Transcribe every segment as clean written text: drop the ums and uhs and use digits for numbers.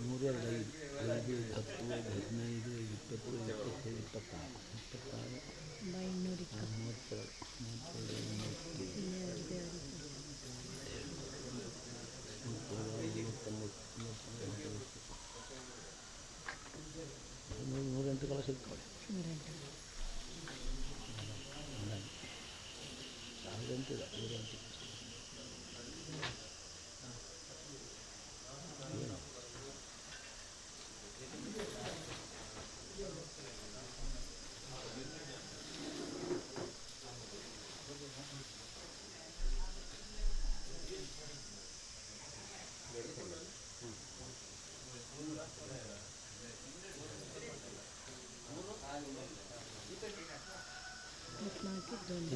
ಮೂರೆರಡು 5, 5, 10, 15, 20, 25, 26, 27, 32, 108 ಕಲ ಸಿಗ್ತವೆ. 108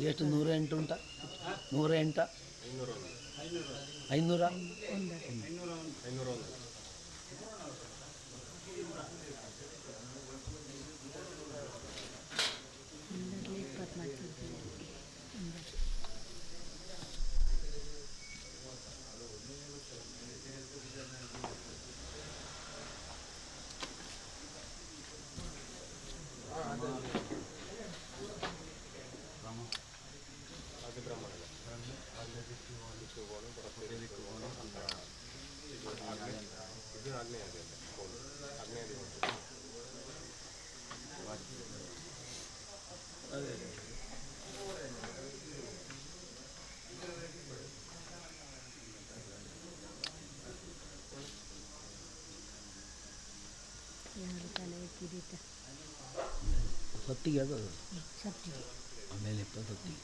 ಎಷ್ಟು 108 ಉಂಟಾ? 108 500 ಸತ್ತಿಗೆ ಅದು ಆಮೇಲೆ 20 ಹೊತ್ತಿಗೆ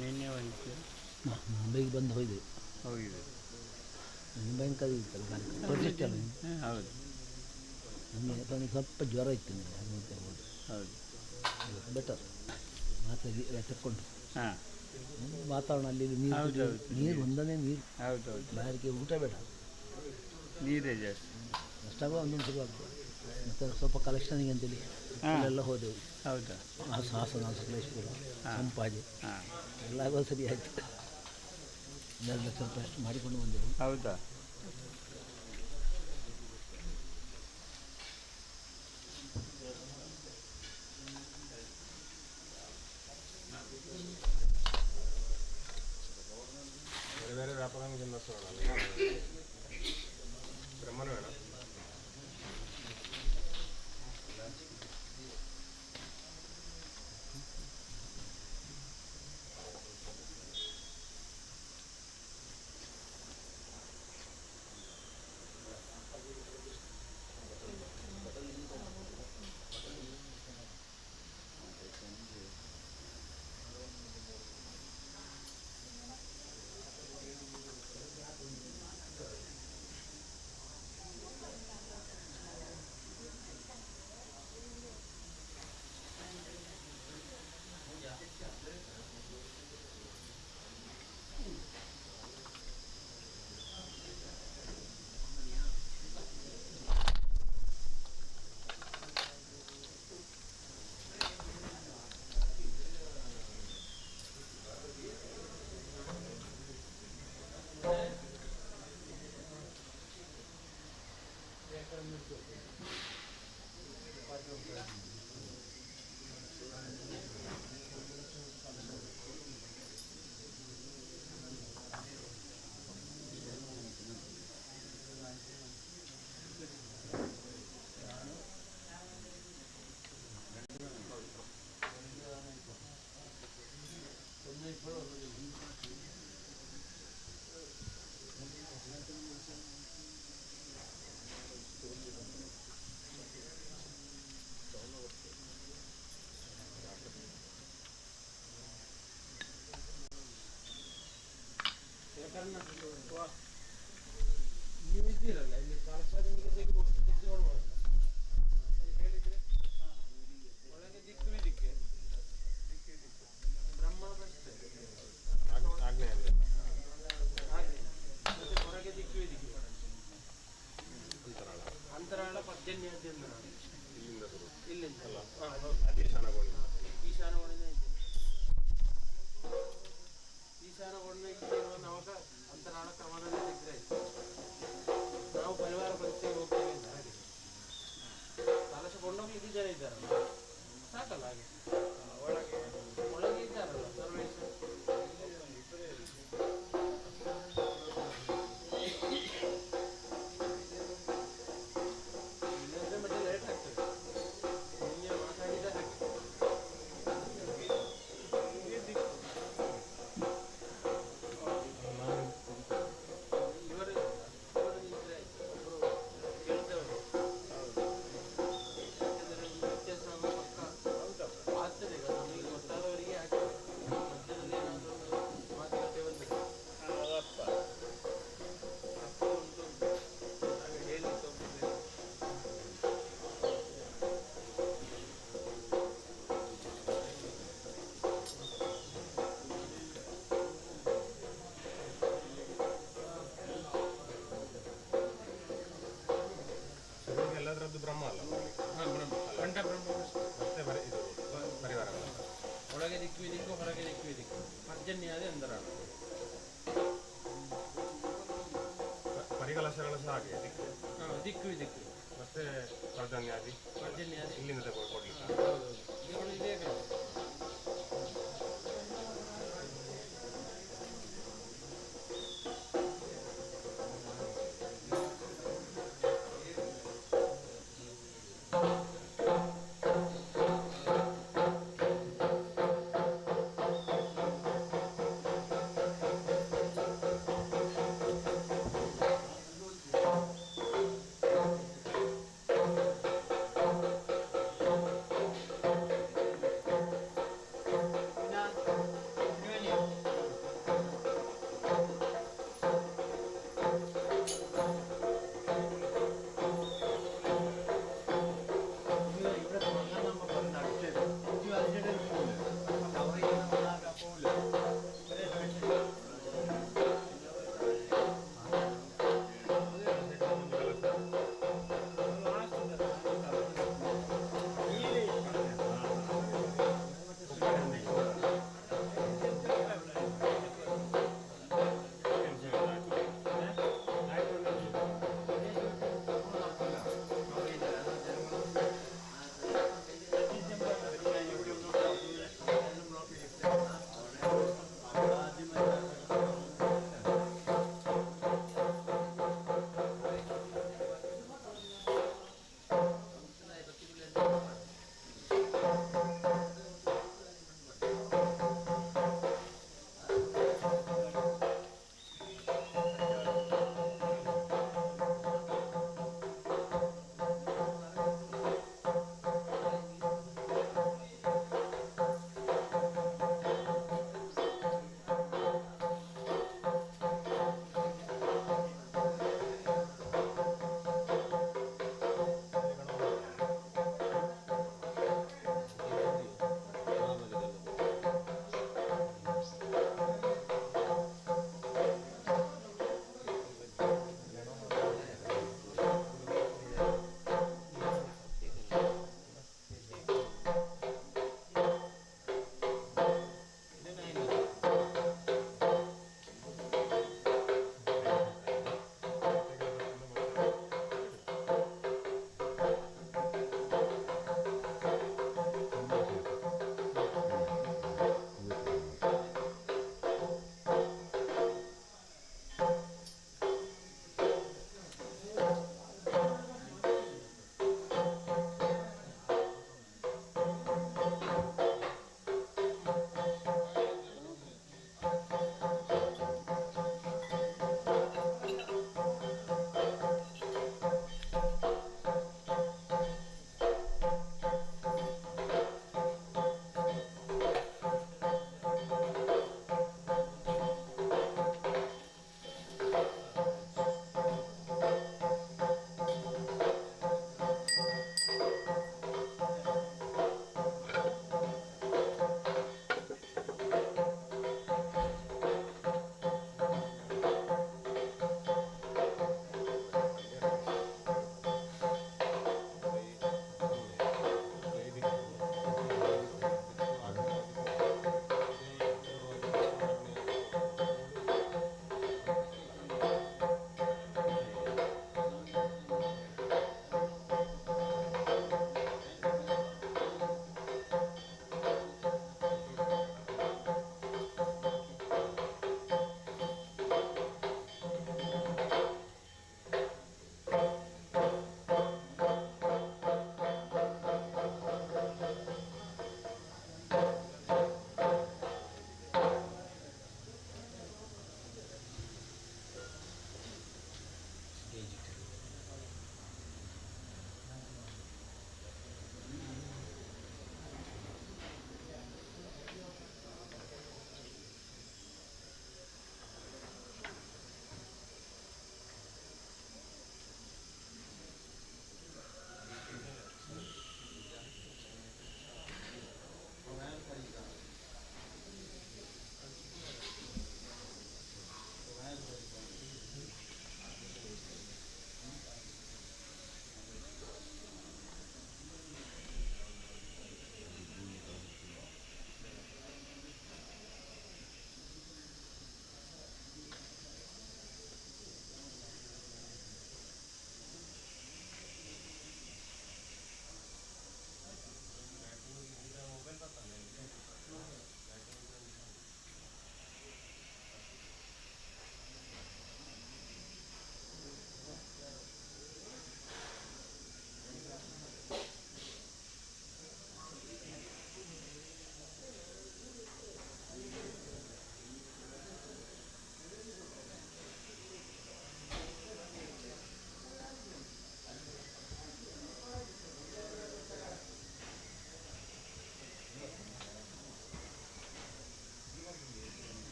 ನಿನ್ನೆ ಹೋಯ್ತು ಮುಂಬೈಗೆ ಬಂದು ಹೋಗಿದೆ. ಬ್ಯಾಂಕಲ್ಲಿ ಇತ್ತಲ್ಲ ಪ್ರೊಜೆಕ್ಟ್ ಅಲ್ಲ. ಹೌದು. ನನಗೆ ಸ್ವಲ್ಪ ಜ್ವರ ಇತ್ತು. ಹೌದು ಬೆಟರ್ ಮಾತ್ರ ತಕ್ಕೊಂಡು ಹಾಂ ವಾತಾವರಣ ಅಲ್ಲಿ ನೀರು ಒಂದನೇ ನೀರು. ಹೌದೌದು. ಬಾರಿಗೆ ಊಟ ಬೇಡ, ನೀರೇ ಜಾಸ್ತಿ. ಅಷ್ಟಾಗ ಒಂದೊಂದು ಶುರು ಆಗ್ತದೆ. ಮತ್ತು ಸ್ವಲ್ಪ ಕಲೆಕ್ಷನಿಗೆ ಅಂತೇಳಿ ಅಲ್ಲೆಲ್ಲ ಹೋದೆವು. ಹೌದಾ? ಹಾಸನ, ಸಕಲೇಶ್ಪುರ, ಸಂಪಾಜೆ ಎಲ್ಲ ಸರಿ ಆಯಿತು. 2 ಲಕ್ಷ ರೂಪಾಯಿ ಅಷ್ಟು ಮಾಡಿಕೊಂಡು ಬಂದೆವು. ಹೌದಾ? ಬೇರೆ ಬೇರೆ ವ್ಯಾಪಾರ ಬ್ರಹ್ಮನ ಬೇಡ. ಪರ್ಜನ್ಯಾದಿ ಎಂದರಾണ്. ಪರಿಕಲಶಗಳು ಸಹ ಹಾಗೆ ದಿಕ್ಕು ದಿಕ್ಕು ದಿಕ್ಕು ಮತ್ತೆ ಪರ್ಜನ್ಯಾದಿ ಪರ್ಜನ್ಯಾದಿ ಇಲ್ಲಿಂದ ಕೊಡ್ಲಿಕ್ಕೆ. ಹೌದು ಇವುಗಳು ಇದೇ ಕ್ರಮ.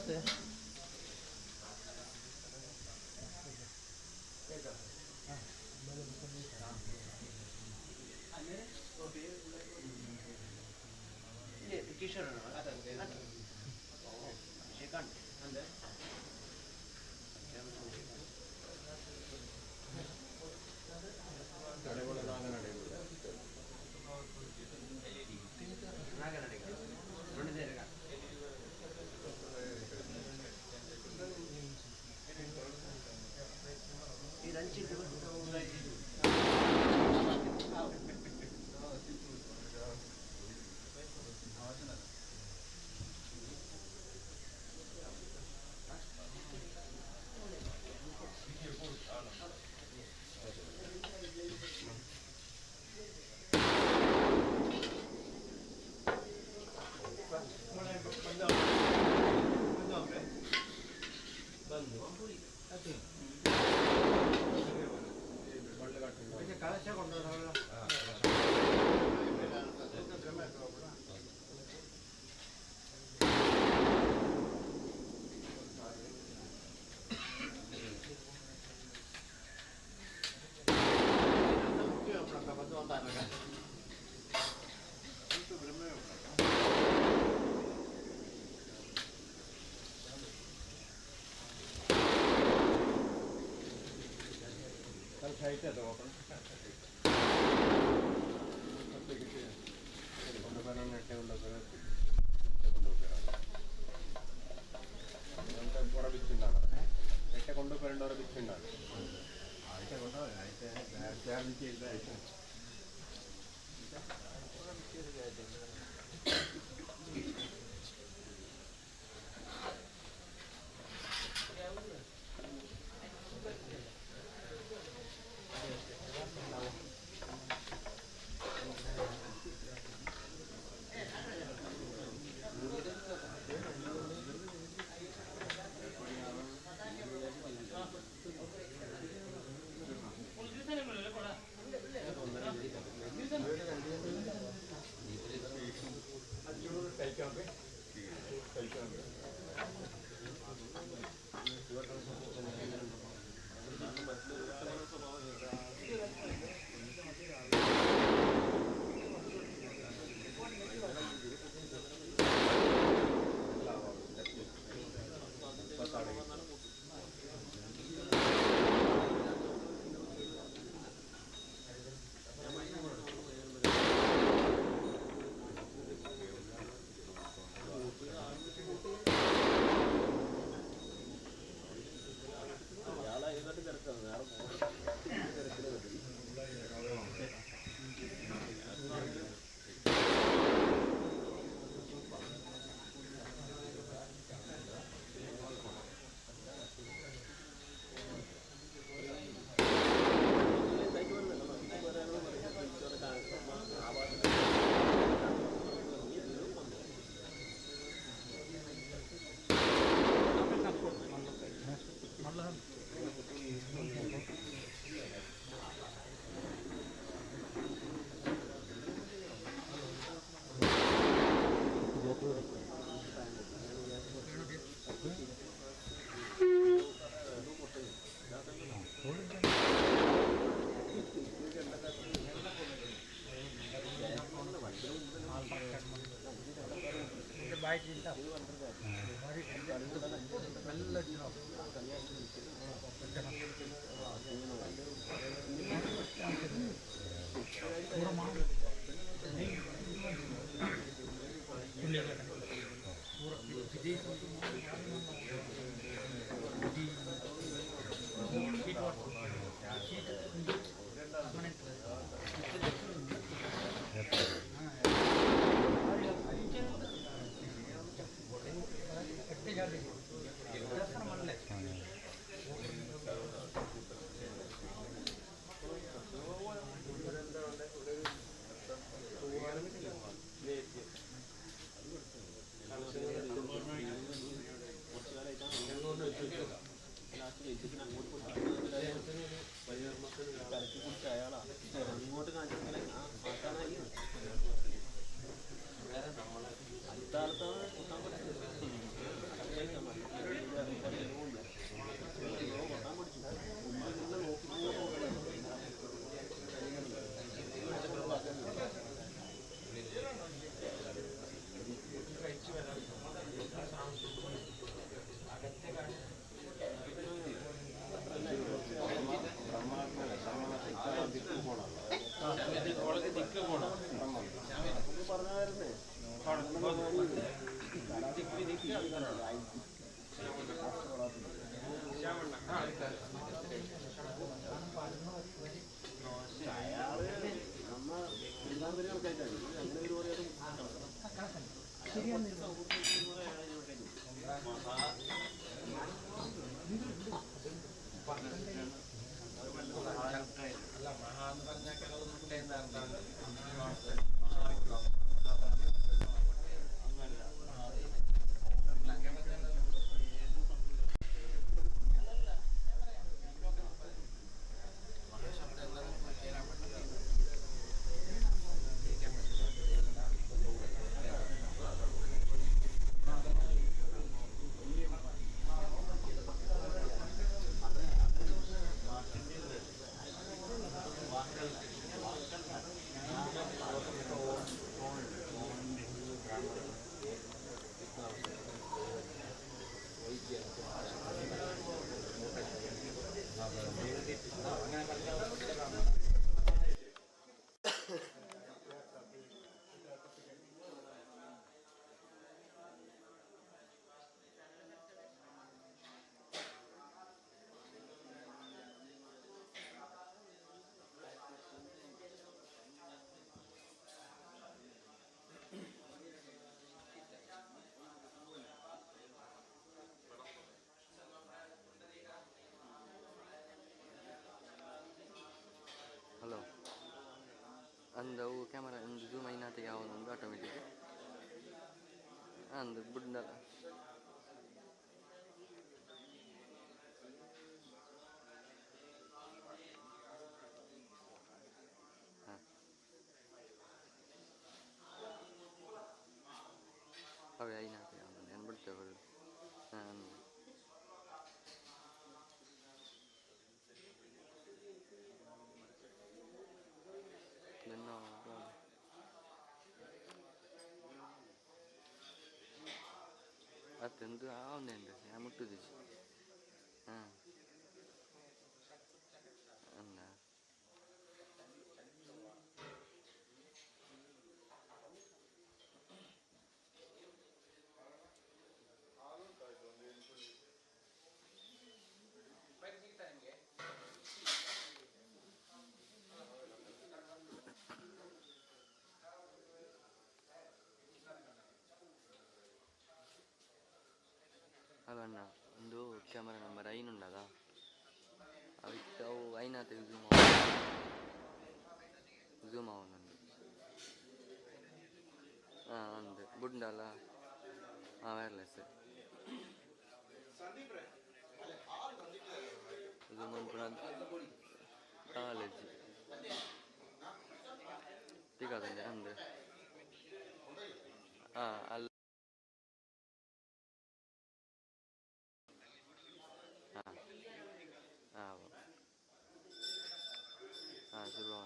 നമസ്ತೆ. അടുത്ത കാലത്താണ് അല്ല മഹാ എന്ന് പറഞ്ഞാൽ കിളവുന്നുണ്ടേ എന്തായിരുന്നു ಹಲೋ ಅಂದು ಅವು ಕ್ಯಾಮರಾ ಒಂದು ಝೂಮ್ ಐನಾತಿಗೆ ಯಾವೊಂದು ಆಟೋಮೆಟಿಕ್ ಅಂದು ಬುಡ್ಡಲ್ಲ ಹಾಂ ಅವೇ ಐನಾತಿಗೆ ಯಾವೊಂದು ಏನು ಬಿಡ್ತೇವೆ ಹಾಂ అతెందు ఉందండి ఏముంటుంది అన్నా ಅವಣ್ಣ ಒಂದು ಕ್ಯಾಮರಾ ನಂಬರ್ 5 ఉండదా అవి అయినాత జూమ్ అవునండి అంతే బుడ్డాల వైర్లెస్ జూమ్ అనుకున్నా కాలేజీ టీకాదండి అందు అల్ల ಶುರು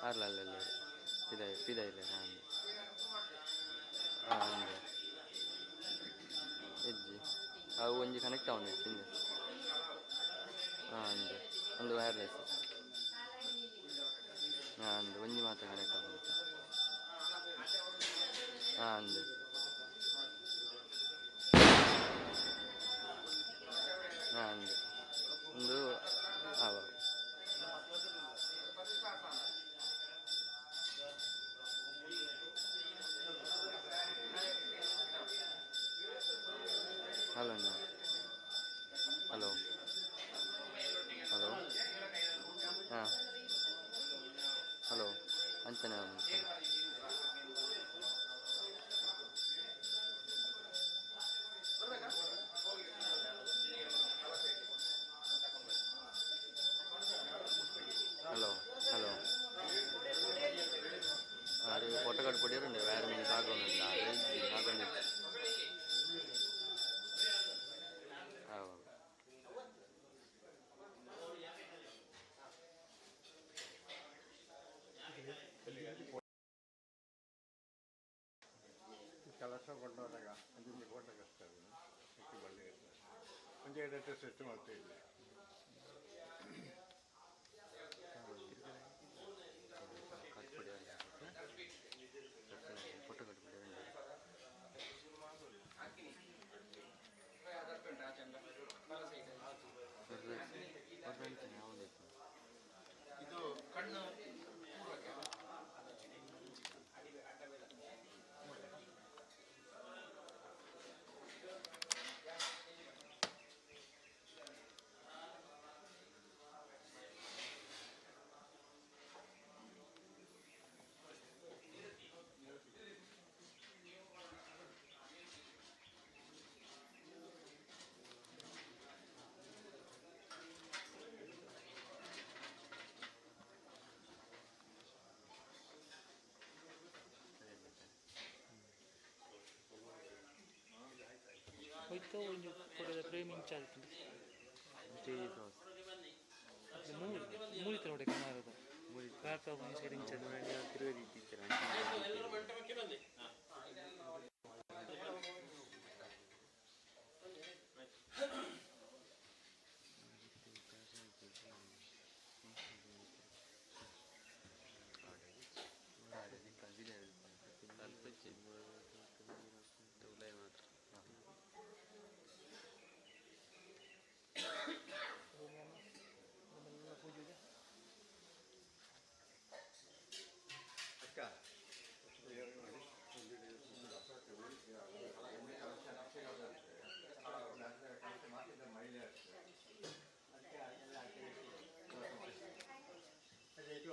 ಅಲ್ಲ ಪಿದಾಯಿಲ್ಲ ಅಂದೆ ಇಜ್ಜಿ ಅವು ಒಂಜಿ ಕನೆಕ್ಟ್ ಆವೊಂದು ಚಿಂದೆ ಅಂದೆ ಒಂದು ವೈರ್ಲೆಸ್ ಅಂದೆ ಒಂಜಿ ಮಾತ್ರ ಕನೆಕ್ಟ್ ಆಗುತ್ತೆ ಅಂದೆ ಅಂದೆ ಒಂದು ಹಲೋ ಅಣ್ಣ ಹಲೋ ಹಲೋ ಹಾಂ ಹಲೋ ಅಂಚನೆ ಹಲೋ ಹಲೋ ಅದು ಫೋಟೋ ಕಾರ್ಡ್ ಕೊಟ್ಟಿರಂడి వేరే మీకు ఆగొనుందా ఆగొని ಕೆಲಸ ಕೊಂಡೋದಾಗ ಅದನ್ನು ಕೊಟ್ಟಾಗಸ್ತಾರೆ ಹೆಚ್ಚು ಬಳ್ಳಿ ಒಂದು 2 ಸೆಟ್ ಮಾಡ್ತಾ ಇಲ್ಲ ಫೋಟೋ ಕಟ್ಬಿಡಿ तो photo frame in charge stage cross ಮೂರಿತ ನೋಡಿ ಕಮಾರದ ಲ್ಯಾಪ್ಟಾಪ್ ಸೈಡ್ ಇಂಚಾರ್ಜ್ ತಿರುಗಿ ಟೀಚರ್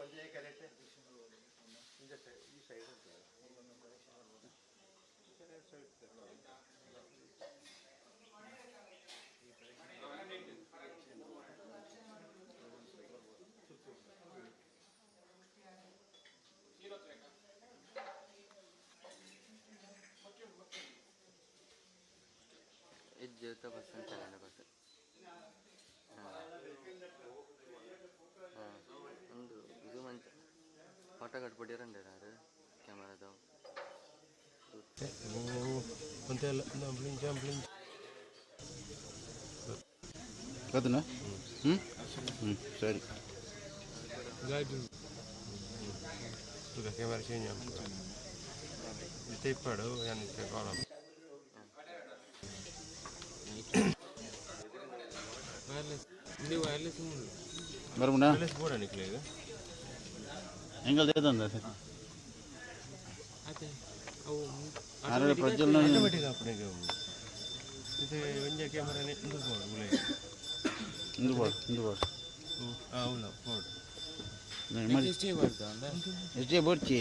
ಒಂದೇ ಕರೆಕ್ಟ್ ಈ ಸೈಡ್ ಹೆಜ್ಜೆ ಬಸ್ ಅಂತ ಬಸ್ ಒಂದು ಇದು ಮಂಚ ಫೋಟೋ ಕಟ್ಬಿಟ್ಟಿರಂಡೆ ಯಾರು ಕ್ಯಾಮರಾದವು ಅಂತೆಲ್ಲ ಜಂಪ್ಲಿಂಗ್ ಅದನ್ನ ಸರಿ ಗಾಡಿ sudah kamera sini ditipadu yang di kolam wireless ಬರಮುನಾ wireless board निकलेगा ಎಂಗಲ್ ದೇದಂದ ಸರ್ ಅದೇ ಅವು ಆರೆ ಪ್ರಜ್ವಲನ ऑटोमेटिक अपने के ಇದು ಒಂದೇ ಕ್ಯಾಮೆರಾನೇ ಇಂದು ಬೋರ್ಡ್ ಉಲೇ ಇಂದು ಬೋರ್ಡ್ అవున board ST board chi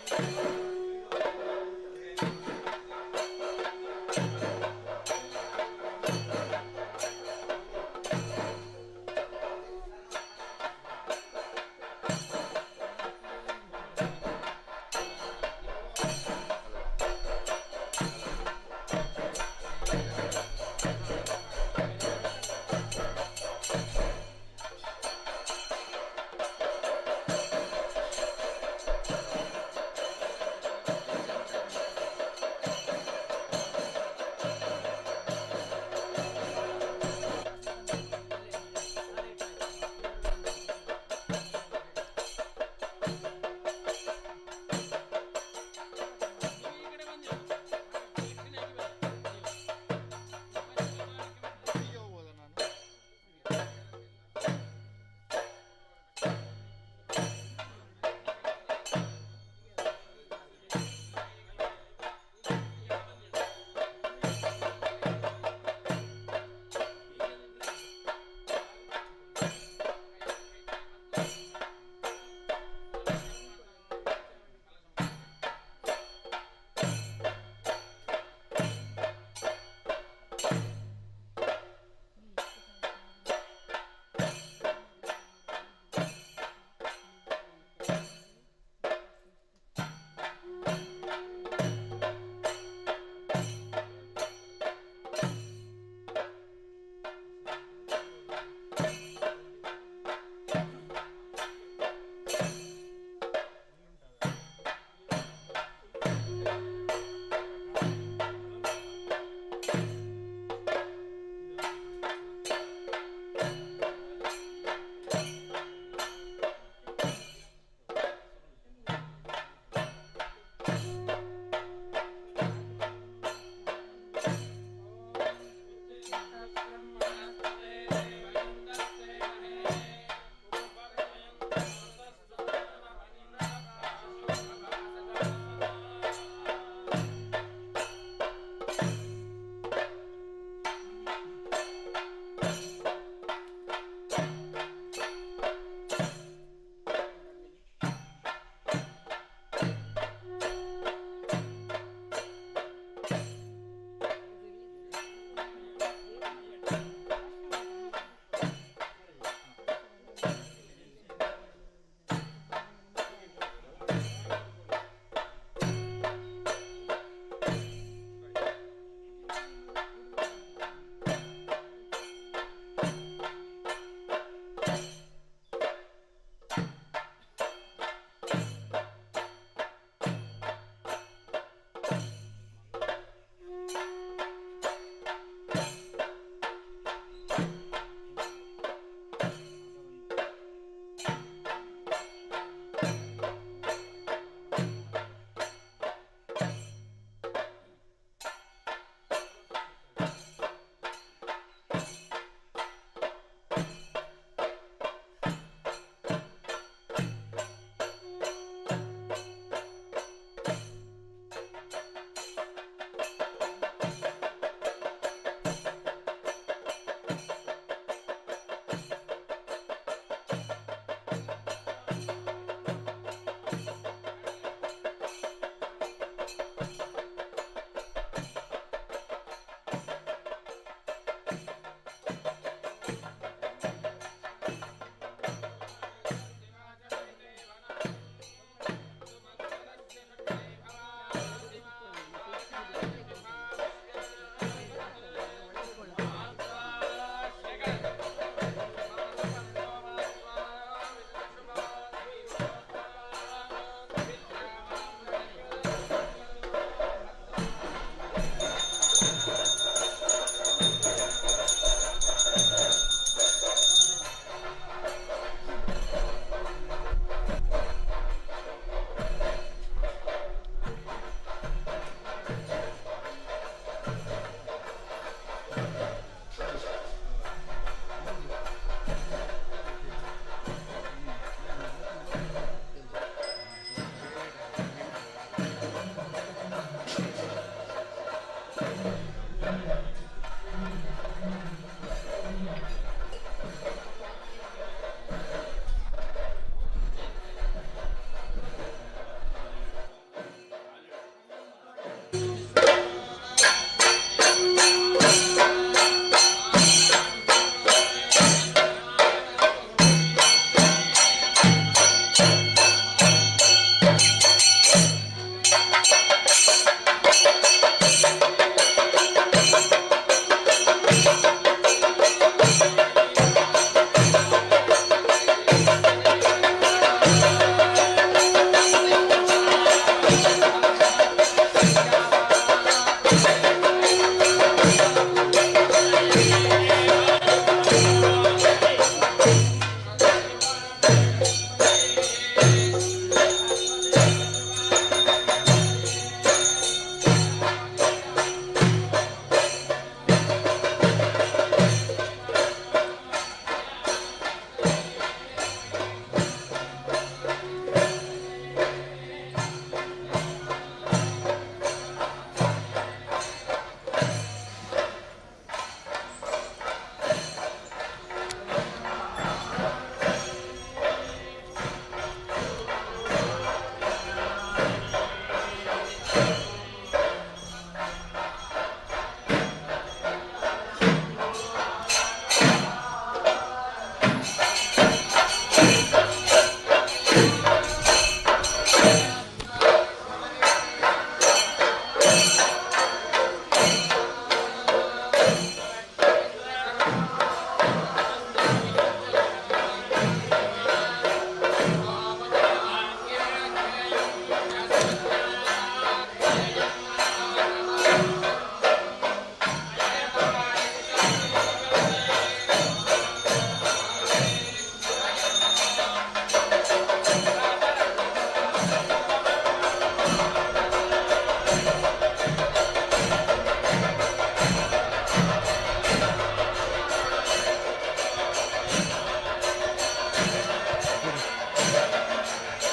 Thank you.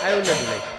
I will not delay.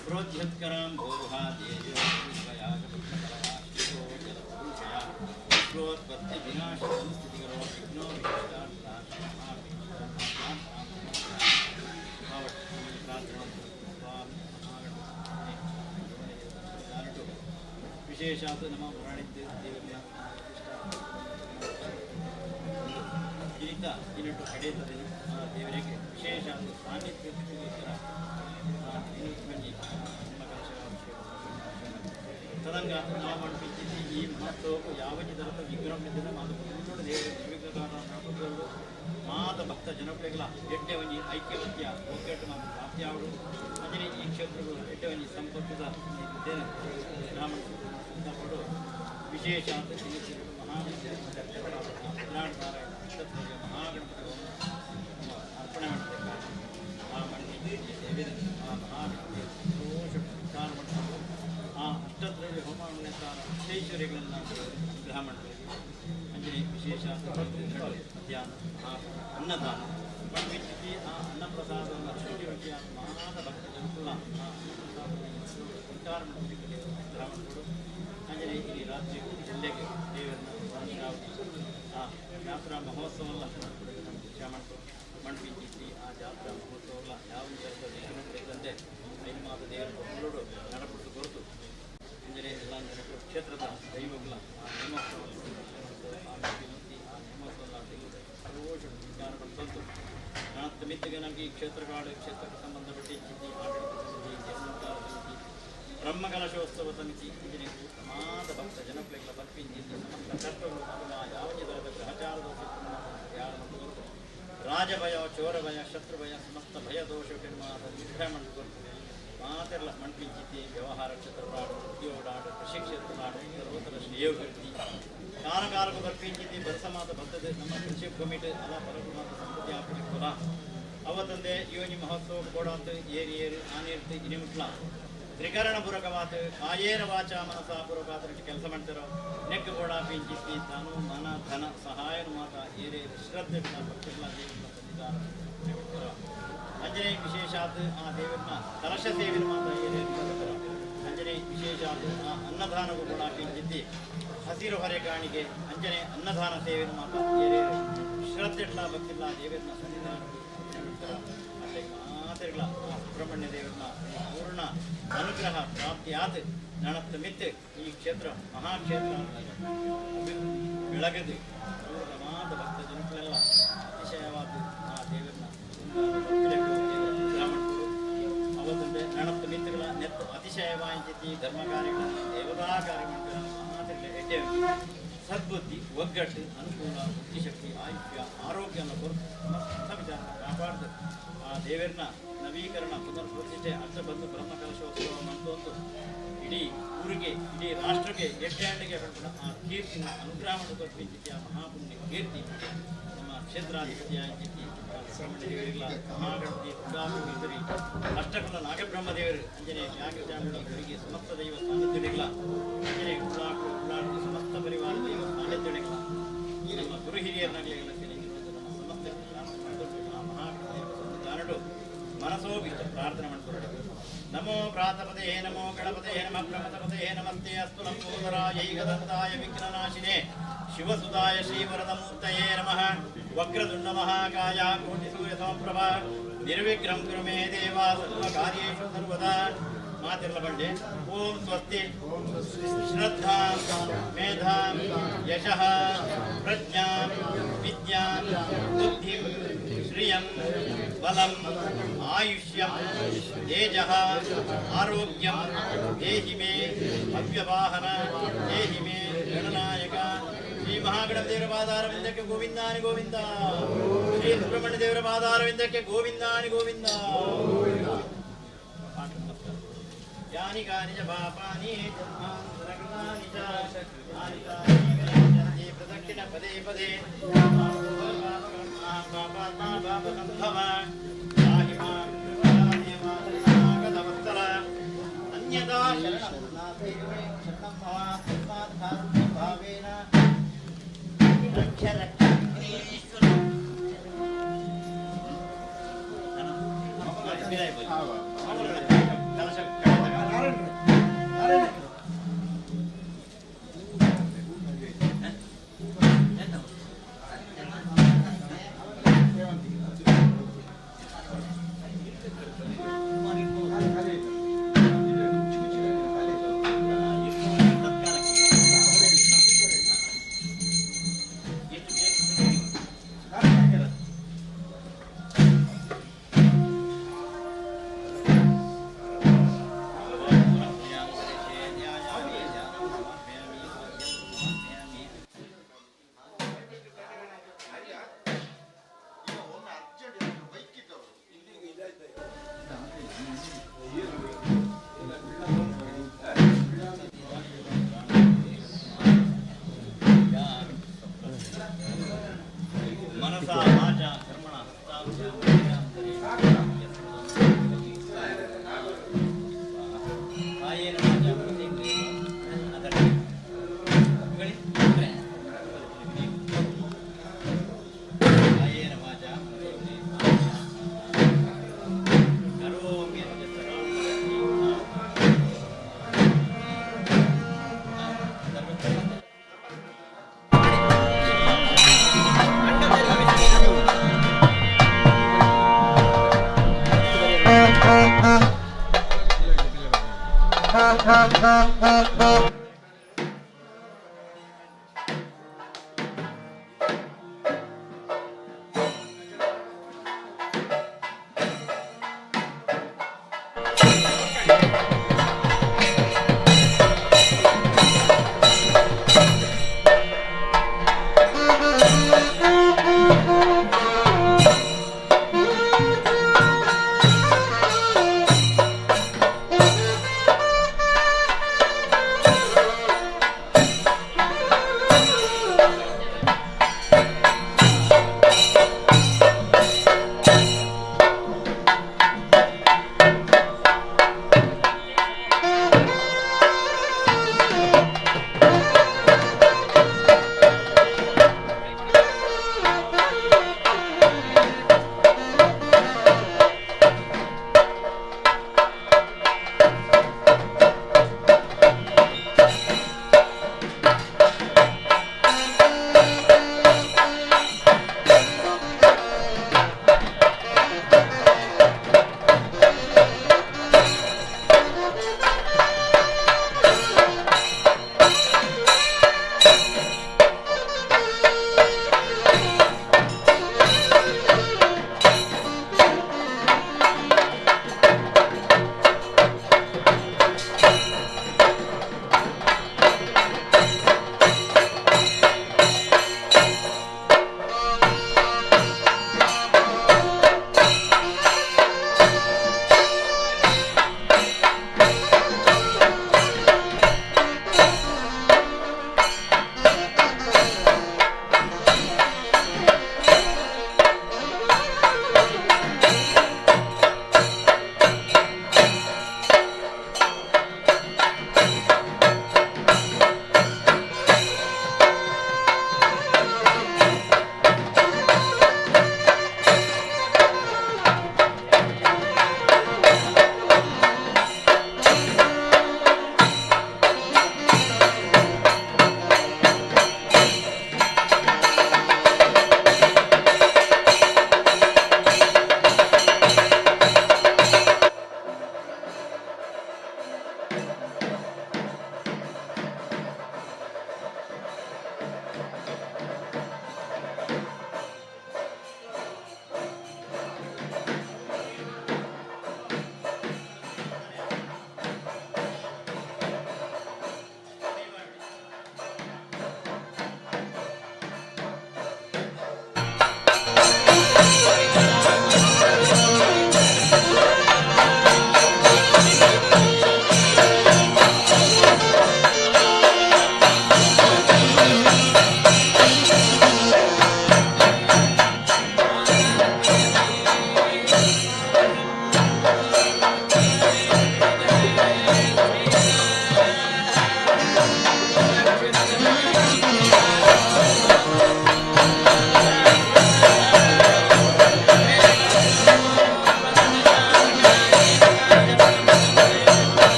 प्रोद्यत्करां भोहा देयोत्पत्तिविनाशसंस्थितिकरो विघ्नो विशेषात् नम पुराणित्य ಕಿರೀಟ ಇನ್ನಿಟ್ಟು ಪಡೆಯುತ್ತದೆ ದೇವರಿಗೆ ವಿಶೇಷ ಸಾನ್ನಿಧ್ಯಕ್ಕೋಸ್ಕರ ತದಂಗ ನಾವು ಅನ್ಪಿಸಿದ್ದು ಈ ಮಹತ್ವಕ್ಕೂ ಯಾವ ದರದ ವಿಗ್ರಹ ಮಾತು ದೇವರ ನಿರ್ವಿಘ್ನಕಾರ ನಾಮಗಳು ಮಾತ ಭಕ್ತ ಜನಪ್ರಿಯಗಳ ಎಡ್ಡೆ ಒಂಜಿ ಐಕ್ಯವತ್ಯ ಒಗ್ಗಟ್ಟು ಮಾತು ಪ್ರಾಪ್ತಿಯಾಗುವುದು ಅಂಜನೆ ಈ ಕ್ಷೇತ್ರಗಳು ಎಡ್ಡೆ ಒಂಜಿ ಸಂಪರ್ಕದ ಬ್ರಾಹ್ಮಣ ವಿಶೇಷ ಅಂತ ಮಹಾಗಣಪತಿ ಅರ್ಪಣೆ ಮಾಡಬೇಕು ಆ ಮಣ್ಣಿಗೆ ಸೇವೆ ಆ ಮಹಾಗಣಪತಿ ವಿಚಾರ ಮಾಡಬೇಕು ಆ ಅಷ್ಟದ್ರವ್ಯ ಹೋಮವನ್ನು ಅಷ್ಟೈಶ್ವರ್ಯಗಳನ್ನು ಗ್ರಹ ಮಾಡಬೇಕು ಅಂಜನೆ ವಿಶೇಷ ಧ್ಯಾನ ಅನ್ನದಾನ ಮಣ್ಣಿಚ್ಚಿ ಆ ಅನ್ನಪ್ರಸಾದವನ್ನು ಅಷ್ಟೈಶ್ವರ್ಯ ಮಹಾದ ಭಕ್ತ ಜನಕುಲ ಆ ಅನ್ನಪ್ರಸಾದವನ್ನು ವಿಚಾರ ಮಾಡಬೇಕು ಗ್ರಹ ಮಾಡಿಕೊಂಡು ಅಂಜನೆ ಇಲ್ಲಿ ರಾತ್ರಿ ಜಿಲ್ಲೆಗೆ ದೇವರನ್ನು ಆ ಜಾತ್ರಾ ಮಹೋತ್ಸವಲ್ಲ ಶ್ಯಾಮಂಟು ಮಣ್ಣಿಚ್ಚಿ ಆ ಜಾತ್ರಾ ಮಹೋತ್ಸವಲ್ಲ ಯಾವ ಜನತೆ ಐದು ಮಾತ ದೇವರ ಮಕ್ಕಳು ನಡಪಟ್ಟು ಕೊರತು ಅಂದರೆ ಎಲ್ಲ ಜನರು ಕ್ಷೇತ್ರದ ದೈವಗಳ ಆ ನೇಮೋತ್ಸವವನ್ನು ಆ ನೇಮೋತ್ಸವ ಸರ್ವೋಷ ವಿಚಾರ ತಂತು ನಾನು ಮಿತ್ತಿಗೆ ನಮಗೆ ಈ ಕ್ಷೇತ್ರಗಳು ಕ್ಷೇತ್ರಕ್ಕೆ ಸಂಬಂಧಪಟ್ಟ ಸ್ಥಿತಿ ಆಡಳಿತ ಸಮಿತಿ ಜನ್ಮೋದ್ಧಾರ ಸಮಿತಿ ಬ್ರಹ್ಮಕಲಶೋತ್ಸವ ಸಮಿತಿ ಇಂಜಿನ ಸಮಾಜ ಭಕ್ತ ಜನಪ್ರಿಯಗಳ ಬರ್ಪಿಂಜಿ ಸಮಸ್ತ ಕರ್ತವ್ಯಗಳು ಯಾವ ದರದ ಗ್ರಹಚಾರದ ಯಾರ ರಾಜಭಯ ಚೋರಭಯ ಶತ್ರುಭಯ ಸಮಸ್ತ ಭಯ ದೋಷ ನಿರ್ಭಯ ಮಾಡಿಕೊಳ್ತದೆ ಮಾತೆಲ್ಲ ಮಣ್ಪಿಂಚಿತಿ ವ್ಯವಹಾರ ಕ್ಷೇತ್ರಗಳು ಉದ್ಯೋಗಾಡು ಕೃಷಿ ಕ್ಷೇತ್ರಗಳು ಸರ್ವತರ ಶ್ರೇಯೋಗರ್ತಿ ಕಾರಕಾರಕ ಬರ್ಪಿಂಚಿತಿ ಬರಸಮಾದ ಭಕ್ತದ ನಮ್ಮ ಕೃಷಿ ಕಮಿಟಿ ಅಲ ಪರಮಾದ ಸಂಸ್ಕೃತಿ ಆಪಣೆ ಕುಲ ಅವತ್ತಂದೆ ಯೋನಿ ಮಹೋತ್ಸವ ಕೊಡಂತ ಏರಿಯೇರು ಆನೇರ್ತಿ ಇನಿಮುಟ್ಲ ತ್ರಿಕರಣ ಪೂರಕವಾದ ಕಾಯೇನ ವಾಚ ಮನಸ ಪೂರ್ವಕಾದ ಕೆಲಸ ಮಾಡ್ತಾರೋ ನೆಕ್ ಗೋಡ ಪಿಂಚಿತ್ತಿ ತಾನು ಮನ ಧನ ಸಹಾಯನ ಮಾತ ಏರೇ ಶ್ರದ್ಧೆ ಭಕ್ತಿಗಳ ದೇವರನ್ನ ತಂದಿದ್ದಾರೆ ಅಂಜನೆ ವಿಶೇಷಾತ್ ಆ ದೇವರನ್ನ ಕಲಶ ಸೇವಿನ ಮಾತ ಏರೇ ಅಂಜನೆ ವಿಶೇಷಾತ್ ಆ ಅನ್ನದಾನಗೂ ಕೂಡ ಪಿಂಚಿತ್ತಿ ಹಸಿರು ಹೊರೆ ಕಾಣಿಗೆ ಅಂಜನೆ ಅನ್ನದಾನ ಸೇವಿನ ಮಾತ ಏರೇ ಶ್ರದ್ಧೆಟ್ಲ ಭಕ್ತಿಲ್ಲ ದೇವರನ್ನ ಸನ್ನಿಧಾನ ಮಾತೆಗಳ ಸುಬ್ರಹ್ಮಣ್ಯ ದೇವರನ್ನ ಪೂರ್ಣ ಅನುಗ್ರಹ ಪ್ರಾಪ್ತಿಯಾದ ನಣತ್ತ ಮಿತ್ತು ಈ ಕ್ಷೇತ್ರ ಮಹಾಕ್ಷೇತ್ರ ಬೆಳಗದು ಮಾತ ಭಕ್ತ ಜನಗಳೆಲ್ಲ ಅತಿಶಯವಾದ ಆ ದೇವರನ್ನ ಬ್ರಾಹ್ಮಣರು ಅವತ್ತಂತೆ ನಣತ್ತ ಮಿತ್ತುಗಳ ನೆತ್ತು ಅತಿಶಯವಾಯಿತಿ ಧರ್ಮ ಕಾರ್ಯಗಳನ್ನು ದೇವತಾ ಕಾರ್ಯಗಳನ್ನು ಮಾತೆಗಳ ಎಡ್ಡೆ ಸದ್ಬುದ್ಧಿ ಒಗ್ಗಟ್ಟು ಅನುಕೂಲ ಬುದ್ಧಿಶಕ್ತಿ ಆಯುಷ್ಯ ಆರೋಗ್ಯವನ್ನು ಕೊರತು ಸಮಸ್ತ ವಿಚಾರ ಕಾಪಾಡ್ದು ಆ ದೇವರನ್ನ ನವೀಕರಣ ಪುನರ್ಪ್ರತಿಷ್ಠೆ ಅರ್ಥ ಬಂದು ಬ್ರಹ್ಮಕಲಶೋತ್ಸವ ಮಂತೊಂದು ಇಡೀ ಊರಿಗೆ ಇಡೀ ರಾಷ್ಟ್ರಕ್ಕೆ ಎಡ್ಡೆಂಡಿಗೆ ಹೇಳ್ಕೊಂಡು ಆ ಕೀರ್ತಿನ ಅನುಗ್ರಹ ಮಾಡಿಕೊಟ್ಟಿದ್ದ ಆ ಮಹಾಪುಣ್ಯ ಕೀರ್ತಿ ನಮ್ಮ ಕ್ಷೇತ್ರಾಧಿಪತಿಯಾಗಿ ಸುಬ್ರಹ್ಮಣ್ಯ ಮಹಾಗಣಪತಿ ದುರ್ಗಾಪುರಿ ಅಷ್ಟಕುಲ ನಾಗಬ್ರಹ್ಮ ದೇವರು ಅಂಜನೆ ಯಾಗಚಾಮುಂಡಿ ಸಮಸ್ತ ದೈವ ಸಾನ್ನಿಧ್ಯಗಳ ಅಂಜನೆ ಉಳ್ಳಾಟು ಸಮಸ್ತ ಪರಿವಾರ ದೈವ ಸಾನ್ನಿಧ್ಯಗಳ ನಮ್ಮ ಗುರು ಹಿರಿಯರನ್ನಾಗಲಿ ಮನಸೋಬಿಟ್ಟು ಪ್ರಾರ್ಥನೆ ಮಾಡ್ಕೊಂಡು ನಮೋ ಪ್ರಾತಪದೇ ನಮೋ ಗಣಪತೆ ನಮ ಪ್ರಮತಪತೆ ನಮಸ್ತೆ ಅಸ್ತು ಲಂಬೋದರಾಯ ಏಕದಂತಾಯ ವಿಘ್ನನಾಶಿನೇ ಶಿವಸುತಾಯ ಶ್ರೀವರದಮೂರ್ತಯೇ ನಮಃ ವಕ್ರತುಂಡ ಮಹಾಕಾಯ ಕೋಟಿ ಸೂರ್ಯ ಸಮಪ್ರಭ ನಿರ್ವಿಘ್ನಂ ಕುರು ಮೇ ದೇವ ಸರ್ವಕಾರ್ಯೇಷು ಸರ್ವದಾ ಮಾತಿರ್ಲ ಬಂಡೆ ಓಂ ಸ್ವಸ್ತಿ ಶ್ರದ್ಧಾ ಮೇಧಾ ಯಶಃ ಪ್ರಜ್ಞಾ ವಿದ್ಯಾ ಬುದ್ಧಿ ಶ್ರಿಯಂ ಬಲಂ ಆಯುಷ್ಯಂ ತೇಜಃ ಆರೋಗ್ಯಂ ದೇಹಿ ಮೇ ಅವ್ಯವಾಹನ ದೇಹಿ ಮೇ ಗಣನಾಯಕ ಶ್ರೀ ಮಹಾಗಣಪತಿ ದೇವರ ಪಾದಾರವಿಂದಕ್ಕೆ ಗೋವಿಂದಾನಿ ಗೋವಿಂದ ಶ್ರೀ ಸುಬ್ರಹ್ಮಣ್ಯ ದೇವರ ಪಾದಾರವಿಂದಕ್ಕೆ ಗೋವಿಂದಾನಿ ಗೋವಿಂದ ಯಾನಿ ಕಾನಿ ಚ ಪಾಪಾನಿ ಜನ್ಮಾಂತರಕೃತಾನಿ ಚ ಯಾನಿ ಕಾನಿ ಪ್ರದಕ್ಷಿಣ ಪದೇ ಪದೇ ಪಾಪಾತ್ಮ ಪಾಪ ಸಂಭವ ಯಾಹಿ ಮಾಂ ದೇವಾಗತವತ್ಸಲ ಅನ್ಯದಾ ಶರಣ मनसा वाचा कर्मणा कायेन वाचा कायेन वाचा करोमि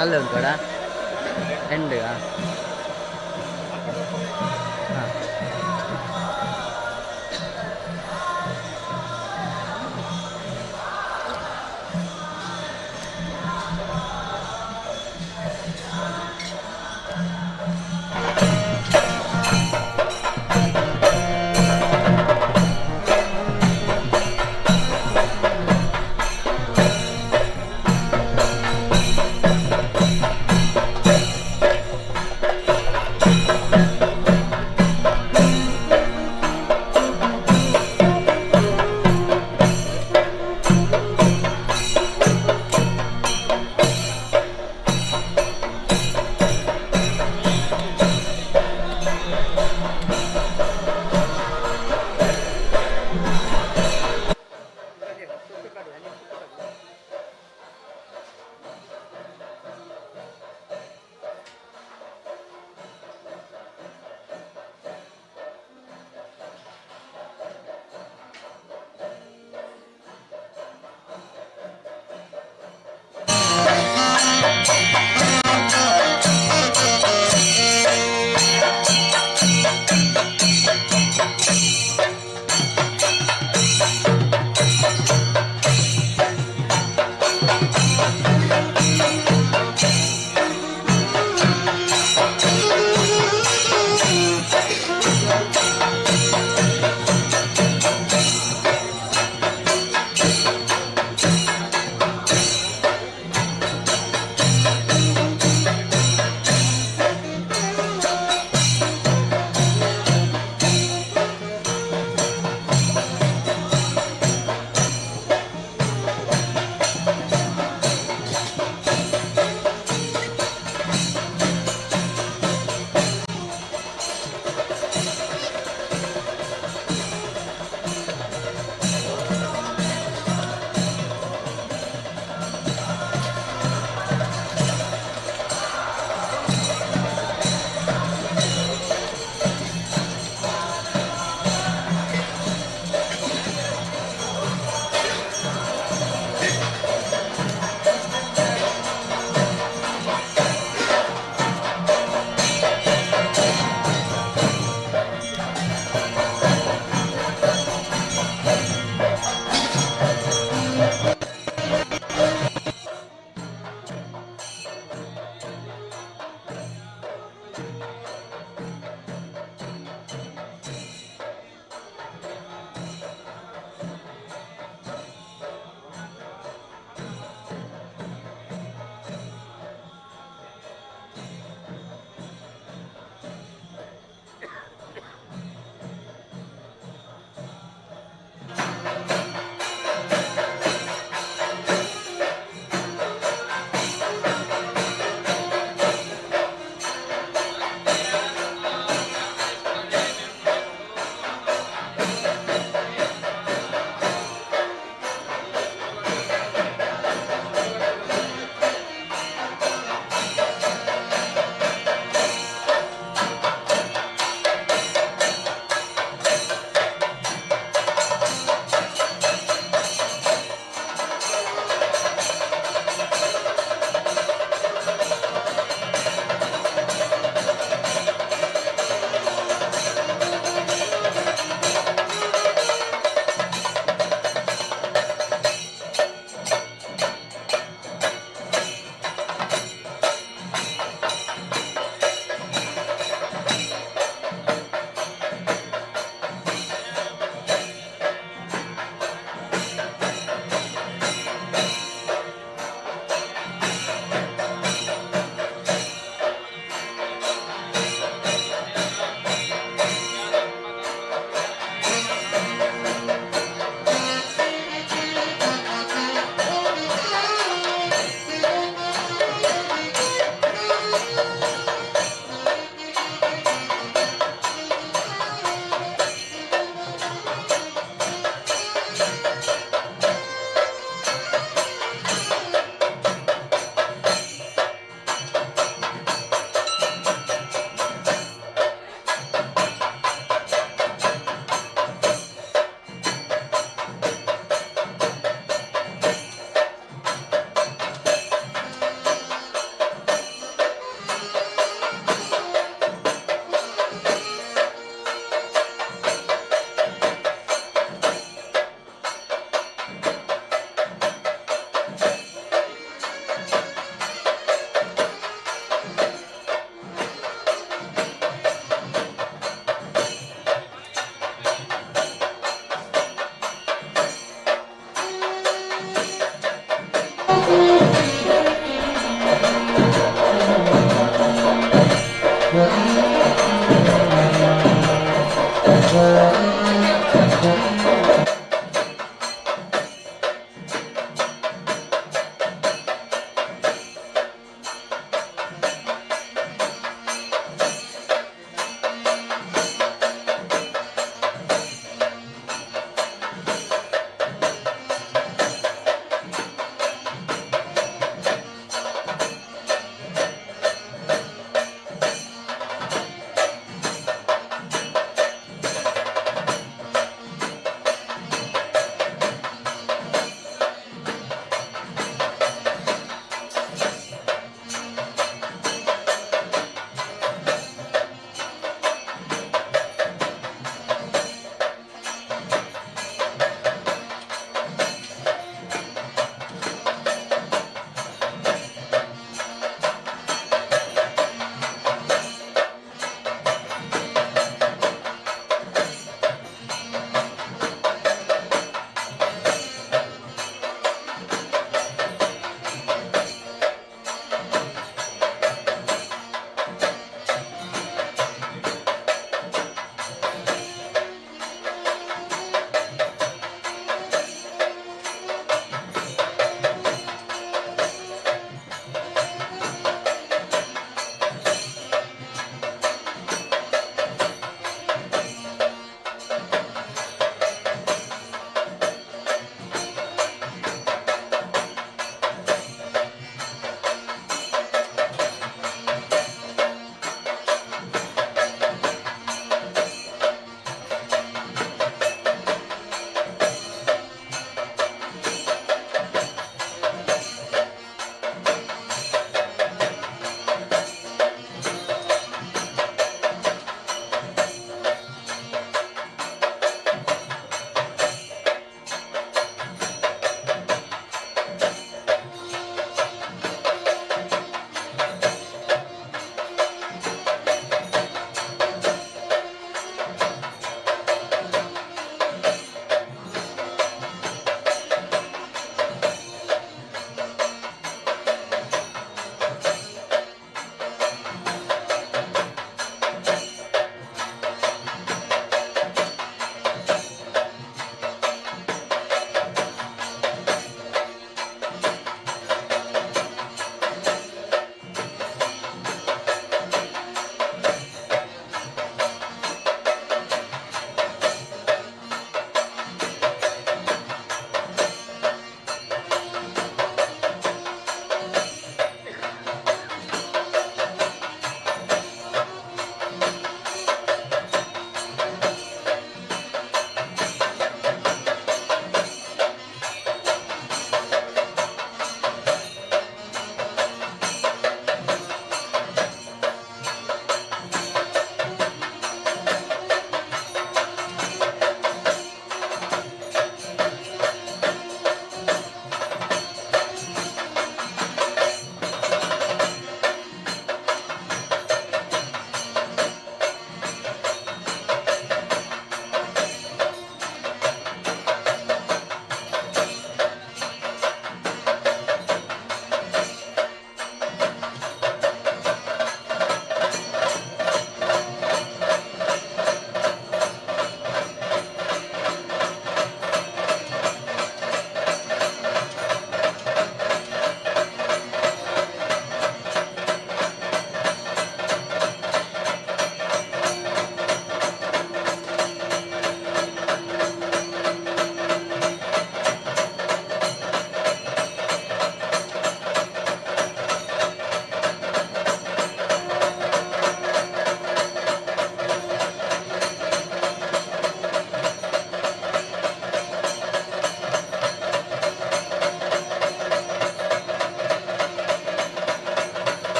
ಅಲ್ಲೇ ಉಂಟು ಕಡ ಎಂಡ್ ಹಾಂ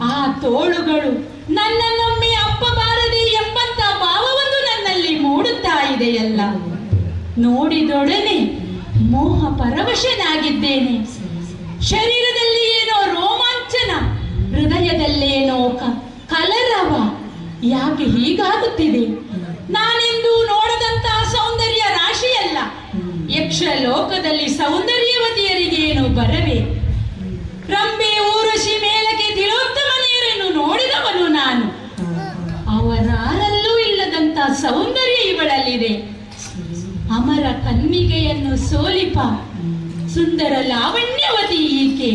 ಆ ತೋಳುಗಳು ನನ್ನನ್ನೊಮ್ಮೆ ಅಪ್ಪಬಾರದೆ ಎಂಬಂತ ಭಾವವೊಂದು ನನ್ನಲ್ಲಿ ಮೂಡುತ್ತಾ ಇದೆಯಲ್ಲ. ನೋಡಿದೊಡನೆ ಮೋಹ ಪರವಶನಾಗಿದ್ದೇನೆ. ಶರೀರದಲ್ಲಿ ಏನೋ ರೋಮಾಂಚನ, ಹೃದಯದಲ್ಲೇನೋ ಕಲರವ. ಯಾಕೆ ಹೀಗಾಗುತ್ತಿದೆ? ನಾನೆಂದು ನೋಡದಂತಹ ಸೌಂದರ್ಯ ರಾಶಿಯಲ್ಲ. ಯಕ್ಷಲೋಕದಲ್ಲಿ ಸೌಂದರ್ಯವತಿಯರಿಗೇನು ಬರವೇ? ರಂಬೆ ಊರ್ವಶಿ ಮೇಲಕ್ಕೆ ತಿಲೋತ್ತಮನೆಯರನ್ನು ನೋಡಿದವನು ನಾನು. ಅವರಾರಲ್ಲೂ ಇಲ್ಲದಂತ ಸೌಂದರ್ಯ ಇವಳಲ್ಲಿದೆ. ಅಮರ ಕನ್ನಿಕೆಯನ್ನು ಸೋಲಿಪ ಸುಂದರ ಲಾವಣ್ಯವತಿ ಈಕೆ.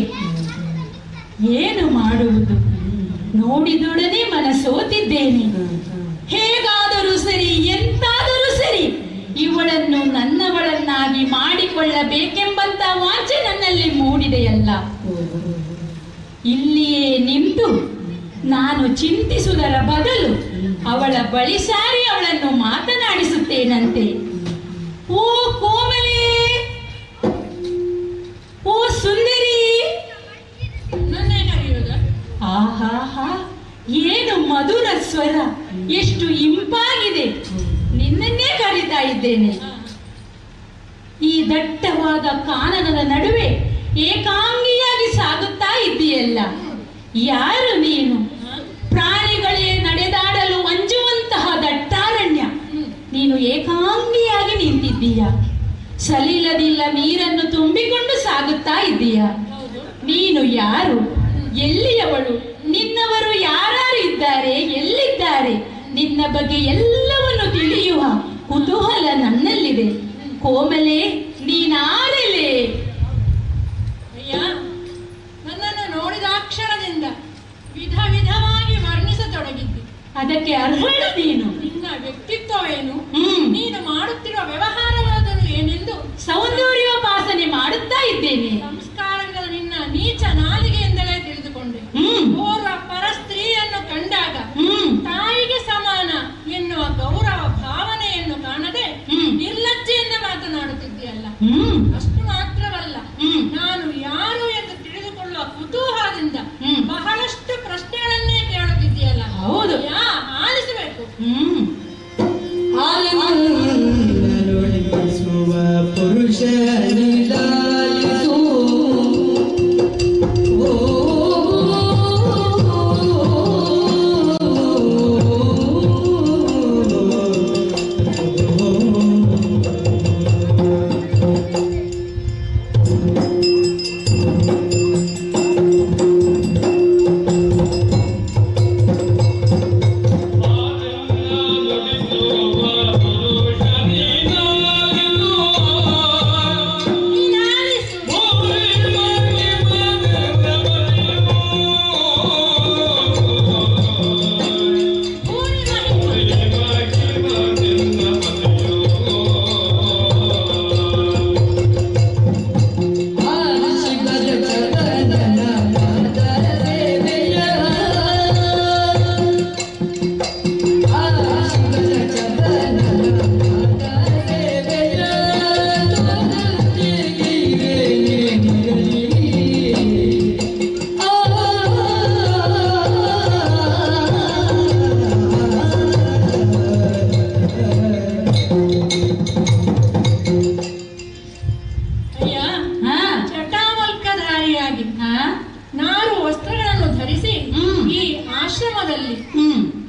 ಏನು ಮಾಡುವುದು? ನೋಡಿದೊಡನೆ ಮನಸೋತಿದ್ದೇನೆ. ಹೇಗಾದರೂ ಸರಿ, ಎಂತಾದರೂ ಸರಿ, ಇವಳನ್ನು ನನ್ನವಳನ್ನಾಗಿ ಮಾಡಿಕೊಳ್ಳಬೇಕೆಂಬಂತ ವಾಂಚೆ ನನ್ನಲ್ಲಿ ಮೂಡಿದೆಯಲ್ಲ. ಇಲ್ಲಿಯೇ ನಿಂತು ನಾನು ಚಿಂತಿಸುವುದರ ಬದಲು ಅವಳ ಬಳಿ ಸಾರಿ ಅವಳನ್ನು ಮಾತನಾಡಿಸುತ್ತೇನಂತೆ. ಓ ಕೋಮಲೆ, ಓ ಸುಂದರಿ, ಆಹಾ, ಏನು ಮಧುರ ಸ್ವರ, ಎಷ್ಟು ಇಂಪಾಗಿದೆ. ನಿನ್ನನ್ನೇ ಕರೀತಾ ಇದ್ದೇನೆ. ಈ ದಟ್ಟವಾದ ಕಾನನದ ನಡುವೆ ಏಕಾಂಗಿಯಾಗಿ ಸಾಗುತ್ತಾ ಇದ್ದೀಯಲ್ಲ, ಯಾರು ನೀನು? ಪ್ರಾಣಿಗಳೇ ನಡೆದಾಡಲು ಅಂಜುವಂತಹ ದಟ್ಟಾರಣ್ಯ, ನೀನು ಏಕಾಂಗಿಯಾಗಿ ನಿಂತಿದ್ದೀಯ. ಸಲಿಲದಿಲ್ಲ ನೀರನ್ನು ತುಂಬಿಕೊಂಡು ಸಾಗುತ್ತಾ ಇದ್ದೀಯ. ನೀನು ಯಾರು? ಎಲ್ಲಿಯವಳು? ನಿನ್ನವರು ಯಾರು ಇದ್ದಾರೆ? ಎಲ್ಲಿದ್ದಾರೆ? ನಿನ್ನ ಬಗ್ಗೆ ಎಲ್ಲವನ್ನು ತಿಳಿಯುವ ಕುತೂಹಲ ನನ್ನಲ್ಲಿದೆ. ಕೋಮಲೆ, ನೀನಾರೆಲೆ? ಕ್ಷಣದಿಂದ ವಿಧ ವಿಧವಾಗಿ ವರ್ಣಿಸತೊಡಗಿದ್ದೆ. ಅದಕ್ಕೆ ಅರ್ಹಳು ನೀನು. ನಿನ್ನ ವ್ಯಕ್ತಿತ್ವವೇನು, ಹ್ಮ್. ನೀನು ಮಾಡುತ್ತಿರುವ ವ್ಯವಹಾರವಾದರೂ ಏನೆಂದು ಸೌಂದರ್ಯೋಪಾಸನೆ ಮಾಡುತ್ತಾ ಇದ್ದೇನೆ. ಸಂಸ್ಕಾರಗಳ ನಿನ್ನ ನೀಚ ನಾಲಿಗೆಯಿಂದಲೇ ತಿಳಿದುಕೊಂಡೆ. ಓರ್ವ ಪರಸ್ತ್ರೀಯನ್ನು ಕಂಡಾಗ ತಾಯಿಗೆ ಸಮಾನ ಎನ್ನುವ ಗೌರವ ಭಾವನೆಯನ್ನು ಕಾಣದೆ ನಿರ್ಲಜ್ಜೆಯಿಂದ ಮಾತನಾಡುತ್ತಿದ್ದೀಯಲ್ಲ. ಅಷ್ಟು ಮಾತ್ರವಲ್ಲ, ನಾನು ಯಾರು ಎಂದು ತಿಳಿದುಕೊಳ್ಳುವ ಕುತೂಹಲದಿಂದ ಬಹಳಷ್ಟು ಪ್ರಶ್ನೆಗಳನ್ನೇ ಕೇಳುತ್ತಿದ್ದೀಯಲ್ಲ. ಹೌದು, ಆಲಿಸಬೇಕು. ಪುರುಷ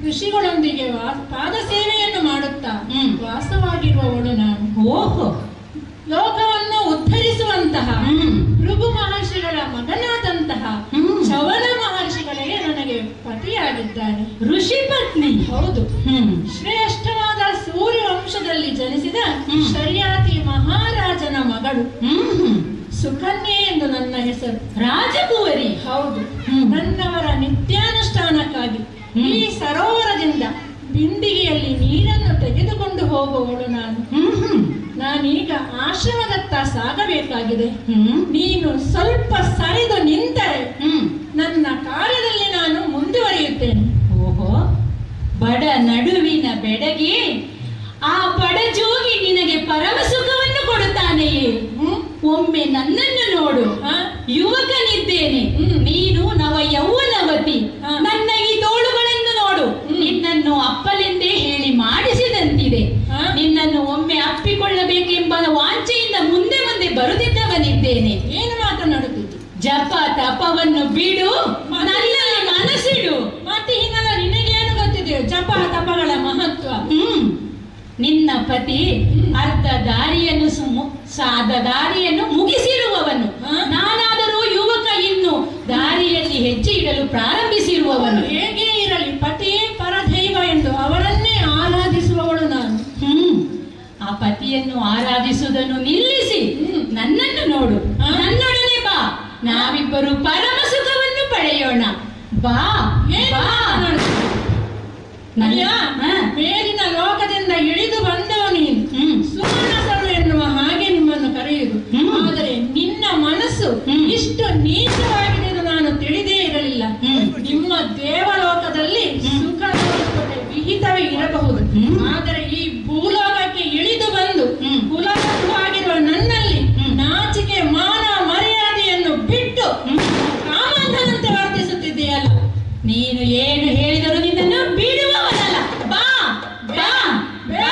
ಋಷಿಗಳೊಂದಿಗೆ ಪಾದ ಸೇವೆಯನ್ನು ಮಾಡುತ್ತಾ ವಾಸವಾಗಿರುವವಳು ನಾನು. ಓಹೋ, ಲೋಕವನ್ನು ಉದ್ಧರಿಸುವಂತಹ ಭೃಗು ಮಹರ್ಷಿಗಳ ಮಗನಾದಂತಹ ಚವನ ಮಹರ್ಷಿಗಳಿಗೆ ನನಗೆ ಪತಿಯಾಗಿದ್ದಾನೆ. ಋಷಿ ಪತ್ನಿ? ಹೌದು. ಶ್ರೇಷ್ಠವಾದ ಸೂರ್ಯ ವಂಶದಲ್ಲಿ ಜನಿಸಿದ ಶರ್ಯಾತಿ ಮಹಾರಾಜನ ಮಗಳು. ಸುಕನ್ಯೆ ಎಂದು ನನ್ನ ಹೆಸರು. ರಾಜಕುವರಿ? ಹೌದು. ನನ್ನವರ ನಿತ್ಯಾನುಷ್ಠಾನಕ್ಕಾಗಿ ಈ ಸರೋವರದಿಂದ ಬಿಂದಿಗೆಯಲ್ಲಿ ನೀರನ್ನು ತೆಗೆದುಕೊಂಡು ಹೋಗುವವಳು ನಾನು. ನಾನೀಗ ಆಶ್ರಮದತ್ತ ಸಾಗಬೇಕಾಗಿದೆ. ನೀನು ಸ್ವಲ್ಪ ಸರಿದು ನಿಂತರೆ ನನ್ನ ಕಾರ್ಯದಲ್ಲಿ ನಾನು ಮುಂದುವರಿಯುತ್ತೇನೆ. ಓಹೋ, ಬಡ ನಡುವಿನ ಬೆಡಗಿ ಆ ಬಡಜೋಗಿ ನಿನಗೆ ಪರಮ ಸುಖವನ್ನು ಕೊಡುತ್ತಾನೆಯೇ? ಒಮ್ಮೆ ನನ್ನನ್ನು ನೋಡು. ಯುವಕನಿದ್ದೇನೆ, ನೀನು ನವ ಯೌವನವತಿ. ನನ್ನ ಈ ತೋಳುಗಳನ್ನು ನೋಡು. ನಿನ್ನನ್ನು ಅಪ್ಪಲೆಂದೇ ಹೇಳಿ ಮಾಡಿಸಿದಂತಿದೆ. ನಿನ್ನನ್ನು ಒಮ್ಮೆ ಅಪ್ಪಿಕೊಳ್ಳಬೇಕೆಂಬ ವಾಂಚೆಯಿಂದ ಮುಂದೆ ಮುಂದೆ ಬರುತ್ತಿದ್ದವನಿದ್ದೇನೆ. ಏನು ಮಾತನಾಡುತ್ತಿದ್ದು? ಜಪ ತಪವನ್ನು ಬಿಡು, ನನ್ನಲ್ಲಿ ಮನಸ್ಸಿಡು. ಮತ್ತೆ ಹೀಗಲ್ಲ, ನಿನಗೇನು ಗೊತ್ತಿದೆಯೋ ಜಪ ತಪಗಳ ಮಹತ್ವ? ನಿನ್ನ ಪತಿ ಅರ್ಧ ದಾರಿಯನ್ನು ಸಾದ ದಾರಿಯನ್ನು ಮುಗಿಸಿರುವವನು. ನಾನಾದರೂ ಯುವಕ, ಇನ್ನು ದಾರಿಯಲ್ಲಿ ಹೆಜ್ಜೆ ಇಡಲು ಪ್ರಾರಂಭಿಸಿರುವವನು. ಹೇಗೆ ಇರಲಿ, ಪತಿಯೇ ಪರದೈವ ಎಂದು ಅವರನ್ನೇ ಆರಾಧಿಸುವವಳು ನಾನು. ಆ ಪತಿಯನ್ನು ಆರಾಧಿಸುವುದನ್ನು ನಿಲ್ಲಿಸಿ ನನ್ನನ್ನು ನೋಡು. ನನ್ನೊಡನೆ ಬಾ, ನಾವಿಬ್ಬರು ಪರಮ ಸುಖವನ್ನು ಪಡೆಯೋಣ. ಬಾ ಬಾ. ಮೇಲಿನ ಲೋಕದಿಂದ ಇಳಿದು ಬಂದವ ನೀನು. ಸುಮನಸರು ಎನ್ನುವ ಹಾಗೆ ನಿಮ್ಮನ್ನು ಕರೆಯುವುದು. ಆದರೆ ನಿನ್ನ ಮನಸ್ಸು ಇಷ್ಟು ನೀಚವಾಗಿದೆ ಎಂದು ನಾನು ತಿಳಿದೇ ಇರಲಿಲ್ಲ. ನಿಮ್ಮ ದೇವಲೋಕದಲ್ಲಿ ಸುಖ ವಿಹಿತವೇ ಇರಬಹುದು, ಆದರೆ ಈ ಭೂಲೋಕಕ್ಕೆ ಇಳಿದು ಬಂದು ಕುಲವಾಗಿರುವ ನನ್ನಲ್ಲಿ ನಾಚಿಕೆ ಮಾನ ಮರ್ಯಾದೆಯನ್ನು ಬಿಟ್ಟು ಕಾಮಂಧನಂತೆ ವರ್ತಿಸುತ್ತಿದೆಯಲ್ಲ. ನೀನು ಏನು ಹೇಳಿದರೂ ನಿನ್ನನ್ನು ಬಿಡುವವನಲ್ಲ. ಬಾ ಬಾ ಬಾ.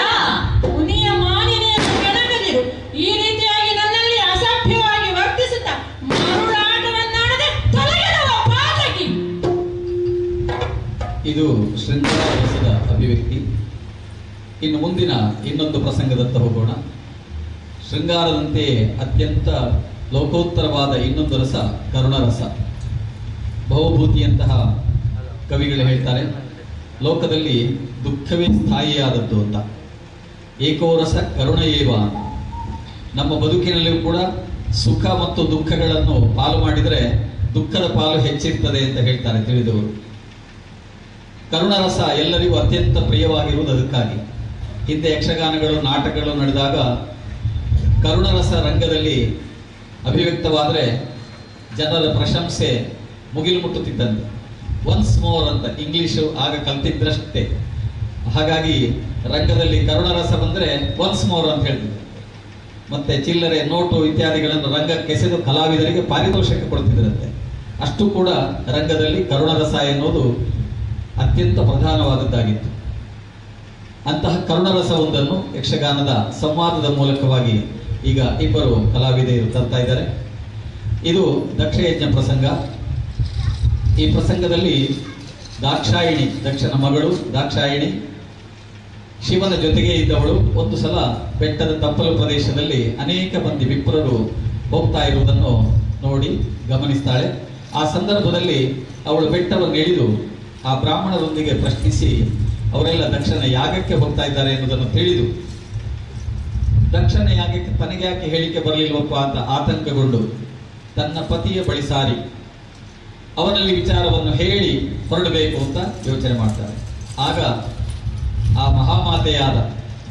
ಮುನಿಯ ಮಾನಿನೆಯನ್ನು ಕೆಣಕದಿರು. ಈ ರೀತಿಯಾಗಿ ನನ್ನಲ್ಲಿ ಅಸಭ್ಯವಾಗಿ ವರ್ತಿಸುತ್ತಾ ಮರುಳಾಟವನ್ನಾಡದೆ ತೊಲಗಿರುವ ಪಾತಕಿ. ಇದು ಶೃಂಗಾರ ರಸದ ಅಭಿವ್ಯಕ್ತಿ. ಇನ್ನು ಮುಂದಿನ ಇನ್ನೊಂದು ಪ್ರಸಂಗದತ್ತ ಹೋಗೋಣ. ಶೃಂಗಾರದಂತೆ ಅತ್ಯಂತ ಲೋಕೋತ್ತರವಾದ ಇನ್ನೊಂದು ರಸ ಕರುಣರಸ. ಭವಭೂತಿಯಂತಹ ಕವಿಗಳು ಹೇಳ್ತಾರೆ, ಲೋಕದಲ್ಲಿ ದುಃಖವೇ ಸ್ಥಾಯಿಯಾದದ್ದು ಅಂತ. ಏಕೋರಸ ಕರುಣ ಏವ. ನಮ್ಮ ಬದುಕಿನಲ್ಲಿಯೂ ಕೂಡ ಸುಖ ಮತ್ತು ದುಃಖಗಳನ್ನು ಪಾಲು ಮಾಡಿದರೆ ದುಃಖದ ಪಾಲು ಹೆಚ್ಚಿರ್ತದೆ ಅಂತ ಹೇಳ್ತಾರೆ ತಿಳಿದವರು. ಕರುಣರಸ ಎಲ್ಲರಿಗೂ ಅತ್ಯಂತ ಪ್ರಿಯವಾಗಿರುವುದು ಅದಕ್ಕಾಗಿ. ಹಿಂದೆ ಯಕ್ಷಗಾನಗಳು ನಾಟಕಗಳು ನಡೆದಾಗ ಕರುಣರಸ ರಂಗದಲ್ಲಿ ಅಭಿವ್ಯಕ್ತವಾದರೆ ಜನರ ಪ್ರಶಂಸೆ ಮುಗಿಲು ಮುಟ್ಟುತ್ತಿದ್ದಂತೆ. ಒನ್ಸ್ ಮೋರ್ ಅಂತ ಇಂಗ್ಲಿಷು ಆಗ ಕಲ್ತಿದ್ರಷ್ಟೇ. ಹಾಗಾಗಿ ರಂಗದಲ್ಲಿ ಕರುಣರಸ ಬಂದರೆ ಒನ್ಸ್ ಮೋರ್ ಅಂತ ಹೇಳ್ತಿದ್ರು. ಮತ್ತೆ ಚಿಲ್ಲರೆ ನೋಟು ಇತ್ಯಾದಿಗಳನ್ನು ರಂಗಕ್ಕೆ ಎಸೆದು ಕಲಾವಿದರಿಗೆ ಪಾರಿತೋಷಕ ಕೊಡ್ತಿದ್ರಂತೆ. ಅಷ್ಟು ಕೂಡ ರಂಗದಲ್ಲಿ ಕರುಣರಸ ಎನ್ನುವುದು ಅತ್ಯಂತ ಪ್ರಧಾನವಾದದ್ದಾಗಿತ್ತು. ಅಂತಹ ಕರುಣರಸವೊಂದನ್ನು ಯಕ್ಷಗಾನದ ಸಂವಾದದ ಮೂಲಕವಾಗಿ ಈಗ ಇಬ್ಬರು ಕಲಾವಿದರು ತರ್ತಾ ಇದ್ದಾರೆ. ಇದು ದಕ್ಷಯಜ್ಞ ಪ್ರಸಂಗ. ಈ ಪ್ರಸಂಗದಲ್ಲಿ ದಾಕ್ಷಾಯಿಣಿ, ದಕ್ಷನ ಮಗಳು ದಾಕ್ಷಾಯಿಣಿ ಶಿವನ ಜೊತೆಗೆ ಇದ್ದವಳು ಒಂದು ಸಲ ಬೆಟ್ಟದ ತಪ್ಪಲು ಪ್ರದೇಶದಲ್ಲಿ ಅನೇಕ ಮಂದಿ ವಿಪ್ರರು ಹೋಗ್ತಾ ಇರುವುದನ್ನು ನೋಡಿ ಗಮನಿಸ್ತಾಳೆ. ಆ ಸಂದರ್ಭದಲ್ಲಿ ಅವಳು ಬೆಟ್ಟವನ್ನು ಇಳಿದು ಆ ಬ್ರಾಹ್ಮಣರೊಂದಿಗೆ ಪ್ರಶ್ನಿಸಿ ಅವರೆಲ್ಲ ದಕ್ಷನ ಯಾಗಕ್ಕೆ ಹೋಗ್ತಾ ಇದ್ದಾರೆ ಎನ್ನುವುದನ್ನು ತಿಳಿದು ದಕ್ಷನ ಯಾಗಕ್ಕೆ ತನಗೆ ಯಾಕೆ ಹೇಳಿಕೆ ಬರಲಿಲ್ವಪ್ಪ ಅಂತ ಆತಂಕಗೊಂಡು ತನ್ನ ಪತಿಯ ಬಳಿ ಸಾರಿ ಅವನಲ್ಲಿ ವಿಚಾರವನ್ನು ಹೇಳಿ ಹೊರಡಬೇಕು ಅಂತ ಯೋಚನೆ ಮಾಡ್ತಾರೆ. ಆಗ ಆ ಮಹಾಮಾತೆಯಾದ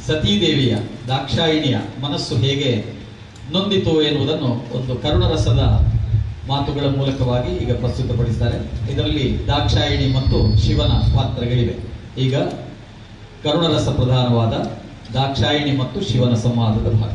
ಸತೀದೇವಿಯ ದಾಕ್ಷಾಯಿಣಿಯ ಮನಸ್ಸು ಹೇಗೆ ನೊಂದಿತು ಎನ್ನುವುದನ್ನು ಒಂದು ಕರುಣರಸದ ಮಾತುಗಳ ಮೂಲಕವಾಗಿ ಈಗ ಪ್ರಸ್ತುತಪಡಿಸ್ತಾರೆ. ಇದರಲ್ಲಿ ದಾಕ್ಷಾಯಿಣಿ ಮತ್ತು ಶಿವನ ಪಾತ್ರಗಳಿವೆ. ಈಗ ಕರುಣರಸ ಪ್ರಧಾನವಾದ ದಾಕ್ಷಾಯಿಣಿ ಮತ್ತು ಶಿವನ ಸಂವಾದದ ಭಾಗ.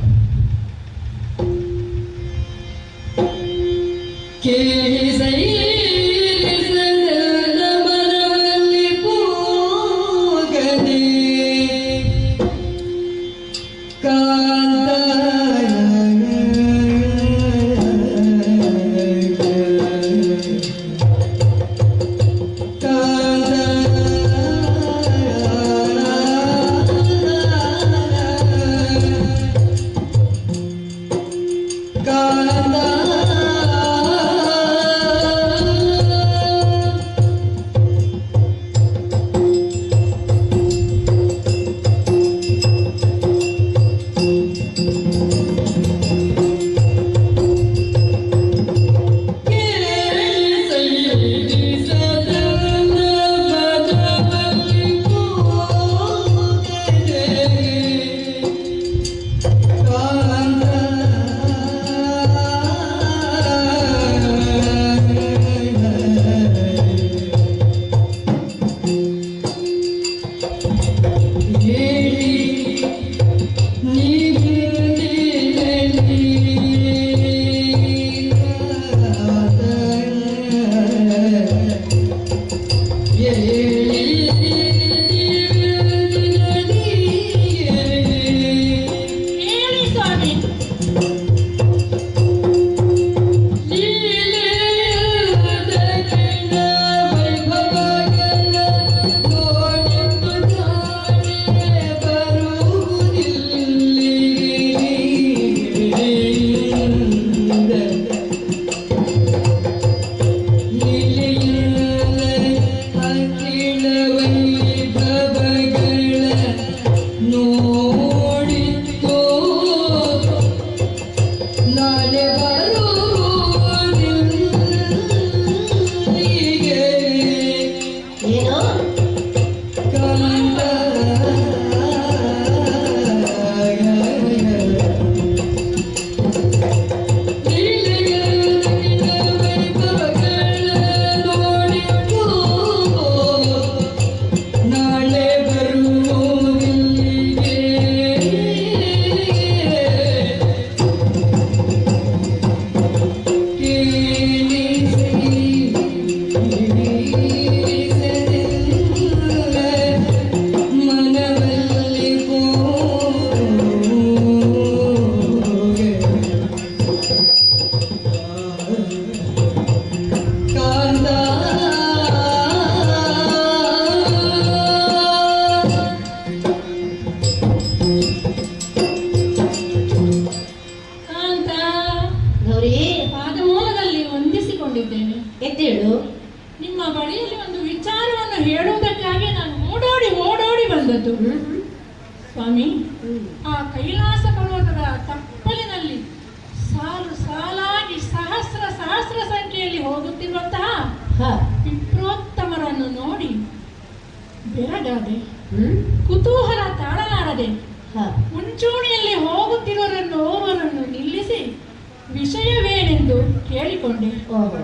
ವಿಷಯವೇನೆಂದು ಕೇಳಿಕೊಂಡೆ. ಓಹೋ,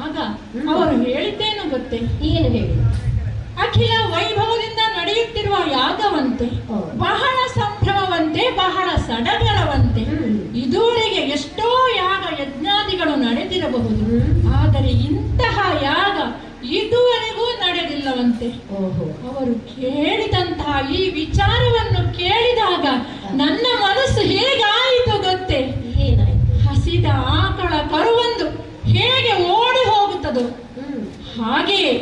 ಆಗ ಅವರು ಹೇಳಿದ್ದೇನು ಗೊತ್ತೇ? ಏನು ಹೇಳಿ? ಅಖಿಲ ವೈಭವದಿಂದ ನಡೆಯುತ್ತಿರುವ ಯಾಗವಂತೆ, ಬಹಳ ಸಂಭ್ರಮವಂತೆ, ಬಹಳ ಸಡಗರವಂತೆ. ಇದುವರೆಗೆ ಎಷ್ಟೋ ಯಾಗ ಯಜ್ಞಾದಿಗಳು ನಡೆದಿರಬಹುದು, ಆದರೆ ಇಂತಹ ಯಾಗ ಇದುವರೆಗೂ ನಡೆದಿಲ್ಲವಂತೆ. ಅವರು ಕೇಳಿದಂತಹ ಈ ವಿಚಾರವನ್ನು ಕೇಳಿದಾಗ ನನ್ನ ಮನಸ್ಸು ಹೇಗಾಯಿತು ಗೊತ್ತೇ? ಹಸಿದ ಆಕಳ ಕರುವೊಂದು ಹೇಗೆ ಓಡಿ ಹೋಗುತ್ತದೋ ಹಾಗೆಯೇ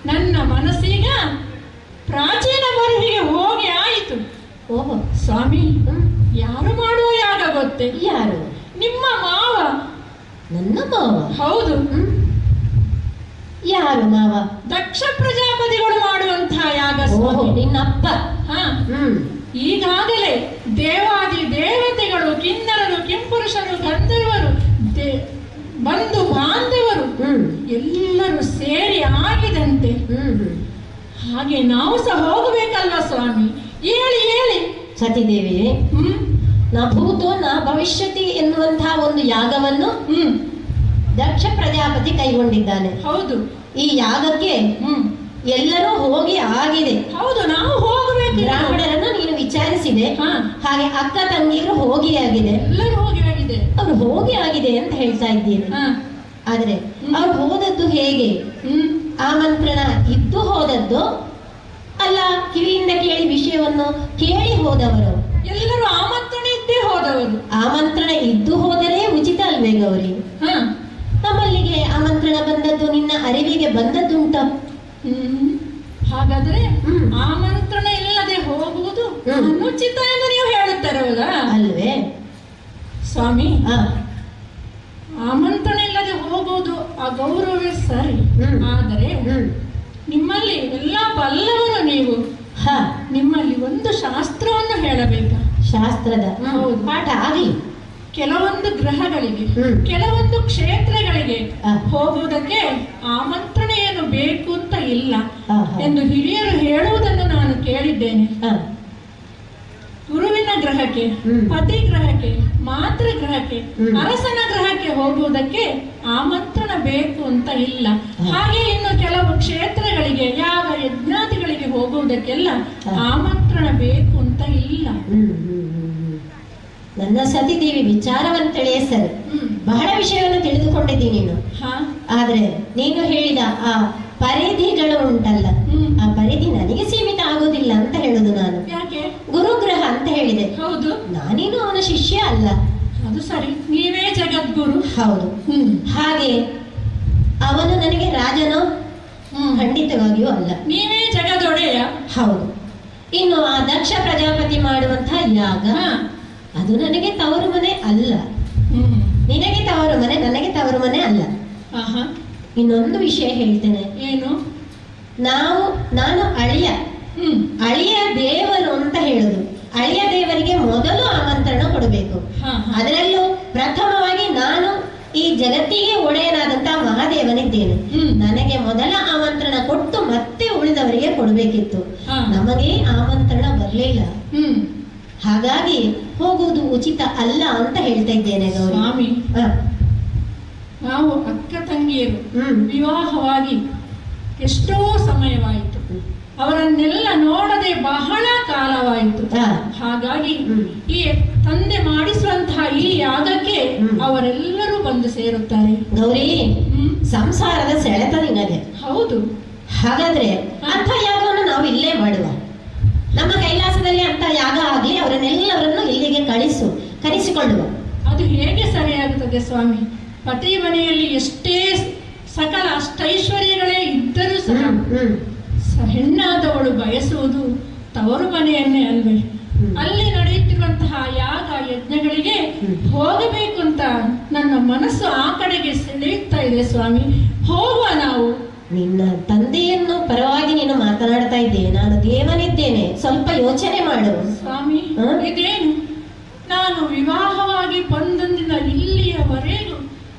ನನ್ನ ಮನಸ್ಸೀಗ ಪ್ರಾಚೀನ ಬರುವಿಗೆ ಹೋಗಿ ಆಯಿತು. ಓಹೋ ಸ್ವಾಮಿ, ಯಾರು ಮಾಡುವ ಯಾಗ ಗೊತ್ತೇ? ಯಾರು? ನಿಮ್ಮ ಮಾವ. ನನ್ನ ಮಾವ? ಹೌದು. ಯಾರು ಮಾವ? ದಕ್ಷ ಪ್ರಜಾಪತಿಗಳು ಮಾಡುವಂತಹ ಯಾಗ. ನಿನ್ನಪ್ಪ? ಈಗಾಗಲೇ ದೇವಾದಿ ದೇವತೆಗಳು, ಕಿನ್ನರರು, ಕಿಂಪುರುಷರು, ಗಂಧರ್ವರು, ಬಂಧು ಬಾಂಧವರು ಎಲ್ಲರೂ ಸೇರಿ ಆಗಿದಂತೆ. ಹಾಗೆ ನಾವು ಸಹ ಹೋಗಬೇಕಲ್ವ ಸ್ವಾಮಿ? ಹೇಳಿ ಹೇಳಿ. ಸತಿದೇವಿ, ನಾ ಭೂತೋ ನಾ ಭವಿಷ್ಯತಿ ಎನ್ನುವಂತಹ ಒಂದು ಯಾಗವನ್ನು ದಕ್ಷ ಪ್ರಜಾಪತಿ ಕೈಗೊಂಡಿದ್ದಾನೆ. ಹೌದು. ಈ ಯಾಗಕ್ಕೆ ಎಲ್ಲರೂ ಹೋಗಿ ಆಗಿದೆ. ಹೌದು, ನಾವು ಹೋಗಬೇಕು. ಬ್ರಾಹ್ಮಣರನ್ನು ನೀನು ವಿಚಾರಿಸಿದೆ, ಹಾಗೆ ಅಕ್ಕ ತಂಗಿಯರು ಹೋಗಿ ಆಗಿದೆ. ಎಲ್ಲರೂ ಹೋಗಿ ಆಗಿದೆ. ಅವ್ರು ಹೋಗಿ ಆಗಿದೆ ಅಂತ ಹೇಳ್ತಾ ಇದ್ದೀನಿ. ಆದ್ರೆ ಅವ್ರು ಹೋದದ್ದು ಹೇಗೆ? ಆಮಂತ್ರಣ ಇದ್ದು ಹೋದದ್ದು ಅಲ್ಲ, ಕಿವಿಯಿಂದ ಕೇಳಿ ವಿಷಯವನ್ನು ಕೇಳಿ ಹೋದವರು? ಎಲ್ಲರೂ ಆಮಂತ್ರಣ ಇದ್ದೇ ಹೋದವರು. ಆಮಂತ್ರಣ ಇದ್ದು ಹೋದರೆ ಉಚಿತ ಅಲ್ವೇ ಗೌರಿ? ನಮ್ಮಲ್ಲಿಗೆ ಆಮಂತ್ರಣ ಬಂದದ್ದು ನಿನ್ನ ಅರಿವಿಗೆ ಬಂದದ್ದುಂಟ? ಹಾಗಾದ್ರೆ ಆಮಂತ್ರಣ ಇಲ್ಲದೆ ಹೋಗುವುದು ಅನುಚಿತ ಎಂದು ನೀವು ಹೇಳುತ್ತಾರಲ್ಲ ಅಲ್ವೇ ಸ್ವಾಮಿ? ಆಮಂತ್ರಣ ಇಲ್ಲದೆ ಹೋಗುವುದು ಅಗೌರವವೇ ಸರಿ. ಆದರೆ ನಿಮ್ಮಲ್ಲಿ ಎಲ್ಲ ಬಲ್ಲವರು ನೀವು, ನಿಮ್ಮಲ್ಲಿ ಒಂದು ಶಾಸ್ತ್ರವನ್ನು ಹೇಳಬೇಕಾ? ಶಾಸ್ತ್ರದ ಪಾಠ ಆಗಲಿ. ಕೆಲವೊಂದು ಗ್ರಹಗಳಿಗೆ, ಕೆಲವೊಂದು ಕ್ಷೇತ್ರಗಳಿಗೆ ಹೋಗುವುದಕ್ಕೆ ಆಮಂತ್ರಣ ಏನು ಬೇಕು ಅಂತ ಇಲ್ಲ ಎಂದು ಹಿರಿಯರು ಹೇಳುವುದನ್ನು ನಾನು ಕೇಳಿದ್ದೇನೆ. ಗುರುವಿನ ಗ್ರಹಕ್ಕೆ, ಪತಿ ಗ್ರಹಕ್ಕೆ, ಮಾತೃ ಗ್ರಹಕ್ಕೆ, ಅರಸನ ಗ್ರಹಕ್ಕೆ ಹೋಗುವುದಕ್ಕೆ ಆಮಂತ್ರಣ ಬೇಕು ಅಂತ ಇಲ್ಲ. ಹಾಗೆ ಇನ್ನು ಕೆಲವು ಕ್ಷೇತ್ರಗಳಿಗೆ, ಯಾವ ಯಜ್ಞಾತಿಗಳಿಗೆ ಹೋಗುವುದಕ್ಕೆಲ್ಲ ಆಮಂತ್ರಣ ಬೇಕು ಅಂತ ಇಲ್ಲ. ನನ್ನ ಸತಿದೇವಿ ವಿಚಾರವಂತಳೆಯೇ ಸರಿ, ಬಹಳ ವಿಷಯವನ್ನು ತಿಳಿದುಕೊಂಡಿದ್ದೀನಿ ನೀನು. ಆದ್ರೆ ನೀನು ಹೇಳಿದ ಆ ಪರಿಧಿಗಳು ಉಂಟಲ್ಲ, ಆ ಪರಿಧಿ ನನಗೆ ಸೀಮಿತ ಆಗುವುದಿಲ್ಲ ಅಂತ ಹೇಳುದು ನಾನು. ಯಾಕೆ? ಗುರುಗ್ರಹ ಅಂತ ಹೇಳಿದೆ. ಹೌದು. ನಾನೇನು ಅವನ ಶಿಷ್ಯ ಅಲ್ಲ. ಅದು ಸರಿ, ನೀವೇ ಜಗದ್ಗುರು. ಹೌದು. ಹಾಗೆ ಅವನು ನನಗೆ ರಾಜನೋ? ಖಂಡಿತವಾಗಿಯೂ ಅಲ್ಲ. ನೀವೇ ಜಗದೊಡೆಯ. ಹೌದು. ಇನ್ನು ಆ ದಕ್ಷ ಪ್ರಜಾಪತಿ ಮಾಡುವಂತಹ ಯಾಗ, ಅದು ನನಗೆ ತವರು ಮನೆ ಅಲ್ಲ. ನಿನಗೆ ತವರು ಮನೆ, ನನಗೆ ತವರು ಮನೆ ಅಲ್ಲ. ಇನ್ನೊಂದು ವಿಷಯ ಹೇಳ್ತೇನೆ. ಏನು? ನಾನು ಅಳಿಯ ದೇವರು ಅಂತ ಹೇಳುದು. ಅಳಿಯ ದೇವರಿಗೆ ಮೊದಲು ಆಮಂತ್ರಣ ಕೊಡಬೇಕು. ಅದರಲ್ಲೂ ಪ್ರಥಮವಾಗಿ ನಾನು ಈ ಜಗತ್ತಿಗೆ ಒಡೆಯನಾದಂತಹ ಮಹಾದೇವನಿದ್ದೇನೆ. ನನಗೆ ಮೊದಲ ಆಮಂತ್ರಣ ಕೊಟ್ಟು ಮತ್ತೆ ಉಳಿದವರಿಗೆ ಕೊಡಬೇಕಿತ್ತು. ನಮಗೆ ಆಮಂತ್ರಣ ಬರಲಿಲ್ಲ. ಹಾಗಾಗಿ ಹೋಗುವುದು ಉಚಿತ ಅಲ್ಲ ಅಂತ ಹೇಳ್ತಾ ಇದ್ದೇನೆ ಗೌರಿ. ಸ್ವಾಮಿ, ನಾವು ಅಕ್ಕ ತಂಗಿಯರು ವಿವಾಹವಾಗಿ ಎಷ್ಟೋ ಸಮಯವಾಯಿತು. ಅವರನ್ನೆಲ್ಲ ನೋಡದೆ ಬಹಳ ಕಾಲವಾಯಿತು. ಹಾಗಾಗಿ ಈ ತಂದೆ ಮಾಡಿಸುವಂತಹ ಈ ಯಾಗಕ್ಕೆ ಅವರೆಲ್ಲರೂ ಬಂದು ಸೇರುತ್ತಾರೆ. ಗೌರಿ, ಸಂಸಾರದ ಸೆಳೆತ ನಿನಗೆ. ಹೌದು. ಹಾಗಾದ್ರೆ ಅಂಥ ಯಾಗವನ್ನು ನಾವು ಇಲ್ಲೇ ಮಾಡುವ. ನಮ್ಮ ಕೈಲಾಸದಲ್ಲಿ ಅಂತ ಯಾಗ ಆಗಲಿ, ಅವರನ್ನೆಲ್ಲರನ್ನು ಇಲ್ಲಿಗೆ ಕರೆಸಿಕೊಳ್ಳುವ. ಅದು ಹೇಗೆ ಸರಿಯಾಗುತ್ತದೆ ಸ್ವಾಮಿ? ಪತಿ ಮನೆಯಲ್ಲಿ ಎಷ್ಟೇ ಸಕಲ ಅಷ್ಟೈಶ್ವರ್ಯಗಳೇ ಇದ್ದರೂ ಸಹ ಹೆಣ್ಣಾದವಳು ಬಯಸುವುದು ತವರು ಮನೆಯನ್ನೇ ಅಲ್ವೇ? ಅಲ್ಲಿ ನಡೆಯುತ್ತಿರುವಂತಹ ಯಾಗ ಯಜ್ಞಗಳಿಗೆ ಹೋಗಬೇಕು ಅಂತ ನನ್ನ ಮನಸ್ಸು ಆ ಕಡೆಗೆ ಸೆಳೆಯುತ್ತಾ ಇದೆ ಸ್ವಾಮಿ. ಹೋಗುವ ನಾವು. ನಿನ್ನ ತಂದೆಯನ್ನು ಪರವಾಗಿ ನೀನು ಮಾತನಾಡ್ತಾ ಇದ್ದೆ, ನಾನು ದೇವನಿದ್ದೇನೆ, ಸ್ವಲ್ಪ ಯೋಚನೆ ಮಾಡು ಸ್ವಾಮಿ. ಇದೇನು? ನಾನು ವಿವಾಹವಾಗಿ ಬಂದಂದಿನ ಇಲ್ಲಿಯವರೆಗೂ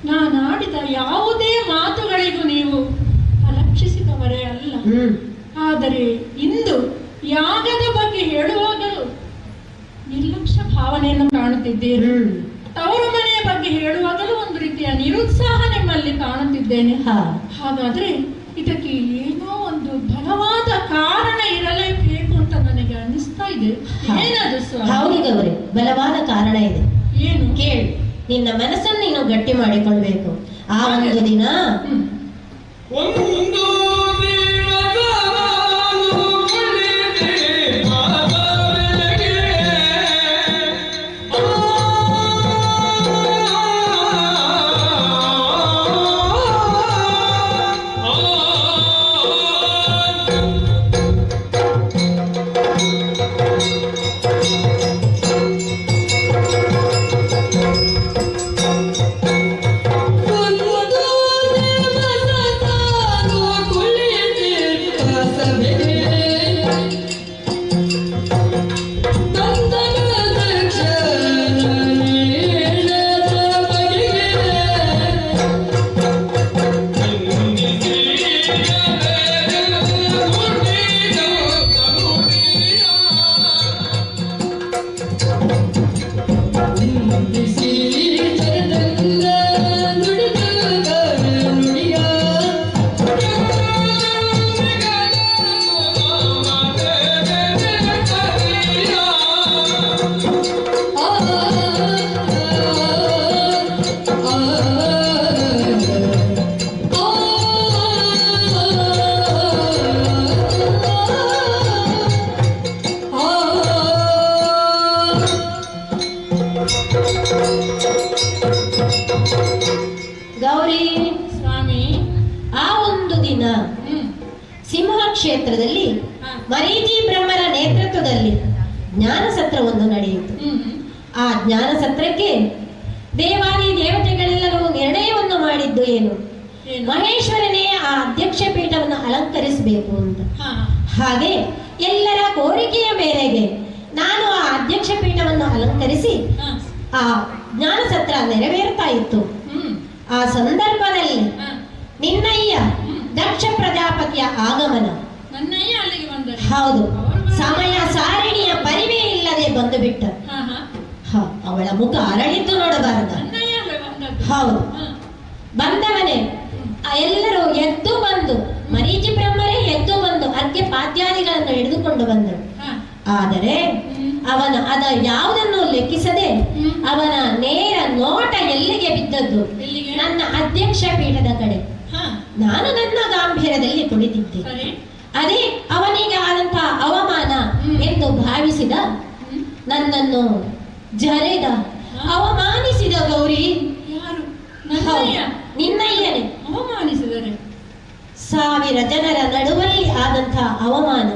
ನಾನಾಡಿದ ಯಾವುದೇ ಮಾತುಗಳಿಗೂ ನೀವು ಅಲಕ್ಷಿಸಿದವರೇ ಅಲ್ಲ. ಆದರೆ ಇಂದು ಯಾಗದ ಬಗ್ಗೆ ಹೇಳುವಾಗಲೂ ನಿರ್ಲಕ್ಷ್ಯ ಭಾವನೆಯನ್ನು ಕಾಣುತ್ತಿದ್ದೀರಿ. ತವರು ಮನೆಯ ಬಗ್ಗೆ ಹೇಳುವಾಗಲೂ ಒಂದು ರೀತಿಯ ನಿರುತ್ಸಾಹ ನಿಮ್ಮಲ್ಲಿ ಕಾಣುತ್ತಿದ್ದೇನೆ. ಹಾಗಾದ್ರೆ ಇದಕ್ಕೆ ಏನೋ ಒಂದು ಬಲವಾದ ಕಾರಣ ಇರಲೇಬೇಕು ಅಂತ ನನಗೆ ಅನ್ನಿಸ್ತಾ ಇದೆ. ಏನದು ಸ್ವಾಮಿ? ಹೌದು ಗೌರಿ, ಬಲವಾದ ಕಾರಣ ಇದೆ. ಏನು? ಕೇಳು. ನಿನ್ನ ಮನಸ್ಸನ್ನು ನೀನು ಗಟ್ಟಿ ಮಾಡಿಕೊಳ್ಬೇಕು. ಆ ಒಂದು ದಿನ ಗೌರಿ ಸ್ವಾಮಿ, ಆ ಒಂದು ದಿನ ಸಿಂಹ ಕ್ಷೇತ್ರದಲ್ಲಿ ಮರೀಚಿ ಬ್ರಹ್ಮರ ನೇತೃತ್ವದಲ್ಲಿ ಜ್ಞಾನ ಸತ್ರವೊಂದು ನಡೆಯಿತು. ಆ ಜ್ಞಾನ ಸತ್ರಕ್ಕೆ ದೇವಾದಿ ದೇವತೆಗಳೆಲ್ಲರೂ ನಿರ್ಣಯವನ್ನು ಮಾಡಿದ್ದು ಏನು? ಮಹೇಶ್ವರನೇ ಆ ಅಧ್ಯಕ್ಷ ಪೀಠವನ್ನು ಅಲಂಕರಿಸಬೇಕು ಅಂತ. ಹಾಗೆ ಎಲ್ಲರ ಕೋರಿಕೆಯ ಮೇರೆಗೆ ನಾನು ಆ ಅಧ್ಯಕ್ಷ ಪೀಠವನ್ನು ಅಲಂಕರಿಸಿ ಆ ಜ್ಞಾನ ಸತ್ರ ನೆರವೇರ್ತಾ ಇತ್ತು. ಆ ಸಂದರ್ಭದಲ್ಲಿ ನಿನ್ನಯ್ಯ ದಕ್ಷ ಪ್ರಜಾಪತಿಯ ಆಗಮನ. ನನ್ನಯ್ಯ ಅಲ್ಲಿಗೆ ಬಂದರು. ಹೌದು, ಸಮಯ ಸಾರಿಣಿಯ ಪರಿವೇ ಇಲ್ಲದೆ ಬಂದು ಬಿಟ್ಟ. ಅವಳ ಮುಖ ಅರಳಿದ್ದು ನೋಡಬಾರದು. ಹೌದು, ಬಂದವನೇ ಎಲ್ಲರೂ ಎದ್ದು ಬಂದು, ಮರೀಚಿ ಬ್ರಹ್ಮರೇ ಎದ್ದು ಬಂದು ಅರ್ಘ್ಯ ಪಾದ್ಯಾದಿಗಳನ್ನು ಹಿಡಿದುಕೊಂಡು ಬಂದರು. ಆದರೆ ಅವನ ಅದ ಯಾವುದನ್ನು ಲೆಕ್ಕಿಸದೆ ಅವನ ನೇರ ನೋಟ ಎಲ್ಲಿಗೆ ಬಿದ್ದದ್ದು? ನನ್ನ ಅಧ್ಯಕ್ಷ ಪೀಠದ ಕಡೆ. ನಾನು ನನ್ನ ಗಾಂಭೀರ್ಯದಲ್ಲಿ ಕುಳಿತಿದ್ದೆ. ಅದೇ ಅವನಿಗೆ ಆದಂತಹ ಅವಮಾನ ಎಂದು ಭಾವಿಸಿದ ನನ್ನನ್ನು ಜರೆದ, ಅವಮಾನಿಸಿದ ಗೌರಿ. ನಿನ್ನಯ್ಯನೇ ಅವಮಾನಿಸಿದರೆ. 1000 ಜನರ ನಡುವಲ್ಲಿ ಆದಂತಹ ಅವಮಾನ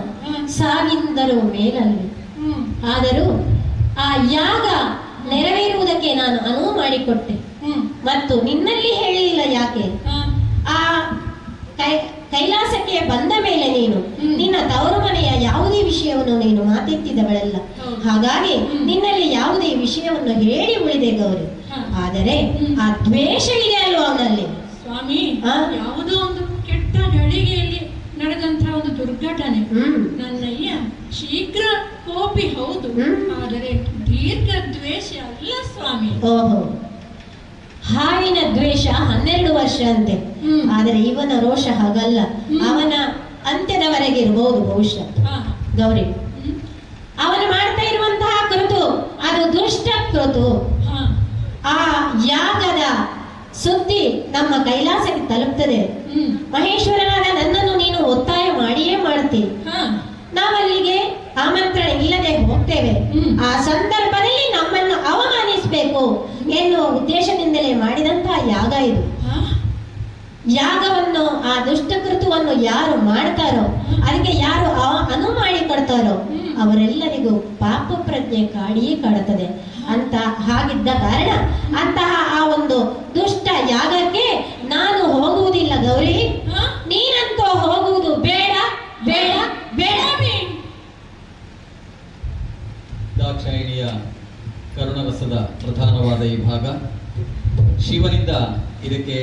ಸಾವಿಂದರೂ ಮೇಲಲ್ಲಿ. ಆದರೂ ಆ ಯಾಗ ನೆರವೇರುವುದಕ್ಕೆ ನಾನು ಅನುವು ಮಾಡಿಕೊಟ್ಟೆ. ಮತ್ತು ನಿನ್ನಲ್ಲಿ ಹೇಳಿಲ್ಲ. ಯಾಕೆ? ಆ ಕೈಲಾಸಕ್ಕೆ ಬಂದ ಮೇಲೆ ನೀನು ನಿನ್ನ ತವರು ಮನೆಯ ಯಾವುದೇ ವಿಷಯವನ್ನು ನೀನು ಮಾತೆತ್ತಿದವಳಲ್ಲ. ಹಾಗಾಗಿ ನಿನ್ನಲ್ಲಿ ಯಾವುದೇ ವಿಷಯವನ್ನು ಹೇಳಿ ಉಳಿದೆ ಗೌರಿ. ಆದರೆ ಆ ದ್ವೇಷವಿದೆ ಅಲ್ವಾ ಅವನಲ್ಲಿ? ಸ್ವಾಮಿ, ಯಾವುದೋ ಒಂದು ಕೆಟ್ಟ ಗಳಿಗೆಯಲ್ಲಿ ನಡೆದಂತಹ ಒಂದು ದುರ್ಘಟನೆ. ನನ್ನಯ್ಯ ಶೀಘ್ರ ಕೋಪಿ ಹೌದು, ಆದರೆ ದೀರ್ಘ ದ್ವೇಷ ಅಲ್ಲ ಸ್ವಾಮಿ. ಓಹೋ, ಹಾವಿನ ದ್ವೇಷ 12 ವರ್ಷ ಅಂತೆ. ಆದರೆ ಇವನ ರೋಷ ಹಾಗಲ್ಲ. ಅವನ ಅಂತ್ಯದವರೆಗೆ ಇರಬಹುದು ಬಹುಶಃ ಗೌರಿ. ಅವನು ಮಾಡ್ತಾ ಇರುವಂತಹ ಕೃತು ಅದು ದುಷ್ಟ ಕೃತು. ಆ ಯಾಗದ ಸುದ್ದಿ ನಮ್ಮ ಕೈಲಾಸಕ್ಕೆ ತಲುಪ್ತದೆ. ಮಹೇಶ್ವರನಾದ ನನ್ನನ್ನು ನೀನು ಒತ್ತಾಯ ಮಾಡಿಯೇ ಮಾಡ್ತಿ. ನಾವಲ್ಲಿಗೆ ಆಮಂತ್ರಣ ಇಲ್ಲದೆ ಹೋಗ್ತೇವೆ. ಆ ಸಂದರ್ಭದಲ್ಲಿ ನಮ್ಮನ್ನು ಅವಮಾನಿಸಬೇಕು ಎನ್ನುವ ಉದ್ದೇಶದಿಂದಲೇ ಮಾಡಿದಂತಹ ಯಾಗ ಇದು. ಯಾಗವನ್ನು, ಆ ದುಷ್ಟಕೃತವನ್ನು ಯಾರು ಮಾಡ್ತಾರೋ, ಅದಕ್ಕೆ ಯಾರು ಅನುವು ಮಾಡಿಕೊಡ್ತಾರೋ ಅವರೆಲ್ಲರಿಗೂ ಪಾಪ ಪ್ರಜ್ಞೆ ಕಾಡಿಯೇ ಕಾಡುತ್ತದೆ ಅಂತ. ಹಾಗಿದ್ದ ಕಾರಣ ಅಂತಹ ಆ ಒಂದು ದುಷ್ಟ ಯಾಗಕ್ಕೆ ನಾನು ಹೋಗುವುದಿಲ್ಲ ಗೌರಿ. ನೀನಂತೂ ಹೋಗುವುದು ಬೇಡ ಬೇಡ ಬೇಡ. ದಾಕ್ಷಾಯಿಣಿಯ ಕರುಣರಸದ ಪ್ರಧಾನವಾದ ಈ ಭಾಗ ಶಿವನಿಂದ ಇದಕ್ಕೆ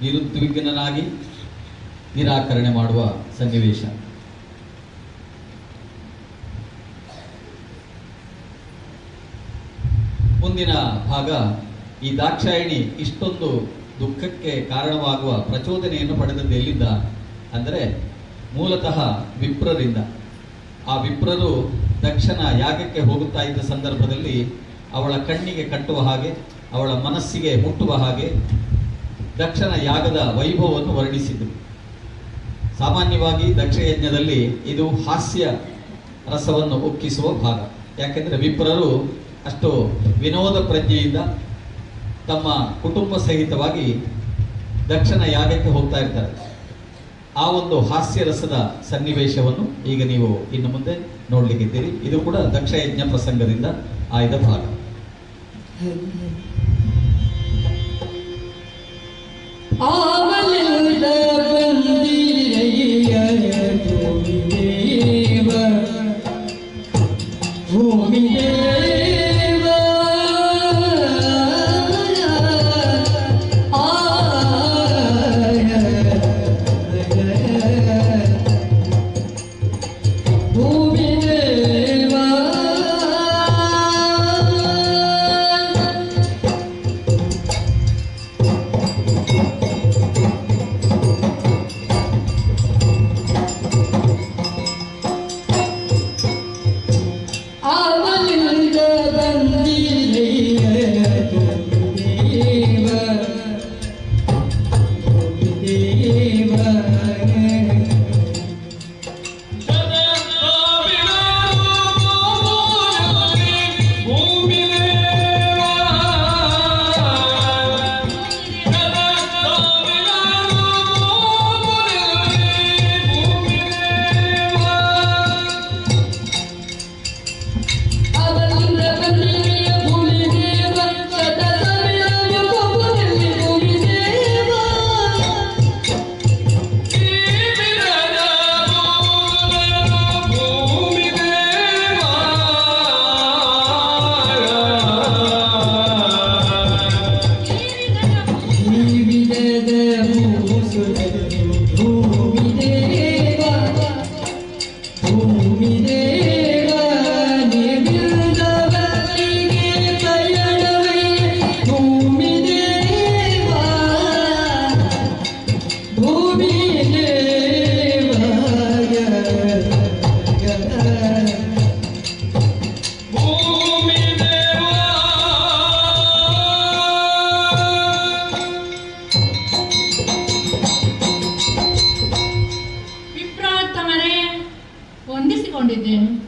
ನಿರುದ್ವಿಗ್ನನಾಗಿ ನಿರಾಕರಣೆ ಮಾಡುವ ಸನ್ನಿವೇಶ. ಮುಂದಿನ ಭಾಗ ಈ ದಾಕ್ಷಾಯಿಣಿ ಇಷ್ಟೊಂದು ದುಃಖಕ್ಕೆ ಕಾರಣವಾಗುವ ಪ್ರಚೋದನೆಯನ್ನು ಪಡೆದದ್ದು ಎಲ್ಲಿಂದ ಅಂದರೆ ಮೂಲತಃ ವಿಪ್ರರಿಂದ. ಆ ವಿಪ್ರರು ದಕ್ಷನ ಯಾಗಕ್ಕೆ ಹೋಗುತ್ತಾ ಇದ್ದ ಸಂದರ್ಭದಲ್ಲಿ ಅವಳ ಕಣ್ಣಿಗೆ ಕಟ್ಟುವ ಹಾಗೆ, ಅವಳ ಮನಸ್ಸಿಗೆ ಮುಟ್ಟುವ ಹಾಗೆ ದಕ್ಷನ ಯಾಗದ ವೈಭವವನ್ನು ವರ್ಣಿಸಿದರು. ಸಾಮಾನ್ಯವಾಗಿ ದಕ್ಷಯಜ್ಞದಲ್ಲಿ ಇದು ಹಾಸ್ಯ ರಸವನ್ನು ಉಕ್ಕಿಸುವ ಭಾಗ. ಯಾಕೆಂದರೆ ವಿಪ್ರರು ಅಷ್ಟು ವಿನೋದ ಪ್ರಜ್ಞೆಯಿಂದ ತಮ್ಮ ಕುಟುಂಬ ಸಹಿತವಾಗಿ ದಕ್ಷನ ಯಾಗಕ್ಕೆ ಹೋಗ್ತಾ ಇರ್ತಾರೆ. ಆ ಒಂದು ಹಾಸ್ಯ ರಸದ ಸನ್ನಿವೇಶವನ್ನು ಈಗ ನೀವು ಇನ್ನು ಮುಂದೆ ನೋಡ್ಲಿಕ್ಕಿದ್ದೀರಿ. ಇದು ಕೂಡ ದಕ್ಷಯಜ್ಞ ಪ್ರಸಂಗದಿಂದ ಆಯ್ದ ಭಾಗ.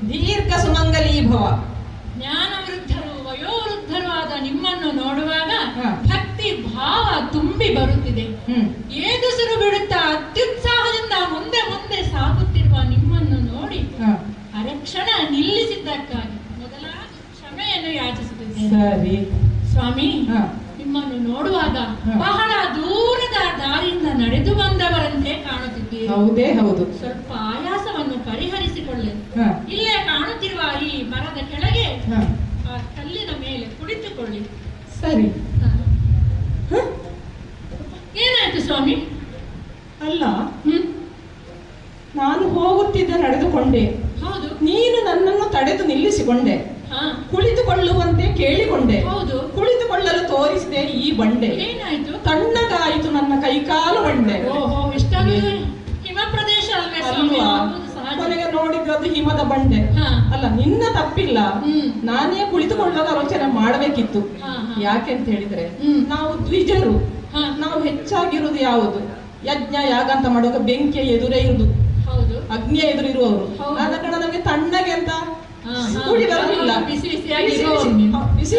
ದೀರ್ಘ ಸುಮಂಗಲೀ ಭವ. ಜ್ಞಾನ ವೃದ್ಧರು ವಯೋವೃದ್ಧರು ಆದ ನಿಮ್ಮನ್ನು ನೋಡುವಾಗ ಭಕ್ತಿ ಭಾವ ತುಂಬಿ ಬರುತ್ತಿದೆ. ಏದುಸಿರು ಬಿಡುತ್ತಾ ಅತ್ಯುತ್ಸಾಹದಿಂದ ಮುಂದೆ ಮುಂದೆ ಸಾಗುತ್ತಿರುವ ನಿಮ್ಮನ್ನು ನೋಡಿ ಅರಕ್ಷಣ ನಿಲ್ಲಿಸಿದ್ದಕ್ಕಾಗಿ ಮೊದಲಾಗಿ ಕ್ಷಮೆಯನ್ನು ಯಾಚಿಸುತ್ತಿದ್ದೇನೆ. ಸ್ವಾಮಿ, ನಿಮ್ಮನ್ನು ನೋಡುವಾಗ ಬಹಳ ದೂರದ ದಾರಿಯಿಂದ ನಡೆದು ಬಂದವರಂತೆ ಕಾಣುತ್ತಿದ್ದೀರಿ. ಹೌದೇ ಹೌದು. ಸ್ವಲ್ಪ ಆಯಾಸವನ್ನು ಪರಿಹರಿಸಿಕೊಳ್ಳಿ. ಇಲ್ಲೇ ಕಾಣುತ್ತಿರುವ ಈ ಮರದ ಕೆಳಗೆ ಆ ಕಲ್ಲಿನ ಮೇಲೆ ಕುಳಿತುಕೊಳ್ಳಿ. ಸರಿ. ಏನಾಯ್ತು ಸ್ವಾಮಿ? ಅಲ್ಲ, ನಾನು ಹೋಗುತ್ತಿದ್ದ ನಡೆದುಕೊಂಡೆ. ಹೌದು. ನೀನು ನನ್ನನ್ನು ತಡೆದು ನಿಲ್ಲಿಸಿಕೊಂಡೆ. ಕುಳಿತುಕೊಳ್ಳುವಂತೆ ಕೇಳಿಕೊಂಡೆ. ಹೌದು. ಕುಳಿತುಕೊಳ್ಳಲು ತೋರಿಸಿದೆ ಈ ಬಂಡೆ. ಏನಾಯ್ತು? ತಣ್ಣಗಾಯಿತು ನನ್ನ ಕೈಕಾಲು ಬಂಡೆ. ಓಹೋ, ಇಷ್ಟೊಂದು ಹಿಮ ಪ್ರದೇಶ ಅಲ್ವಾ? ಕೊನೆಗೆ ನೋಡಿದ್ರದು ಹಿಮದ ಬಂಡೆ. ಅಲ್ಲ, ನಿನ್ನ ತಪ್ಪಿಲ್ಲ. ನಾನೇ ಕುಳಿತುಕೊಳ್ಳೋದ ಆಲೋಚನೆ ಮಾಡಬೇಕಿತ್ತು. ಯಾಕೆಂತ ಹೇಳಿದ್ರೆ ನಾವು ದ್ವಿಜರು. ನಾವು ಹೆಚ್ಚಾಗಿರುವುದು ಯಾವುದು? ಯಜ್ಞ ಯಾಗ ಅಂತ ಮಾಡುವಾಗ ಬೆಂಕಿಯ ಎದುರೇ ಇರುವುದು, ಅಗ್ನಿಯ ಎದುರು ಇರುವವರು. ಆದ ಕಾರಣ ನಮಗೆ ತಣ್ಣಗೆ ಅಂತ ಕೂಡಿ ಬರುವುದಿಲ್ಲ. ಬಿಸಿ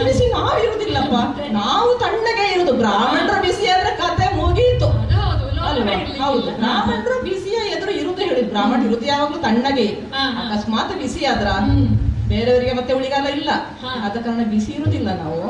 ಬಿಸಿ ನಾವು ಇರುವುದಿಲ್ಲಪ್ಪ, ನಾವು ತಣ್ಣಗೆ ಇರುವುದು. ಬ್ರಾಹ್ಮಣರ ಬಿಸಿ ಆದ್ರೆ ಕತೆ ಮುಗೀತು ಅಲ್ವಾ? ಹೌದು, ಬ್ರಾಹ್ಮಣರು ಬಿಸಿಯ ಎದುರು ಇರುವುದು ಹೇಳಿ. ಬ್ರಾಹ್ಮಣ ಇರುವುದು ಯಾವಾಗ್ಲೂ ತಣ್ಣಗೆ. ಅಕಸ್ಮಾತ್ ಬಿಸಿ ಆದ್ರ ಬೇರೆಯವರಿಗೆ ಮತ್ತೆ ಉಳಿಗಾಲ ಇಲ್ಲ. ಆದ ಕಾರಣ ಬಿಸಿ ಇರುವುದಿಲ್ಲ ನಾವು.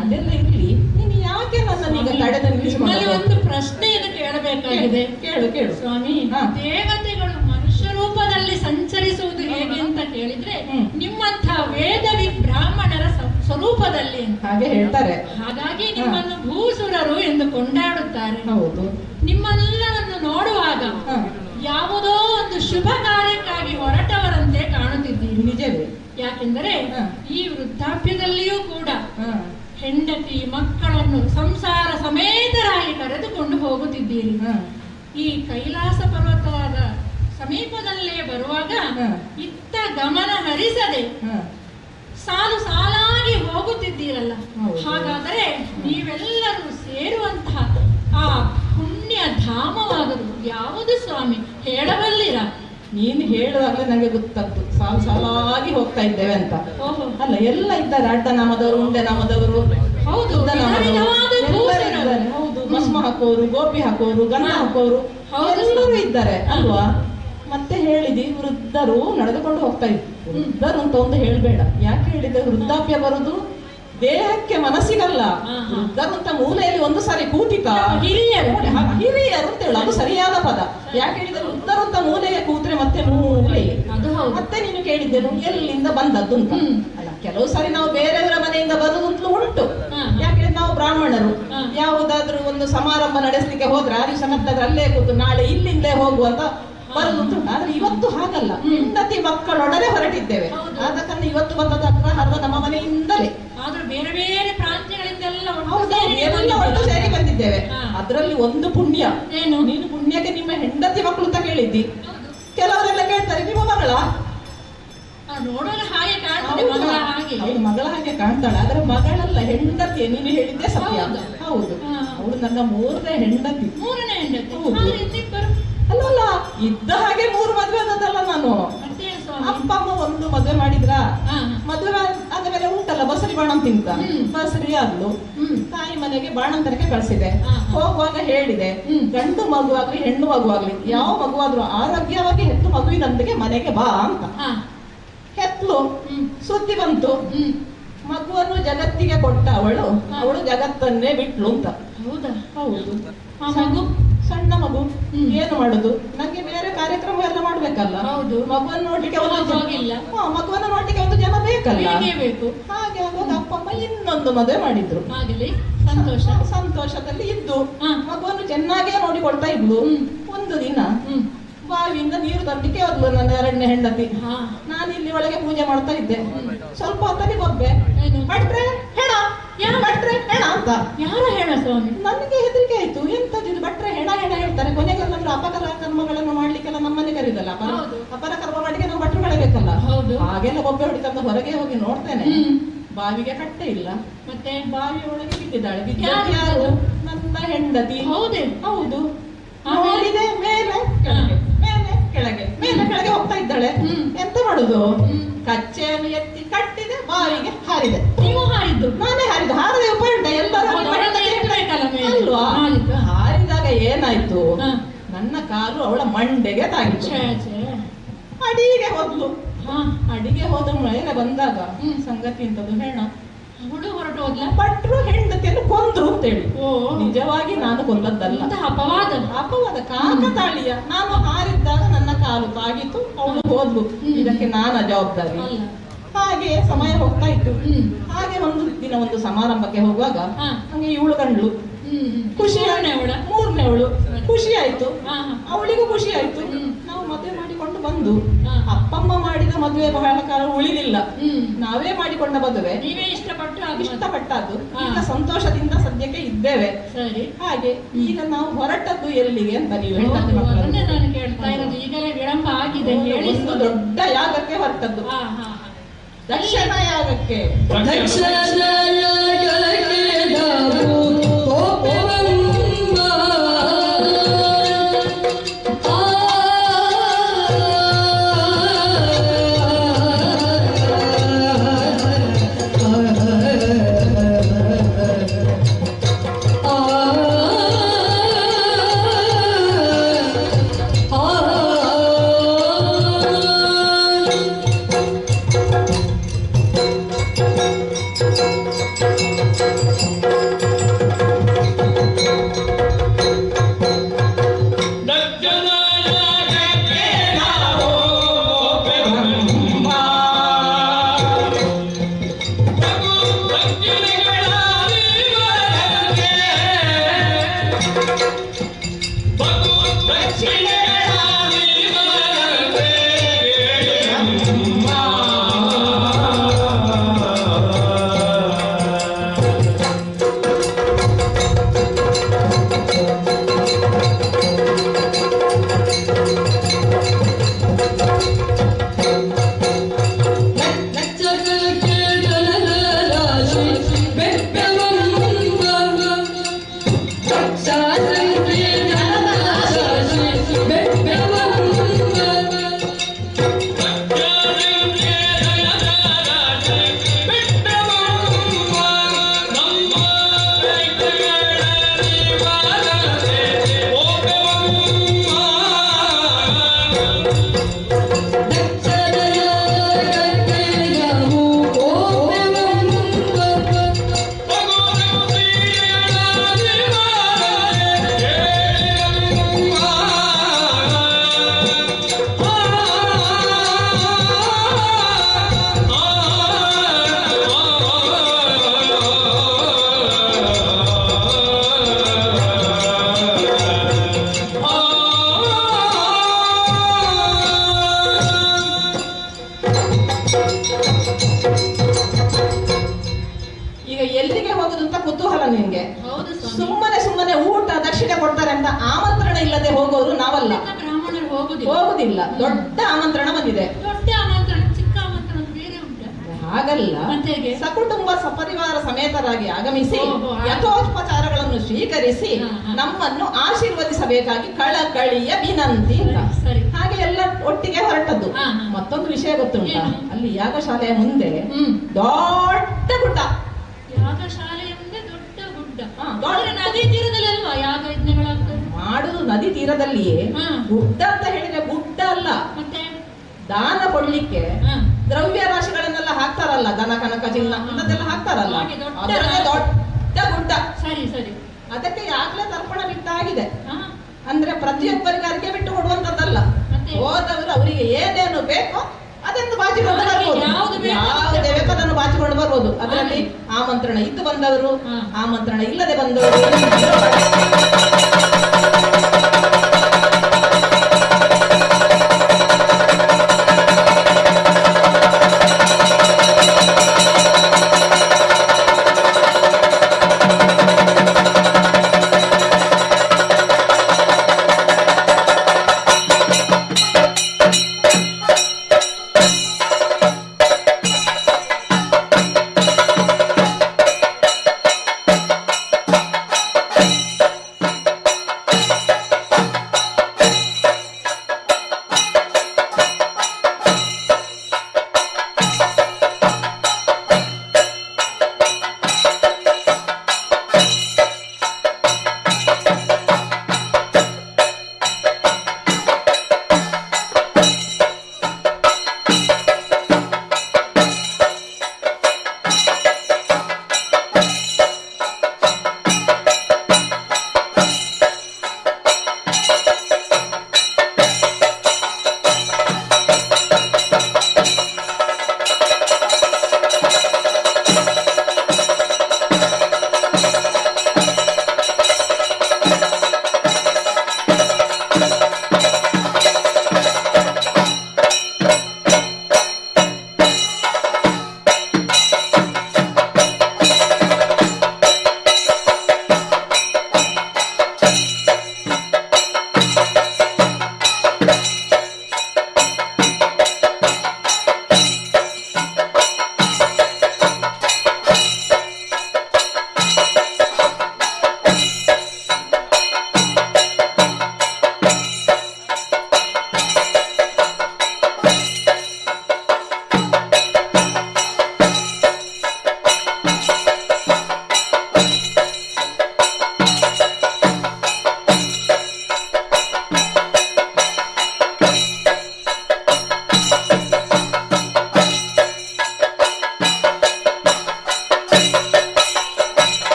ಅದೆಲ್ಲ ಇರ್ಲಿ, ನೀನು ಯಾಕೆ ನನ್ನನ್ನೀಗ ತಡೆದು ನಿಲ್ಲಿಸಿಕೊಂಡು? ಒಂದು ಪ್ರಶ್ನೆಯನ್ನು ಕೇಳಬೇಕಾಗಿದೆ. ಕೇಳು ಕೇಳು ಸ್ವಾಮಿ. ದೇವತೆಗಳು ಮನುಷ್ಯ ರೂಪದಲ್ಲಿ ಸಂಚರಿಸುವುದು ಹೇಗೆ ಅಂತ ಕೇಳಿದ್ರೆ ನಿಮ್ಮಂಥ ವೇದವಿ ಬ್ರಾಹ್ಮಣರ ಸ್ವರೂಪದಲ್ಲಿ ಹಾಗೆ ಹೇಳ್ತಾರೆ. ಹಾಗಾಗಿ ನಿಮ್ಮನ್ನು ಭೂಸುರರು ಎಂದು ಕೊಂಡಾಡುತ್ತಾರೆ. ಹೌದು. ನಿಮ್ಮನ್ನೆಲ್ಲವನ್ನು ನೋಡುವಾಗ ಯಾವುದೋ ಒಂದು ಶುಭ ಕಾರ್ಯಕ್ಕಾಗಿ ಹೊರಟವರಂತೆ ಕಾಣುತ್ತಿದ್ದೀರಿ. ನಿಜವೇ? ಯಾಕೆಂದರೆ ಈ ವೃದ್ಧಾಪ್ಯದಲ್ಲಿಯೂ ಕೂಡ ಹೆಂಡತಿ ಮಕ್ಕಳನ್ನು ಸಂಸಾರ ಸಮೇತರಾಗಿ ಕರೆದುಕೊಂಡು ಹೋಗುತ್ತಿದ್ದೀರಿ. ಈ ಕೈಲಾಸ ಪರ್ವತದ ಸಮೀಪದಲ್ಲೇ ಬರುವಾಗ ಇತ್ತ ಗಮನ ಹರಿಸದೆ ಸಾಲು ಸಾಲಾಗಿ ಹೋಗುತ್ತಿದ್ದೀರಲ್ಲ, ಹಾಗಾದರೆ ನೀವೆಲ್ಲರೂ ಸೇರುವಂತಹ ಆ ಪುಣ್ಯ ಧಾಮವಾಗದು ಯಾವುದು ಸ್ವಾಮಿ, ಹೇಳಬಲ್ಲಿರ? ನೀನು ಹೇಳುವಾಗಲೇ ನನಗೆ ಗೊತ್ತಾಗ್ತು ಸಾಲು ಸಾಲಾಗಿ ಹೋಗ್ತಾ ಇದ್ದೇವೆ ಅಂತ. ಅಲ್ಲ, ಎಲ್ಲ ಇದ್ದಾರೆ, ಅಡ್ಡ ನಾಮದವರು, ಉಂಡೆ ನಾಮದವರು, ಹೌದು, ಹೌದು, ಭಸ್ಮ ಹಾಕೋರು, ಗೋಪಿ ಹಾಕೋರು, ಗಂಧ ಹಾಕೋರು, ಎಲ್ಲರೂ ಇದ್ದಾರೆ ಅಲ್ವಾ? ಮತ್ತೆ ಹೇಳಿದಿ ವೃದ್ಧರು ನಡೆದುಕೊಂಡು ಹೋಗ್ತಾ ಇದ್ರು. ವೃದ್ಧರು ಅಂತ ಒಂದು ಹೇಳ್ಬೇಡ. ಯಾಕೆ ಹೇಳಿದೆ? ವೃದ್ಧಾಪ್ಯ ಬರುದು ದೇಹಕ್ಕೆ ಮನಸ್ಸಿಗಲ್ಲ. ವೃದ್ಧರು ಅಂತ ಮೂಲೆಯಲ್ಲಿ ಒಂದು ಸಾರಿ ಕೂತಿತ ಹಿರಿಯರು ಅಂತ ಹೇಳು, ಅದು ಸರಿಯಾದ ಪದ. ಯಾಕೆ ಹೇಳಿದ್ರೆ ವೃದ್ಧರು ಅಂತ ಮೂಲೆಗೆ ಕೂತ್ರೆ ಮತ್ತೆ ಮೂಲೆ. ಮತ್ತೆ ನೀನು ಕೇಳಿದ್ದೇನು ಎಲ್ಲಿಂದ ಬಂದದ್ದು ಅಂತ. ಅಲ್ಲ, ಕೆಲವು ಸಾರಿ ನಾವು ಬೇರೆಯವರ ಮನೆಯಿಂದ ಬರುವುದು ಉಂಟು. ಯಾಕೆ ನಾವು ಬ್ರಾಹ್ಮಣರು ಯಾವುದಾದ್ರೂ ಒಂದು ಸಮಾರಂಭ ನಡೆಸಲಿಕ್ಕೆ ಹೋದ್ರೆ ಆ ದಿವಸ ಮತ್ತೆ ಅಲ್ಲೇ ಕೂತು ನಾಳೆ ಇಲ್ಲಿಂದಲೇ ಹೋಗುವಂತ ಬರುದುಂಟು. ಆದ್ರೆ ಇವತ್ತು ಹಾಗಲ್ಲ, ಹೆಂಡತಿ ಮಕ್ಕಳೊಡನೆ ಹೊರಟಿದ್ದೇವೆ. ಆದ ಕಾರಣ ಇವತ್ತು ಬಂದದ ಹತ್ರ ನಮ್ಮ ಮನೆಯಿಂದಲೇ. ಆದ್ರೂ ಬೇರೆ ಬೇರೆ ಪ್ರಾಂತ್ಯಗಳಿಂದೆಲ್ಲ ಎಲ್ಲ ಒಟ್ಟು ಸೇರಿ ಬಂದಿದ್ದೇವೆ. ಅದರಲ್ಲಿ ಒಂದು ಪುಣ್ಯ ಏನು, ನೀನು ಪುಣ್ಯಕ್ಕೆ ನಿಮ್ಮ ಹೆಂಡತಿ ಮಕ್ಕಳು ಅಂತ ಕೇಳಿದ್ದಿ. ಕೆಲವರೆಲ್ಲ ಕೇಳ್ತಾರೆ ನಿಮ್ಮ ಮಗಳ ನೋಡೋಣ ಹಾಗೆ ಕಾಣ್ತದೆ, ಮಗಳ ಹಾಗೆ ಕಾಣ್ತಾಳೆ. ಆದ್ರೆ ಮಗಳಲ್ಲ, ಹೆಂಡತಿ. ನೀನು ಹೇಳಿದ್ದೆ ಸತ್ಯ. ಹೌದು, ಅವಳು ನನ್ನ ಮೂರನೇ ಹೆಂಡತಿ. ಅಲ್ಲ, ಇದ್ದ ಹಾಗೆ 3 ಮದುವೆ ಆದದಲ್ಲ ನಾನು. ಅಪ್ಪ ಅಮ್ಮ ಒಂದು ಮದುವೆ ಮಾಡಿದ್ರ, ಮದುವೆ ಆದ್ಮೇಲೆ ಉಂಟಲ್ಲ ಬಸರಿ ಬಾಣಂ ತಿಂತ, ಬಸರಿ ಆದ್ಲು. ತಾಯಿ ಮನೆಗೆ ಬಾಣಂತನಕ್ಕೆ ಕಳ್ಸಿದೆ. ಹೋಗುವಾಗ ಹೇಳಿದೆ, ಗಂಡು ಮಗುವಾಗ್ಲಿ ಹೆಣ್ಣು ಮಗುವಾಗ್ಲಿ ಯಾವ ಮಗುವಾದ್ರೂ ಆರೋಗ್ಯವಾಗಿ ಹೆತ್ತು ಮಗುವಿನೊಂದಿಗೆ ಮನೆಗೆ ಬಾ ಅಂತ. ಹೆತ್ಲು, ಸುದ್ದಿ ಬಂತು, ಮಗುವನ್ನು ಜಗತ್ತಿಗೆ ಕೊಟ್ಟ ಅವಳು ಜಗತ್ತನ್ನೇ ಬಿಟ್ಲು ಅಂತ. ಹೌದು, ಆ ಮಗು ಸಣ್ಣ ಮಗು, ಏನು ಮಾಡುದು? ನಂಗೆ ಬೇರೆ ಕಾರ್ಯಕ್ರಮ ಎಲ್ಲ ಮಾಡ್ಬೇಕಲ್ಲ. ಮಗುವನ್ನು ನೋಡ್ಲಿಕ್ಕೆ ಮಗುವನ್ನು ನೋಡ್ಲಿಕ್ಕೆ ಒಂದು ಜನ ಬೇಕಲ್ಲ. ಹಾಗೆ ಆಗುವಾಗ ಅಪ್ಪ ಅಮ್ಮ ಇನ್ನೊಂದು ಮದುವೆ ಮಾಡಿದ್ರು. ಸಂತೋಷದಲ್ಲಿ ಇದ್ದು ಮಗುವನ್ನು ಚೆನ್ನಾಗೇ ನೋಡಿಕೊಳ್ತಾ ಇದ್ಲು. ಒಂದು ದಿನ ಬಾವಿಯಿಂದ ನೀರು ತರಲಿಕ್ಕೆ ಹೋದ್ಲು ನನ್ನ 2ನೇ ಹೆಂಡತಿ. ನಾನು ಇಲ್ಲಿ ಒಳಗೆ ಪೂಜೆ ಮಾಡ್ತಾ ಇದ್ದೆ. ಸ್ವಲ್ಪ ಹೊತ್ತಲ್ಲಿ ಬೊಬ್ಬೆ ಭಟ್ರೆ ಹೆಣ, ಭಟ್ರೆ ಹೆಣ ಅಂತ. ಯಾರ ಹೆಣ ಸ್ವಾಮಿ? ನನಗೆ ಹೆದರಿಕೆ ಆಯ್ತು. ಎಂತದ್ದು ಭಟ್ರೆ ಹೆಣ ಹೆಣ ಹೇಳ್ತಾರೆ. ಕೊನೆಗೆಲ್ಲ ಅಪಕರ ಕರ್ಮಗಳನ್ನು ಮಾಡ್ಲಿಕ್ಕೆಲ್ಲ ನಮ್ಮನೆ ಕರೀದಲ್ಲ. ಅಪರ ಕರ್ಮ ಮಾಡ್ಲಿಕ್ಕೆ ನಾವು ಭಟ್ರು ಕಳಬೇಕಲ್ಲ. ಹಾಗೆಲ್ಲ ಬೊಬ್ಬೆ ಹೊಡಿತಂತ ಹೊರಗೆ ಹೋಗಿ ನೋಡ್ತೇನೆ, ಬಾವಿಗೆ ಕಟ್ಟೆ ಇಲ್ಲ. ಮತ್ತೆ ಬಾವಿಯ ಒಳಗೆ ಬಿದ್ದಿದ್ದಾಳೆ. ಯಾರು? ನನ್ನ ಹೆಂಡತಿ. ಹೌದು. ನೋಡಿದೆ, ಮೇಲೆ ಕೆಳಗೆ, ಮೇಲೆ ಕೆಳಗೆ, ಮೇಲೆ ಕೆಳಗೆ ಹೋಗ್ತಾ ಇದ್ದಾಳೆ. ಎಂತ ಮಾಡುದು? ಕಚ್ಚೆಯನ್ನು ಎತ್ತಿ ಕಟ್ಟಿದೆ, ಬಾವಿಗೆ ಹಾರಿದೆ. ನೀವು ಹಾರಿದ್ದು? ನಾನೇ ಹಾರಿದ್ದು. ಹಾರದೆ ಉಪಾಯ ಉಂಟ? ಎಲ್ಲರೂ ಅಲ್ವಾ? ಹಾರಿದಾಗ ಏನಾಯ್ತು, ನನ್ನ ಕಾಲು ಅವಳ ಮಂಡೆಗೆ ತಾಗಿತ್ತು. ಅಡಿಗೆ ಹೋದ್ಲು. ಅಡಿಗೆ ಹೋದ ಮೇಲೆ ಬಂದಾಗ ಸಂಗತಿ ಇಂಥದ್ದು ಹೆಣ. ಹೊರಟು ಹೋದ್ಲ. ಭಟ್ರು ಹೆಂಡತಿಯನ್ನು ಕೊಂದ್ರು ಅಂತೇಳಿ. ನಿಜವಾಗಿ ನಾನು ಕೊಂದದ್ದಲ್ಲ. ಅಪವಾದ, ಕಾಕತಾಳೀಯ. ನಾನು ಹಾರಿದ್ದಾಗ ನನ್ನ ಕಾಲು ತಾಗಿತ್ತು, ಅವಳು ಹೋದ್ಲು. ಇದಕ್ಕೆ ನಾನ ಜವಾಬ್ದಾರಿ. ಹಾಗೆ ಸಮಯ ಹೋಗ್ತಾ ಇತ್ತು. ಹಾಗೆ ಒಂದು ದಿನ ಒಂದು ಸಮಾರಂಭಕ್ಕೆ ಹೋಗುವಾಗ ಹಂಗೆ ಇವಳು ಗಂಡ್ಲು. ಖುಷಿ, 3ನೇವಳು. ಖುಷಿ ಆಯ್ತು, ಅವಳಿಗೂ ಖುಷಿ ಆಯ್ತು. ನಾವು ಮದುವೆ ಮಾಡಿಕೊಂಡು ಬಂದು ಅಪ್ಪಮ್ಮ ಮಾಡಿದ ಮದುವೆ ಬಹಳ ಕಾಲ ಉಳಿಲಿಲ್ಲ. ನಾವೇ ಮಾಡಿಕೊಂಡ ಮದುವೆ, ಇಷ್ಟಪಟ್ಟದ್ದು. ಈಗ ಸಂತೋಷದಿಂದ ಸದ್ಯಕ್ಕೆ ಇದ್ದೇವೆ. ಹಾಗೆ ಈಗ ನಾವು ಹೊರಟದ್ದು ಎಲ್ಲಿಗೆ ಅಂತ ನೀವು ಹೆಂಡತಿ ಮಕ್ಕಳನ್ನು ಕೇಳ್ತಾ ಇರೋದು. ಈಗಲೇ ವಿಳಂಬ ಆಗಿದೆ. ಒಂದು ದೊಡ್ಡ ಯಾಗಕ್ಕೆ ಹೊರಟದ್ದು. ದಕ್ಷಿಣ ಯಾಗಕ್ಕೆ. ಅಂತ ಕುತೂಹಲ ನಿನ್ಗೆ. ಹೌದು ಸ್ವಾಮಿ. ಸುಮ್ಮನೆ ಊಟ ದಕ್ಷಿಣೆ ಕೊಡ್ತಾರೆ ಅಂತ ಆಮಂತ್ರಣ ಇಲ್ಲದೆ ಹೋಗೋರು ನಾವಲ್ಲ. ಬ್ರಾಹ್ಮಣರು ಹೋಗುದಿಲ್ಲ. ದೊಡ್ಡ ಆಮಂತ್ರಣ ಬಂದಿದೆ. ದೊಡ್ಡ ಆಮಂತ್ರಣ, ಚಿಕ್ಕ ಆಮಂತ್ರಣ ಬೇರೆ ಉಂಟು. ಹಾಗಲ್ಲ, ಸಕುಟುಂಬ ಸಪರಿವಾರ ಸಮೇತರಾಗಿ ಆಗಮಿಸಿ ಯಥೋಪಚಾರಗಳನ್ನು ಸ್ವೀಕರಿಸಿ ನಮ್ಮನ್ನು ಆಶೀರ್ವದಿಸಬೇಕಾಗಿ ಕಳಕಳಿಯ ವಿನಂತಿ ಅಂತ. ಹಾಗೆ ಎಲ್ಲ ಒಟ್ಟಿಗೆ ಹೊರಟದ್ದು. ಮತ್ತೊಂದು ವಿಷಯ ಗೊತ್ತುಂಟಾ? ಅಲ್ಲಿ ಯಾಗಶಾಲೆಯ ಮುಂದೆ ದೊಡ್ಡ ಗುಡ್ಡ. ಯಾಗಶಾಲೆಯ ಮುಂದೆ ದೊಡ್ಡ ಗುಡ್ಡ. ನದಿ ತೀರದಲ್ಲಿ ಅಲ್ವಾ ಯಾಗ ಯಜ್ಞಗಳಾಗ್ತದೆ? ಮಾಡುದು ನದಿ ತೀರದಲ್ಲಿಯೇ. ಗುಡ್ಡ ಅಂತ ಹೇಳಿದ್ರೆ ಗುಡ್ಡ ಅಲ್ಲ, ಮತ್ತೆ ದಾನ ಕೊಡ್ಲಿಕ್ಕೆ ದ್ರವ್ಯ ರಾಶಿಗಳನ್ನೆಲ್ಲ ಹಾಕ್ತಾರಲ್ಲ, ದನ ಕನಕ ಚಿನ್ನ ಅಂತದೆಲ್ಲ ಹಾಕ್ತಾರಲ್ಲ, ಅದರಲ್ಲೇ ದೊಡ್ಡ ಗುಡ್ಡ. ಸರಿ ಸರಿ. ಅದಕ್ಕೆ ಯಾಗ್ಲೇ ತರ್ಪಣ ಬಿಟ್ಟಾಗಿದೆ. ಅಂದ್ರೆ ಪ್ರತಿಯೊಬ್ಬರಿಗಾರಿಗೆ ಬಿಟ್ಟು ಕೊಡುವಂತದ್ದಲ್ಲ. ಹೋದವರು ಅವರಿಗೆ ಏನೇನು ಬೇಕೋ ಅದನ್ನು ಬಾಚಿಕೊಂಡು ಬರ್ಬೋದು. ಯಾವುದೇ ಬೇಕೋ ಅದನ್ನು ಬಾಚಿಕೊಂಡು ಬರ್ಬೋದು. ಅದರಲ್ಲಿ ಆಮಂತ್ರಣ ಇದ್ದು ಬಂದವರು, ಆಮಂತ್ರಣ ಇಲ್ಲದೆ ಬಂದವರು.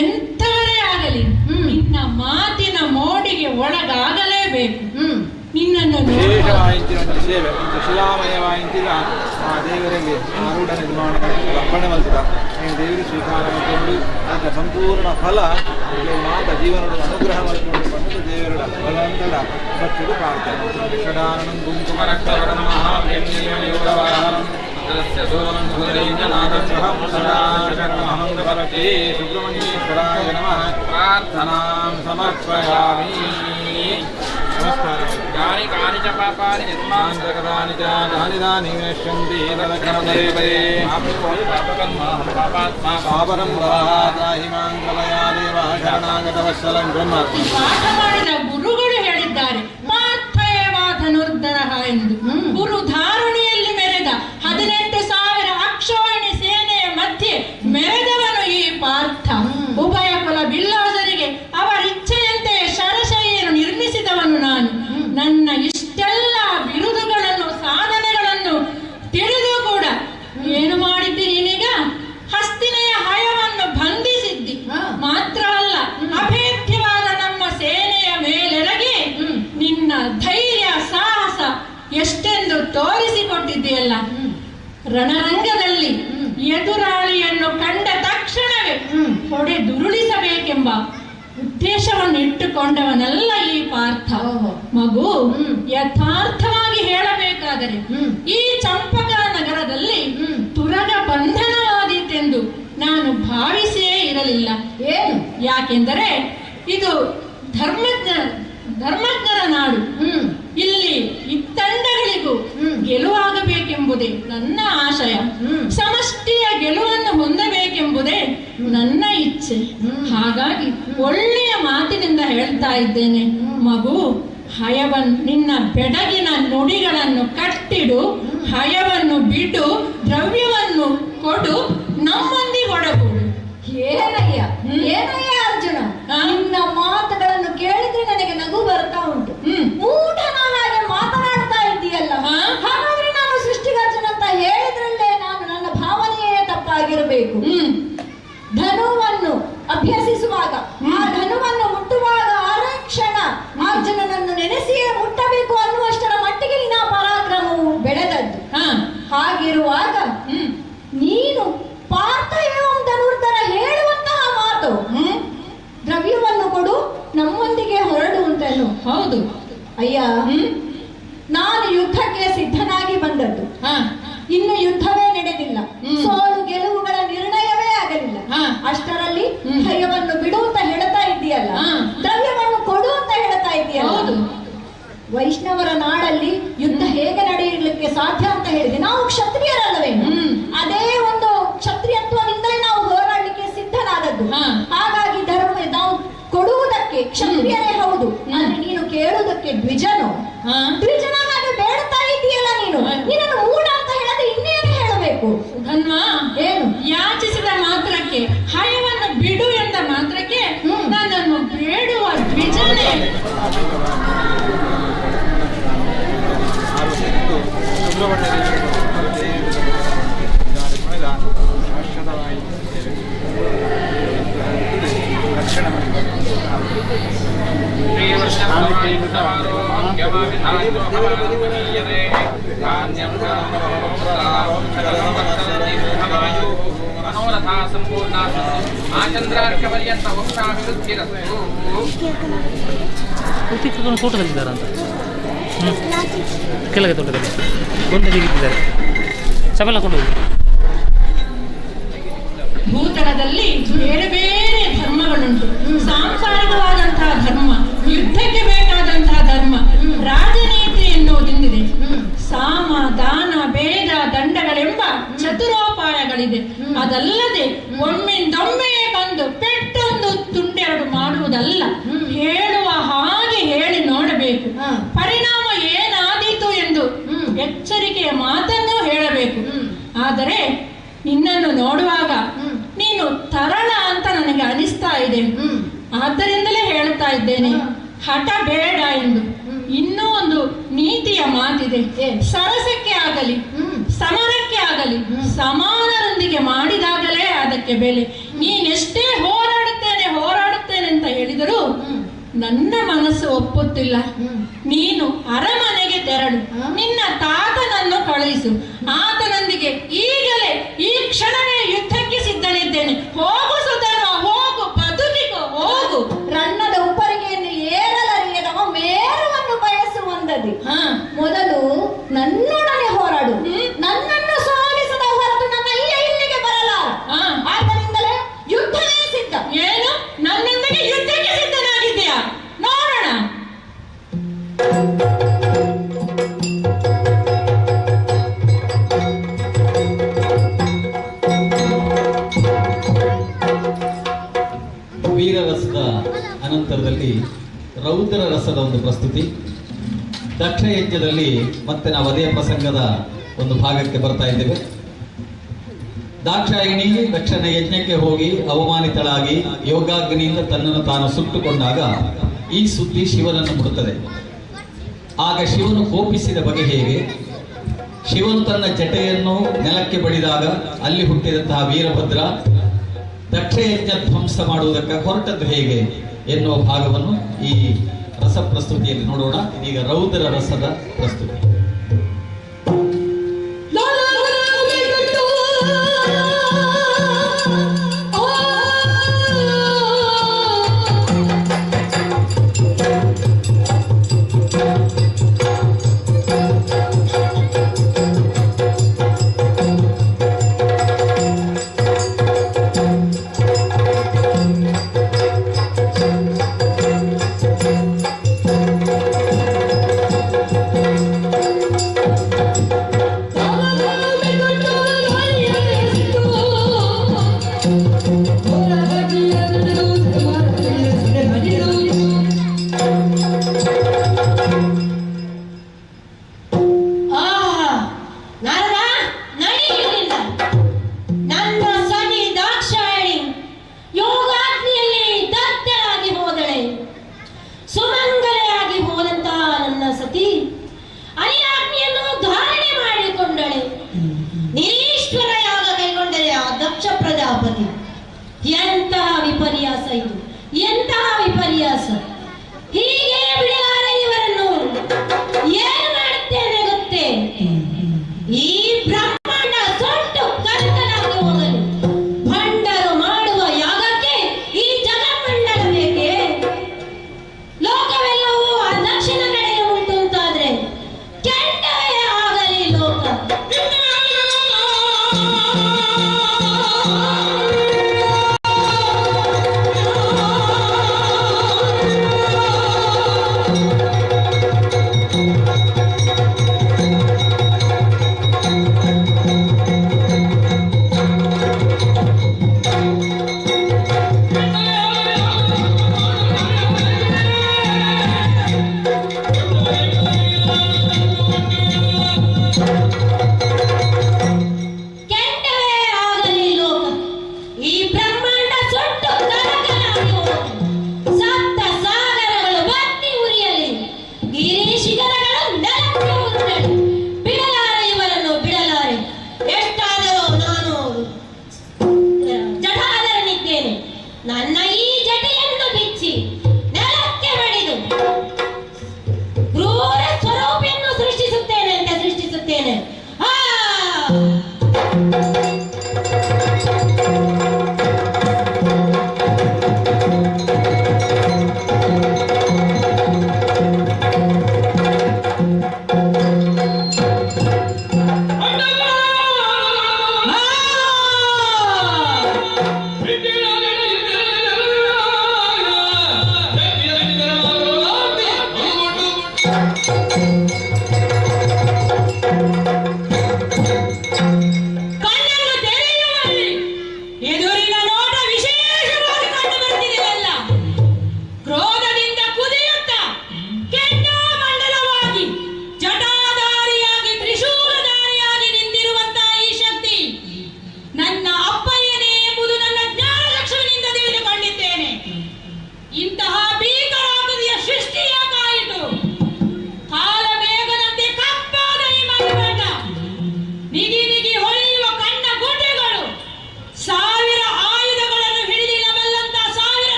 ಎಂಥವರೇ ಆಗಲಿ ನಿನ್ನ ಮಾತಿನ ಮೋಡಿಗೆ ಒಳಗಾಗಲೇಬೇಕು. ನಿನ್ನನ್ನು ಸೇವೆ ಶಿಲಾಮಯವಾಯಿತಿಲ್ಲ ಆ ದೇವರಿಗೆ ಆರೂಢ ನಿರ್ಮಾಣ ಅರ್ಪಣೆ ಮಲ್ತಿದ ದೇವರಿಗೆ ಸ್ವೀಕಾರ ಮಾಡಿಕೊಂಡು ಅದರ ಸಂಪೂರ್ಣ ಫಲ ಮಾತ ಜೀವನದ ಅನುಗ್ರಹ ಮಾಡಿಕೊಂಡು ಬಂದು ದೇವರ ಭಗವಂತನ ಭಕ್ತಿಗೂ ಪ್ರಾರ್ಥನೆ ಷಡಾನಂದ ಕುಂಕುಮರಕ್ಷವರಂ ಮಹಾವ್ಯನ್ಯಯೋಗವಾಹನಂ ಸುಬ್ರಹ್ಮಣ್ಯೇಶ್ವರಾಯ ನಮಃ ಪ್ರಾರ್ಥನಾಂ ಸಮರ್ಪಯಾಮಿ. ಯಾನಿ ಕಾನಿ ಚ ಪಾಪಾನಿ ಯಸ್ಮಾಂತಕದಾನಿ ಚ ದಾನಿ ದಾನಿ ವೇಶ್ಯಂತಿ ತದಕರಮದೇವೇ ಪಾಪರಂ ದಾಹಿ ಮಾಂ ಕೃಪಯಾ ದೇವ ಶರಣಾಗತವತ್ಸಲಂ ಬ್ರಹ್ಮಾತ್ಮ. ಪಾಠ ಮಾಡಿದ ಗುರುಗಳು ಹೇಳಿದ್ದಾರೆ ಪಾರ್ಥೇವ ಧನುರ್ಧರಃ ಎಂದು. ಗುರು ಧಾರುಣಿಯಲ್ಲಿ ಮೆರೆದ 18,000 ಅಕ್ಷೋಹಿಣಿ ಸೇನೆಯ ಮಧ್ಯೆ ಮೆರೆದವನು ಈ ಪಾರ್ಥ. ಉಭಯ ಕುಲ ಬಿಲ್ಲವಸರಿಗೆ ಅವರಿಚ್ಛೆಯಂತೆ ಶರಶೈಯನ್ನು ನಿರ್ಮಿಸಿದವನು ನಾನು. ನನ್ನ ಇಷ್ಟೆಲ್ಲ ಬಿರುದುಗಳನ್ನು ಸಾಧನೆಗಳನ್ನು ತಿಳಿದು ಕೂಡ ಏನು ಮಾಡಿದ್ದಿ ನೀನೀಗ? ಹಸ್ತಿನೆಯ ಹಯವನ್ನು ಬಂಧಿಸಿದ್ದಿ. ಮಾತ್ರವಲ್ಲ, ಅಭೇದ್ಯವಾದ ನಮ್ಮ ಸೇನೆಯ ಮೇಲೆರಗಿ ನಿನ್ನ ಧೈರ್ಯ ಸಾಹಸ ಎಷ್ಟೆಂದು ತೋರಿಸಿಕೊಟ್ಟಿದ್ದೀಯಲ್ಲ. ರಣರಂಗದಲ್ಲಿ ಎದುರಾಳಿಯನ್ನು ಕಂಡ ತಕ್ಷಣವೇ ಹೊಡೆದುರುಳಿಸಬೇಕೆಂಬ ಉದ್ದೇಶವನ್ನು ಇಟ್ಟುಕೊಂಡವನಲ್ಲ ಈ ಪಾರ್ಥ. ಮಗು, ಯಥಾರ್ಥವಾಗಿ ಹೇಳಬೇಕಾದರೆ ಈ ಚಂಪಕ ನಗರದಲ್ಲಿ ತುರಗ ಬಂಧನವಾದೀತೆಂದು ನಾನು ಭಾವಿಸಿಯೇ ಇರಲಿಲ್ಲ. ಏನು? ಯಾಕೆಂದರೆ ಇದು ಧರ್ಮಜ್ಞರ ನಾಡು. ಇಲ್ಲಿ ಇತ್ತಂಡಗಳಿಗೂ ಗೆಲುವಾಗಬೇಕೆಂಬುದೇ ನನ್ನ ಆಶಯ. ಸಮಷ್ಟಿಯ ಗೆಲುವನ್ನು ಹೊಂದಬೇಕೆಂಬುದೇ ನನ್ನ ಇಚ್ಛೆ. ಹಾಗಾಗಿ ಒಳ್ಳೆಯ ಮಾತಿನಿಂದ ಹೇಳ್ತಾ ಇದ್ದೇನೆ ಮಗು, ನಿನ್ನ ಬೆಡಗಿನ ನುಡಿಗಳನ್ನು ಕಟ್ಟಿಡು, ಹಯವನ್ನು ಬಿಡು, ದ್ರವ್ಯವನ್ನು ಕೊಡು, ನಮ್ಮೊಂದಿಗೆ ಒಡಗೂಡು. ಏನಯ್ಯ ಏನಯ್ಯ ಅರ್ಜುನ, ನಿನ್ನ ಮಾತುಗಳನ್ನು ಕೇಳಿದ್ರೆ ನನಗೆ ನಗು ಬರ್ತಾ ಉಂಟು. ಮೂಢನ ಹಾಗೆ ಮಾತನಾಡ್ತಾ ಇದ್ದೀಯಲ್ಲ. ಹಾಗಾದ್ರೆ ನಾನು ಸೃಷ್ಟಿಗರ್ಜನ ಅಂತ ಹೇಳಿದ್ರಲ್ಲೇ ನಾನು ನನ್ನ ಭಾವನೆಯೇ ತಪ್ಪಾಗಿರಬೇಕು. ಧನುವನ್ನು ಅಭ್ಯಸಿಸುವಾಗ, ಆ ಧನುವನ್ನು ಮುಟ್ಟುವಾಗ ಅರಕ್ಷಣ ಅರ್ಜುನನನ್ನು ನೆನೆಸಿಯೇ ಮುಟ್ಟಬೇಕು ಅನ್ನುವಷ್ಟರ ಮಟ್ಟಿಗೆ ನಿನ್ನ ಪರಾಕ್ರಮವು ಬೆಳೆದದ್ದು. ಹಾಗಿರುವಾಗ ನೀನು ಪಾರ್ಥ ಧನುರ್ಧರ ಹೇಳುವಂತಹ ಮಾತು ದ್ರವ್ಯವನ್ನು ಕೊಡು, ನಮ್ಮೊಂದಿಗೆ ಹೊರಡು ಅಂತೇನು ಹೌದು. ಅಯ್ಯ, ನಾನು ಯುದ್ಧಕ್ಕೆ ಸಿದ್ಧನಾಗಿ ಬಂದದ್ದು. ಇನ್ನು ಯುದ್ಧವೇ ನಡೆದಿಲ್ಲ, ಸೋಲು ಗೆಲುವುಗಳ ನಿರ್ಣಯವೇ ಆಗಲಿಲ್ಲ. ಅಷ್ಟರಲ್ಲಿ ಭಯವನ್ನು ಬಿಡು ಅಂತ ಹೇಳ್ತಾ ಇದೆಯಲ್ಲ, ದ್ರವ್ಯವನ್ನು ಕೊಡು ಅಂತ ಹೇಳ್ತಾ ಇದೆಯಲ್ಲ. ವೈಷ್ಣವರ ನಾಡಲ್ಲಿ ಯುದ್ಧ ಹೇಗೆ ನಡೆಯಲಿಕ್ಕೆ ಸಾಧ್ಯ ಅಂತ ಹೇಳಿದೆ. ನಾವು ಕ್ಷತ್ರಿಯರಲ್ಲವೇನು? ಅದೇ ಒಂದು ಕ್ಷತ್ರಿಯತ್ವದಿಂದಲೇ ನಾವು ಹೋರಾಡಲಿಕ್ಕೆ ಸಿದ್ಧನಾದದ್ದು. ಹಾಗಾಗಿ ಧರ್ಮ ನಾವು ಕೊಡುವುದಕ್ಕೆ ಕ್ಷತ್ರಿಯರೇ ಹೌದು, ಆದ್ರೆ ನೀನು ಕೇಳುವುದಕ್ಕೆ ದ್ವಿಜನು. ದ್ವಿಜನ ಹಾಗೆ ಬೇಡ್ತಾ ಇದೆಯಲ್ಲ ನೀನು. ನೀನನ್ನು ಮೂಢ ಅಂತ ಹೇಳದೆ ಇನ್ನೇನು ಹೇಳಬೇಕು? ಧನ್ವ, ಏನು ಯಾಚಿಸಿದ ಮಾತ್ರಕ್ಕೆ, ಹಯವನ್ನು ಬಿಡು ಎಂದ ಮಾತ್ರಕ್ಕೆ ನನ್ನನ್ನು ಬೇಡುವ ದ್ವಿಜನೇ. ಫೋಟೋ ತೆಗೆದಿದ್ದಾರಂತ ಕೆಳಗೆ ತೋಟದಲ್ಲಿ ಒಂದು ತೆಗೆದಿದ್ದಾರೆ. ಸಬಲ ಕೊಂಡು ಭೂತಳದಲ್ಲಿ ಬೇರೆ ಬೇರೆ ಧರ್ಮಗಳುಂಟು. ಸಾಂಸಾರಿಕವಾದಂತಹ ಧರ್ಮ, ಯುದ್ಧಕ್ಕೆ ಬೇಕಾದಂತಹ ಧರ್ಮ, ರಾಜನೀತಿ ಎನ್ನುವುದಿಂದಿದೆ. ಸಾಮ, ದಾನ, ಭೇದ, ದಂಡಗಳೆಂಬ ಚತುರೋಪಾಯಗಳಿದೆ. ಅದಲ್ಲದೆ ಒಮ್ಮಿಂದೊಮ್ಮೆಯೇ ಬಂದು ಪೆಟ್ಟೊಂದು ತುಂಡೆರಡು ಮಾಡುವುದಲ್ಲ, ಹೇಳುವ ಹಾಗೆ ಹೇಳಿ ನೋಡಬೇಕು. ಪರಿಣಾಮ ಏನಾದೀತು ಎಂದು ಎಚ್ಚರಿಕೆಯ ಮಾತನ್ನು ಹೇಳಬೇಕು. ಆದರೆ ನಿನ್ನನ್ನು ನೋಡುವಾಗ ನೀನು ತರಳ ಅಂತ ನನಗೆ ಅನಿಸ್ತಾ ಇದೆ. ಆದ್ದರಿಂದಲೇ ಹೇಳ್ತಾ ಇದ್ದೇನೆ, ಹಠ ಬೇಡ ಎಂದು. ಇನ್ನೂ ಒಂದು ನೀತಿಯ ಮಾತಿದೆ. ಸರಸಕ್ಕೆ ಆಗಲಿ ಸಮರಕ್ಕೆ ಆಗಲಿ ಸಮಾನರೊಂದಿಗೆ ಮಾಡಿದಾಗಲೇ ಅದಕ್ಕೆ ಬೆಲೆ. ನೀನೆಷ್ಟೇ ಹೋರಾಡುತ್ತೇನೆ ಅಂತ ಹೇಳಿದರೂ ನನ್ನ ಮನಸ್ಸು ಒಪ್ಪುತ್ತಿಲ್ಲ. ನೀನು ಅರಮನೆಗೆ ತೆರಳು, ನಿನ್ನ ತಾತನನ್ನು ಕಳುಹಿಸು, ಆತನೊಂದಿಗೆ ಈಗಲೇ ಈ ಕ್ಷಣವೇ ಯುದ್ಧಕ್ಕೆ ಸಿದ್ಧನಿದ್ದೇನೆ. ಹೋಗು ಸುಧರ್ಮ, ಹೋಗು, ಬದುಕಿಗೋ, ಹೋಗು. ರನ್ನದ ಉಪ್ಪರಿಗೆಯನ್ನು ಏರಲರಿಯದವ ಮೇರುವನ್ನು ಬಯಸುವಂದದಿ. ಮೊದಲು ನನ್ನೊಡನೆ ಹೋರಾಡು. ನನ್ನನ್ನು ಸೋಲಿಸದ ಹೊರತು ನನ್ನ ಇಲ್ಲಿಗೆ ಬರಲಾರ. ಆದ್ದರಿಂದಲೇ ಯುದ್ಧವೇ ಸಿದ್ಧ. ಏನು, ನನ್ನೊಂದಿಗೆ ಯುದ್ಧಕ್ಕೆ ಸಿದ್ಧನಾಗಿದ್ದೀಯಾ? ನೋಡೋಣ. ವೀರರಸದ ಅನಂತರದಲ್ಲಿ ರೌದ್ರ ರಸದ ಒಂದು ಪ್ರಸ್ತುತಿ. ದಕ್ಷ ಯಜ್ಞದಲ್ಲಿ ಮತ್ತೆ ನಾವು ಅದೇ ಪ್ರಸಂಗದ ಒಂದು ಭಾಗಕ್ಕೆ ಬರ್ತಾ ಇದ್ದೇವೆ. ದಾಕ್ಷಾಯಿಣಿ ದಕ್ಷನ ಯಜ್ಞಕ್ಕೆ ಹೋಗಿ ಅವಮಾನಿತಳಾಗಿ ಯೋಗಾಗ್ನಿಯಿಂದ ತನ್ನನ್ನು ತಾನು ಸುಟ್ಟುಕೊಂಡಾಗ ಈ ಸುದ್ದಿ ಶಿವನನ್ನು ಮುಡುತ್ತದೆ. ಆಗ ಶಿವನು ಕೋಪಿಸಿದ ಬಗೆ ಹೇಗೆ, ಶಿವನು ತನ್ನ ಜಟೆಯನ್ನು ನೆಲಕ್ಕೆ ಬಡಿದಾಗ ಅಲ್ಲಿ ಹುಟ್ಟಿದಂತಹ ವೀರಭದ್ರ ದಕ್ಷಯಜ್ಞ ಧ್ವಂಸ ಮಾಡುವುದಕ್ಕೆ ಹೊರಟದ್ದು ಹೇಗೆ ಎನ್ನುವ ಭಾಗವನ್ನು ಈ ರಸ ಪ್ರಸ್ತುತಿಯಲ್ಲಿ ನೋಡೋಣ. ಈಗ ರೌದ್ರ ರಸದ ಪ್ರಸ್ತುತಿ.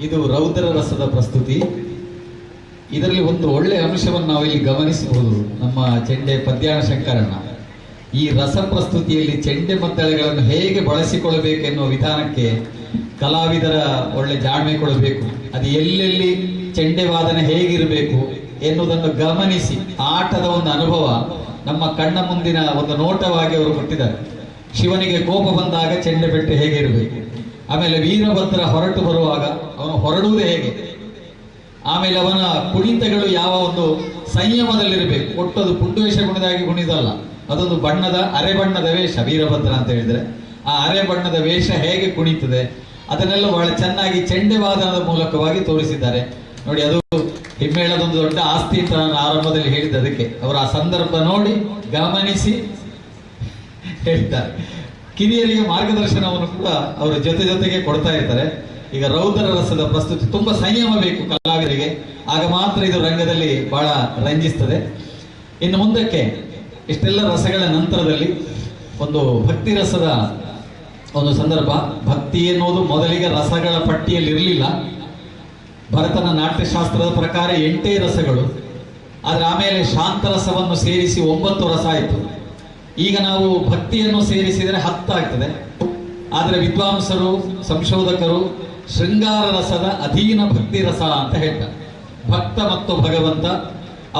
ಇದು ರೌದ್ರ ರಸದ ಪ್ರಸ್ತುತಿ. ಇದರಲ್ಲಿ ಒಂದು ಒಳ್ಳೆಯ ಅಂಶವನ್ನು ನಾವು ಇಲ್ಲಿ ಗಮನಿಸಬಹುದು. ನಮ್ಮ ಚೆಂಡೆ ಪದ್ಯಾಣ ಶಂಕರಣ್ಣ ಈ ರಸ ಪ್ರಸ್ತುತಿಯಲ್ಲಿ ಚೆಂಡೆ ಮದ್ದಳೆಗಳನ್ನು ಹೇಗೆ ಬಳಸಿಕೊಳ್ಳಬೇಕು ಎನ್ನುವ ವಿಧಾನಕ್ಕೆ ಕಲಾವಿದರ ಒಳ್ಳೆ ಜಾಣ್ಮೆ ಕೊಡಬೇಕು. ಅದು ಎಲ್ಲೆಲ್ಲಿ ಚೆಂಡೆ ವಾದನೆ ಹೇಗಿರಬೇಕು ಎನ್ನುವುದನ್ನು ಗಮನಿಸಿ ಆಟದ ಒಂದು ಅನುಭವ ನಮ್ಮ ಕಣ್ಣ ಮುಂದಿನ ಒಂದು ನೋಟವಾಗಿ ಅವರು ಕೊಟ್ಟಿದ್ದಾರೆ. ಶಿವನಿಗೆ ಕೋಪ ಬಂದಾಗ ಚೆಂಡೆ ಪೆಟ್ಟು ಹೇಗೆ ಇರಬೇಕು, ಆಮೇಲೆ ವೀರಭದ್ರ ಹೊರಟು ಬರುವಾಗ ಅವನು ಹೊರಡುವುದೇ ಹೇಗೆ, ಆಮೇಲೆ ಅವನ ಕುಣಿತಗಳು ಯಾವ ಒಂದು ಸಂಯಮದಲ್ಲಿರಬೇಕು. ಒಟ್ಟದು ಪುಂಡುವೇಷ ಕುಣಿದಾಗಿ ಕುಣಿದಲ್ಲ, ಅದೊಂದು ಬಣ್ಣದ ಅರೆ ಬಣ್ಣದ ವೇಷ. ವೀರಭದ್ರ ಅಂತ ಹೇಳಿದ್ರೆ ಆ ಅರೆ ಬಣ್ಣದ ವೇಷ ಹೇಗೆ ಕುಣಿತದೆ ಅದನ್ನೆಲ್ಲ ಬಹಳ ಚೆನ್ನಾಗಿ ಚೆಂಡೆ ವಾದನದ ಮೂಲಕವಾಗಿ ತೋರಿಸಿದ್ದಾರೆ ನೋಡಿ. ಅದು ಹಿಮ್ಮೇಳದೊಂದು ದೊಡ್ಡ ಆಸ್ತಿ ಅಂತ ನಾನು ಆರಂಭದಲ್ಲಿ ಹೇಳಿದ್ದೆ. ಅದಕ್ಕೆ ಅವರು ಆ ಸಂದರ್ಭ ನೋಡಿ ಗಮನಿಸಿ ಹೇಳ್ತಾರೆ. ಕಿರಿಯರಿಗೆ ಮಾರ್ಗದರ್ಶನವನ್ನು ಕೂಡ ಅವರ ಜೊತೆಗೆ ಕೊಡ್ತಾ ಇರ್ತಾರೆ. ಈಗ ರೌದ್ರ ರಸದ ಪ್ರಸ್ತುತಿ ತುಂಬಾ ಸಂಯಮ ಬೇಕು ಕಲಾವಿದರಿಗೆ, ಆಗ ಮಾತ್ರ ಇದು ರಂಗದಲ್ಲಿ ಬಹಳ ರಂಜಿಸ್ತದೆ. ಇನ್ನು ಮುಂದಕ್ಕೆ ಇಷ್ಟೆಲ್ಲ ರಸಗಳ ನಂತರದಲ್ಲಿ ಒಂದು ಭಕ್ತಿ ರಸದ ಒಂದು ಸಂದರ್ಭ. ಭಕ್ತಿ ಎನ್ನುವುದು ಮೊದಲಿಗೆ ರಸಗಳ ಪಟ್ಟಿಯಲ್ಲಿ ಇರಲಿಲ್ಲ. ಭರತನ ನಾಟ್ಯಶಾಸ್ತ್ರದ ಪ್ರಕಾರ 8 ರಸಗಳು, ಆದ್ರೆ ಆಮೇಲೆ ಶಾಂತರಸವನ್ನು ಸೇರಿಸಿ 9 ರಸ ಆಯಿತು. ಈಗ ನಾವು ಭಕ್ತಿಯನ್ನು ಸೇರಿಸಿದರೆ 10 ಆಗ್ತದೆ. ಆದರೆ ವಿದ್ವಾಂಸರು ಸಂಶೋಧಕರು ಶೃಂಗಾರ ರಸದ ಅಧೀನ ಭಕ್ತಿ ರಸ ಅಂತ ಹೇಳ್ತಾರೆ. ಭಕ್ತ ಮತ್ತು ಭಗವಂತ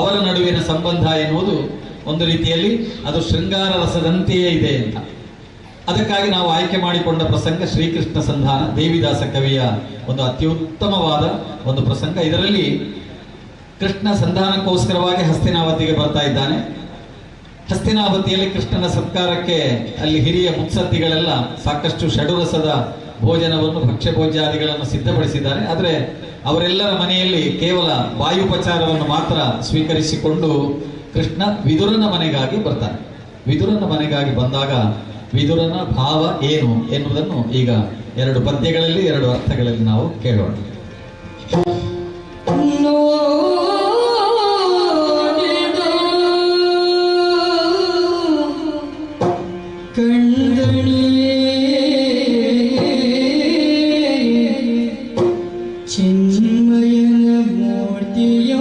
ಅವರ ನಡುವಿನ ಸಂಬಂಧ ಎನ್ನುವುದು ಒಂದು ರೀತಿಯಲ್ಲಿ ಅದು ಶೃಂಗಾರ ರಸದಂತೆಯೇ ಇದೆ ಅಂತ. ಅದಕ್ಕಾಗಿ ನಾವು ಆಯ್ಕೆ ಮಾಡಿಕೊಂಡ ಪ್ರಸಂಗ ಶ್ರೀಕೃಷ್ಣ ಸಂಧಾನ, ದೇವಿದಾಸ ಕವಿಯ ಒಂದು ಅತ್ಯುತ್ತಮವಾದ ಒಂದು ಪ್ರಸಂಗ. ಇದರಲ್ಲಿ ಕೃಷ್ಣ ಸಂಧಾನಕ್ಕೋಸ್ಕರವಾಗಿ ಹಸ್ತಿನಾವತಿಗೆ ಬರ್ತಾ ಇದ್ದಾನೆ. ಹಸ್ತಿನಾವತಿಯಲ್ಲಿ ಕೃಷ್ಣನ ಸತ್ಕಾರಕ್ಕೆ ಅಲ್ಲಿ ಹಿರಿಯ ಮುತ್ಸದ್ದಿಗಳೆಲ್ಲ ಸಾಕಷ್ಟು ಷಡುರಸದ ಭೋಜನವನ್ನು, ಭಕ್ಷ್ಯ ಭೋಜ್ಯಾದಿಗಳನ್ನು ಸಿದ್ಧಪಡಿಸಿದ್ದಾರೆ. ಆದರೆ ಅವರೆಲ್ಲರ ಮನೆಯಲ್ಲಿ ಕೇವಲ ವಾಯುಪಚಾರವನ್ನು ಮಾತ್ರ ಸ್ವೀಕರಿಸಿಕೊಂಡು ಕೃಷ್ಣ ವಿದುರನ ಮನೆಗಾಗಿ ಬರ್ತಾನೆ. ವಿದುರನ ಮನೆಗಾಗಿ ಬಂದಾಗ ವಿದುರನ ಭಾವ ಏನು ಎನ್ನುವುದನ್ನು ಈಗ 2 ಪದ್ಯಗಳಲ್ಲಿ 2 ಅರ್ಥಗಳಲ್ಲಿ ನಾವು ಕೇಳೋಣ. ಚಿನ್ಮಯನ ಮೂರ್ತಿಯೋ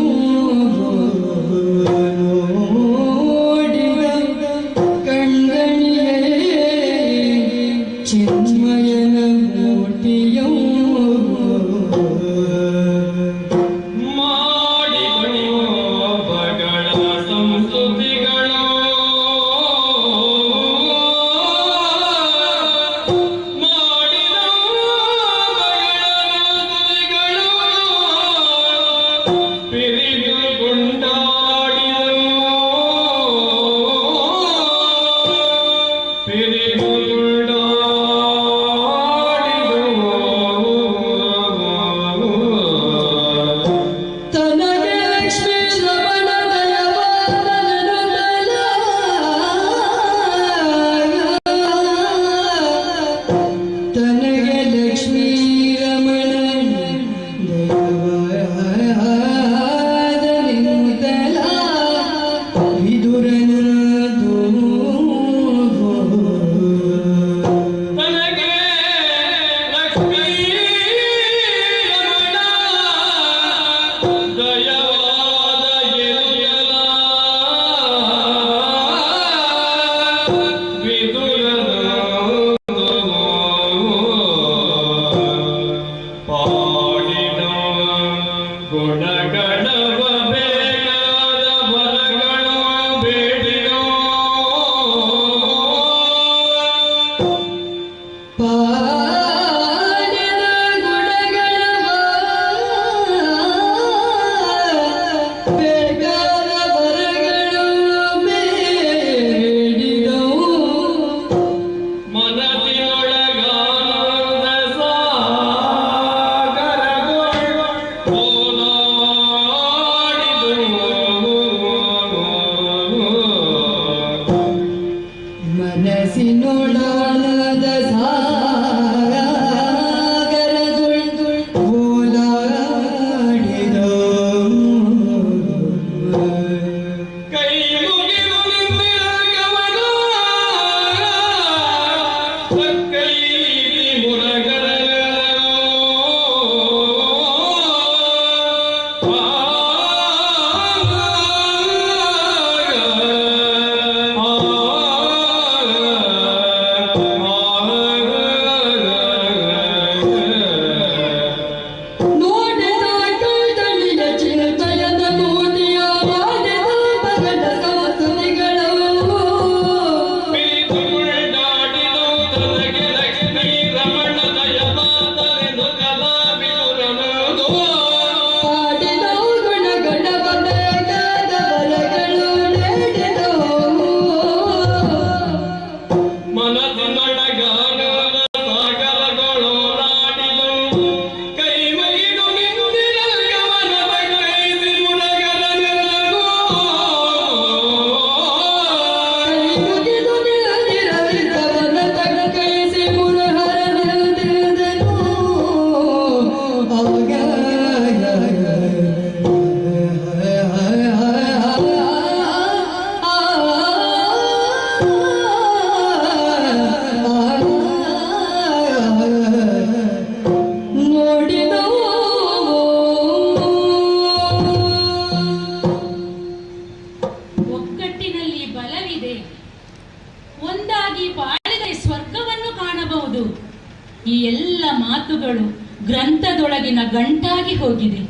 ಮಾತುಗಳು ಗ್ರಂಥದೊಳಗಿನ ಗಂಟಾಗಿ ಹೋಗಿದೆ.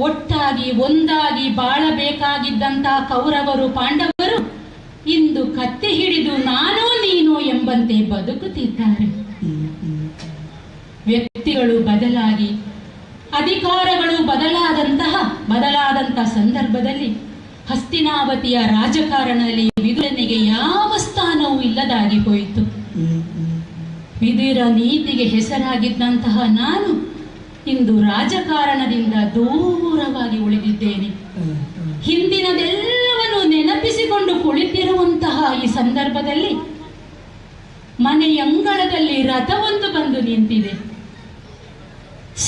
ಒಟ್ಟಾಗಿ ಒಂದಾಗಿ ಬಾಳಬೇಕಾಗಿದ್ದಂತಹ ಕೌರವರು ಪಾಂಡವರು ಇಂದು ಕತ್ತಿ ಹಿಡಿದು ನಾನೋ ನೀನೋ ಎಂಬಂತೆ ಬದುಕುತ್ತಿದ್ದಾರೆ. ವ್ಯಕ್ತಿಗಳು ಬದಲಾಗಿ ಅಧಿಕಾರಗಳು ಬದಲಾದಂತಹ ಸಂದರ್ಭದಲ್ಲಿ ಹಸ್ತಿನಾವತಿಯ ರಾಜಕಾರಣದಲ್ಲಿ ವಿದುರನಿಗೆ ಯಾವ ಸ್ಥಾನವೂ ಇಲ್ಲದಾಗಿ ಹೋಯಿತು. ವಿದುರ ನೀತಿಗೆ ಹೆಸರಾಗಿದ್ದಂತಹ ನಾನು ಇಂದು ರಾಜಕಾರಣದಿಂದ ದೂರವಾಗಿ ಉಳಿದಿದ್ದೇನೆ. ಹಿಂದಿನದೆಲ್ಲವನ್ನು ನೆನಪಿಸಿಕೊಂಡು ಕುಳಿತಿರುವಂತಹ ಈ ಸಂದರ್ಭದಲ್ಲಿ ಮನೆಯಂಗಳದಲ್ಲಿ ರಥವೊಂದು ಬಂದು ನಿಂತಿದೆ.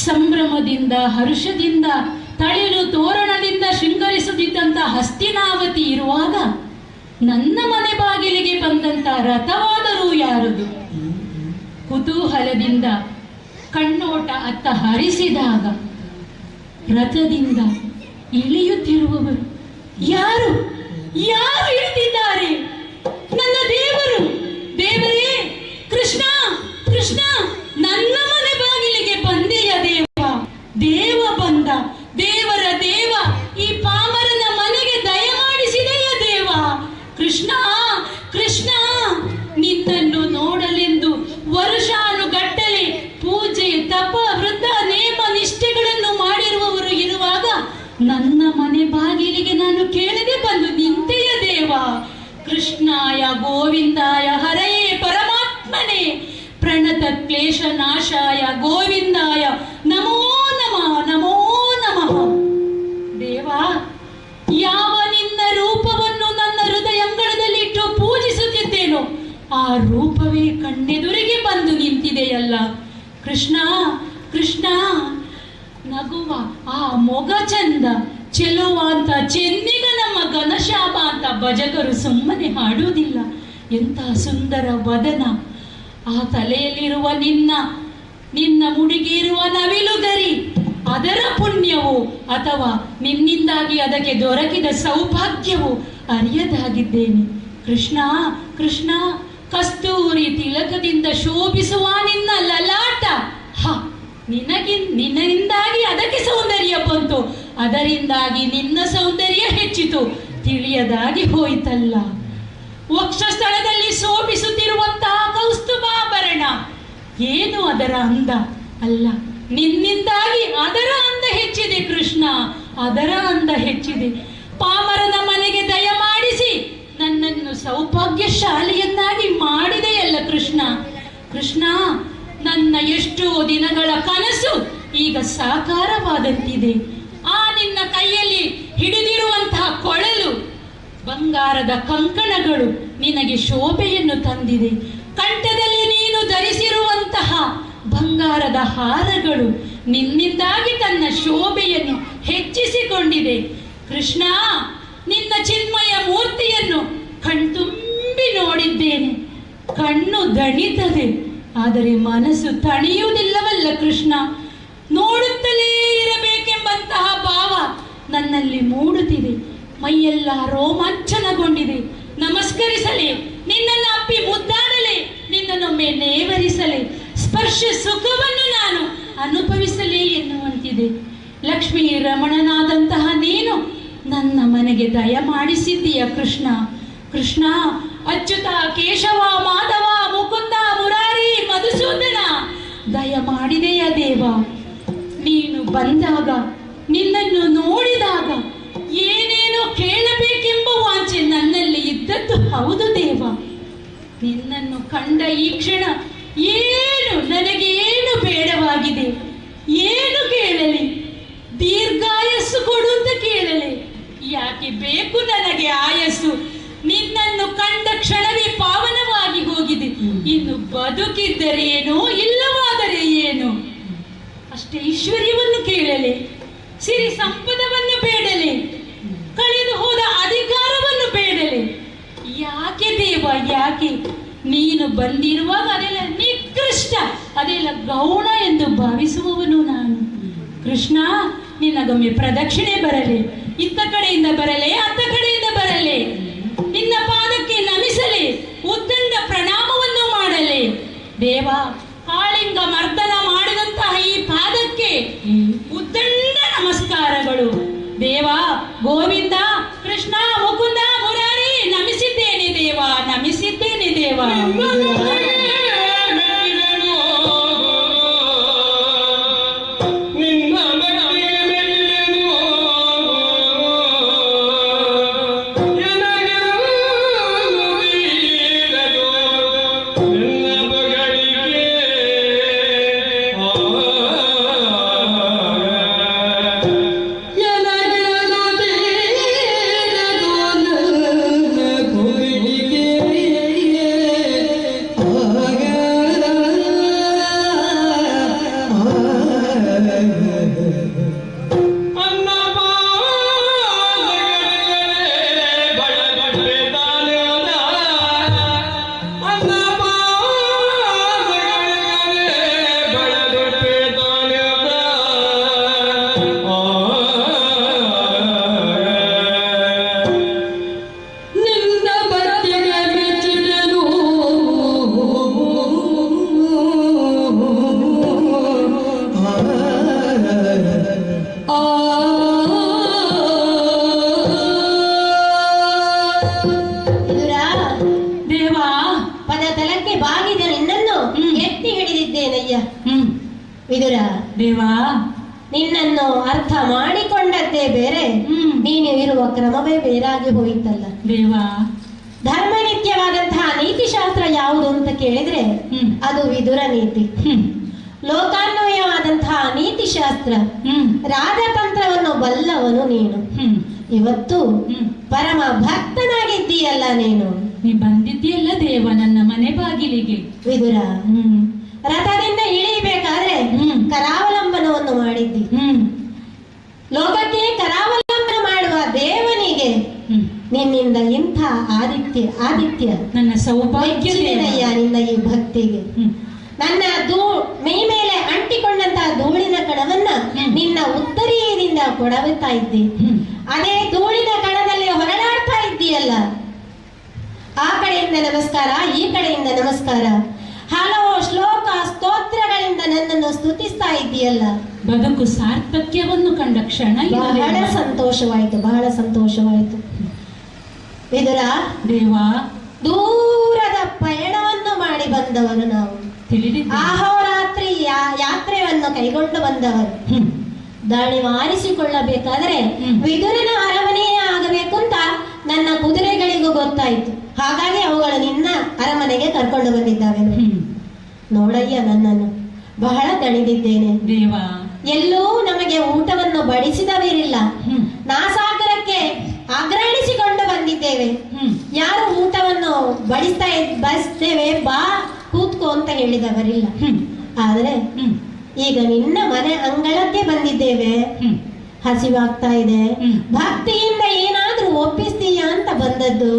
ಸಂಭ್ರಮದಿಂದ ಹರ್ಷದಿಂದ ತಳಿಲು ತೋರಣದಿಂದ ಶೃಂಗರಿಸುತ್ತಿದ್ದಂತಹ ಹಸ್ತಿನಾವತಿ ಇರುವಾಗ ನನ್ನ ಮನೆ ಬಾಗಿಲಿಗೆ ಬಂದಂತ ರಥವಾದರೂ ಯಾರದು? ಕುತೂಹಲದಿಂದ ಕಣ್ಣೋಟ ಅತ್ತ ಹರಿಸಿದಾಗ ರಥದಿಂದ ಇಳಿಯುತ್ತಿರುವವರು ಯಾರು ಯಾರು ಇಳಿದಿದ್ದಾರೆ? ನನ್ನ ದೇವರು. ದೇವರೇ, ಕೃಷ್ಣ ಕೃಷ್ಣ, ನನ್ನ ಮನೆ ಬಾಗಿಲಿಗೆ ಬಂದೆಯ ದೇವ. ದೇವ ಬಂದ, ದೇವರ ದೇವ, ಈ ಪಾಮರನ ಮನೆಗೆ ದಯಮಾಡಿಸಿದೆಯ ದೇವ. ಕೃಷ್ಣ ಕೃಷ್ಣ, ನಿನ್ನನ್ನು ನೋಡಲೆಂದು ವರ್ಷಾನುಗಟ್ಟಲೆ ಪೂಜೆ ತಪ ವೃದ್ಧ ನೇಮ ನಿಷ್ಠೆಗಳನ್ನು ಮಾಡಿರುವವರು ಇರುವಾಗ ನನ್ನ ಮನೆ ಬಾಗಿಲಿಗೆ ನಾನು ಕೇಳದೆ ಬಂದು ನಿಂತೆಯ ದೇವ. ಕೃಷ್ಣಾಯ ಗೋವಿಂದಾಯ ಹರಯೇ ಪರಮಾತ್ಮನೇ ಪ್ರಣತ ಕ್ಲೇಶ ನಾಶಾಯ ಗೋವಿಂದಾಯ ನಮೋ ನಮಃ ನಮೋ ನಮಃ. ದೇವ, ಯಾವ ನಿನ್ನ ರೂಪವನ್ನು ನನ್ನ ಹೃದಯಂಗಳದಲ್ಲಿಟ್ಟು ಪೂಜಿಸುತ್ತಿದ್ದೇನೋ ಆ ರೂಪವೇ ಕಣ್ಣೆದುರಿಗೆ ಬಂದು ನಿಂತಿದೆಯಲ್ಲ. ಕೃಷ್ಣ ಕೃಷ್ಣ, ನಗುವ ಆ ಮೊಗ ಚಂದ, ಚೆಲುವ ಅಂತ ಚೆನ್ನಿಗ ನಮ್ಮ ಘನಶ್ಯಾಮ ಅಂತ ಭಜಕರು ಸುಮ್ಮನೆ ಹಾಡುವುದಿಲ್ಲ. ಎಂಥ ಸುಂದರ ವದನ, ಆ ತಲೆಯಲ್ಲಿರುವ ನಿನ್ನ ಮುಡಿಗಿರುವ ನವಿಲುಗರಿ, ಅದರ ಪುಣ್ಯವು ಅಥವಾ ನಿನ್ನಿಂದಾಗಿ ಅದಕ್ಕೆ ದೊರಕಿದ ಸೌಭಾಗ್ಯವು ಅರಿಯದಾಗಿದ್ದೇನೆ. ಕೃಷ್ಣ ಕೃಷ್ಣ, ಕಸ್ತೂರಿ ತಿಲಕದಿಂದ ಶೋಭಿಸುವ ನಿನ್ನ ಲಲಾಟ, ನಿನ್ನಿಂದಾಗಿ ಅದಕ್ಕೆ ಸೌಂದರ್ಯ ಬಂತು, ಅದರಿಂದಾಗಿ ನಿನ್ನ ಸೌಂದರ್ಯ ಹೆಚ್ಚಿತು, ತಿಳಿಯದಾಗಿ ಹೋಯಿತಲ್ಲ. ವಕ್ಷಸ್ಥಳದಲ್ಲಿ ಶೋಭಿಸುತ್ತಿರುವಂತಹ ಕೌಸ್ತುಭಾಭರಣ, ಏನು ಅದರ ಅಂದ ಅಲ್ಲ, ನಿನ್ನಿಂದಾಗಿ ಅದರ ಅಂದ ಹೆಚ್ಚಿದೆ ಕೃಷ್ಣ, ಅದರ ಅಂದ ಹೆಚ್ಚಿದೆ. ಪಾಮರನ ಮನೆಗೆ ದಯಮಾಡಿಸಿ ನನ್ನನ್ನು ಸೌಭಾಗ್ಯಶಾಲಿಯನ್ನಾಗಿ ಮಾಡಿದೆಯಲ್ಲ ಕೃಷ್ಣ. ಕೃಷ್ಣ, ನನ್ನ ಎಷ್ಟೋ ದಿನಗಳ ಕನಸು ಈಗ ಸಾಕಾರವಾದಂತಿದೆ. ಆ ನಿನ್ನ ಕೈಯಲ್ಲಿ ಹಿಡಿದಿರುವಂತಹ ಕೊಳಲು, ಬಂಗಾರದ ಕಂಕಣಗಳು ನಿನಗೆ ಶೋಭೆಯನ್ನು ತಂದಿದೆ. ಕಂಠದಲ್ಲಿ ನೀನು ಧರಿಸಿರುವಂತಹ ಬಂಗಾರದ ಹಾರಗಳು ನಿನ್ನಿಂದಾಗಿ ತನ್ನ ಶೋಭೆಯನ್ನು ಹೆಚ್ಚಿಸಿಕೊಂಡಿದೆ. ಕೃಷ್ಣ, ನಿನ್ನ ಚಿನ್ಮಯ ಮೂರ್ತಿಯನ್ನು ಕಣ್ತುಂಬಿ ನೋಡಿದ್ದೇನೆ. ಕಣ್ಣು ದಣಿತದೆ, ಆದರೆ ಮನಸ್ಸು ತಣಿಯುವುದಿಲ್ಲವಲ್ಲ ಕೃಷ್ಣ. ನೋಡುತ್ತಲೇ ಇರಬೇಕೆಂಬಂತಹ ಭಾವ ನನ್ನಲ್ಲಿ ಮೂಡುತ್ತಿದೆ. ಮೈಯೆಲ್ಲ ರೋಮಾಂಚನಗೊಂಡಿದೆ. ನಮಸ್ಕರಿಸಲೇ, ನಿನ್ನನ್ನು ಅಪ್ಪಿ ಮುದ್ದಾಡಲೇ, ನಿನ್ನನ್ನೊಮ್ಮೆ ನೇವರಿಸಲೇ, ಸ್ಪರ್ಶ ಸುಖವನ್ನು ನಾನು ಅನುಭವಿಸಲೇ ಎನ್ನುವಂತಿದೆ. ಲಕ್ಷ್ಮೀ ರಮಣನಾದಂತಹ ನೀನು ನನ್ನ ಮನೆಗೆ ದಯಮಾಡಿಸಿದ್ದೀಯ ಕೃಷ್ಣ. ಕೃಷ್ಣ, ಅಚ್ಯುತ ಕೇಶವ ಮಾಧವ ಮುಕುಂದ ಮುರಾರಿ ಮಧುಸೂದನ, ದಯಮಾಡಿದೆಯ ದೇವ. ನೀನು ಬಂದಾಗ, ನಿನ್ನನ್ನು ನೋಡಿದಾಗ ಏನೇನೋ ಕೇಳಬೇಕೆಂಬ ವಾಂಚೆ ನನ್ನಲ್ಲಿ ಇದ್ದದ್ದು ಹೌದು ದೇವ. ನಿನ್ನನ್ನು ಕಂಡ ಈ ಕ್ಷಣ ನನಗೆ ಏನು ಬೇಡವಾಗಿದೆ? ಏನು ಕೇಳಲಿ? ದೀರ್ಘಾಯಸ್ಸು ಕೊಡು ಅಂತ ಕೇಳಲಿ? ಯಾಕೆ ಬೇಕು ನನಗೆ ಆಯಸ್ಸು? ನಿನ್ನನ್ನು ಕಂಡ ಕ್ಷಣವೇ ಪಾವನವಾಗಿ ಹೋಗಿದೆ. ಇನ್ನು ಬದುಕಿದ್ದರೆ ಏನು, ಇಲ್ಲವಾದರೆ ಏನು? ಅಷ್ಟೇ ಐಶ್ವರ್ಯವನ್ನು ಕೇಳಲೆ, ಸಿರಿ ಸಂಪದವನ್ನು ಬೇಡಲೆ, ಕಳೆದು ಹೋದ ಅಧಿಕಾರವನ್ನು ಬೇಡಲೆ. ಯಾಕೆ ದೇವ, ಯಾಕೆ? ನೀನು ಬಂದಿರುವಾಗ ಅದೆಲ್ಲ ನಿಕೃಷ್ಟ, ಅದೆಲ್ಲ ಗೌಣ ಎಂದು ಭಾವಿಸುವವನು ನಾನು. ಕೃಷ್ಣ, ನಿನಗೊಮ್ಮೆ ಪ್ರದಕ್ಷಿಣೆ ಬರಲಿ, ಇತ್ತ ಕಡೆಯಿಂದ ಬರಲೆ, ಅತ್ತ ಕಡೆಯಿಂದ ಬರಲೆ, ನಿನ್ನ ಪಾದಕ್ಕೆ ನಮಿಸಲೆ, ಉದ್ದಂಡ ಪ್ರಣಾಮವನ್ನು ಮಾಡಲೆ. ದೇವ, ಕಾಳಿಂಗ ಮರ್ದನ ವಿದುರ ದೇವಾ, ನಿನ್ನನ್ನು ಅರ್ಥ ಮಾಡಿಕೊಂಡದ್ದೇ ಬೇರೆ, ನೀನು ಇರುವ ಕ್ರಮವೇ ಬೇರಾಗಿ ಹೋಯಿತಲ್ಲ ದೇವಾ. ಧರ್ಮನಿತ್ಯವಾದಂತಹ ನೀತಿಶಾಸ್ತ್ರ ಯಾವುದು ಅಂತ ಕೇಳಿದ್ರೆ ಅದು ವಿದುರ ನೀತಿ. ಲೋಕಾನ್ವಯವಾದಂತಹ ನೀತಿಶಾಸ್ತ್ರ, ರಾಜತಂತ್ರವನ್ನು ಬಲ್ಲವನು ನೀನು. ಇವತ್ತು ಪರಮ ಭಕ್ತನಾಗಿದ್ದೀಯಲ್ಲ ನೀನು. ನೀ ಬಂದಿದ್ದೀಯಲ್ಲ ದೇವ ನನ್ನ ಮನೆ ಬಾಗಿಲಿಗೆ. ವಿದುರ, ರಥದಿಂದ ಇಳಿಬೇಕಾದ್ರೆ ಕರಾವಲಂಬನವನ್ನು ಮಾಡಿದ್ದಿ. ಲೋಕಕ್ಕೆ ಕರಾವಲಂಬನ ಮಾಡುವ ದೇವನಿಗೆ ನಿನ್ನಿಂದ ಇಂಥ ಆದಿತ್ಯ ನನ್ನ ಸೌಭಾಗ್ಯನಯ್ಯ. ನಿನ್ನ ಈ ಭಕ್ತಿಗೆ ನನ್ನ ಮೈ ಮೇಲೆ ಅಂಟಿಕೊಂಡಂತಹ ಧೂಳಿನ ಕಣವನ್ನ ನಿನ್ನ ಉತ್ತರೀಯದಿಂದ ಕೊಡವುತ್ತಾ ಇದ್ದಿ. ಅದೇ ಧೂಳಿನ ಕಣದಲ್ಲಿ ಹೊರಳಾಡ್ತಾ ಇದ್ದೀಯಲ್ಲ, ಆ ಕಡೆಯಿಂದ ನಮಸ್ಕಾರ, ಈ ಕಡೆಯಿಂದ ನಮಸ್ಕಾರ, ಹಲವು ಶ್ಲೋಕ ಸ್ತೋತ್ರಗಳಿಂದ ನನ್ನನ್ನು ಸ್ತುತಿಸ್ತಾ ಇದ್ದೀಯಲ್ಲ. ಬದುಕು ಸಾರ್ಥಕ್ಯವನ್ನು ಕಂಡ ಕ್ಷಣ ಬಹಳ ಸಂತೋಷವಾಯಿತು, ಬಹಳ ಸಂತೋಷವಾಯಿತು. ವಿದುರ ದೇವಾ, ದೂರದ ಪಯಣವನ್ನು ಮಾಡಿ ಬಂದವರು ನಾವು. ಅಹೋರಾತ್ರಿ ಯಾತ್ರೆಯನ್ನು ಕೈಗೊಂಡು ಬಂದವರು. ದಾಳಿ ಮಾರಿಸಿಕೊಳ್ಳಬೇಕಾದರೆ ವಿದುರನ ಅರಮನೆಯೇ ಆಗಬೇಕು ಅಂತ ನನ್ನ ಕುದುರೆಗಳಿಗೂ ಗೊತ್ತಾಯಿತು. ಹಾಗಾಗಿ ಅವುಗಳು ನಿನ್ನ ಅರಮನೆಗೆ ಕರ್ಕೊಂಡು ಬಂದಿದ್ದಾವೆ. ನೋಡಯ್ಯ, ನನ್ನನ್ನು ಬಹಳ ದಣಿದಿದ್ದೇನೆ ದೇವ. ಎಲ್ಲೂ ನಮಗೆ ಊಟವನ್ನು ಬಡಿಸಿದವರಿಲ್ಲ. ನಾಸಾಗರಕ್ಕೆ ಆಗ್ರಹಿಸಿಕೊಂಡು ಬಂದಿದ್ದೇವೆ. ಯಾರು ಊಟವನ್ನು ಬಡಿಸ್ತೇವೆ, ಬಾ ಕೂತ್ಕೋ ಅಂತ ಹೇಳಿದವರಿಲ್ಲ. ಆದ್ರೆ ಈಗ ನಿನ್ನ ಮನೆ ಅಂಗಳಕ್ಕೆ ಬಂದಿದ್ದೇವೆ. ಹಸಿವಾಗ್ತಾ ಇದೆ, ಭಕ್ತಿಯಿಂದ ಏನಾದ್ರೂ ಒಪ್ಪಿಸ್ತೀಯ ಅಂತ ಬಂದದ್ದು.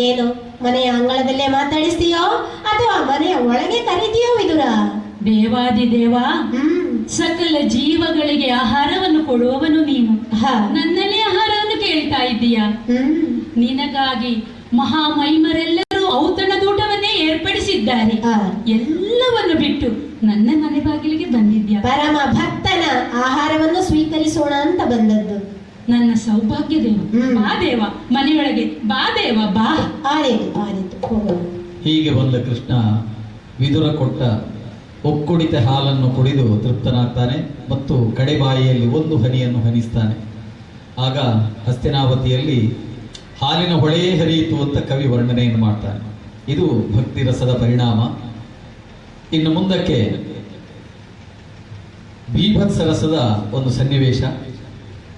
ಏನು ಮನೆಯ ಅಂಗಳದಲ್ಲೇ ಮಾತಾಡಿಸ್ತೀಯೋ ಅಥವಾ ಮನೆಯ ಒಳಗೆ ಕರಿತೀಯೋ ವಿದುರ? ದೇವಾದಿ ದೇವ, ಸಕಲ ಜೀವಗಳಿಗೆ ಆಹಾರವನ್ನು ಕೊಡುವವನು ನೀನು. ನನ್ನಲ್ಲಿ ಆಹಾರವನ್ನು ಕೇಳ್ತಾ ಇದ್ದೀಯ. ನಿನಗಾಗಿ ಮಹಾಮೈಮರೆಲ್ಲರೂ ಔತಣದೂಟವನ್ನೇ ಏರ್ಪಡಿಸಿದ್ದಾರೆ. ಎಲ್ಲವನ್ನು ಬಿಟ್ಟು ನನ್ನ ಮನೆ ಬಾಗಿಲಿಗೆ ಬಂದಿದ್ಯಾ. ಪರಮ ಭಕ್ತನ ಆಹಾರವನ್ನು ಸ್ವೀಕರಿಸೋಣ ಅಂತ ಬಂದದ್ದು. ನನ್ನ ಸೌಭಾಗ್ಯ ದೇವ. ಬಾ ದೇವ, ಮನೆಯೊಳಗೆ ಬಾ ದೇವ, ಬಾ. ಆಡಿತು. ಹೀಗೆ ಬಂದ ಕೃಷ್ಣ ವಿದುರ ಕೊಟ್ಟ ಒಕ್ಕುಡಿತ ಹಾಲನ್ನು ಕುಡಿದು ತೃಪ್ತನಾಗ್ತಾನೆ ಮತ್ತು ಕಡೆಬಾಯಿಯಲ್ಲಿ ಒಂದು ಹನಿಯನ್ನು ಹನಿಸ್ತಾನೆ. ಆಗ ಹಸ್ತಿನಾವತಿಯಲ್ಲಿ ಹಾಲಿನ ಹೊಳೆಯೇ ಹರಿಯಿತು ಅಂತ ಕವಿ ವರ್ಣನೆಯನ್ನು ಮಾಡ್ತಾನೆ. ಇದು ಭಕ್ತಿ ರಸದ ಪರಿಣಾಮ. ಇನ್ನು ಮುಂದಕ್ಕೆ ಭೀಭತ್ಸ ರಸದ ಒಂದು ಸನ್ನಿವೇಶ,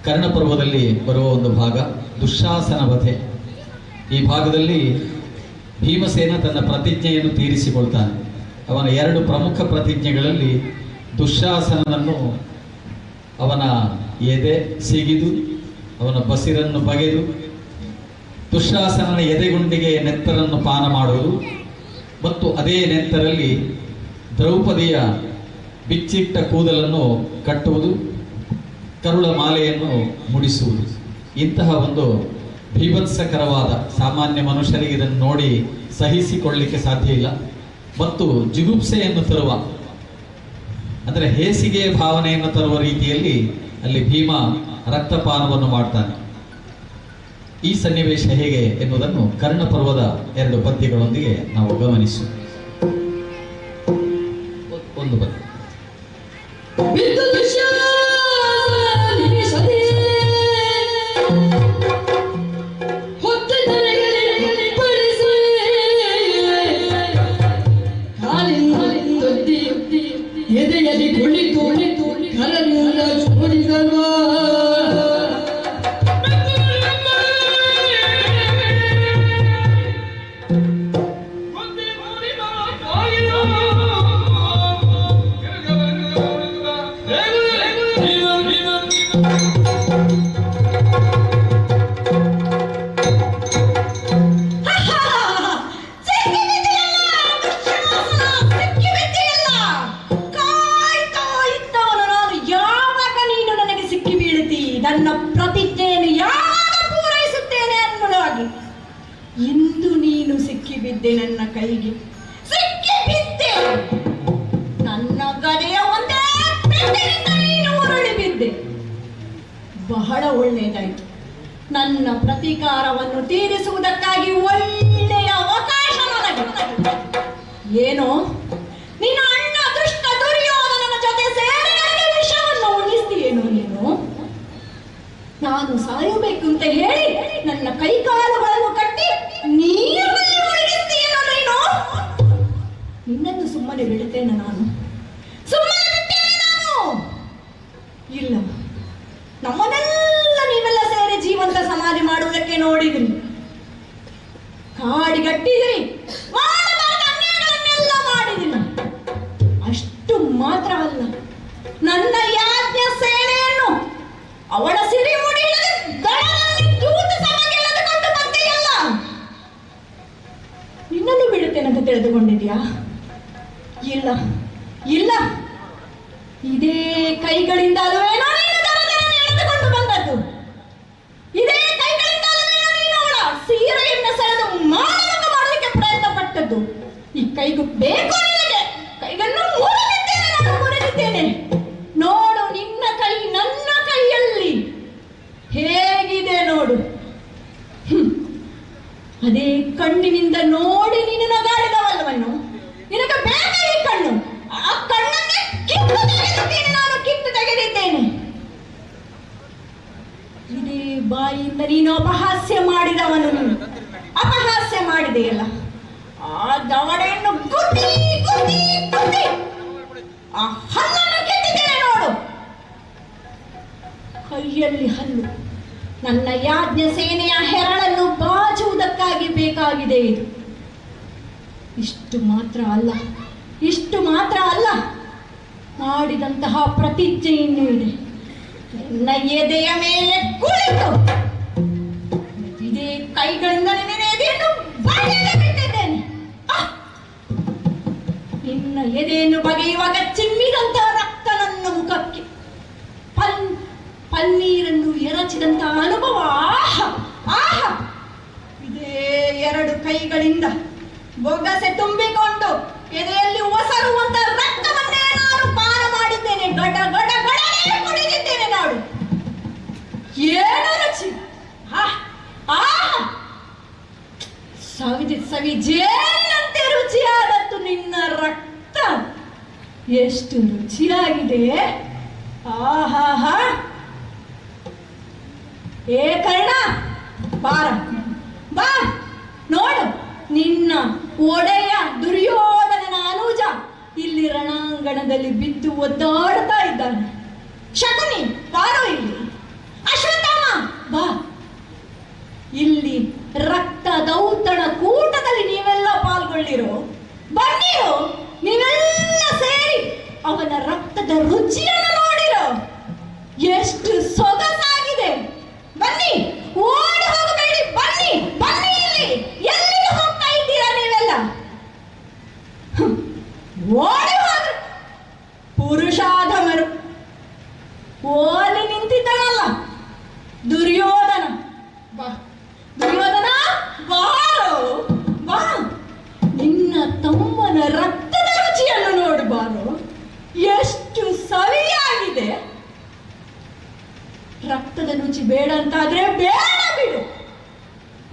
ಕರ್ಣಪರ್ವದಲ್ಲಿ ಬರುವ ಒಂದು ಭಾಗ, ದುಶ್ಯಾಸನ ವಧೆ. ಈ ಭಾಗದಲ್ಲಿ ಭೀಮಸೇನ ತನ್ನ ಪ್ರತಿಜ್ಞೆಯನ್ನು ತೀರಿಸಿಕೊಳ್ತಾನೆ. ಅವನ ಎರಡು ಪ್ರಮುಖ ಪ್ರತಿಜ್ಞೆಗಳಲ್ಲಿ ದುಶ್ಯಾಸನನನ್ನು ಅವನ ಎದೆ ಸಿಗಿದು ಅವನ ಬಸಿರನ್ನು ಬಗೆದು ದುಶ್ಯಾಸನನ ಎದೆಗುಂಡಿಗೆ ನೆತ್ತರನ್ನು ಪಾನ ಮಾಡುವುದು ಮತ್ತು ಅದೇ ನೆತ್ತರಲ್ಲಿ ದ್ರೌಪದಿಯ ಬಿಚ್ಚಿಟ್ಟ ಕೂದಲನ್ನು ಕಟ್ಟುವುದು, ಕರುಳ ಮಾಲೆಯನ್ನು ಮುಡಿಸುವುದು. ಇಂತಹ ಒಂದು ಭೀಭತ್ಸಕರವಾದ, ಸಾಮಾನ್ಯ ಮನುಷ್ಯರಿಗೆ ಇದನ್ನು ನೋಡಿ ಸಹಿಸಿಕೊಳ್ಳಲಿಕ್ಕೆ ಸಾಧ್ಯ ಇಲ್ಲ ಮತ್ತು ಜಿಗುಪ್ಸೆಯನ್ನು ತರುವ, ಅಂದರೆ ಹೇಸಿಗೆ ಭಾವನೆಯನ್ನು ತರುವ ರೀತಿಯಲ್ಲಿ ಅಲ್ಲಿ ಭೀಮ ರಕ್ತಪಾನವನ್ನು ಮಾಡ್ತಾನೆ. ಈ ಸನ್ನಿವೇಶ ಹೇಗೆ ಎನ್ನುವುದನ್ನು ಕರ್ಣಪರ್ವದ ಎರಡು ಪದ್ಯಗಳೊಂದಿಗೆ ನಾವು ಗಮನಿಸು. ಒಂದು ಪದ್ಯ. ಎದೆಯಲ್ಲಿ ಕುಳಿತು ಕರಲಿಂದ ಜೋಡಿಸಲ್ವಾ Hey! ನನ್ನ ಪ್ರತಿಜ್ಞೆಯನ್ನು ಯಾವಾಗ ಪೂರೈಸುತ್ತೇನೆ ಅನ್ನುವುದಾಗಿ ಇಂದು ನೀನು ಸಿಕ್ಕಿಬಿದ್ದೆ ನನ್ನ ಕೈಗೆ, ಸಿಕ್ಕಿಬಿದ್ದೆ. ನನ್ನ ಗದೆಯ ಒಂದೇ ಪೆಟ್ಟಿನಿಂದ ನೀನು ಉರುಳಿ ಬಿದ್ದೆ. ಬಹಳ ಒಳ್ಳೆಯದಾಯಿತು. ನನ್ನ ಪ್ರತೀಕಾರವನ್ನು ತೀರಿಸುವುದಕ್ಕಾಗಿ ಒಳ್ಳೆಯ ಅವಕಾಶ ನನಗೆ. ಏನೋ ನಿನ್ನ ಅಣ್ಣ ದುಷ್ಟ ದುರ್ಯೋಧನನ ಜೊತೆ ಸೇರಿ ನನಗೆ ವಿಷವನ್ನು ಉಳಿಸ್ತೀಯೇನೋ ನೀನು? ನಾನು ಸಾಯಬೇಕು ಅಂತ ಹೇಳಿ ನನ್ನ ಕೈಕಾಲುಗಳನ್ನು ಕಟ್ಟಿ ನೀರಲ್ಲಿ ಮುಳುಗಿಸ್ತೀಯೇನೋ ನೀನು? ನಿನ್ನನ್ನು ಸುಮ್ಮನೆ ಬಿಡುತ್ತೇನೆ ನಾನು? ಸುಮ್ಮನೆ ಬಿಟ್ಟೇನೆ ನಾನು? ಇಲ್ಲ, ನಮ್ಮನ್ನೆಲ್ಲ ನೀವೆಲ್ಲ ಸೇರಿ ಜೀವಂತ ಸಮಾಧಿ ಮಾಡುವುದಕ್ಕೆ ನೋಡಿದ್ರಿ, ಕಾಡಿಗಟ್ಟಿದ್ರಿ, ಮಾಡಬಾರದ ಅನ್ಯಾಯಗಳನ್ನೆಲ್ಲ ಮಾಡಿದಿರಿ. ಅಷ್ಟು ಮಾತ್ರವಲ್ಲ, ನನ್ನ ಯಾಜ್ಞ ಸೇನೆಯನ್ನು ಅವಳ ಸಿರಿ ಮುಡಿಯಲ್ಲಿ ದೂತ ಸಭೆಗೆಳೆದುಕೊಂಡು ಬಂದೆಯಲ್ಲ, ನಿನ್ನನ್ನು ಬಿಡುತ್ತೇನಂತ ತಿಳಿದುಕೊಂಡಿದ್ಯಾ? ಇಲ್ಲ ಇಲ್ಲ, ಇದೇ ಕೈಗಳಿಂದ ಅಲ್ವೇನೋ ನೀನು ದರದರನ್ನು ಎಳೆದುಕೊಂಡು ಬಂದದ್ದು. ಇದೇ ಕೈಗಳಿಂದ ಅಲ್ವೇನೋ ನೀನು ಅವಳ ಸೀರೆಯನ್ನು ಸೆಳೆದು ಮಾನವಂಗ ಮಾಡಲಿಕ್ಕೆ ಪ್ರಯತ್ನ ಪಟ್ಟದ್ದು. ಈ ಕೈಗೂ ಬೇಕು ನಿನಗೆ, ಕೈಗಳನ್ನು ಮುರಿದಿದ್ದೇನೆ, ನಾನು ಮುರಿದಿದ್ದೇನೆ. ನೋಡು ನಿನ್ನ ಕೈ ನನ್ನ ಕೈಯಲ್ಲಿ ಹೇಗಿದೆ ನೋಡು. ಅದೇ ಕಣ್ಣಿನಿಂದ ನೋಡಿ ನೀನು ನಗಾಡಿದವಲ್ಲವನ್ನು, ನಿನಗೆ ಬೇಕ ಈ ಕಣ್ಣು, ಆ ಕಣ್ಣನ್ನೇ ಕಿತ್ತು ತೆಗೆದಿದ್ದೇನೆ, ನಾನು ಕಿತ್ತು ತೆಗೆದಿದ್ದೇನೆ. ಇದೇ ಬಾಯಿಂದ ನೀನು ಅಪಹಾಸ್ಯ ಮಾಡಿದವನು, ನೀನು ಅಪಹಾಸ್ಯ ಮಾಡಿದೆಯಲ್ಲ, ಆ ದವಡೆಯನ್ನು ಗುದ್ದಿ ಗುದ್ದಿ ಗುದ್ದಿ ಆ ಹಲ್ಲನ್ನು ಕಿತ್ತಿದ್ದೇನೆ ನೋಡು. ಕೈಯಲ್ಲಿ ಹಲ್ಲು. ನನ್ನ ಯಾಜ್ಞ ಸೇನೆಯ ಹೆರಳನ್ನು ಬಾಚುವುದಕ್ಕಾಗಿ ಬೇಕಾಗಿದೆ ಇದು. ಇಷ್ಟು ಮಾತ್ರ ಅಲ್ಲ, ಇಷ್ಟು ಮಾತ್ರ ಅಲ್ಲ, ಮಾಡಿದಂತಹ ಪ್ರತಿಜ್ಞೆ ಇನ್ನೂ ಇದೆ. ನನ್ನ ಎದೆಯ ಮೇಲೆ ಕುಳಿತು ಇದೇ ಕೈಗಳಿಂದ ನಿನ್ನ ಎದೆಯನ್ನು ಬಗೆದು ಬಿಟ್ಟಿದ್ದೇನೆ. ನಿನ್ನ ಎದೆಯನ್ನು ಬಗೆಯುವಾಗ ಚಿಮ್ಮಿದಂತಹ ರಕ್ತ ನನ್ನ ಮುಖಕ್ಕೆ, ಪನ್ನೀರನ್ನು ಎರಚಿದಂತಹ ಅನುಭವ. ಆಹ ಆಹ, ಇದೇ ಎರಡು ಕೈಗಳಿಂದ ಬೊಗಸೆ ತುಂಬಿಕೊಂಡು ಎದೆಯಲ್ಲಿ ಒಸರುವಂತ ರಕ್ತವನ್ನೇ ನಾನು ಪಾನ ಮಾಡಿದ್ದೇನೆ. ಗಡ ಗಡ ಗಡನೆ ಕುಡಿದಿದ್ದೇನೆ ನಾಡು. ಏನು ರುಚಿ! ಸವಿ ಜೇನಂತೆ ರುಚಿಯಾದದ್ದು ನಿನ್ನ ರಕ್ತ. ಎಷ್ಟು ರುಚಿಯಾಗಿದೆ! ಆಹಾ! ಏ ಕರ್ಣ, ಬಾರ ಬಾ, ನೋಡು ನಿನ್ನ ಒಡೆಯ ದುರ್ಯೋಧನನ ಅನುಜ ಇಲ್ಲಿ ರಣಾಂಗಣದಲ್ಲಿ ಬಿದ್ದು ಒದ್ದಾಡ್ತಾ ಇದ್ದಾನೆ. ಶಕುನಿ, ಬಾರೋ ಇಲ್ಲಿ. ಅಶ್ವತ್ಥಾಮ, ಬಾ ಇಲ್ಲಿ. ರಕ್ತ ದೌತಣ ಕೂಟದಲ್ಲಿ ನೀವೆಲ್ಲ ಪಾಲ್ಗೊಳ್ಳಿರೋ, ಬನ್ನಿರೋ, ನೀವೆಲ್ಲ ಸೇರಿ ಅವನ ರಕ್ತದ ರುಚಿಯನ್ನು ನೋಡಿರೋ. ಎಷ್ಟು ಸೊಗಸಾಗಿದೆ! ಬನ್ನಿ, ಓಡಿ ಹೋಗಬೇಡಿ, ಬನ್ನಿ ಬನ್ನಿ ಇಲ್ಲಿ. ಎಲ್ಲಿಗೆ ಹೋಗ್ತಾ ಇದ್ದೀರಾ ನೀವೆಲ್ಲ? ಓಡಿ ಹೋದ್ರು ಪುರುಷಾಧಮರು. ಓಲಿ ನಿಂತಿದ್ದನಲ್ಲ ದುರ್ಯೋಧನ. ಬಾ ದುರ್ಯೋಧನ, ಬಾರೋ ಬಾ, ನಿನ್ನ ತಮ್ಮನ ರಕ್ತದ ರುಚಿಯನ್ನು ನೋಡು ಬಾರೋ. ಎಷ್ಟು ಸವಿಯಾಗಿದೆ! ರಕ್ತದ ರುಚಿ ಬೇಡ ಅಂತಾದ್ರೆ ಬೇಡ ಬಿಡು,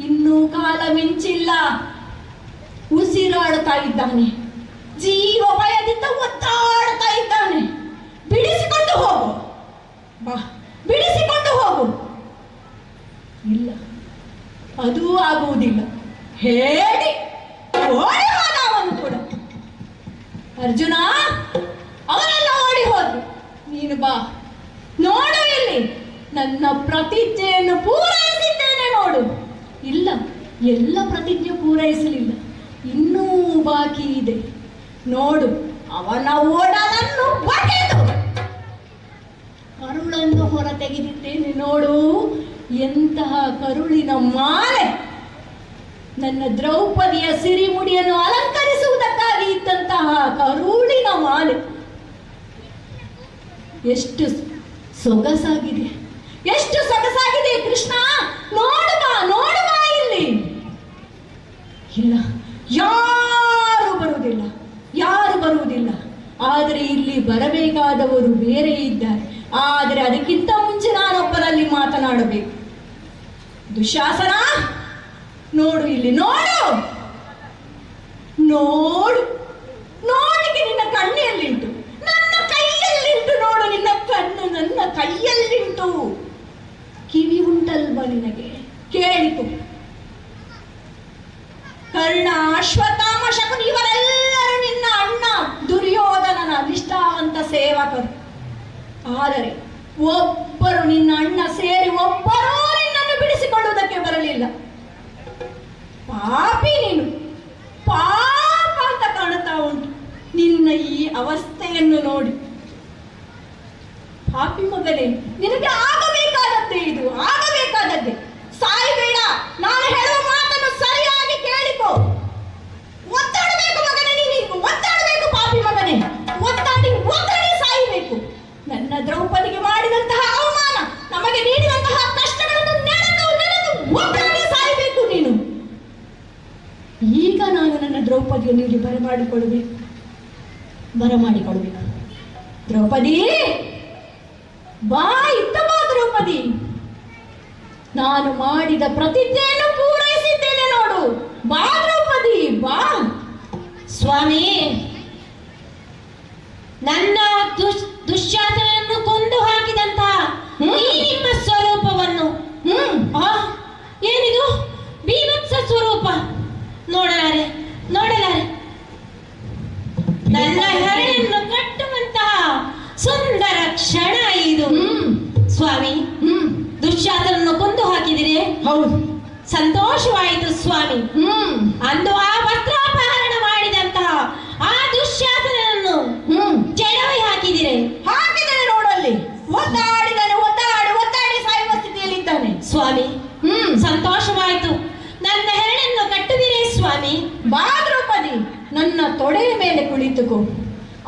ಇನ್ನೂ ಕಾಲ ಮಿಂಚಿಲ್ಲ. ಉಸಿರಾಡ್ತಾ ಇದ್ದಾನೆ, ಜೀವ ಭಯದಿಂದ ಒತ್ತಾಡ್ತಾ ಇದ್ದಾನೆ. ಬಿಡಿಸಿಕೊಂಡು ಹೋಗು, ಬಾ ಬಿಡಿಸಿಕೊಂಡು ಹೋಗು. ಇಲ್ಲ, ಅದೂ ಆಗುವುದಿಲ್ಲ. ಹೇಳಿ ಓಡಿ ಹೋದ ಅವನು ಕೂಡ. ಅರ್ಜುನ, ಅವರೆಲ್ಲ ಓಡಿ ಹೋದ್ರು. ನೀನು ಬಾ, ನೋಡು ಇಲ್ಲಿ ನನ್ನ ಪ್ರತಿಜ್ಞೆಯನ್ನು ಪೂರೈಸಿದ್ದೇನೆ ನೋಡು. ಇಲ್ಲ, ಎಲ್ಲ ಪ್ರತಿಜ್ಞೆ ಪೂರೈಸಲಿಲ್ಲ, ಇನ್ನೂ ಬಾಕಿ ಇದೆ. ನೋಡು, ಅವನ ಓಡಲನ್ನು ಬಗೆದು ಕರುಳನ್ನು ಹೊರ ತೆಗೆದಿದ್ದೇನೆ ನೋಡು. ಎಂತಹ ಕರುಳಿನ ಮಾಲೆ! ನನ್ನ ದ್ರೌಪದಿಯ ಸಿರಿಮುಡಿಯನ್ನು ಅಲಂಕರಿಸುವುದಕ್ಕಾಗಿ ಇದ್ದಂತಹ ಕರುಳಿನ ಮಾಲೆ ಎಷ್ಟು ಸೊಗಸಾಗಿದೆ, ಎಷ್ಟು ಸೊಗಸಾಗಿದೆ ಕೃಷ್ಣ, ನೋಡುವ ನೋಡುವ ಇಲ್ಲಿ. ಇಲ್ಲ, ಯಾರು ಬರುವುದಿಲ್ಲ, ಯಾರು ಬರುವುದಿಲ್ಲ. ಆದರೆ ಇಲ್ಲಿ ಬರಬೇಕಾದವರು ಬೇರೆ ಇದ್ದಾರೆ. ಆದರೆ ಅದಕ್ಕಿಂತ ಮುಂಚೆ ನಾನೊಬ್ಬರಲ್ಲಿ ಮಾತನಾಡಬೇಕು. ದುಶ್ಯಾಸನ, ನೋಡು ಇಲ್ಲಿ, ನೋಡು ನೋಡು. ನೋಡಿಗೆ ನಿನ್ನ ಕಣ್ಣೆಯಲ್ಲಿಂಟು, ನನ್ನ ಕೈಯಲ್ಲಿಂಟು. ನೋಡು, ನಿನ್ನ ಕಣ್ಣು ನನ್ನ ಕೈಯಲ್ಲಿಂಟು. ಕಿವಿ ಉಂಟಲ್ವ ನಿನಗೆ? ಕೇಳಿತು. ಕರ್ಣ, ಅಶ್ವತ್ಥಾಮ, ಶಕುನಿ ಇವರೆಲ್ಲರೂ ನಿನ್ನ ಅಣ್ಣ ದುರ್ಯೋಧನನ ನಿಷ್ಠಾವಂತ ಸೇವಕರು. ಆದರೆ ಒಬ್ಬರು ನಿನ್ನ ಅಣ್ಣ ಸೇರಿ ಒಬ್ಬರೂ ನಿನ್ನನ್ನು ಬಿಡಿಸಿಕೊಳ್ಳುವುದಕ್ಕೆ ಬರಲಿಲ್ಲ. ಪಾಪಿ ನೀನು, ಪಾಪ ಅಂತ ಕಾಣುತ್ತಾ ಉಂಟು ನಿನ್ನ ಈ ಅವಸ್ಥೆಯನ್ನು ನೋಡಿ. ಪಾಪಿ ಮಗನೇ, ನಿನಗೆ ಆಗಬೇಕಾದದ್ದೇ ಇದು, ಆಗಬೇಕಾದದ್ದೇ. ಸಾಯಬೇಡ, ನಾನು ಹೇಳುವ ಮಾತನ್ನು ಸರಿಯಾಗಿ ಕೇಳಿಕೋ. ಒತ್ತಾಡಬೇಕು ಮಗನೇ, ನೀನು ಒತ್ತಾಡಬೇಕು. ಪಾಪಿ ಮಗನೇ, ಒತ್ತಾಡಿ ಒತ್ತಾಡಿ ಸಾಯಬೇಕು. ನನ್ನ ದ್ರೌಪದಿಗೆ ಮಾಡಿದಂತಹ ಅವಮಾನ, ನಮಗೆ ನೀಡಿದಂತಹ ಕಷ್ಟಗಳನ್ನು ನೆನೆದು ನೆನೆದು ಒತ್ತಾಡಿ ಸಾಯಬೇಕು ನೀನು. ಈಗ ನಾನು ನನ್ನ ದ್ರೌಪದಿಯೊಂದಿಗೆ ಬರಮಾಡಿಕೊಳ್ಳಬೇಕು. ದ್ರೌಪದಿ, ಬಾ, ಇತ್ತ ಬಾ ದ್ರೌಪದಿ. ನಾನು ಮಾಡಿದ ಪ್ರತಿಜ್ಞೆಯನ್ನು ಪೂರೈಸಿದ್ದೇನೆ ನೋಡು. ಬಾ ದ್ರೌಪದಿ, ಬಾ. ಸ್ವಾಮಿ, ನನ್ನ ದುಶ್ಯಾಸನನ್ನು ಕೊಂದು ಹಾಕಿದಂತಹ ಈ ನಿಮ್ಮ ಸ್ವರೂಪವನ್ನು, ಏನಿದು ಭೀಭತ್ಸ ಸ್ವರೂಪ, ನೋಡಲಾರೆ ನೋಡಲಾರೆ. ನನ್ನ ಹೆರಳನ್ನು ಕಟ್ಟುವಂತಹ ಸುಂದರ ಕ್ಷಣ ಇದು. ಸ್ವಾಮಿ, ದುಶ್ಯಾಸನನ್ನು ಕೊಂದು ಹಾಕಿದಿರಿ. ಹೌದು, ಸಂತೋಷವಾಯಿತು ಸ್ವಾಮಿ. ಅಂದು ಆ ವಸ್ತ್ರಾಪಹರಣ ಮಾಡಿದಂತಹ ಆ ದುಶ್ಯಾಸನನ್ನು ಚೆಡವಿ ಹಾಕಿದಿರಿ. ಹಾಕಿದರೆ ನೋಡಲ್ಲಿ, ಒದ್ದಾಡಿದನು, ಒದ್ದಾಡಿ ಸಾಯುವ ಸ್ಥಿತಿಯಲ್ಲಿದ್ದಾನೆ ಸ್ವಾಮಿ. ಸಂತೋಷವಾಯಿತು. ನನ್ನ ಹೆರಳನ್ನು ಕಟ್ಟುವಿರೇ ಸ್ವಾಮಿ. ಬಾ ದ್ರೌಪದಿ, ನನ್ನ ತೊಡೆಯ ಮೇಲೆ ಕುಳಿತುಕೋ.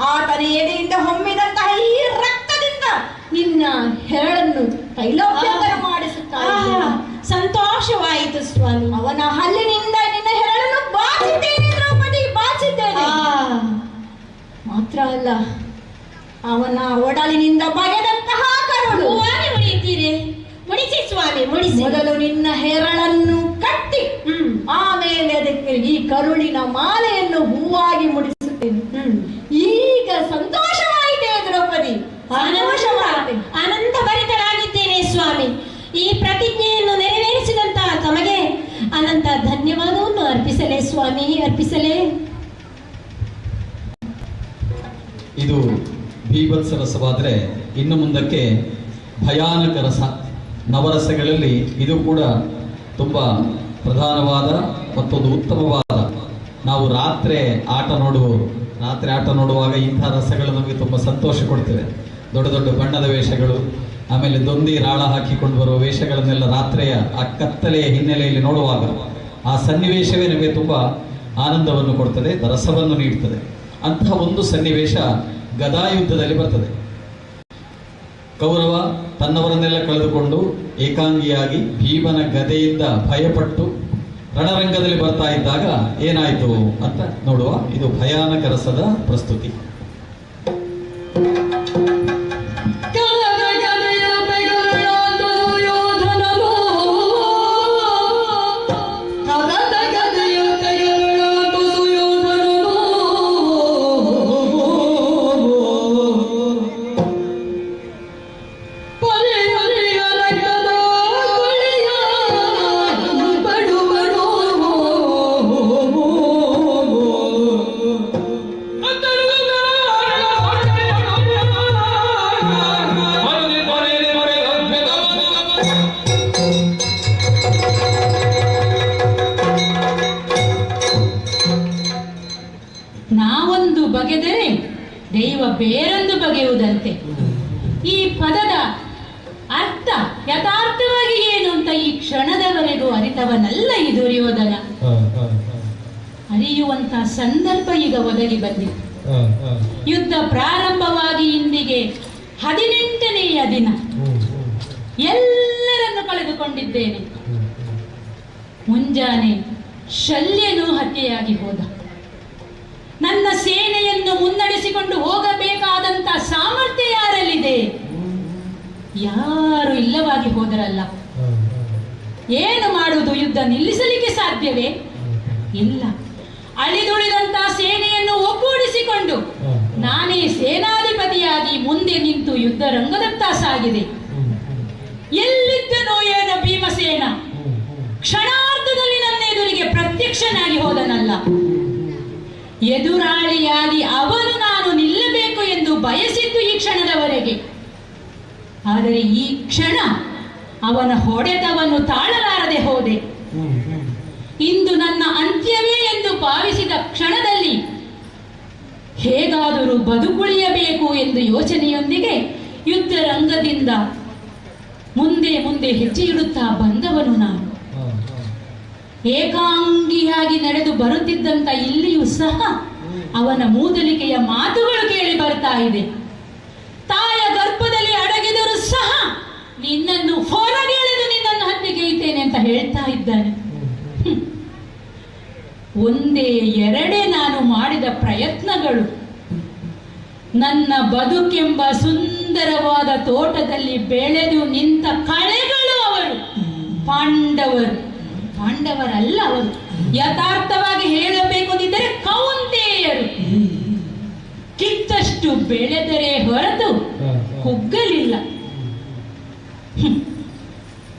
ಆತನ ಎದೆಯಿಂದ ಹೊಮ್ಮಿದಂತಹ ಈ ರಕ್ತದಿಂದ ನಿನ್ನ ಹೆರಳನ್ನು ತೈಲೋಪಚಾರ ಮಾಡಿಸುತ್ತಾರೆ. ಸಂತೋಷವಾಯಿತು ಸ್ವಾಮಿ. ಅವನ ಹಲ್ಲಿನಿಂದ ನಿನ್ನ ಹೆರಳನ್ನು ಬಾಚಿದ್ದೇನೆ ದ್ರೌಪದಿ, ಬಾಚಿದ್ದೇನೆ. ಮಾತ್ರ ಅಲ್ಲ, ಅವನ ಒಡಲಿನಿಂದ ಬಗೆದಂತಹ ಕರುಳು. ಮುಡಿಯುತ್ತೀರಿ? ಮುಡಿಸಿ ಸ್ವಾಮಿ, ಮುಡಿಸಿ. ಮೊದಲು ನಿನ್ನ ಹೆರಳನ್ನು ಕಟ್ಟಿ ಆಮೇಲೆ ಅದಕ್ಕೆ ಈ ಕರುಳಿನ ಮಾಲೆಯನ್ನು ಹೂವಾಗಿ ಮುಡಿಸುತ್ತೇನೆ. ಈಗ ಸಂತೋಷವಾಯಿತೆ ದ್ರೌಪದಿ, ಆನಂದ ಭರಿತರಾಗಿದ್ದೇನೆ ಸ್ವಾಮಿ. ಈ ಪ್ರತಿಜ್ಞೆಯನ್ನು ನೆರವೇರಿಸಿದಂತಹ ತಮಗೆ ಅನಂತ ಧನ್ಯವಾದವನ್ನು ಅರ್ಪಿಸಲೇ ಸ್ವಾಮಿ, ಅರ್ಪಿಸಲೇ. ಇದು ಭೀಭತ್ಸ ರಸವಾದರೆ ಇನ್ನು ಮುಂದಕ್ಕೆ ಭಯಾನಕ ರಸ. ನವರಸಗಳಲ್ಲಿ ಇದು ಕೂಡ ತುಂಬ ಪ್ರಧಾನವಾದ ಮತ್ತೊಂದು ಉತ್ತಮವಾದ. ನಾವು ರಾತ್ರಿ ಆಟ ನೋಡುವಾಗ ಇಂಥ ರಸಗಳು ನಮಗೆ ತುಂಬ ಸಂತೋಷ ಕೊಡ್ತವೆ. ದೊಡ್ಡ ದೊಡ್ಡ ಬಣ್ಣದ ವೇಷಗಳು, ಆಮೇಲೆ ದೊಂದಿ ರಾಳ ಹಾಕಿಕೊಂಡು ಬರುವ ವೇಷಗಳನ್ನೆಲ್ಲ ರಾತ್ರಿಯ ಆ ಕತ್ತಲೆಯ ಹಿನ್ನೆಲೆಯಲ್ಲಿ ನೋಡುವಾಗ ಆ ಸನ್ನಿವೇಶವೇ ನಮಗೆ ತುಂಬ ಆನಂದವನ್ನು ಕೊಡ್ತದೆ, ರಸವನ್ನು ನೀಡ್ತದೆ. ಅಂತಹ ಒಂದು ಸನ್ನಿವೇಶ ಗದಾಯುದ್ಧದಲ್ಲಿ ಬರ್ತದೆ. ಕೌರವ ತನ್ನವರನ್ನೆಲ್ಲ ಕಳೆದುಕೊಂಡು ಏಕಾಂಗಿಯಾಗಿ ಭೀಮನ ಗದೆಯಿಂದ ಭಯಪಟ್ಟು ರಣರಂಗದಲ್ಲಿ ಬರ್ತಾ ಇದ್ದಾಗ ಏನಾಯಿತು ಅಂತ ನೋಡುವ. ಇದು ಭಯಾನಕ ರಸದ ಪ್ರಸ್ತುತಿ. ನಾವೊಂದು ಬಗೆದರೆ ದೈವ ಬೇರೊಂದು ಬಗೆಯುವುದಂತೆ. ಈ ಪದದ ಅರ್ಥ ಯಥಾರ್ಥವಾಗಿ ಏನು ಅಂತ ಈ ಕ್ಷಣದವರೆಗೂ ಅರಿತವನಲ್ಲ ಈ ದುರ್ಯೋಧನ. ಅರಿಯುವಂತ ಸಂದರ್ಭ ಈಗ ಒದಗಿ ಬಂದಿದೆ. ಯುದ್ಧ ಪ್ರಾರಂಭವಾಗಿ ಇಂದಿಗೆ 18ನೆಯ ದಿನ. ಎಲ್ಲರನ್ನು ಕಳೆದುಕೊಂಡಿದ್ದೇನೆ. ಮುಂಜಾನೆ ಶಲ್ಯನು ಹತ್ಯೆಯಾಗಿ ಹೋದ. ನನ್ನ ಸೇನೆಯನ್ನು ಮುನ್ನಡೆಸಿಕೊಂಡು ಹೋಗಬೇಕಾದಂತ ಸಾಮರ್ಥ್ಯ ಯಾರಲ್ಲಿದೆ? ಯಾರು ಇಲ್ಲವಾಗಿ ಹೋದರಲ್ಲ. ಏನು ಮಾಡುವುದು? ಯುದ್ಧ ನಿಲ್ಲಿಸಲಿಕ್ಕೆ ಸಾಧ್ಯವೇ? ಇಲ್ಲ. ಅಳಿದುಳಿದಂತ ಸೇನೆಯನ್ನು ಒಗ್ಗೂಡಿಸಿಕೊಂಡು ನಾನೇ ಸೇನಾಧಿಪತಿಯಾಗಿ ಮುಂದೆ ನಿಂತು ಯುದ್ಧ ರಂಗದತ್ತ ಸಾಗಿದೆ. ಎಲ್ಲಿದ್ದನೋ ಏನೋ ಭೀಮಸೇನ ಕ್ಷಣಾರ್ಧದಲ್ಲಿ ನನ್ನ ಎದುರಿಗೆ ಪ್ರತ್ಯಕ್ಷನಾಗಿ ಹೋದನಲ್ಲ. ಎದುರಾಳಿಯಾಗಿ ಅವನು ನಾನು ನಿಲ್ಲಬೇಕು ಎಂದು ಬಯಸಿದ್ದು ಈ ಕ್ಷಣದವರೆಗೆ. ಆದರೆ ಈ ಕ್ಷಣ ಅವನ ಹೊಡೆತವನ್ನು ತಾಳಲಾರದೆ ಹೋದೆ. ಇಂದು ನನ್ನ ಅಂತ್ಯವೇ ಎಂದು ಭಾವಿಸಿದ ಕ್ಷಣದಲ್ಲಿ ಹೇಗಾದರೂ ಬದುಕುಳಿಯಬೇಕು ಎಂದು ಯೋಚನೆಯೊಂದಿಗೆ ಯುದ್ಧ ರಂಗದಿಂದ ಮುಂದೆ ಮುಂದೆ ಹೆಜ್ಜೆ ಇಡುತ್ತಾ ಬಂದವನು ನಾನು. ಏಕಾಂಗಿಯಾಗಿ ನಡೆದು ಬರುತ್ತಿದ್ದಂತ ಇಲ್ಲಿಯೂ ಸಹ ಅವನ ಮೂದಲಿಕೆಯ ಮಾತುಗಳು ಕೇಳಿ ಬರ್ತಾ ಇದೆ. ತಾಯ ಗರ್ಭದಲ್ಲಿ ಅಡಗಿದರೂ ಸಹ ನಿನ್ನನ್ನು ಹೊರಗೆಳೆದು ನಿನ್ನನ್ನು ಹತ್ಯೆಗೈತೇನೆ ಅಂತ ಹೇಳ್ತಾ ಇದ್ದಾನೆ. ಒಂದೇ ಎರಡೇ ನಾನು ಮಾಡಿದ ಪ್ರಯತ್ನಗಳು ನನ್ನ ಬದುಕೆಂಬ ಸುಂದರವಾದ ತೋಟದಲ್ಲಿ ಬೆಳೆದು ನಿಂತ ಕಳೆಗಳು ಅವರು. ಪಾಂಡವರಲ್ಲ ಅವರು. ಯಥಾರ್ಥವಾಗಿ ಹೇಳಬೇಕೆಂದಿದ್ದರೆ ಕೌಂತೆಯರು. ಕಿತ್ತಷ್ಟು ಬೆಳೆದರೆ ಹೊರತು ಕುಗ್ಗಲಿಲ್ಲ.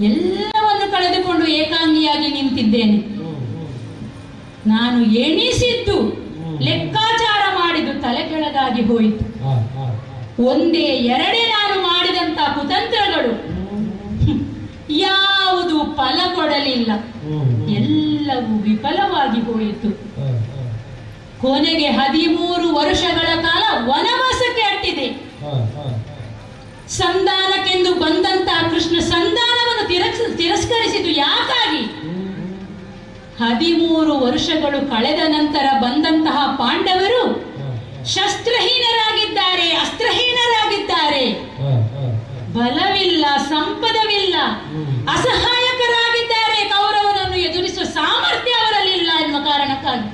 ಎಲ್ಲವನ್ನು ಕಳೆದುಕೊಂಡು ಏಕಾಂಗಿಯಾಗಿ ನಿಂತಿದ್ದೇನೆ. ನಾನು ಎಣಿಸಿದ್ದು ಲೆಕ್ಕಾಚಾರ ಮಾಡಿದ್ದು ತಲೆ ಕೆಳಗಾಗಿ ಹೋಯಿತು. ಒಂದೇ ಎರಡೇ ನಾನು ಮಾಡಿದಂತ ಕುತಂತ್ರಗಳು ಯಾವುದು ಫಲ ಕೊಡಲಿಲ್ಲ. ಎಲ್ಲವೂ ವಿಫಲವಾಗಿ ಹೋಯಿತು. ಕೊನೆಗೆ 13 ವರ್ಷಗಳ ಕಾಲ ವನವಾಸಕ್ಕೆ ಅಟ್ಟಿದೆ. ಸಂಧಾನಕ್ಕೆಂದು ಬಂದಂತಹ ಕೃಷ್ಣ ಸಂಧಾನವನ್ನು ತಿರಸ್ಕರಿಸಿದ್ದು ಯಾಕಾಗಿ? 13 ವರ್ಷಗಳು ಕಳೆದ ನಂತರ ಬಂದಂತಹ ಪಾಂಡವರು ಶಸ್ತ್ರಹೀನರಾಗಿದ್ದಾರೆ, ಅಸ್ತ್ರಹೀನರಾಗಿದ್ದಾರೆ, ಬಲವಿಲ್ಲ, ಸಂಪದವಿಲ್ಲ, ಅಸಹಾಯಕರಾಗಿದ್ದಾರೆ. ಕೌರವನನ್ನು ಎದುರಿಸುವ ಸಾಮರ್ಥ್ಯ ಅವರಲ್ಲಿಲ್ಲ ಎನ್ನುವ ಕಾರಣಕ್ಕಾಗಿ.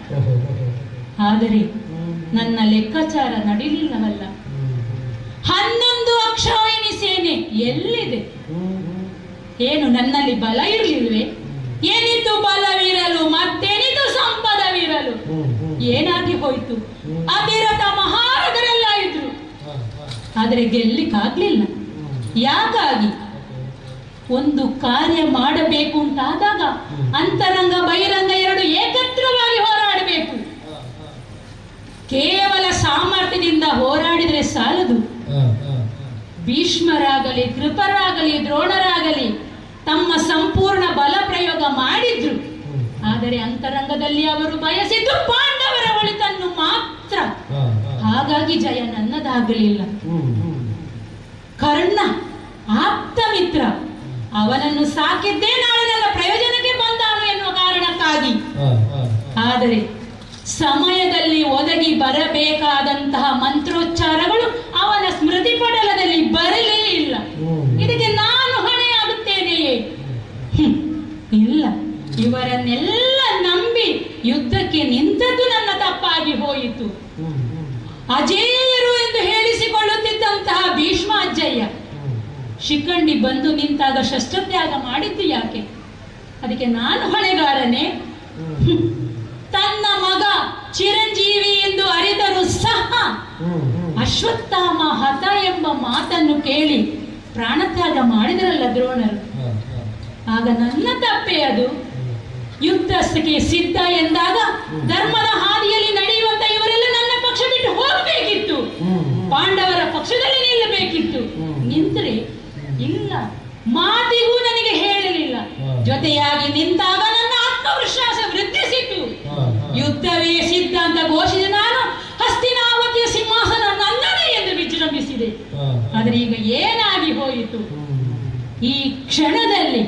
ಆದರೆ ನನ್ನ ಲೆಕ್ಕಾಚಾರ ನಡೀಲಿಲ್ಲವಲ್ಲ. 11 ಅಕ್ಷೋಹಿಣಿ ಸೇನೆ ಎಲ್ಲಿದೆ? ಏನು ನನ್ನಲ್ಲಿ ಬಲ ಇರಲಿಲ್ವೇ? ಏನಿತ್ತು ಬಲವಿರಲು, ಮತ್ತೇನಿತ್ತು ಸಂಪದವಿರಲು? ಏನಾಗಿ ಹೋಯ್ತು? ಅತಿರಥ ಮಹಾರಥರೆಲ್ಲ ಇದ್ರು, ಆದರೆ ಗೆಲ್ಲಿಕ್ಕಾಗ್ಲಿಲ್ಲ. ಯಾಕಾಗಿ? ಒಂದು ಕಾರ್ಯ ಮಾಡಬೇಕು ಅಂತಾದಾಗ ಅಂತರಂಗ ಬಹಿರಂಗ ಎರಡು ಏಕತ್ರವಾಗಿ ಹೋರಾಡಬೇಕು. ಕೇವಲ ಸಾಮರ್ಥ್ಯದಿಂದ ಹೋರಾಡಿದರೆ ಸಾಲದು. ಭೀಷ್ಮರಾಗಲಿ, ಕೃಪರಾಗಲಿ, ದ್ರೋಣರಾಗಲಿ ತಮ್ಮ ಸಂಪೂರ್ಣ ಬಲ ಪ್ರಯೋಗ ಮಾಡಿದ್ರು. ಆದರೆ ಅಂತರಂಗದಲ್ಲಿ ಅವರು ಬಯಸಿದ್ದು ಪಾಂಡವರ ಒಳಿತನ್ನು ಮಾತ್ರ. ಹಾಗಾಗಿ ಜಯ ನನ್ನದಾಗಲಿಲ್ಲ. ಕರ್ಣ ಆಪ್ತ ಮಿತ್ರ, ಅವನನ್ನು ಸಾಕಿದ್ದೇ ನಾಳೆ ನನ್ನ ಪ್ರಯೋಜನಕ್ಕೆ ಬಂದಾನು ಎನ್ನುವ ಕಾರಣಕ್ಕಾಗಿ. ಆದರೆ ಸಮಯದಲ್ಲಿ ಒದಗಿ ಬರಬೇಕಾದಂತಹ ಮಂತ್ರೋಚ್ಚಾರಗಳು ಅವನ ಸ್ಮೃತಿ ಪಟಲದಲ್ಲಿ ಬರಲೇ ಇಲ್ಲ. ಇದಕ್ಕೆ ನಾನು ಹೊಣೆಯಾಗುತ್ತೇನೆಯೇ? ಇಲ್ಲ. ಇವರನ್ನೆಲ್ಲ ನಂಬಿ ಯುದ್ಧಕ್ಕೆ ನಿಂತದ್ದು ನನ್ನ ತಪ್ಪಾಗಿ ಹೋಯಿತು. ಅಜೇಯರು ಎಂದು ಹೇಳಿಸಿಕೊಳ್ಳುತ್ತಿದ್ದಂತಹ ಭೀಷ್ಮಾಜ್ಜಯ್ಯ ಶಿಖಂಡಿ ಬಂದು ನಿಂತಾಗ ಶಸ್ತ್ರತ್ಯಾಗ ಮಾಡಿದ್ದು ಯಾಕೆ? ಅದಕ್ಕೆ ನಾನು ಹೊಣೆಗಾರನೇ? ತನ್ನ ಮಗ ಚಿರಂಜೀವಿ ಎಂದು ಅರಿತರೂ ಸಹ ಅಶ್ವತ್ಥಾಮ ಹತ ಎಂಬ ಮಾತನ್ನು ಕೇಳಿ ಪ್ರಾಣತ್ಯಾಗ ಮಾಡಿದರಲ್ಲ ದ್ರೋಣರು. ಆಗ ನನ್ನ ತಪ್ಪೇ ಅದು. ಯುದ್ಧಕ್ಕೆ ಸಿದ್ಧ ಎಂದಾಗ ಧರ್ಮದ ಹಾದಿಯಲ್ಲಿ ನಡೆಯುವಂತ ಇವರೆಲ್ಲ ನನ್ನ ಪಕ್ಷ ಬಿಟ್ಟು ಹೋಗಬೇಕಿತ್ತು, ಪಾಂಡವರ ಪಕ್ಷದಲ್ಲಿ ನಿಲ್ಲಬೇಕಿತ್ತು. ನಿಂತರೆ ಇಲ್ಲ, ಮಾತಿಗೂ ನನಗೆ ಹೇಳಲಿಲ್ಲ. ಜೊತೆಯಾಗಿ ನಿಂತಾಗ ನನ್ನ ಆತ್ಮವಿಶ್ವಾಸ ವೃದ್ಧಿಸಿತು. ಯುದ್ಧವೇ ಸಿದ್ಧ ಅಂತ ಘೋಷಿಸಿ ನಾನು ಹಸ್ತಿನಾವತಿಯ ಸಿಂಹಾಸನ ನನ್ನದೇ ಎಂದು ವಿಜೃಂಭಿಸಿದೆ. ಆದರೆ ಈಗ ಏನಾಗಿ ಹೋಯಿತು? ಈ ಕ್ಷಣದಲ್ಲಿ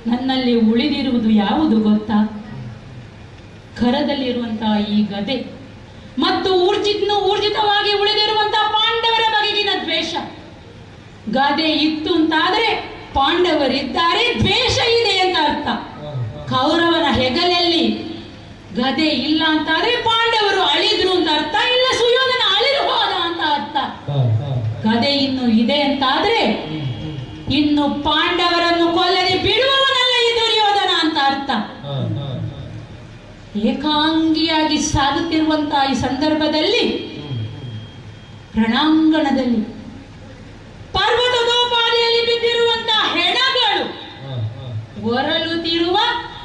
ನನ್ನಲ್ಲಿ ಉಳಿದಿರುವುದು ಯಾವುದು ಗೊತ್ತಾ? ಕರದಲ್ಲಿರುವಂತಹ ಈ ಗದೆ ಮತ್ತು ಊರ್ಜಿತವಾಗಿ ಉಳಿದಿರುವಂತಹ ಪಾಂಡವರ ಬಗೆಗಿನ ದ್ವೇಷ. ಗದೆ ಇತ್ತು ಅಂತಾದ್ರೆ ಪಾಂಡವರಿದ್ದಾರೆ, ದ್ವೇಷ ಇದೆ ಅಂತ ಅರ್ಥ. ಕೌರವನ ಹೆಗಲಲ್ಲಿ ಗದೆ ಇಲ್ಲ ಅಂತಾದ್ರೆ ಪಾಂಡವರು ಅಳಿದ್ರು ಅಂತ ಅರ್ಥ, ಇಲ್ಲ ಸುಯೋಧನ ಅಳಿದು ಹೋದ ಅಂತ ಅರ್ಥ. ಗದೆ ಇನ್ನು ಇದೆ ಅಂತಾದ್ರೆ ಇನ್ನು ಪಾಂಡವರನ್ನು ಕೊಲ್ಲದೆ ಬಿಡುವವನಲ್ಲ ಈ ದುರ್ಯೋಧನ ಅಂತ ಅರ್ಥ. ಏಕಾಂಗಿಯಾಗಿ ಸಾಗುತ್ತಿರುವಂತಹ ಈ ಸಂದರ್ಭದಲ್ಲಿ ರಣಾಂಗಣದಲ್ಲಿ ಪರ್ವತೋಪಾದಿಯಲ್ಲಿ ಬಿದ್ದಿರುವಂತಹ ಹೆಣಗಳು, ಹೊರಲುತ್ತಿರುವ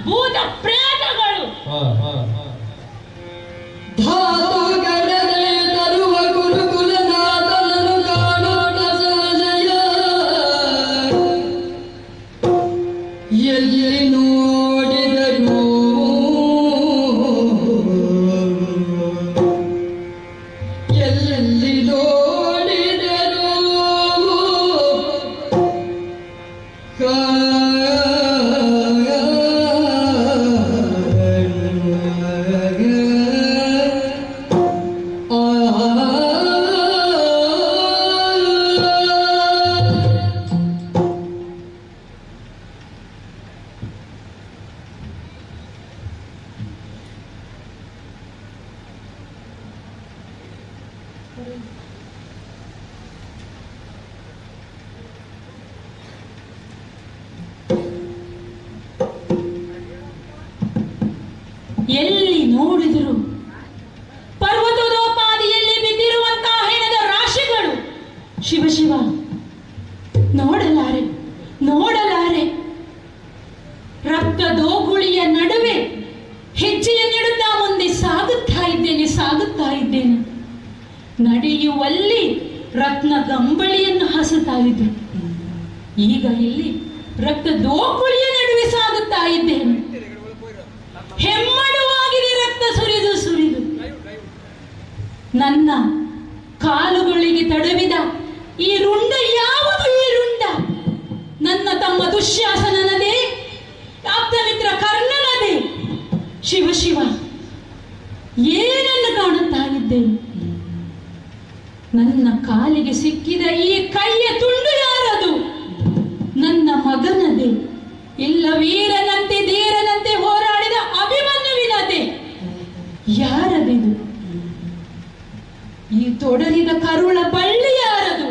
ಭೂತ ಪ್ರೇತಗಳು, ತರುವ ಗುರುಕುಲನಾಥನನ್ನು ಕಾಣೋಣ ಸಹಜಯ. ಎಲ್ಲಿ ನೋಡಿದರು ಎಲ್ಲೆಲ್ಲಿ ನೋಡಿದರು ಎಲ್ಲಿ ನೋಡಿದರು ಪರ್ವತೋಪಾದಿಯಲ್ಲಿ ಬಿದ್ದಿರುವಂತಹ ಹೆಣದ ರಾಶಿಗಳು. ಶಿವ ಶಿವ, ನೋಡಲಾರೆ ನೋಡಲಾರೆ. ರಕ್ತ ದೋಗುಳಿಯ ನಡುವೆ ಹೆಜ್ಜೆಯನ್ನಿಡುತ್ತಾ ಮುಂದೆ ಸಾಗುತ್ತಾ ಇದ್ದೇನೆ. ನಡೆಯುವಲ್ಲಿ ರತ್ನ ಗಂಬಳಿಯನ್ನು ಹಸುತ್ತಾ ಇದ್ದೆ. ಈಗ ಇಲ್ಲಿ ರಕ್ತ ದೋಗುಳಿಯ ನಡುವೆ ಸಾಗುತ್ತಾ ಇದ್ದೇನೆ. ಹೆಮ್ಮಡವಾಗಿದೆ ರಕ್ತ ಸುರಿದು ಸುರಿದು. ನನ್ನ ಕಾಲುಗಳಿಗೆ ತಡವಿದ ಈ ರುಂಡ ಯಾವುದು? ಈ ರುಂಡ ನನ್ನ ತಮ್ಮ ದುಶ್ಯಾಸನನದೇ, ಆಪ್ತಮಿತ್ರ ಕರ್ಣನದೇ. ಶಿವ ಶಿವ, ಏನನ್ನು ಕಾಣುತ್ತಾ ಇದ್ದೇನೆ? ನನ್ನ ಕಾಲಿಗೆ ಸಿಕ್ಕಿದ ಈ ಕೈಯ ತುಂಡು ಯಾರದು? ನನ್ನ ಮಗನದೇ, ಇಲ್ಲ ವೀರನಂತೆ ಧೀರನಂತೆ ಹೋರಾಡಿದ ಅಭಿಮನ್ಯುವಿನದೇ. ಯಾರದಿದು? ಈ ತೊಡರಿದ ಕರುಳ ಬಳ್ಳಿ ಯಾರದು?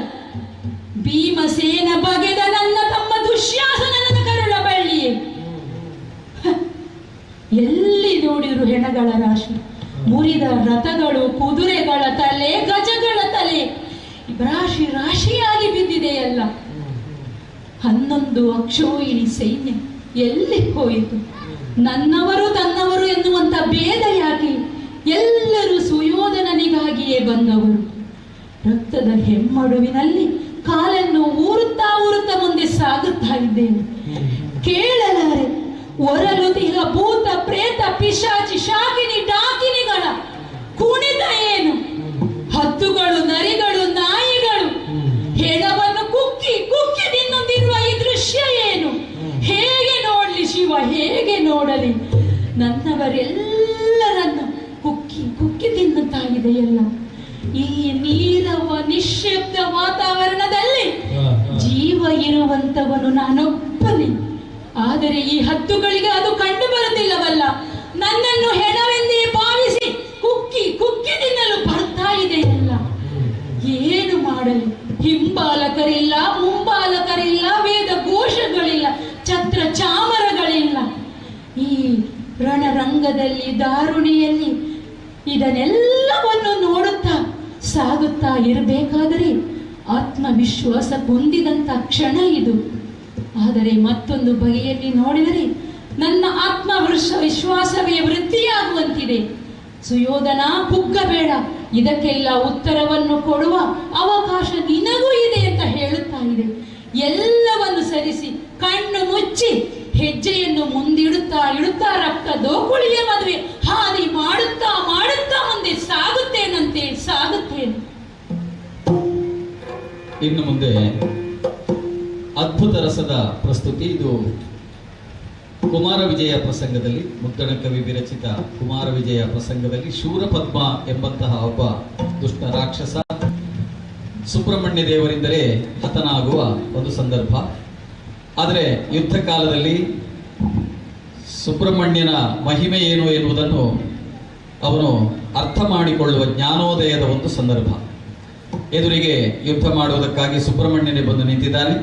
ಭೀಮಸೇನ ಬಗೆದ ನನ್ನ ತಮ್ಮ ದುಶ್ಯಾಸನನ ಕರುಳ ಬಳ್ಳಿಯೇ. ಎಲ್ಲಿ ನೋಡಿದ್ರು ಹೆಣಗಳ ರಾಶಿ, ಮುರಿದ ರಥಗಳು, ಕುದುರೆಗಳ ತಲೆ, ಗಜಗಳ ತಲೆ ರಾಶಿ ರಾಶಿಯಾಗಿ ಬಿದ್ದಿದೆಯಲ್ಲ. 11 ಅಕ್ಷೋಹಿಣಿ ಸೈನ್ಯ ಎಲ್ಲಿ ಹೋಯಿತು? ನನ್ನವರು ತನ್ನವರು ಎನ್ನುವಂತ ಭೇದ ಯಾಕೆ? ಎಲ್ಲರೂ ಸುಯೋಧನನಿಗಾಗಿಯೇ ಬಂದವರು. ರಕ್ತದ ಹೆಮ್ಮಡುವಿನಲ್ಲಿ ಕಾಲನ್ನು ಊರುತ್ತಾ ಮುಂದೆ ಸಾಗುತ್ತಾ ಇದ್ದೇನೆ. ಕೇಳಲಾರೆ ಒರಲುತಿಹ ಭೂತ ಪ್ರೇತ ಪಿಶಾಚಿ ಶಾಕಿನಿ ಡಾಕಿನಿಗಳ ಕುಣಿತ ಏನು? ಹತ್ತುಗಳು, ನರಿಗಳು, ನಾಯಿಗಳು ಹೆಣವನ್ನು ಕುಕ್ಕಿ ಕುಕ್ಕಿ ತಿನ್ನುತ್ತಿರುವ ಈ ದೃಶ್ಯ ಏನು? ಹೇಗೆ ನೋಡ್ಲಿ ಶಿವ, ಹೇಗೆ ನೋಡಲಿ? ನನ್ನವರೆಲ್ಲರನ್ನು ಕುಕ್ಕಿ ಕುಕ್ಕಿ ತಿನ್ನುತ್ತಾ ಇದೆಯಲ್ಲ. ಈ ನೀರವ ನಿಶ್ಶಬ್ದ ವಾತಾವರಣದಲ್ಲಿ ಜೀವ ಇರುವಂತವನು ನಾನೊಬ್ಬನೇ. ಆದರೆ ಈ ಹತ್ತುಗಳಿಗೆ ಅದು ಕಂಡು ಬರುತ್ತಿಲ್ಲವಲ್ಲ. ನನ್ನನ್ನು ಹೆಣವೆಂದೇ ಭಾವಿಸಿ ಕುಕ್ಕಿ ಕುಕ್ಕಿ ತಿನ್ನಲು ಬರ್ತಾ ಇದೆಯಲ್ಲ. ಏನು ಮಾಡಲಿ? ಹಿಂಬಾಲಕರಿಲ್ಲ, ಮುಂಬಾಲಕರಿಲ್ಲ, ವೇದ ಘೋಷಗಳಿಲ್ಲ, ಛತ್ರ ಚಾಮರಗಳಿಲ್ಲ. ಈ ರಣರಂಗದಲ್ಲಿ, ದಾರುಣಿಯಲ್ಲಿ ಇದನ್ನೆಲ್ಲವನ್ನು ನೋಡುತ್ತಾ ಸಾಗುತ್ತಾ ಇರಬೇಕಾದರೆ ಆತ್ಮವಿಶ್ವಾಸ ಹೊಂದಿದಂತ ಕ್ಷಣ ಇದು. ಆದರೆ ಮತ್ತೊಂದು ಬಗೆಯಲ್ಲಿ ನೋಡಿದರೆ ನನ್ನ ವಿಶ್ವಾಸವೇ ವೃದ್ಧಿಯಾಗುವಂತಿದೆ. ಸುಯೋಧನ, ಕುಗ್ಗಬೇಡ, ಇದಕ್ಕೆಲ್ಲ ಉತ್ತರವನ್ನು ಕೊಡುವ ಅವಕಾಶ ನಿನಗೂ ಇದೆ ಅಂತ ಹೇಳುತ್ತಾ ಇದೆ. ಎಲ್ಲವನ್ನು ಸರಿಸಿ ಕಣ್ಣು ಮುಚ್ಚಿ ಹೆಜ್ಜೆಯನ್ನು ಮುಂದಿಡುತ್ತಾ ರಕ್ತ ದೋಕುಳಿಯ ಮದುವೆ ಹಾದಿ ಮಾಡುತ್ತಾ ಮುಂದೆ ಸಾಗುತ್ತೇನೆ. ಇನ್ನು ಮುಂದೆ ಅದ್ಭುತ ರಸದ ಪ್ರಸ್ತುತಿ. ಇದು ಕುಮಾರ ವಿಜಯ ಪ್ರಸಂಗದಲ್ಲಿ, ಮುದ್ದಣ ಕವಿ ವಿರಚಿತ ಕುಮಾರ ವಿಜಯ ಪ್ರಸಂಗದಲ್ಲಿ ಶೂರಪದ್ಮ ಎಂಬಂತಹ ಒಬ್ಬ ದುಷ್ಟ ರಾಕ್ಷಸ ಸುಬ್ರಹ್ಮಣ್ಯ ದೇವರಿಂದಲೇ ಹತನಾಗುವ ಒಂದು ಸಂದರ್ಭ. ಆದರೆ ಯುದ್ಧ ಕಾಲದಲ್ಲಿ ಸುಬ್ರಹ್ಮಣ್ಯನ ಮಹಿಮೆ ಏನು ಎನ್ನುವುದನ್ನು ಅವನು ಅರ್ಥ ಮಾಡಿಕೊಳ್ಳುವ ಜ್ಞಾನೋದಯದ ಒಂದು ಸಂದರ್ಭ. ಎದುರಿಗೆ ಯುದ್ಧ ಮಾಡುವುದಕ್ಕಾಗಿ ಸುಬ್ರಹ್ಮಣ್ಯನೇ ಬಂದು ನಿಂತಿದ್ದಾನೆ.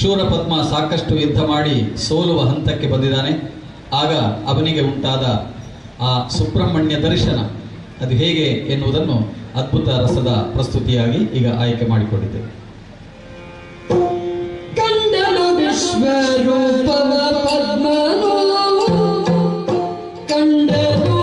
ಶೂರಪದ್ಮ ಸಾಕಷ್ಟು ಯುದ್ಧ ಮಾಡಿ ಸೋಲುವ ಹಂತಕ್ಕೆ ಬಂದಿದ್ದಾನೆ. ಆಗ ಅವನಿಗೆ ಉಂಟಾದ ಆ ಸುಬ್ರಹ್ಮಣ್ಯ ದರ್ಶನ ಅದು ಹೇಗೆ ಎನ್ನುವುದನ್ನು ಅದ್ಭುತ ರಸದ ಪ್ರಸ್ತುತಿಯಾಗಿ ಈಗ ಆಯ್ಕೆ ಮಾಡಿಕೊಂಡಿದ್ದೇವೆ. ಕಂಡಲು ವಿಶ್ವರೂಪವ ಪದ್ಮನು ಕಂಡನು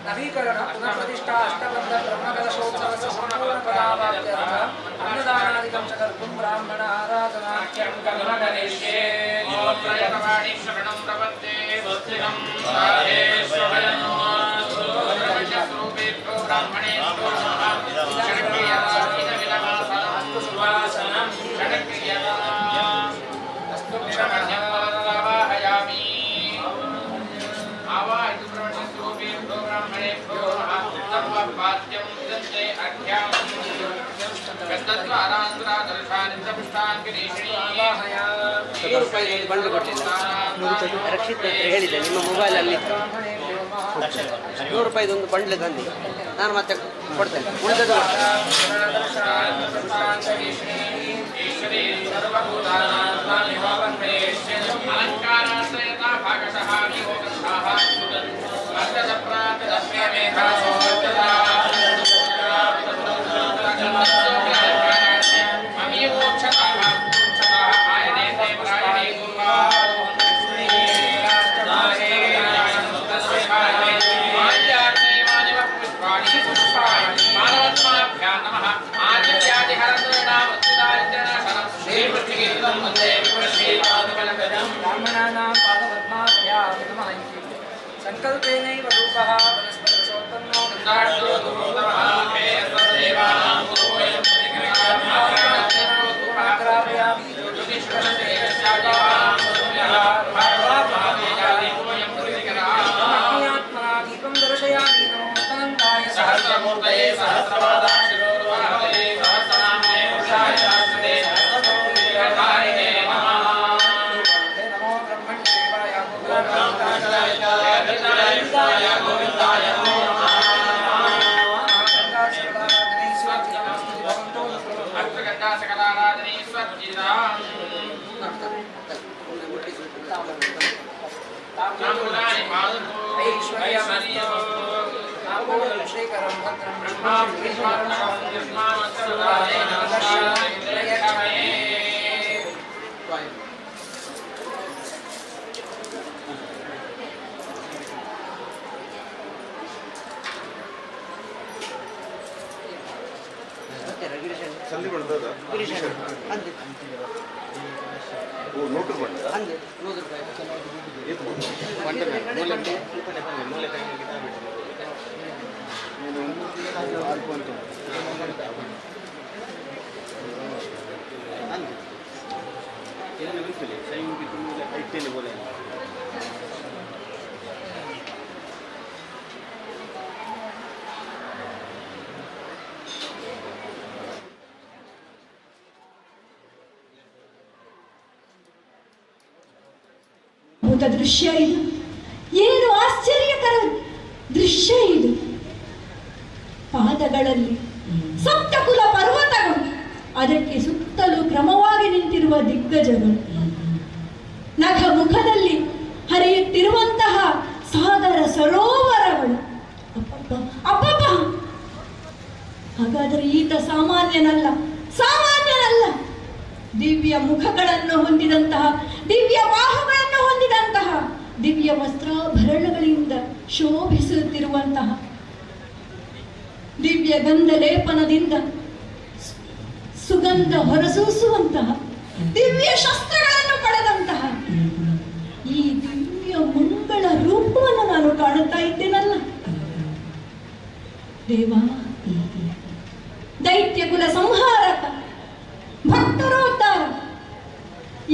ನವೀಕರಣ ಪುನಃಪ್ರತಿಷ್ಠಾ ಅಷ್ಟಬಂಧ ಬ್ರಹ್ಮಕಲಶೋತ್ಸವಸ್ಯ ಸಂಪೂರ್ಣಪರಾವಾಪ್ತ್ಯರ್ಥ ಅನ್ನದಾನಾದಿಕಂ ಚ ಕರ್ತುಂ ಬ್ರಾಹ್ಮಣ ಆರಾಧನಾಖ್ಯಂ ಕರ್ಮ ಕರಿಷ್ಯೇ. ಓಂ ಪ್ರಯತವಾಣಿ ಶ್ರವಣಂ ಪ್ರಪದ್ಯೆ ಸ್ವಸ್ತಿಕಂ ಸಾಧೇಶ್ವರಂ ಸ್ವರೂಪೇಭ್ಯೋ ಬ್ರಾಹ್ಮಣೇಭ್ಯೋ ಷಡ್ಕ್ರಿಯಾವಾಸಿನವಿಲವಾಸನಂ ಸುವಾಸನಂ ಷಡ್ಕ್ರಿಯಾ ಅಸ್ತು ಕ್ಷಮಣ್ಯಂ ವರದವಾಹಯಾಮಿ. ಆವಾಹಿತು ಬ್ರಹ್ಮಣ್ಯಸ್ವರೂಪೇಭ್ಯೋ ಬ್ರಾಹ್ಮಣೇಭ್ಯೋ ಸರ್ವಪಾದ್ಯಂ ದಂತೆ ಅರ್ಘ್ಯಂ ಬಂಡ್ಲು ಕೊಟ್ಟಿದ್ದೆ ರಕ್ಷಿತ್ ಹೇಳಿದ್ದೆ ನಿಮ್ಮ ಮೊಬೈಲಲ್ಲಿ 100 ರೂಪಾಯಿದೊಂದು ಬಂಡ್ಲು ತಂದು ನಾನು ಮತ್ತೆ ಕೊಡ್ತೇನೆ. ಉಳಿದದ್ದು ಸಂಕಲ್ಪೇನೈವ ರೂಪಃ ವನಸ್ಪತಿಸೋತ್ಪನ್ನೋ ದೀಪಂ ದರ್ಶಯಾಮಿ ನಮೋ ಅನಂತಾಯ ಸಹಸ್ರಮೂರ್ತಯೇ ಸಹಸ್ರಪಾದಾಯ ಸಹಸ್ರನಾಮನೇ ಪುರುಷಾಯ ಶಾಸ್ತ್ರೇ ಸಹಸ್ರಮೂರ್ತಿಧಾರಿಣೇ ನಮಃ. ನಮೋ ಬ್ರಹ್ಮಣ್ಯದೇವಾಯ ಗೋವಿಂದಾಯ ನಮೋ ನಮಃ. ಅಷ್ಟಗಂಧಾ ಸಕಲಾರಾಧನೆ ಸ್ವರ್ಜಿತಾಂ. ಶ್ರೀಕರಂ ಸಂಧಿ ಬಂದದ ನೋಟು ಬಂದ ಅದ್ಭುತ ದೃಶ್ಯ ಇದು. ಏನು ಆಶ್ಚರ್ಯಕರ ದೃಶ್ಯ ಇದು. ಪಾದಗಳಲ್ಲಿ ಸಪ್ತಕುಲ ಪರ್ವತಗಳು, ಅದಕ್ಕೆ ಸುತ್ತಲೂ ಕ್ರಮವಾಗಿ ನಿಂತಿರುವ ದಿಗ್ಗಜಗಳು, ನಖ ಮುಖದಲ್ಲಿ ಹರಿಯುತ್ತಿರುವಂತಹ ಸಾಗರ ಸರೋವರಗಳು. ಅಪ್ಪಪ್ಪ, ಹಾಗಾದರೆ ಈತ ಸಾಮಾನ್ಯನಲ್ಲ. ದಿವ್ಯ ಮುಖಗಳನ್ನು ಹೊಂದಿದಂತಹ, ದಿವ್ಯ ಬಾಹುಗಳನ್ನು ಹೊಂದಿದಂತಹ, ದಿವ್ಯ ವಸ್ತ್ರಾಭರಣಗಳಿಂದ ಶೋಭಿಸುತ್ತಿರುವಂತಹ, ದಿವ್ಯ ಗಂಧ ಲೇಪನದಿಂದ ಸುಗಂಧ ಹೊರಸೂಸುವಂತಹ, ದಿವ್ಯ ಶಸ್ತ್ರಗಳನ್ನು ಪಡೆದಂತಹ ಈ ದಿವ್ಯ ಮಂಗಳ ರೂಪವನ್ನು ನಾನು ಕಾಣುತ್ತಾ ಇದ್ದೇನಲ್ಲ ದೇವ. ದೈತ್ಯ ಕುಲ ಸಂಹಾರಕ, ಭಕ್ತರೋದ್ಧಾರ.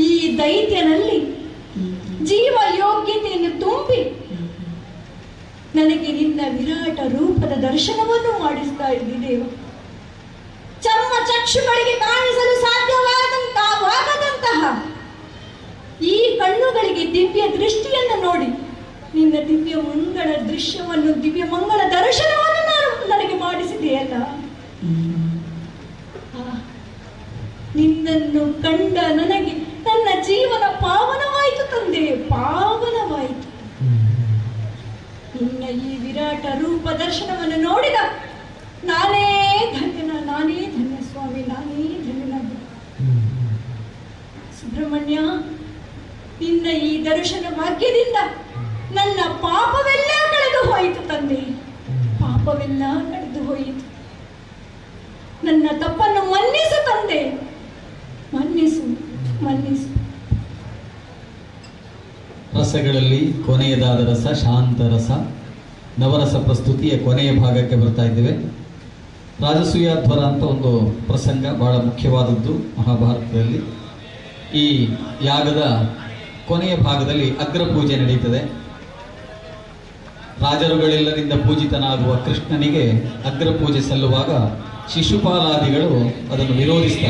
ಈ ದೈತ್ಯನಲ್ಲಿ ಜೀವ ಯೋಗ್ಯತೆಯನ್ನು ತುಂಬಿ ನನಗೆ ನಿನ್ನ ವಿರಾಟ ರೂಪದ ದರ್ಶನವನ್ನು ಮಾಡಿಸ್ತಾ ಇದ್ದಿ ದೇವ. ಚರ್ಮ ಚಕ್ಷುಗಳಿಗೆ ಕಾಣಿಸಲು ಸಾಧ್ಯವಾಗದಂತಹ ಈ ಕಣ್ಣುಗಳಿಗೆ ದಿವ್ಯ ದೃಷ್ಟಿಯನ್ನು ನೋಡಿ ನಿನ್ನ ದಿವ್ಯ ಮಂಗಳ ದೃಶ್ಯವನ್ನು, ದಿವ್ಯ ಮಂಗಳ ದರ್ಶನವನ್ನು ನನಗೆ ಮಾಡಿಸಿದೆಯಲ್ಲ. ನಿನ್ನನ್ನು ಕಂಡ ನನಗೆ ನನ್ನ ಜೀವನ ಪಾವನವಾಯಿತು ತಂದೆ, ಪಾವನವಾಯಿತು. ನಿನ್ನ ಈ ವಿರಾಟ ರೂಪ ದರ್ಶನವನ್ನು ನೋಡಿದ ನಾನೇ ಧನ್ಯ ಸ್ವಾಮಿ, ನಾನೇ ಧನ್ಯನಾದ. ಸುಬ್ರಹ್ಮಣ್ಯ, ನಿನ್ನ ಈ ದರ್ಶನ ಭಾಗ್ಯದಿಂದ ನನ್ನ ಪಾಪವೆಲ್ಲ ಕಳೆದು ಹೋಯಿತು ತಂದೆ, ಪಾಪವೆಲ್ಲ ಕಳೆದು ಹೋಯಿತು. ನನ್ನ ತಪ್ಪನ್ನು ಮನ್ನಿಸು ತಂದೆ, ಮನ್ನಿಸು. ರಸಗಳಲ್ಲಿ ಕೊನೆಯದಾದ ರಸ ಶಾಂತ ರಸ, ನವರಸ ಪ್ರಸ್ತುತಿಯ ಕೊನೆಯ ಭಾಗಕ್ಕೆ ಬರ್ತಾ ಇದ್ದೇವೆ. ರಾಜಸೂಯಾಧ್ವರ ಅಂತ ಒಂದು ಪ್ರಸಂಗ ಬಹಳ ಮುಖ್ಯವಾದದ್ದು ಮಹಾಭಾರತದಲ್ಲಿ. ಈ ಯಾಗದ ಕೊನೆಯ ಭಾಗದಲ್ಲಿ ಅಗ್ರಪೂಜೆ ನಡೀತದೆ. ರಾಜರುಗಳೆಲ್ಲರಿಂದ ಪೂಜಿತನಾಗುವ ಕೃಷ್ಣನಿಗೆ ಅಗ್ರಪೂಜೆ ಸಲ್ಲುವಾಗ ಶಿಶುಪಾಲಾದಿಗಳು ಅದನ್ನು ವಿರೋಧಿಸಿ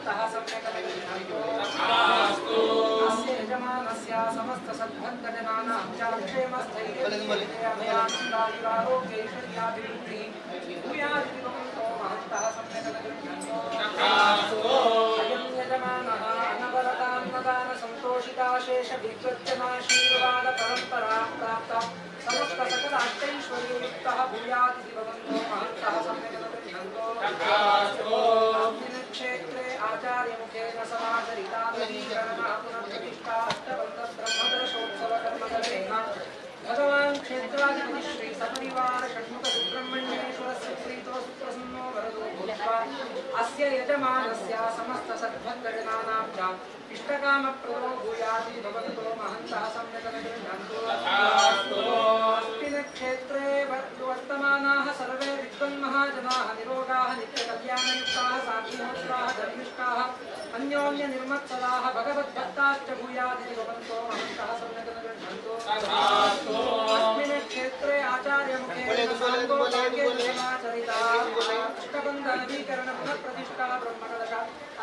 महन्तः सम्यक् अस्य यजमानस्य समस्त सद्भक्तजनानां च क्षेमस्थैर्यमेयानन्दायुरारोग्यैश्वर्याभिवृद्धिः भूयादिति भवन्तो महन्तः सम्यक् अयं यजमानः अनवरतान्नदानसन्तोषिताशेषभिकृत्यनाशीर्वादपरम्परां प्राप्ता समस्त सकल अष्टैश्वर्ययुक्तः भूयादिति भवन्तो महन्तः सम्यक् क्षेत्रे आचार्यमुखेन समाचरितादीकरणः पुनर्प्रतिष्ठा अष्टबन्धब्रह्मदर्शोत्सवकर्मकरेण भगवान् क्षेत्राधिपति श्री सपरिवार षण्मुख सुब्रह्मण्येश्वरस्य प्रीतो सुप्रसन्नो वरदो भूत्वा अस्य यजमानस्य समस्त सद्भक्तजनानां च इष्टकामप्रदो भूयादिति भवन्तो महन्तः सम्यक् गृह्णन्तु। अस्मिन् क्षेत्रे वर्तमानाः सर्वे विद्वन्महाजनाः निरोगाः नित्यकल्याणयुक्ताः साक्षिहोत्राः धर्मिष्ठाः अन्योन्यनिर्मत्सराः भगवद्भक्ताश्च भूयादिति भवन्तो महन्तः सम्यक् गृह्णन्तु। अस्मिन् क्षेत्रे आचार्यमुखेन साङ्गोपाङ्गेन अष्टबन्धनवीकरण पुनःप्रतिष्ठा ब्रह्मकलश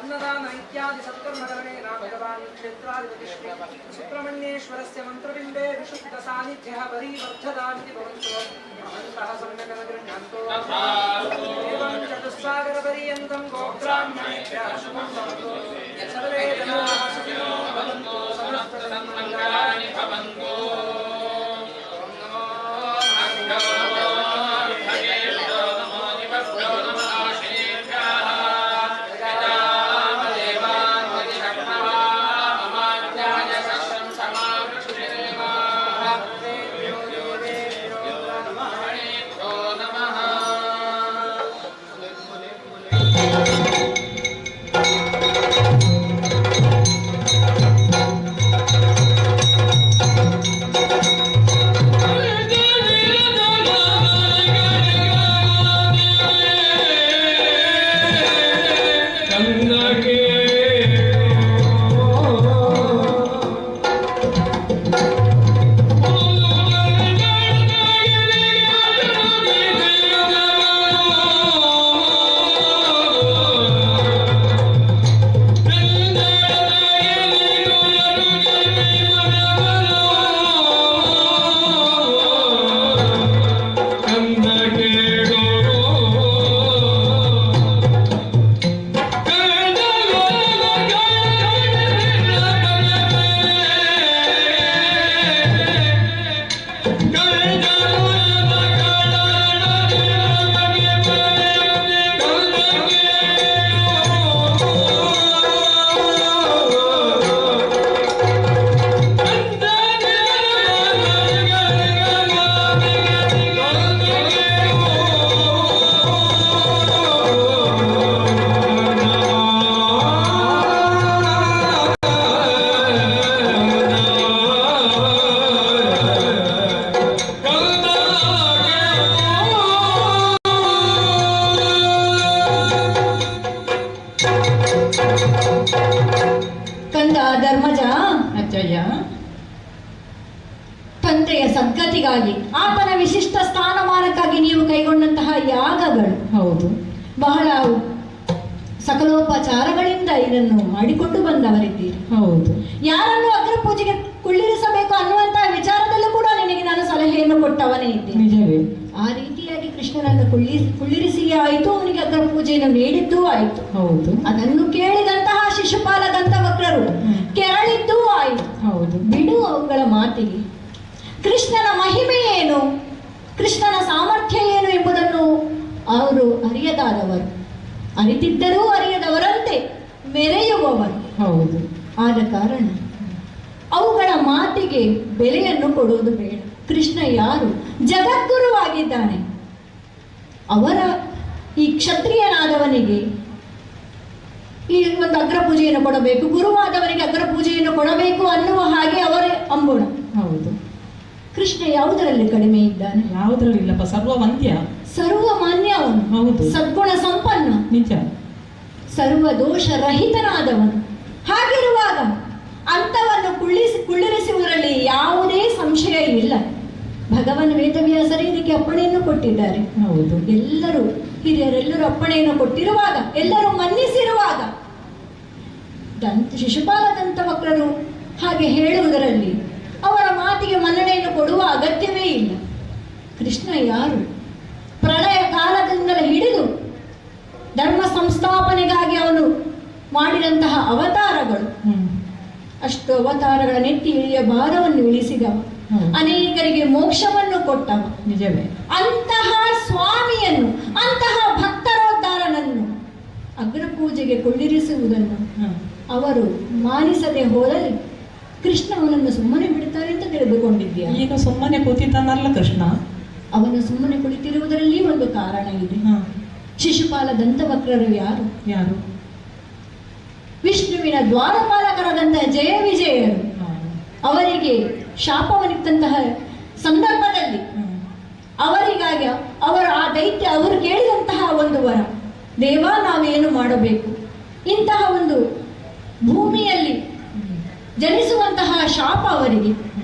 अन्नदान इत्यादि सत्कर्मकरणेन भगवान् क्षेत्राधिपति श्री सुब्रह्मण्येश्वरस्य मन्त्रबिम्बे विशुद्धसान्निध्यः परिवर्धतामिति भवन्तो महन्तः सम्यक् गृह्णन्तु। एवं चतुस्सागरपर्यन्तं गोब्राह्मणेभ्यः शुभं भवतु। सर्वे जनाः सुखिनो भवन्तु समस्तसन्मङ्गलानि भवन्तु। ತಂದೆಯ ಸದ್ಗತಿಗಾಗಿ ಆತನ ವಿಶಿಷ್ಟ ಸ್ಥಾನಮಾನಕ್ಕಾಗಿ ನೀವು ಕೈಗೊಂಡಂತಹ ಯಾಗಗಳು ಹೌದು ಬಹಳ ಸಕಲೋಪಚಾರಗಳಿಂದ ಇದನ್ನು ಮಾಡಿಕೊಂಡು ಬಂದವರಿದ್ದೀರಿ. ಹೌದು. ಯಾರನ್ನು ಅಗ್ರ ಪೂಜೆಗೆ ಕುಳ್ಳಿರಿಸಬೇಕು ಅನ್ನುವಂತಹ ವಿಚಾರದಲ್ಲೂ ಕೂಡ ನಿನಗೆ ನಾನು ಸಲಹೆಯನ್ನು ಕೊಟ್ಟವನೇ ಇದ್ದೇನೆ. ನಿಜವೇ? ಆ ರೀತಿಯಾಗಿ ಕೃಷ್ಣನನ್ನು ಕುಳ್ಳಿರಿಸಿ ಆಯಿತು, ಅವನಿಗೆ ಅಗ್ರ ಪೂಜೆಯನ್ನು ನೀಡಿದ್ದೂ ಆಯಿತು. ಹೌದು. ಅದನ್ನು ಕೇಳಿದಂತಹ ಶಿಶುಪಾಲ ದಂತವಕ್ರರು ಕೆರಳಿದ್ದೂ ಆಯಿತು. ಹೌದು. ಬಿಡು ಅವುಗಳ ಮಾತಿಗೆ. ಕೃಷ್ಣನ ಮಹಿಮೆ ಏನು, ಕೃಷ್ಣನ ಸಾಮರ್ಥ್ಯ ಏನು ಎಂಬುದನ್ನು ಅವರು ಅರಿಯದಾದವರು, ಅರಿತಿದ್ದರೂ ಅರಿಯದವರಂತೆ ಮೆರೆಯುವವರು. ಹೌದು. ಆದ ಕಾರಣ ಅವುಗಳ ಮಾತಿಗೆ ಬೆಲೆಯನ್ನು ಕೊಡುವುದು ಬೇಡ. ಕೃಷ್ಣ ಯಾರು? ಜಗದ್ಗುರುವಾಗಿದ್ದಾನೆ. ಅವರ ಈ ಕ್ಷತ್ರಿಯನಾದವನಿಗೆ ಈ ಒಂದು ಅಗ್ರ ಪೂಜೆಯನ್ನು ಕೊಡಬೇಕು, ಗುರುವಾದವನಿಗೆ ಅಗ್ರ ಪೂಜೆಯನ್ನು ಕೊಡಬೇಕು ಅನ್ನುವ ಹಾಗೆ ಅವರೇ ಅಂಬುಣ. ಹೌದು. ಕೃಷ್ಣ ಯಾವುದರಲ್ಲಿ ಕಡಿಮೆ ಇದ್ದಾನೆ? ಯಾವುದರಲ್ಲಿ ಇಲ್ಲಪ್ಪ, ಸರ್ವವಂದ್ಯ, ಸರ್ವಮಾನ್ಯ ಅವನು. ಹೌದು. ಸದ್ಗುಣ ಸಂಪನ್ನ, ನಿಜ, ಸರ್ವ ದೋಷ ರಹಿತನಾದವನು. ಹಾಗಿರುವಾಗ ಅಂತವನ್ನು ಕುಳ್ಳಿರಿಸುವುದರಲ್ಲಿ ಯಾವುದೇ ಸಂಶಯ ಇಲ್ಲ. ಭಗವಾನ್ ವೇದವ್ಯಾಸರು ಇದಕ್ಕೆ ಅಪ್ಪಣೆಯನ್ನು ಕೊಟ್ಟಿದ್ದಾರೆ. ಹೌದು. ಎಲ್ಲರೂ ಹಿರಿಯರೆಲ್ಲರೂ ಅಪ್ಪಣೆಯನ್ನು ಕೊಟ್ಟಿರುವಾಗ, ಎಲ್ಲರೂ ಮನ್ನಿಸಿರುವಾಗ ಶಿಶುಪಾಲ ದಂತವಕ್ರರು ಹಾಗೆ ಹೇಳುವುದರಲ್ಲಿ ಅವರ ಮಾತಿಗೆ ಮನ್ನಣೆಯನ್ನು ಕೊಡುವ ಅಗತ್ಯವೇ ಇಲ್ಲ. ಕೃಷ್ಣ ಯಾರು? ಪ್ರಳಯ ಕಾಲದಿಂದಲೇ ಹಿಡಿದು ಧರ್ಮ ಸಂಸ್ಥಾಪನೆಗಾಗಿ ಅವನು ಮಾಡಿದಂತಹ ಅವತಾರಗಳು, ಅಷ್ಟು ಅವತಾರಗಳ ನೆತ್ತಿ ಇಳಿಯ ಭಾರವನ್ನು ಇಳಿಸಿದವ, ಅನೇಕರಿಗೆ ಮೋಕ್ಷವನ್ನು ಕೊಟ್ಟವ. ನಿಜವೇ. ಅಂತಹ ಸ್ವಾಮಿಯನ್ನು, ಅಂತಹ ಭಕ್ತರೋದ್ಧಾರನನ್ನು ಅಗ್ರಪೂಜೆಗೆ ಕೊಳ್ಳಿರಿಸುವುದನ್ನು ಅವರು ಮಾನಿಸದೆ ಹೋದಲ್ಲಿ ಕೃಷ್ಣ ಅವನನ್ನು ಸುಮ್ಮನೆ ಬಿಡ್ತಾರೆ ಅಂತ ತಿಳಿದುಕೊಂಡಿದ್ಯಾ? ಈಗ ಸುಮ್ಮನೆ ಕೂತಿದ್ದಾನಲ್ಲ ಕೃಷ್ಣ. ಅವನು ಸುಮ್ಮನೆ ಕುಳಿತಿರುವುದರಲ್ಲಿ ಒಂದು ಕಾರಣ ಇದೆ. ಶಿಶುಪಾಲ ದಂತವಕ್ರರು ಯಾರು? ಯಾರು? ವಿಷ್ಣುವಿನ ದ್ವಾರಪಾಲಕರಾದಂತಹ ಜಯ ವಿಜಯರು. ಅವರಿಗೆ ಶಾಪವನ್ನಿತ್ತಂತಹ ಸಂದರ್ಭದಲ್ಲಿ ಅವರಿಗಾಗಿ ಅವರ ಆ ದೈತ್ಯ ಅವರು ಕೇಳಿದಂತಹ ಒಂದು ವರ, ದೇವ ನಾವೇನು ಮಾಡಬೇಕು, ಇಂತಹ ಒಂದು ಭೂಮಿಯಲ್ಲಿ ಜನಿಸುವಂತಹ ಶಾಪ ಅವರಿಗೆ,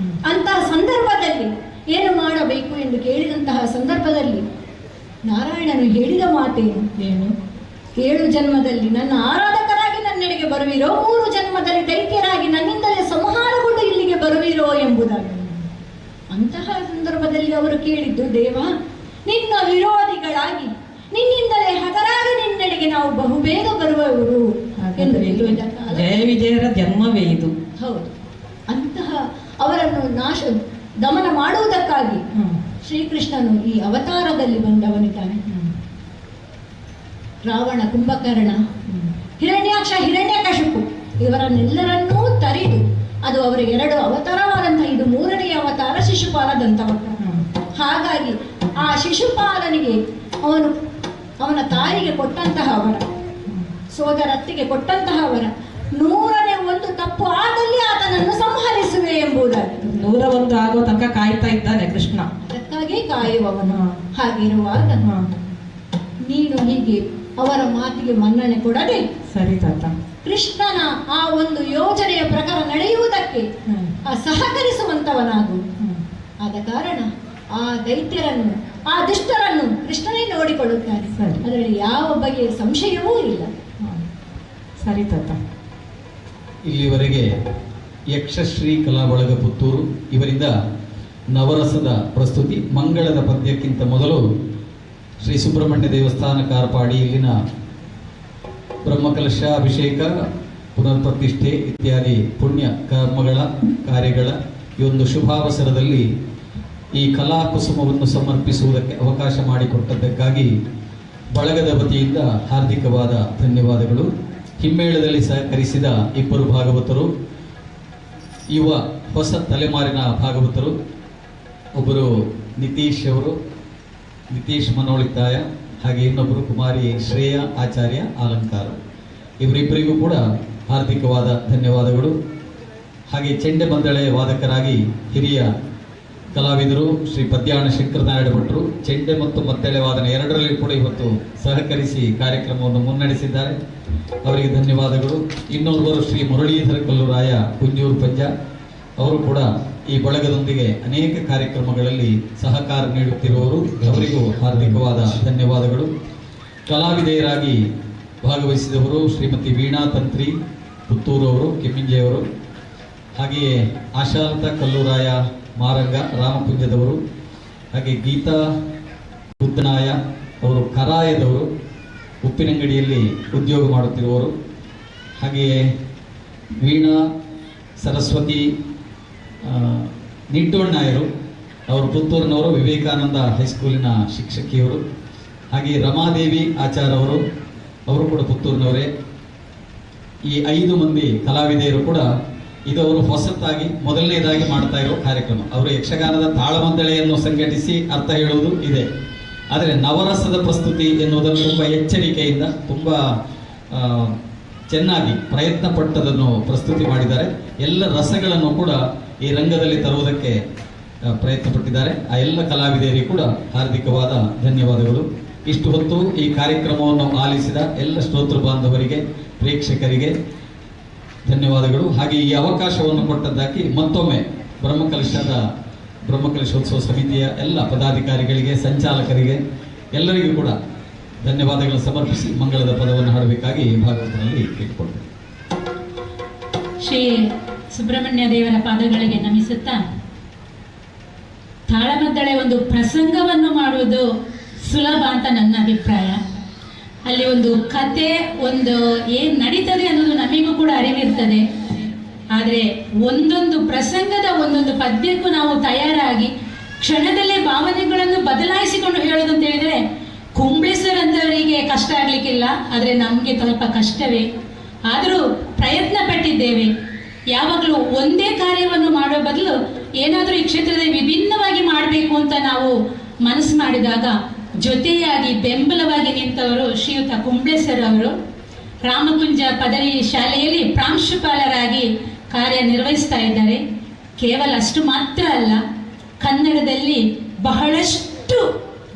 ಅಂತಹ ಸಂದರ್ಭದಲ್ಲಿ ಏನು ಮಾಡಬೇಕು ಎಂದು ಕೇಳಿದಂತಹ ಸಂದರ್ಭದಲ್ಲಿ ನಾರಾಯಣನು ಹೇಳಿದ ಮಾತೇನು? ಏನು? 7 ಜನ್ಮದಲ್ಲಿ ನನ್ನ ಆರಾಧಕರಾಗಿ ನನ್ನೆಡೆಗೆ ಬರುವಿರೋ, 3 ಜನ್ಮದಲ್ಲಿ ದೈತ್ಯರಾಗಿ ನನ್ನಿಂದಲೇ ಸಂಹಾರಗೊಂಡು ಇಲ್ಲಿಗೆ ಬರುವಿರೋ ಎಂಬುದಾಗಿ. ಅಂತಹ ಸಂದರ್ಭದಲ್ಲಿ ಅವರು ಕೇಳಿದ್ದು, ದೇವ ನಿನ್ನ ವಿರೋಧಿಗಳಾಗಿ ನಿನ್ನಿಂದಲೇ ಹತರಾಗಿ ನಿನ್ನೆಡೆಗೆ ನಾವು ಬಹುಬೇಗ ಬರುವವರು ಎಂದು ಹೇಳುವುದ ಕಾಲ ಜಯ ವಿಜಯರ ಜನ್ಮವೇ ಇದು. ಹೌದು. ಅಂತಹ ಅವರನ್ನು ದಮನ ಮಾಡುವುದಕ್ಕಾಗಿ ಶ್ರೀಕೃಷ್ಣನು ಈ ಅವತಾರದಲ್ಲಿ ಬಂದವನಿದ್ದಾನೆ. ರಾವಣ, ಕುಂಭಕರ್ಣ, ಹಿರಣ್ಯಾಕ್ಷ, ಹಿರಣ್ಯಕಶಿಪು ಇವರನ್ನೆಲ್ಲರನ್ನೂ ತರಿದು, ಅದು ಅವರ 2 ಅವತಾರವಾದಂತಹ ಇದು 3ನೇ ಅವತಾರ ಶಿಶುಪಾಲ ದಂತವಕ್ರ. ಹಾಗಾಗಿ ಆ ಶಿಶುಪಾಲನಿಗೆ ಅವನ ತಾಯಿಗೆ ಕೊಟ್ಟಂತಹ ವರ, ಸೋದರತ್ತಿಗೆ ಕೊಟ್ಟಂತಹ ವರ, 100ನೇ ಒಂದು ತಪ್ಪು ಆದಲ್ಲಿ ಆತನನ್ನು ಸಂಹರಿಸುವೆ ಎಂಬುದಾಗಿ. 101 ಆಗೋ ತನಕ ಕಾಯ್ತಾ ಇದ್ದಾನೆ ಕೃಷ್ಣ. ಅದಕ್ಕಾಗಿ ಕಾಯುವವನು. ಹಾಗಿರುವಾಗ ನೀನು ಹೀಗೆ ಅವರ ಮಾತಿಗೆ ಮನ್ನಣೆ ಕೊಡದೆ, ಸರಿ ತಾತ, ಕೃಷ್ಣನ ಆ ಒಂದು ಯೋಜನೆಯ ಪ್ರಕಾರ ನಡೆಯುವುದಕ್ಕೆ ಸಹಕರಿಸುವಂತವನಾಗು. ಆದ ಕಾರಣ ಆ ದೈತ್ಯರನ್ನು, ಆ ದುಷ್ಟರನ್ನು ಕೃಷ್ಣನೇ ನೋಡಿಕೊಳ್ಳುತ್ತಾನೆ. ಅದರಲ್ಲಿ ಯಾವ ಬಗೆಯ ಸಂಶಯವೂ ಇಲ್ಲ. ಸರಿ ತಾತ. ಇಲ್ಲಿವರೆಗೆ ಯಕ್ಷಶ್ರೀ ಕಲಾ ಬಳಗ ಪುತ್ತೂರು ಇವರಿಂದ ನವರಸದ ಪ್ರಸ್ತುತಿ. ಮಂಗಳದ ಪದ್ಯಕ್ಕಿಂತ ಮೊದಲು ಶ್ರೀ ಸುಬ್ರಹ್ಮಣ್ಯ ದೇವಸ್ಥಾನ ಕಾರ್ಪಾಡಿ ಇಲ್ಲಿನ ಬ್ರಹ್ಮಕಲಶ ಅಭಿಷೇಕ, ಪುನರ್ಪ್ರತಿಷ್ಠೆ ಇತ್ಯಾದಿ ಪುಣ್ಯ ಕರ್ಮಗಳ ಕಾರ್ಯಗಳ ಈ ಒಂದು ಶುಭಾವಸರದಲ್ಲಿ ಈ ಕಲಾ ಕುಸುಮವನ್ನು ಸಮರ್ಪಿಸುವುದಕ್ಕೆ ಅವಕಾಶ ಮಾಡಿಕೊಟ್ಟದ್ದಕ್ಕಾಗಿ ಬಳಗದ ವತಿಯಿಂದ ಹಾರ್ದಿಕವಾದ ಧನ್ಯವಾದಗಳು. ಹಿಮ್ಮೇಳದಲ್ಲಿ ಸಹಕರಿಸಿದ 2 ಭಾಗವತರು, ಯುವ ಹೊಸ ತಲೆಮಾರಿನ ಭಾಗವತರು, ಒಬ್ಬರು ನಿತೀಶ್ ಅವರು, ನಿತೀಶ್ ಮನೋಳಿತಾಯ, ಹಾಗೆ ಇನ್ನೊಬ್ಬರು ಕುಮಾರಿ ಶ್ರೇಯ ಆಚಾರ್ಯ ಅಲಂಕಾರ. ಇವರಿಬ್ಬರಿಗೂ ಕೂಡ ಹಾರ್ದಿಕವಾದ ಧನ್ಯವಾದಗಳು. ಹಾಗೆ ಚೆಂಡೆ ಮಂದಳೆ ವಾದಕರಾಗಿ ಹಿರಿಯ ಕಲಾವಿದರು ಶ್ರೀ ಪದ್ಯಾಣ ಶಂಕರನಾರಾಯಣ ಭಟ್ರು ಚೆಂಡೆ ಮತ್ತು ಮದ್ದಳೆ ವಾದನ ಎರಡರಲ್ಲಿ ಕೂಡ ಇವತ್ತು ಸಹಕರಿಸಿ ಕಾರ್ಯಕ್ರಮವನ್ನು ಮುನ್ನಡೆಸಿದ್ದಾರೆ. ಅವರಿಗೆ ಧನ್ಯವಾದಗಳು. ಇನ್ನೋರ್ವರು ಶ್ರೀ ಮುರಳೀಧರ ಕಲ್ಲುರಾಯ ಕುಂಜೂರು ಪಂಜ, ಅವರು ಕೂಡ ಈ ಬಳಗದೊಂದಿಗೆ ಅನೇಕ ಕಾರ್ಯಕ್ರಮಗಳಲ್ಲಿ ಸಹಕಾರ ನೀಡುತ್ತಿರುವವರು, ಅವರಿಗೂ ಹಾರ್ದಿಕವಾದ ಧನ್ಯವಾದಗಳು. ಕಲಾವಿದೆಯರಾಗಿ ಭಾಗವಹಿಸಿದವರು ಶ್ರೀಮತಿ ವೀಣಾ ತಂತ್ರಿ ಪುತ್ತೂರು ಅವರು, ಕೆಮ್ಮಿಂಜೆಯವರು, ಹಾಗೆಯೇ ಆಶಾಲತಾ ಕಲ್ಲೂರಾಯ ಮಾರಂಗ ರಾಮಪುಂಜದವರು, ಹಾಗೆ ಗೀತಾ ಬುದ್ಧನಾಯ ಅವರು ಕರಾಯದವರು, ಉಪ್ಪಿನಂಗಡಿಯಲ್ಲಿ ಉದ್ಯೋಗ ಮಾಡುತ್ತಿರುವವರು, ಹಾಗೆಯೇ ವೀಣಾ ಸರಸ್ವತಿ ನಿಟ್ಟೋಣ್ಣಾಯರು ಅವರು ಪುತ್ತೂರಿನವರು, ವಿವೇಕಾನಂದ ಹೈಸ್ಕೂಲಿನ ಶಿಕ್ಷಕಿಯವರು, ಹಾಗೆ ರಮಾದೇವಿ ಆಚಾರ್ ಅವರು ಕೂಡ ಪುತ್ತೂರಿನವರೇ. ಈ 5 ಮಂದಿ ಕಲಾವಿದೆಯರು ಕೂಡ ಇದವರು ಹೊಸತಾಗಿ ಮೊದಲನೇದಾಗಿ ಮಾಡ್ತಾ ಇರೋ ಕಾರ್ಯಕ್ರಮ. ಅವರು ಯಕ್ಷಗಾನದ ತಾಳಮದ್ದಳೆಯನ್ನು ಸಂಘಟಿಸಿ ಅರ್ಥ ಹೇಳುವುದು ಇದೆ, ಆದರೆ ನವರಸದ ಪ್ರಸ್ತುತಿ ಎನ್ನುವುದನ್ನು ತುಂಬ ಎಚ್ಚರಿಕೆಯಿಂದ ತುಂಬ ಚೆನ್ನಾಗಿ ಪ್ರಯತ್ನ ಪಟ್ಟದನ್ನು ಪ್ರಸ್ತುತಿ ಮಾಡಿದ್ದಾರೆ. ಎಲ್ಲ ರಸಗಳನ್ನು ಕೂಡ ಈ ರಂಗದಲ್ಲಿ ತರುವುದಕ್ಕೆ ಪ್ರಯತ್ನ ಪಟ್ಟಿದ್ದಾರೆ. ಆ ಎಲ್ಲ ಕಲಾವಿದರಿಗೆ ಕೂಡ ಹಾರ್ದಿಕವಾದ ಧನ್ಯವಾದಗಳು. ಇಷ್ಟು ಹೊತ್ತು ಈ ಕಾರ್ಯಕ್ರಮವನ್ನು ಆಲಿಸಿದ ಎಲ್ಲ ಶ್ರೋತೃ ಬಾಂಧವರಿಗೆ, ಪ್ರೇಕ್ಷಕರಿಗೆ ಧನ್ಯವಾದಗಳು. ಹಾಗೆ ಈ ಅವಕಾಶವನ್ನು ಕೊಟ್ಟದ್ದಕ್ಕೆ ಮತ್ತೊಮ್ಮೆ ಬ್ರಹ್ಮಕಲಶೋತ್ಸವ ಸಮಿತಿಯ ಎಲ್ಲ ಪದಾಧಿಕಾರಿಗಳಿಗೆ, ಸಂಚಾಲಕರಿಗೆ ಎಲ್ಲರಿಗೂ ಕೂಡ ಧನ್ಯವಾದಗಳನ್ನು ಸಮರ್ಪಿಸಿ ಮಂಗಳದ ಪದವನ್ನು ಹಾಡಬೇಕಾಗಿ ಭಾಗವತರಲ್ಲಿ ಕೇಳಿಕೊಳ್ತೇನೆ. ಶ್ರೀ ಸುಬ್ರಹ್ಮಣ್ಯ ದೇವರ ಪಾದಗಳಿಗೆ ನಮಿಸುತ್ತಾ, ತಾಳಮದ್ದಳೆ ಒಂದು ಪ್ರಸಂಗವನ್ನು ಮಾಡುವುದು ಸುಲಭ ಅಂತ ನನ್ನ ಅಭಿಪ್ರಾಯ. ಅಲ್ಲಿ ಒಂದು ಕತೆ, ಒಂದು ಏನು ನಡೀತದೆ ಅನ್ನೋದು ನಮಗೂ ಕೂಡ ಅರಿವಿರ್ತದೆ. ಆದರೆ ಒಂದೊಂದು ಪ್ರಸಂಗದ ಒಂದೊಂದು ಪದ್ಯಕ್ಕೂ ನಾವು ತಯಾರಾಗಿ ಕ್ಷಣದಲ್ಲೇ ಭಾವನೆಗಳನ್ನು ಬದಲಾಯಿಸಿಕೊಂಡು ಹೇಳೋದು ಅಂತ ಹೇಳಿದರೆ ಕುಂಬ್ಳೇಶ್ವರ್ ಅಂತವರಿಗೆ ಕಷ್ಟ ಆಗಲಿಕ್ಕಿಲ್ಲ, ಆದರೆ ನಮಗೆ ಸ್ವಲ್ಪ ಕಷ್ಟವೇ. ಆದರೂ ಪ್ರಯತ್ನ ಪಟ್ಟಿದ್ದೇವೆ. ಯಾವಾಗಲೂ ಒಂದೇ ಕಾರ್ಯವನ್ನು ಮಾಡೋ ಬದಲು ಏನಾದರೂ ಈ ಕ್ಷೇತ್ರದಲ್ಲಿ ವಿಭಿನ್ನವಾಗಿ ಮಾಡಬೇಕು ಅಂತ ನಾವು ಮನಸ್ಸು ಮಾಡಿದಾಗ ಜೊತೆಯಾಗಿ ಬೆಂಬಲವಾಗಿ ನಿಂತವರು ಶ್ರೀಯುತ ಕುಂಬ್ಳೇಶ್ವರ್ ಅವರು. ರಾಮಕುಂಜ ಪದವಿ ಶಾಲೆಯಲ್ಲಿ ಪ್ರಾಂಶುಪಾಲರಾಗಿ ಕಾರ್ಯನಿರ್ವಹಿಸ್ತಾ ಇದ್ದಾರೆ. ಕೇವಲ ಅಷ್ಟು ಮಾತ್ರ ಅಲ್ಲ, ಕನ್ನಡದಲ್ಲಿ ಬಹಳಷ್ಟು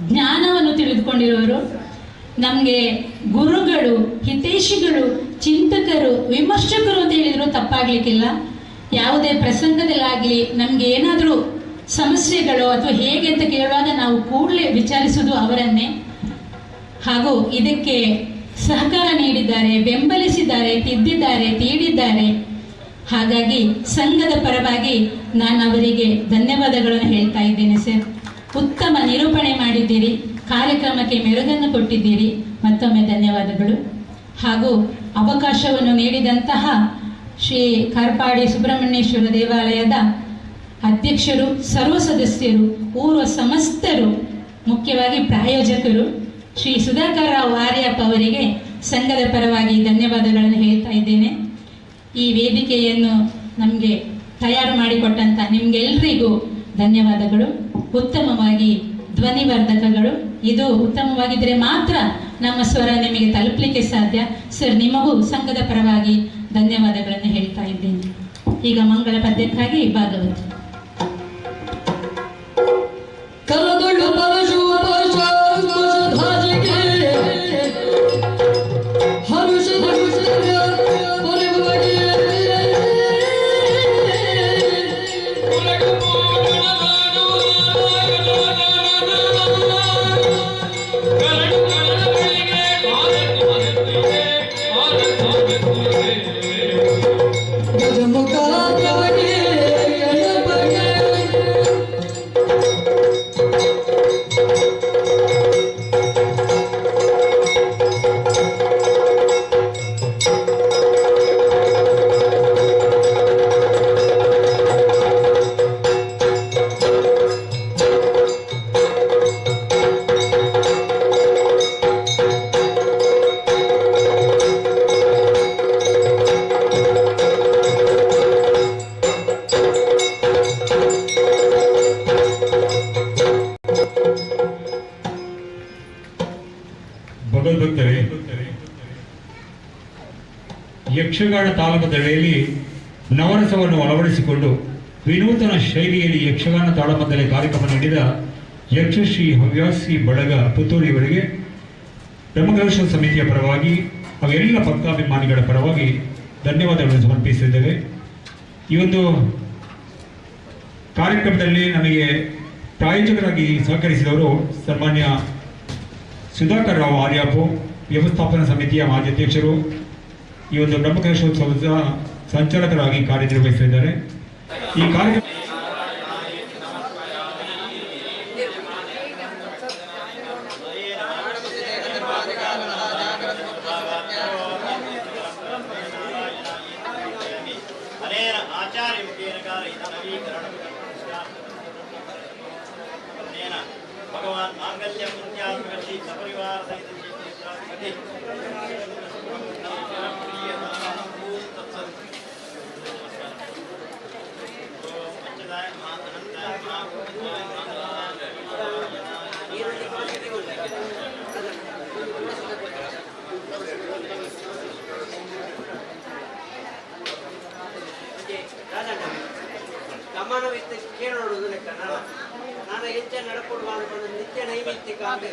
ಜ್ಞಾನವನ್ನು ತಿಳಿದುಕೊಂಡಿರುವರು. ನಮಗೆ ಗುರುಗಳು, ಹಿತೈಷಿಗಳು, ಚಿಂತಕರು, ವಿಮರ್ಶಕರು ಅಂತ ಹೇಳಿದ್ರು ತಪ್ಪಾಗ್ಲಿಕ್ಕಿಲ್ಲ. ಯಾವುದೇ ಪ್ರಸಂಗದಲ್ಲಾಗಲಿ ನಮಗೆ ಏನಾದರೂ ಸಮಸ್ಯೆಗಳು ಅಥವಾ ಹೇಗೆ ಅಂತ ಕೇಳುವಾಗ ನಾವು ಕೂಡಲೇ ವಿಚಾರಿಸುವುದು ಅವರನ್ನೇ. ಹಾಗೂ ಇದಕ್ಕೆ ಸಹಕಾರ ನೀಡಿದ್ದಾರೆ, ಬೆಂಬಲಿಸಿದ್ದಾರೆ, ತಿದ್ದಿದ್ದಾರೆ, ತೀಡಿದ್ದಾರೆ. ಹಾಗಾಗಿ ಸಂಘದ ಪರವಾಗಿ ನಾನು ಅವರಿಗೆ ಧನ್ಯವಾದಗಳನ್ನು ಹೇಳ್ತಾ ಇದ್ದೇನೆ ಸರ್. ಉತ್ತಮ ನಿರೂಪಣೆ ಮಾಡಿದ್ದೀರಿ, ಕಾರ್ಯಕ್ರಮಕ್ಕೆ ಮೆರುಗನ್ನು ಕೊಟ್ಟಿದ್ದೀರಿ, ಮತ್ತೊಮ್ಮೆ ಧನ್ಯವಾದಗಳು. ಹಾಗೂ ಅವಕಾಶವನ್ನು ನೀಡಿದಂತಹ ಶ್ರೀ ಕಾರ್ಪಾಡಿ ಸುಬ್ರಹ್ಮಣ್ಯೇಶ್ವರ ದೇವಾಲಯದ ಅಧ್ಯಕ್ಷರು, ಸರ್ವ ಸದಸ್ಯರು, ಪೂರ್ವ ಸಮಸ್ತರು, ಮುಖ್ಯವಾಗಿ ಪ್ರಾಯೋಜಕರು ಶ್ರೀ ಸುಧಾಕರ್ ರಾವ್ ಆರ್ಯಪ್ಪ ಅವರಿಗೆ ಸಂಘದ ಪರವಾಗಿ ಧನ್ಯವಾದಗಳನ್ನು ಹೇಳ್ತಾ ಇದ್ದೇನೆ. ಈ ವೇದಿಕೆಯನ್ನು ನಮಗೆ ತಯಾರು ಮಾಡಿಕೊಟ್ಟಂಥ ನಿಮಗೆಲ್ಲರಿಗೂ ಧನ್ಯವಾದಗಳು. ಉತ್ತಮವಾಗಿ ಧ್ವನಿವರ್ಧಕಗಳು, ಇದು ಉತ್ತಮವಾಗಿದ್ದರೆ ಮಾತ್ರ ನಮ್ಮ ಸ್ವರ ನಿಮಗೆ ತಲುಪಲಿಕ್ಕೆ ಸಾಧ್ಯ. ಸರ್, ನಿಮಗೂ ಸಂಘದ ಪರವಾಗಿ ಧನ್ಯವಾದಗಳನ್ನು ಹೇಳ್ತಾ ಇದ್ದೇನೆ. ಈಗ ಮಂಗಳ ಪದ್ಯಕ್ಕಾಗಿ ಭಾಗವತ. ಕರದೊಳು ಪರಶುಪಶಾಧ್ವಜಧಾಜಿಗೆ ಹರುಷದ ಪರಿವಗೆ ಗಜಮುಖಾದ್ರವಗೆ ಗಣಪಗೆ ಭಗವದ್ಭಕ್ತರೇ, ಯಕ್ಷಗಾನ ತಾಳಮದ್ದಳೆಯಲ್ಲಿ ನವರಸವನ್ನು ಅಳವಡಿಸಿಕೊಂಡು ವಿನೂತನ ಶೈಲಿಯಲ್ಲಿ ಯಕ್ಷಗಾನ ತಾಳಮದ್ದಳೆ ಕಾರ್ಯಕ್ರಮ ನೀಡಿದ ಯಕ್ಷಶ್ರೀ ಹವ್ಯಾಸಿ ಬಳಗ ಪುತ್ತೂರಿಯವರಿಗೆ ಬ್ರಹ್ಮಕಲಶ ಸಮಿತಿಯ ಪರವಾಗಿ ಹಾಗೂ ಎಲ್ಲ ಭಕ್ತಾಭಿಮಾನಿಗಳ ಪರವಾಗಿ ಧನ್ಯವಾದಗಳನ್ನು ಸಮರ್ಪಿಸಿದ್ದೇವೆ. ಈ ಒಂದು ಕಾರ್ಯಕ್ರಮದಲ್ಲಿ ನಮಗೆ ಪ್ರಾಯೋಜಕರಾಗಿ ಸಹಕರಿಸಿದವರು ಸನ್ಮಾನ್ಯ ಸುಧಾಕರ್ ರಾವ್ ಆರ್ಯಾಪು, ವ್ಯವಸ್ಥಾಪನಾ ಸಮಿತಿಯ ಮಾಜಿ ಅಧ್ಯಕ್ಷರು, ಈ ಒಂದು ಬ್ರಹ್ಮಕಲಶೋತ್ಸವದ ಸಂಚಾಲಕರಾಗಿ ಕಾರ್ಯನಿರ್ವಹಿಸಿದ್ದಾರೆ. ಈ ಕಾರ್ಯಕ್ರಮ भगवान मांगल्य पुण्यात्मकशी सपरिवार सहित ಗಮನವಿತ್ತು ಕೇಳೋದು ಲೆಕ್ಕ ನಾನು ಹೆಚ್ಚು ನಡ್ಕೊಂಡು ಮಾಡಿಕೊಂಡು ನಿತ್ಯ ನೈಮಿತ್ತಿಕ ಅಂತ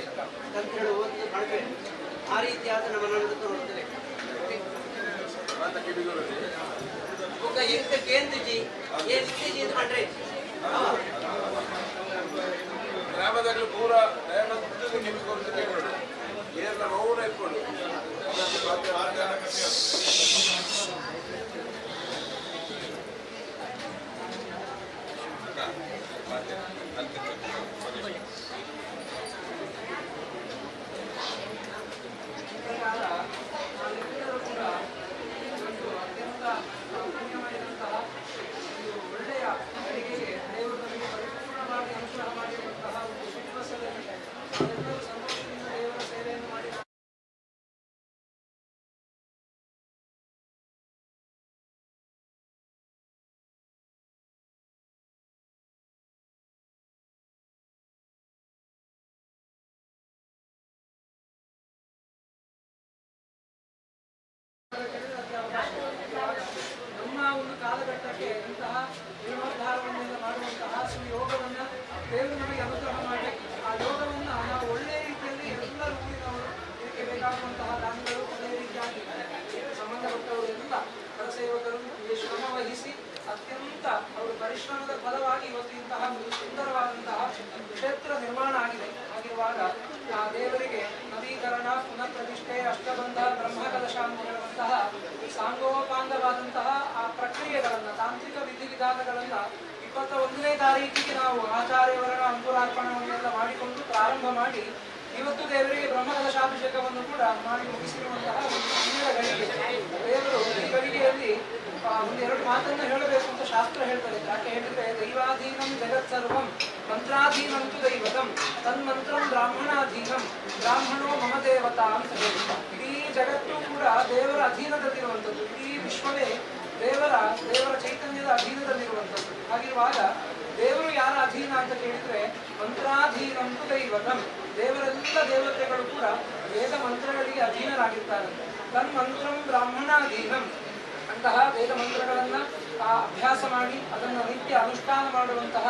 ಹೇಳಿ ಓದಿ ಮಾಡಬೇಕು. ಆ ರೀತಿಯಾದ ನಮ್ಮ ನಡೆದು ನೋಡ್ತೇವೆ. ಎಂತ ಕೇಂದ್ರಜಿ ಏನ್ ಇದು ಮಾಡ್ರೆ ಗ್ರಾಮದಲ್ಲಿ ಪೂರ ಏನೆಲ್ಲ ಮೌನ ಇಟ್ಕೊಂಡು ಅತ್ಯಂತ ಅವರು ಪರಿಶ್ರಮದ ಫಲವಾಗಿ ಇವತ್ತು ಇಂತಹ ಒಂದು ಸುಂದರವಾದಂತಹ ಕ್ಷೇತ್ರ ನಿರ್ಮಾಣ ಆಗಿದೆ. ಆಗಿರುವಾಗ ಆ ದೇವರಿಗೆ ನವೀಕರಣ, ಪುನಃ ಪ್ರತಿಷ್ಠೆ, ಅಷ್ಟಬಂಧ, ಬ್ರಹ್ಮಕಲಶ ಅಂತ ಹೇಳುವಂತಹ ಸಾಂಗೋಪಾಂಗವಾದಂತಹ ಆ ಪ್ರಕ್ರಿಯೆಗಳನ್ನ, ತಾಂತ್ರಿಕ ವಿಧಿವಿಧಾನಗಳನ್ನ 21ನೇ ತಾರೀಕಿಗೆ ನಾವು ಆಚಾರ್ಯವರ ಅಂಕುರಾರ್ಪಣವನ್ನೆಲ್ಲ ಮಾಡಿಕೊಂಡು ಪ್ರಾರಂಭ ಮಾಡಿ ಇವತ್ತು ದೇವರಿಗೆ ಬ್ರಹ್ಮಕಲಶಾಭಿಷೇಕವನ್ನು ಕೂಡ ಮಾಡಿ ಮುಗಿಸಿರುವಂತಹ ಒಂದು ಪುಣ್ಯದ ಗಳಿಗೆ. ದೇವರು ಈ ಗಳಿಗೆಯಲ್ಲಿ ಒಂದೆರಡು ಮಾತನ್ನು ಹೇಳಬೇಕು ಅಂತ ಶಾಸ್ತ್ರ ಹೇಳ್ತಾರೆ. ಯಾಕೆ ಹೇಳಿದ್ರೆ, ದೈವಾಧೀನಂ ಜಗತ್ ಸರ್ವಂ ಮಂತ್ರಾಧೀನಂತು ದೈವತಂ ತನ್ಮಂತ್ರಂ ಬ್ರಾಹ್ಮಣಾಧೀನಂ ಬ್ರಾಹ್ಮಣೋ ಮಮ ದೇವತಾ ಅಂತ ಹೇಳಿ. ಇಡೀ ಜಗತ್ತು ಕೂಡ ದೇವರ ಅಧೀನದಲ್ಲಿರುವಂಥದ್ದು. ಇಡೀ ವಿಶ್ವವೇ ದೇವರ ಚೈತನ್ಯದ ಅಧೀನದಲ್ಲಿರುವಂಥದ್ದು. ಹಾಗಿರುವಾಗ ದೇವರು ಯಾರ ಅಧೀನ ಅಂತ ಕೇಳಿದ್ರೆ, ಮಂತ್ರಾಧೀನಂತು ದೈವತಂ, ದೇವರೆಲ್ಲ ದೇವತೆಗಳು ಕೂಡ ವೇದ ಮಂತ್ರಗಳಿಗೆ ಅಧೀನರಾಗಿರ್ತಾರೆ. ತನ್ಮಂತ್ರಂ ಬ್ರಾಹ್ಮಣಾಧೀನಂ, ಅಂತಹ ವೇದ ಮಂತ್ರಗಳನ್ನ ಅಭ್ಯಾಸ ಮಾಡಿ ಅದನ್ನು ನಿತ್ಯ ಅನುಷ್ಠಾನ ಮಾಡುವಂತಹ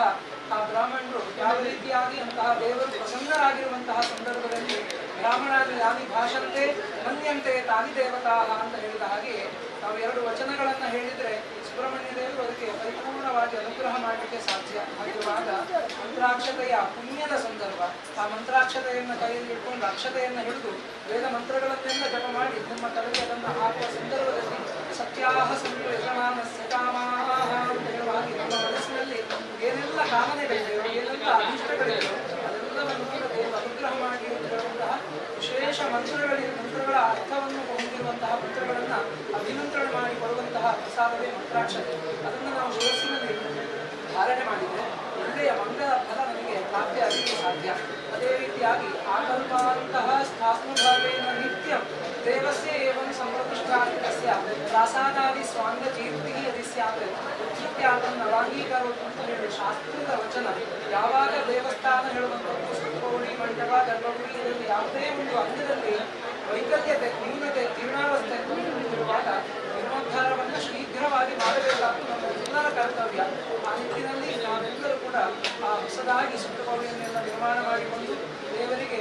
ಆ ಬ್ರಾಹ್ಮಣರು ಯಾವ ರೀತಿಯಾಗಿ ಅಂತಹ ದೇವರು ಪ್ರಸನ್ನರಾಗಿರುವಂತಹ ಸಂದರ್ಭದಲ್ಲಿ ಬ್ರಾಹ್ಮಣಾದಿ ಯಾನಿ ಭಾಷಂತೆ ಮನ್ಯಂತೆ ತಾನಿ ದೇವತಾ ಅಂತ ಹೇಳಿದ ಹಾಗೆ ನಾವು ಎರಡು ವಚನಗಳನ್ನ ಹೇಳಿದ್ರೆ ಸುಬ್ರಹ್ಮಣ್ಯ ದೇವರು ಅದಕ್ಕೆ ಪರಿಪೂರ್ಣವಾಗಿ ಅನುಗ್ರಹ ಮಾಡಲಿಕ್ಕೆ ಸಾಧ್ಯ. ಆಗಿರುವಾಗ ಮಂತ್ರಾಕ್ಷತೆಯ ಪುಣ್ಯದ ಸಂದರ್ಭ, ಆ ಮಂತ್ರಾಕ್ಷತೆಯನ್ನು ಕೈಯಲ್ಲಿ ಇಟ್ಕೊಂಡು ಅಕ್ಷತೆಯನ್ನು ಹಿಡಿದು ವೇದ ಮಂತ್ರಗಳನ್ನೆಲ್ಲ ಜಪ ಮಾಡಿ ನಿಮ್ಮ ತಲೆಗೆ ಅದನ್ನು ಹಾಕುವ ಸಂದರ್ಭದಲ್ಲಿ ಸತ್ಯಾಹ ಸಂಯಜಮಾನಸ್ಯ ಕಾಮಾಹ ಅಂತ ಹೇಳುವ ಹಾಗೆ ನಮ್ಮ ಮನಸ್ಸಿನಲ್ಲಿ ಏನೆಲ್ಲ ಕಾಮನೆಗಳಿದೆಯೋ, ಏನೆಲ್ಲ ಅನಿಷ್ಟಗಳಿದೆಯೋ ಅದೆಲ್ಲವನ್ನು ಕೂಡ ದೇವರು ಅನುಗ್ರಹ ಮಾಡಿ ಅಂತ ಹೇಳುವಂತಹ ವಿಶೇಷ ಮಂತ್ರಗಳ ಅರ್ಥವನ್ನು ಹೊಂದಿರುವಂತಹ ಮಂತ್ರಗಳನ್ನು ಅಭಿಮಂತ್ರಣ ಮಾಡಿ ಕೊಡುವಂತಹ ಪ್ರಸಾದವೇ ಮಂತ್ರಾಕ್ಷತೆ. ಅದನ್ನು ನಾವು ಶಿರಸ್ಸಿನಲ್ಲಿ ಧಾರಣೆ ಮಾಡಿದರೆ ಒಳ್ಳೆಯ ಮಂಗಳ ಫಲ ನಮಗೆ ಪ್ರಾಪ್ತಿಯಾಗಲಿಕ್ಕೆ ಸಾಧ್ಯ. ಅದೇ ರೀತಿಯಾಗಿ ಆಕಲ್ಪಾಂತಹ ಸ್ಥಾಸ್ಮಭಾವೇನ ನಿತ್ಯಂ ದೇವಸ್ಯ ಏವಂ ಸಂಪ್ರತಿಷ್ಠಾನಿಕಸ್ಯ ಪ್ರಾಸಾದಾದಿ ಸ್ವಾಂಗ ಕೀರ್ತಿ ಯದಿ ಸ್ಯಾತ್ ಇತ್ಯಾದನ್ನು ಅವಾಂಗೀಕರೋತು ಅಂತ ಹೇಳಿ ಶಾಸ್ತ್ರದ ವಚನ. ಯಾವಾಗ ದೇವಸ್ಥಾನ ಹೇಳುವಂಥದ್ದು ಸುತ್ತೋಡಿ ಮಂಟಪ ಗರ್ಭಗುಡಿ ಇದರಲ್ಲಿ ಯಾವುದೇ ಒಂದು ಅಂಗದಲ್ಲಿ ವೈಕಲ್ಯತೆ, ನ್ಯೂನತೆ, ಜೀರ್ಣಾವಸ್ಥೆ ಇರುವಾಗ ಜೀರ್ಣೋದ್ಧಾರವನ್ನು ಶೀಘ್ರವಾಗಿ ಮಾಡಬೇಕಾದ್ದು ನಮ್ಮ ಎಲ್ಲರ ಕರ್ತವ್ಯ. ಆ ನಿಟ್ಟಿನಲ್ಲಿ ನಾವೆಲ್ಲರೂ ಕೂಡ ಹೊಸದಾಗಿ ಸುತ್ತಕೋಡಿಯನ್ನೆಲ್ಲ ನಿರ್ಮಾಣ ಮಾಡಿಕೊಂಡು ದೇವರಿಗೆ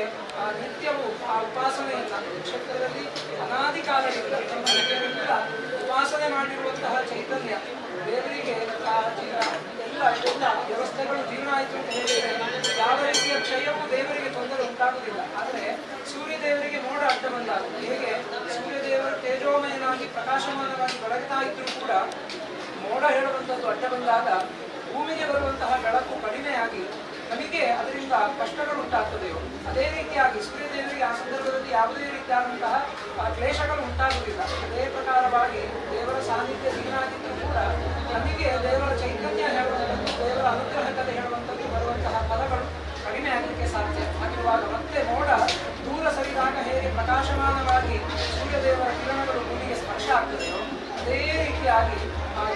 ನಿತ್ಯವೂ ಆ ಉಪಾಸನೆಯನ್ನು ಕ್ಷೇತ್ರದಲ್ಲಿ ಅನಾದಿ ಕಾಲದಿಂದ ನಮ್ಮ ಉಪಾಸನೆ ಮಾಡಿರುವಂತಹ ಚೈತನ್ಯ ದೇವರಿಗೆ ಎಲ್ಲ ವ್ಯವಸ್ಥೆಗಳು ಜೀರ್ಣ ಆಯಿತು ಅಂತ ಹೇಳಿದರೆ ಯಾವ ರೀತಿಯ ಕ್ಷಯವೂ ದೇವರಿಗೆ ತೊಂದರೆ ಉಂಟಾಗುವುದಿಲ್ಲ. ಆದರೆ ಸೂರ್ಯ ದೇವರಿಗೆ ಮೋಡ ಅಡ್ಡ ಬಂದಾಗ, ಹೇಗೆ ಸೂರ್ಯ ದೇವರು ತೇಜೋಮಯನಾಗಿ ಪ್ರಕಾಶಮಾನವಾಗಿ ಬೆಳಗ್ತಾ ಇದ್ರೂ ಕೂಡ ಮೋಡ ಹೇಳುವಂಥದ್ದು ಅಡ್ಡ ಬಂದಾಗ ಭೂಮಿಗೆ ಬರುವಂತಹ ಬೆಳಕು ಕಡಿಮೆಯಾಗಿ ನಮಗೆ ಅದರಿಂದ ಕಷ್ಟಗಳು ಉಂಟಾಗ್ತದೆಯೋ ಅದೇ ರೀತಿಯಾಗಿ ಸೂರ್ಯ ದೇವರಿಗೆ ಆ ಸಂದರ್ಭದಲ್ಲಿ ಯಾವುದೇ ರೀತಿಯಾದಂತಹ ಕ್ಲೇಶಗಳು ಉಂಟಾಗುವುದಿಲ್ಲ. ಅದೇ ಪ್ರಕಾರವಾಗಿ ದೇವರ ಸಾನ್ನಿಧ್ಯ ದೀನಾಗಿದ್ದರೂ ಕೂಡ ನಮಗೆ ದೇವರ ಚೈತನ್ಯ ಹೇಳುವಂಥದ್ದು, ದೇವರ ಅನುಗ್ರಹ ಕಥೆ ಹೇಳುವಂಥದ್ದು ಬರುವಂತಹ ಫಲಗಳು ಕಡಿಮೆ ಆಗಲಿಕ್ಕೆ ಸಾಧ್ಯ. ಆಗಿರುವಾಗ ಮತ್ತೆ ಮೋಡ ದೂರ ಸರಿದಾಗ ಹೇಗೆ ಪ್ರಕಾಶಮಾನವಾಗಿ ಸೂರ್ಯದೇವರ ಕಿರಣಗಳು ಭೂಮಿಗೆ ಸ್ಪರ್ಶ ಆಗ್ತದೆಯೋ ಅದೇ ರೀತಿಯಾಗಿ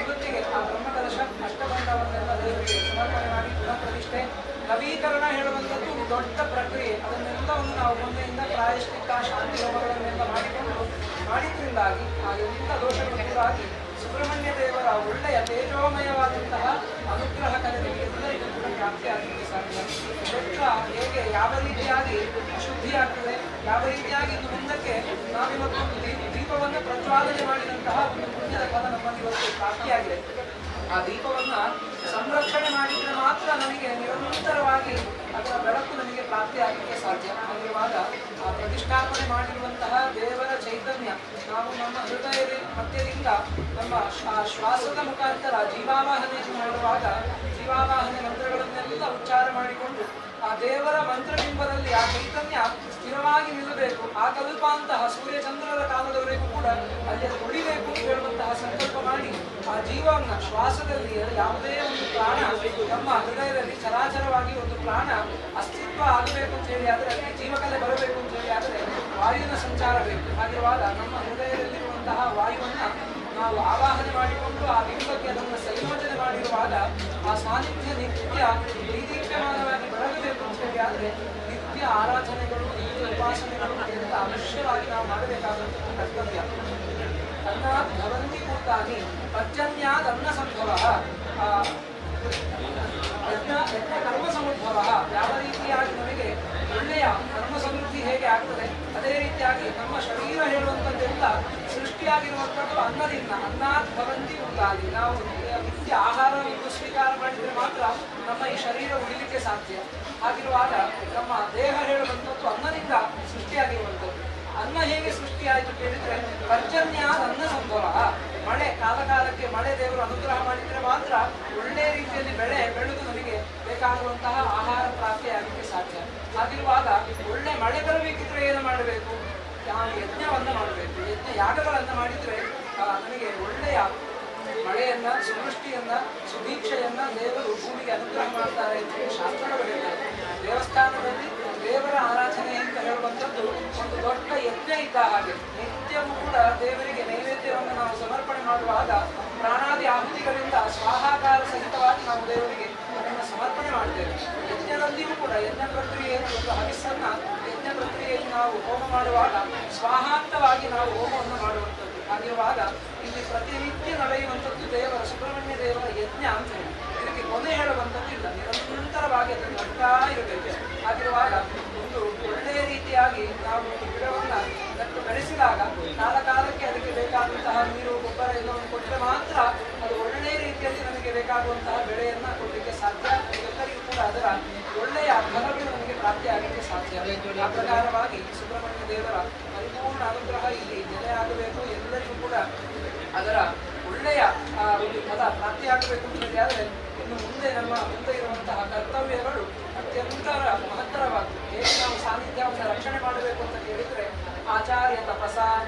ಇವತ್ತಿಗೆ ಆ ಬ್ರಹ್ಮಕಲಶ ಅಷ್ಟಬಂಧವನ್ನೆಲ್ಲ ದೇವರಿಗೆ ಸಮರ್ಪಣೆ ಮಾಡಿ ಪುನಃ ಪ್ರತಿಷ್ಠೆ, ನವೀಕರಣ ಹೇಳುವಂಥದ್ದು ದೊಡ್ಡ ಪ್ರಕ್ರಿಯೆ. ಅದನ್ನೆಲ್ಲವನ್ನು ನಾವು ಮೊನ್ನೆಯಿಂದ ಪ್ರಾಯಶ್ಚಿತ್ತ, ಶಾಂತಿ ಹೋಮಗಳನ್ನೆಲ್ಲ ಮಾಡಿದ್ರಿಂದಾಗಿ ಆ ಎಲ್ಲ ದೋಷಗಳು ದೂರಾಗಿ ಸುಬ್ರಹ್ಮಣ್ಯ ದೇವರ ಒಳ್ಳೆಯ ತೇಜೋಮಯವಾದಂತಹ ಅನುಗ್ರಹ ಕಲೆಗಳಿಗೆ ಎಲ್ಲರಿಗೂ ಕೂಡ ಪ್ರಾಪ್ತಿಯಾಗಲಿಕ್ಕೆ ಸಾಧ್ಯ. ಕ್ಷೇತ್ರ ಹೇಗೆ ಯಾವ ರೀತಿಯಾಗಿ ಶುದ್ಧಿಯಾಗ್ತದೆ, ಯಾವ ರೀತಿಯಾಗಿ ಇನ್ನು ಮುಂದಕ್ಕೆ ನಾವಿವತ್ತೊಂದು ದೀಪವನ್ನು ಪ್ರಜ್ವಾಲನೆ ಮಾಡಿದಂತಹ ಒಂದು ಪುಣ್ಯದ ಫಲ ನಮ್ಮಲ್ಲಿ ಇವತ್ತು ಪ್ರಾಪ್ತಿಯಾಗಿದೆ. ಆ ದೀಪವನ್ನು ಸಂರಕ್ಷಣೆ ಮಾಡಿದರೆ ಮಾತ್ರ ನಮಗೆ ನಿರಂತರವಾಗಿ ಅದರ ಬೆಳಕು ನಮಗೆ ಪ್ರಾಪ್ತಿಯಾಗಲಿಕ್ಕೆ ಸಾಧ್ಯ. ಆಗಿರುವಾಗ ಆ ಪ್ರತಿಷ್ಠಾಪನೆ ಮಾಡಿರುವಂತಹ ದೇವರ ಚೈತನ್ಯ ನಾವು ನಮ್ಮ ಹೃದಯದ ಮಧ್ಯದಿಂದ ನಮ್ಮ ಶ್ವಾಸದ ಮುಖಾಂತರ ಜೀವಾವಾಹನೆಯನ್ನು ಮಾಡುವಾಗ ಜೀವಾವಾಹನೆ ಮಂತ್ರಗಳನ್ನೆಲ್ಲ ಉಚ್ಚಾರ ಮಾಡಿಕೊಂಡು ಆ ದೇವರ ಮಂತ್ರಬಿಂಬದಲ್ಲಿ ಆ ಚೈತನ್ಯ ಸ್ಥಿರವಾಗಿ ನಿಲ್ಲಬೇಕು. ಆ ಕಲ್ಪಾಂತಹ ಸೂರ್ಯಚಂದ್ರರ ಕಾಲದವರೆಗೂ ಕೂಡ ಅಲ್ಲಿ ಅದು ಉಳಿಬೇಕು ಅಂತ ಹೇಳುವಂತಹ ಸಂಕಲ್ಪ ಮಾಡಿ ಆ ಜೀವವನ್ನು ಶ್ವಾಸದಲ್ಲಿ ಯಾವುದೇ ಒಂದು ಪ್ರಾಣ ನಮ್ಮ ಹೃದಯದಲ್ಲಿ ಚರಾಚರವಾಗಿ ಒಂದು ಪ್ರಾಣ ಅಸ್ತಿತ್ವ ಆಗಬೇಕು ಅಂತ ಹೇಳಿ ಆದರೆ ಅದಕ್ಕೆ ಜೀವಕಲೆ ಬರಬೇಕು ಅಂತ ಹೇಳಿ ಆದರೆ ವಾಯುವಿನ ಸಂಚಾರ ಬೇಕು. ಹಾಗಿರುವಾಗ ನಮ್ಮ ಹೃದಯದಲ್ಲಿರುವಂತಹ ವಾಯುವನ್ನು ನಾವು ಆವಾಹನೆ ಮಾಡಿಕೊಂಡು ಆ ಬಿಂಬಕ್ಕೆ ಅದನ್ನು ಸಂಯೋಜನೆ ಮಾಡಿರುವಾಗ ಆ ಸಾನ್ನಿಧ್ಯ ನಿತ್ಯ ದೀಪ್ಯಮಾನವಾಗಿ ಬೆಳಗಬೇಕು ಅಂತ ಹೇಳಿ ಆದರೆ ನಿತ್ಯ ಆರಾಧನೆಗಳು, ನಿತ್ಯ ಉಪಾಸನೆಗಳು ಅಂತ ಅವಶ್ಯವಾಗಿ ನಾವು ಮಾಡಬೇಕಾದಂತಹ ಕರ್ತವ್ಯ. ಅನ್ನಾತ್ ಭವಂತಿ ಭೂತಾನಿ ಪರ್ಜನ್ಯಾದ್ ಅನ್ನ ಸಂಭವ ಕರ್ಮ ಸಮುದ್ಭವ. ಯಾವ ರೀತಿಯಾಗಿ ನಮಗೆ ಒಳ್ಳೆಯ ಕರ್ಮ ಸಮೃದ್ಧಿ ಹೇಗೆ ಆಗ್ತದೆ ಅದೇ ರೀತಿಯಾಗಿ ನಮ್ಮ ಶರೀರ ಹೇಳುವಂಥದ್ದೆಲ್ಲ ಸೃಷ್ಟಿ ಸೃಷ್ಟಿಯಾಗಿರುವಂಥದ್ದು ಅನ್ನದಿಂದ, ಅನ್ನಾತ್ ಭವಂತಿ ಉಂಟಾಗಿ ನಾವು ನಿತ್ಯ ಆಹಾರವನ್ನು ಸ್ವೀಕಾರ ಮಾಡಿದರೆ ಮಾತ್ರ ನಮ್ಮ ಈ ಶರೀರ ಉಳಿಲಿಕ್ಕೆ ಸಾಧ್ಯ. ಹಾಗಿರುವಾಗ ನಮ್ಮ ದೇಹ ಹೇಳುವಂಥದ್ದು ಅನ್ನದಿಂದ ಸೃಷ್ಟಿಯಾಗಿರುವಂಥದ್ದು. ಅನ್ನ ಹೇಗೆ ಸೃಷ್ಟಿಯಾಯಿತು ಕೇಳಿದ್ರೆ ಪರ್ಜನ್ಯಾದ ಅನ್ನ ಸಂಭವ, ಮಳೆ ಕಾಲ ಕಾಲಕ್ಕೆ ಮಳೆ ದೇವರು ಅನುಗ್ರಹ ಮಾಡಿದ್ರೆ ಮಾತ್ರ ಒಳ್ಳೆ ರೀತಿಯಲ್ಲಿ ಬೆಳೆ ಬೆಳೆದು ನಮಗೆ ಬೇಕಾಗುವಂತಹ ಆಹಾರ ಪ್ರಾಪ್ತಿಯಾಗಲಿಕ್ಕೆ ಸಾಧ್ಯ. ಹಾಗಿರುವಾಗ ಒಳ್ಳೆ ಮಳೆ ಬರಬೇಕಿದ್ರೆ ಏನು ಮಾಡಬೇಕು? ಯಜ್ಞವನ್ನ ಮಾಡಬೇಕು. ಯಜ್ಞ ಯಾಗಗಳನ್ನ ಮಾಡಿದ್ರೆ ನಮಗೆ ಒಳ್ಳೆಯ ಮಳೆಯನ್ನ, ಸುವೃಷ್ಟಿಯನ್ನ, ಸುದೀಕ್ಷೆಯನ್ನ ದೇವರು ಭೂಮಿಗೆ ಅನುಗ್ರಹ ಮಾಡ್ತಾರೆ ಅಂತ ಹೇಳಿ ಶಾಸ್ತ್ರಗಳು ಹೇಳ್ತಾರೆ. ದೇವಸ್ಥಾನದಲ್ಲಿ ದೇವರ ಆರಾಧನೆ ಅಂತ ಹೇಳುವಂಥದ್ದು ಒಂದು ದೊಡ್ಡ ಯಜ್ಞ ಇದ್ದ ಹಾಗೆ. ನಿತ್ಯವೂ ಕೂಡ ದೇವರಿಗೆ ನೈವೇದ್ಯವನ್ನು ನಾವು ಸಮರ್ಪಣೆ ಮಾಡುವಾಗ ಪ್ರಾಣಾದಿ ಆಹುತಿಗಳಿಂದ ಸ್ವಾಹಾಕಾರ ಸಹಿತವಾಗಿ ನಾವು ದೇವರಿಗೆ ಅದನ್ನು ಸಮರ್ಪಣೆ ಮಾಡ್ತೇವೆ. ಯಜ್ಞದಲ್ಲಿಯೂ ಕೂಡ ಯಜ್ಞ ಪ್ರಕ್ರಿಯೆ ಒಂದು ಹವಿಸ್ಸನ್ನ ಯಜ್ಞ ಪ್ರಕ್ರಿಯೆಯಲ್ಲಿ ನಾವು ಹೋಮ ಮಾಡುವಾಗ ಸ್ವಾಹಾಂತವಾಗಿ ನಾವು ಹೋಮವನ್ನು ಮಾಡುವಂಥದ್ದು. ಹಾಗಿರುವಾಗ ಇಲ್ಲಿ ಪ್ರತಿನಿತ್ಯ ನಡೆಯುವಂಥದ್ದು ದೇವರ ಸುಬ್ರಹ್ಮಣ್ಯ ದೇವರ ಯಜ್ಞ ಅಂತ ಹೇಳಿ ಇದಕ್ಕೆ ಕೊನೆ ಹೇಳುವಂಥದ್ದು ಇಲ್ಲ, ನಿರಂತರವಾಗಿ ಅದನ್ನು ನಡ್ತಾ ಇರಬೇಕು. ಹಾಗಿರುವಾಗ ಒಂದು ಒಳ್ಳೆಯ ರೀತಿಯಾಗಿ ನಾವು ಒಂದು ಗಿಡವನ್ನು ನಟ್ಟು ಬೆಳೆಸಿದಾಗ ಕಾಲ ಕಾಲಕ್ಕೆ ಅದಕ್ಕೆ ಬೇಕಾದಂತಹ ನೀರು, ಗೊಬ್ಬರ ಎಲ್ಲವನ್ನು ಕೊಟ್ಟರೆ ಮಾತ್ರ ಅದು ಒಳ್ಳೆಯ ರೀತಿಯಲ್ಲಿ ನಮಗೆ ಬೇಕಾಗುವಂತಹ ಬೆಳೆಯನ್ನ ಕೊಡಲಿಕ್ಕೆ ಸಾಧ್ಯ. ಎಲ್ಲರಿಗೂ ಕೂಡ ಅದರ ಒಳ್ಳೆಯ ಫಲಗಳು ನಮಗೆ ಪ್ರಾಪ್ತಿಯಾಗಲಿಕ್ಕೆ ಸಾಧ್ಯ. ಆ ಪ್ರಕಾರವಾಗಿ ಸುಬ್ರಹ್ಮಣ್ಯ ದೇವರ ಪರಿಪೂರ್ಣ ಅನುಗ್ರಹ ಇಲ್ಲಿ ನೆಲೆಯಾಗಬೇಕು. ಎಲ್ಲರಿಗೂ ಕೂಡ ಅದರ ಒಳ್ಳೆಯ ಒಂದು ಫಲ ಪ್ರಾಪ್ತಿಯಾಗಬೇಕು ಅಂತ ಆದರೆ ಇನ್ನು ಮುಂದೆ ನಮ್ಮ ಮುಂದೆ ಇರುವಂತಹ ಕರ್ತವ್ಯಗಳು ಅತ್ಯಂತ ಮಹತ್ತರವಾದವು. ಹೇಗೆ ನಾವು ಸಾನ್ನಿಧ್ಯವನ್ನು ರಕ್ಷಣೆ ಮಾಡಬೇಕು ಅಂತ ಕೇಳಿದ್ರೆ ಆಚಾರ್ಯ ತಪಸ,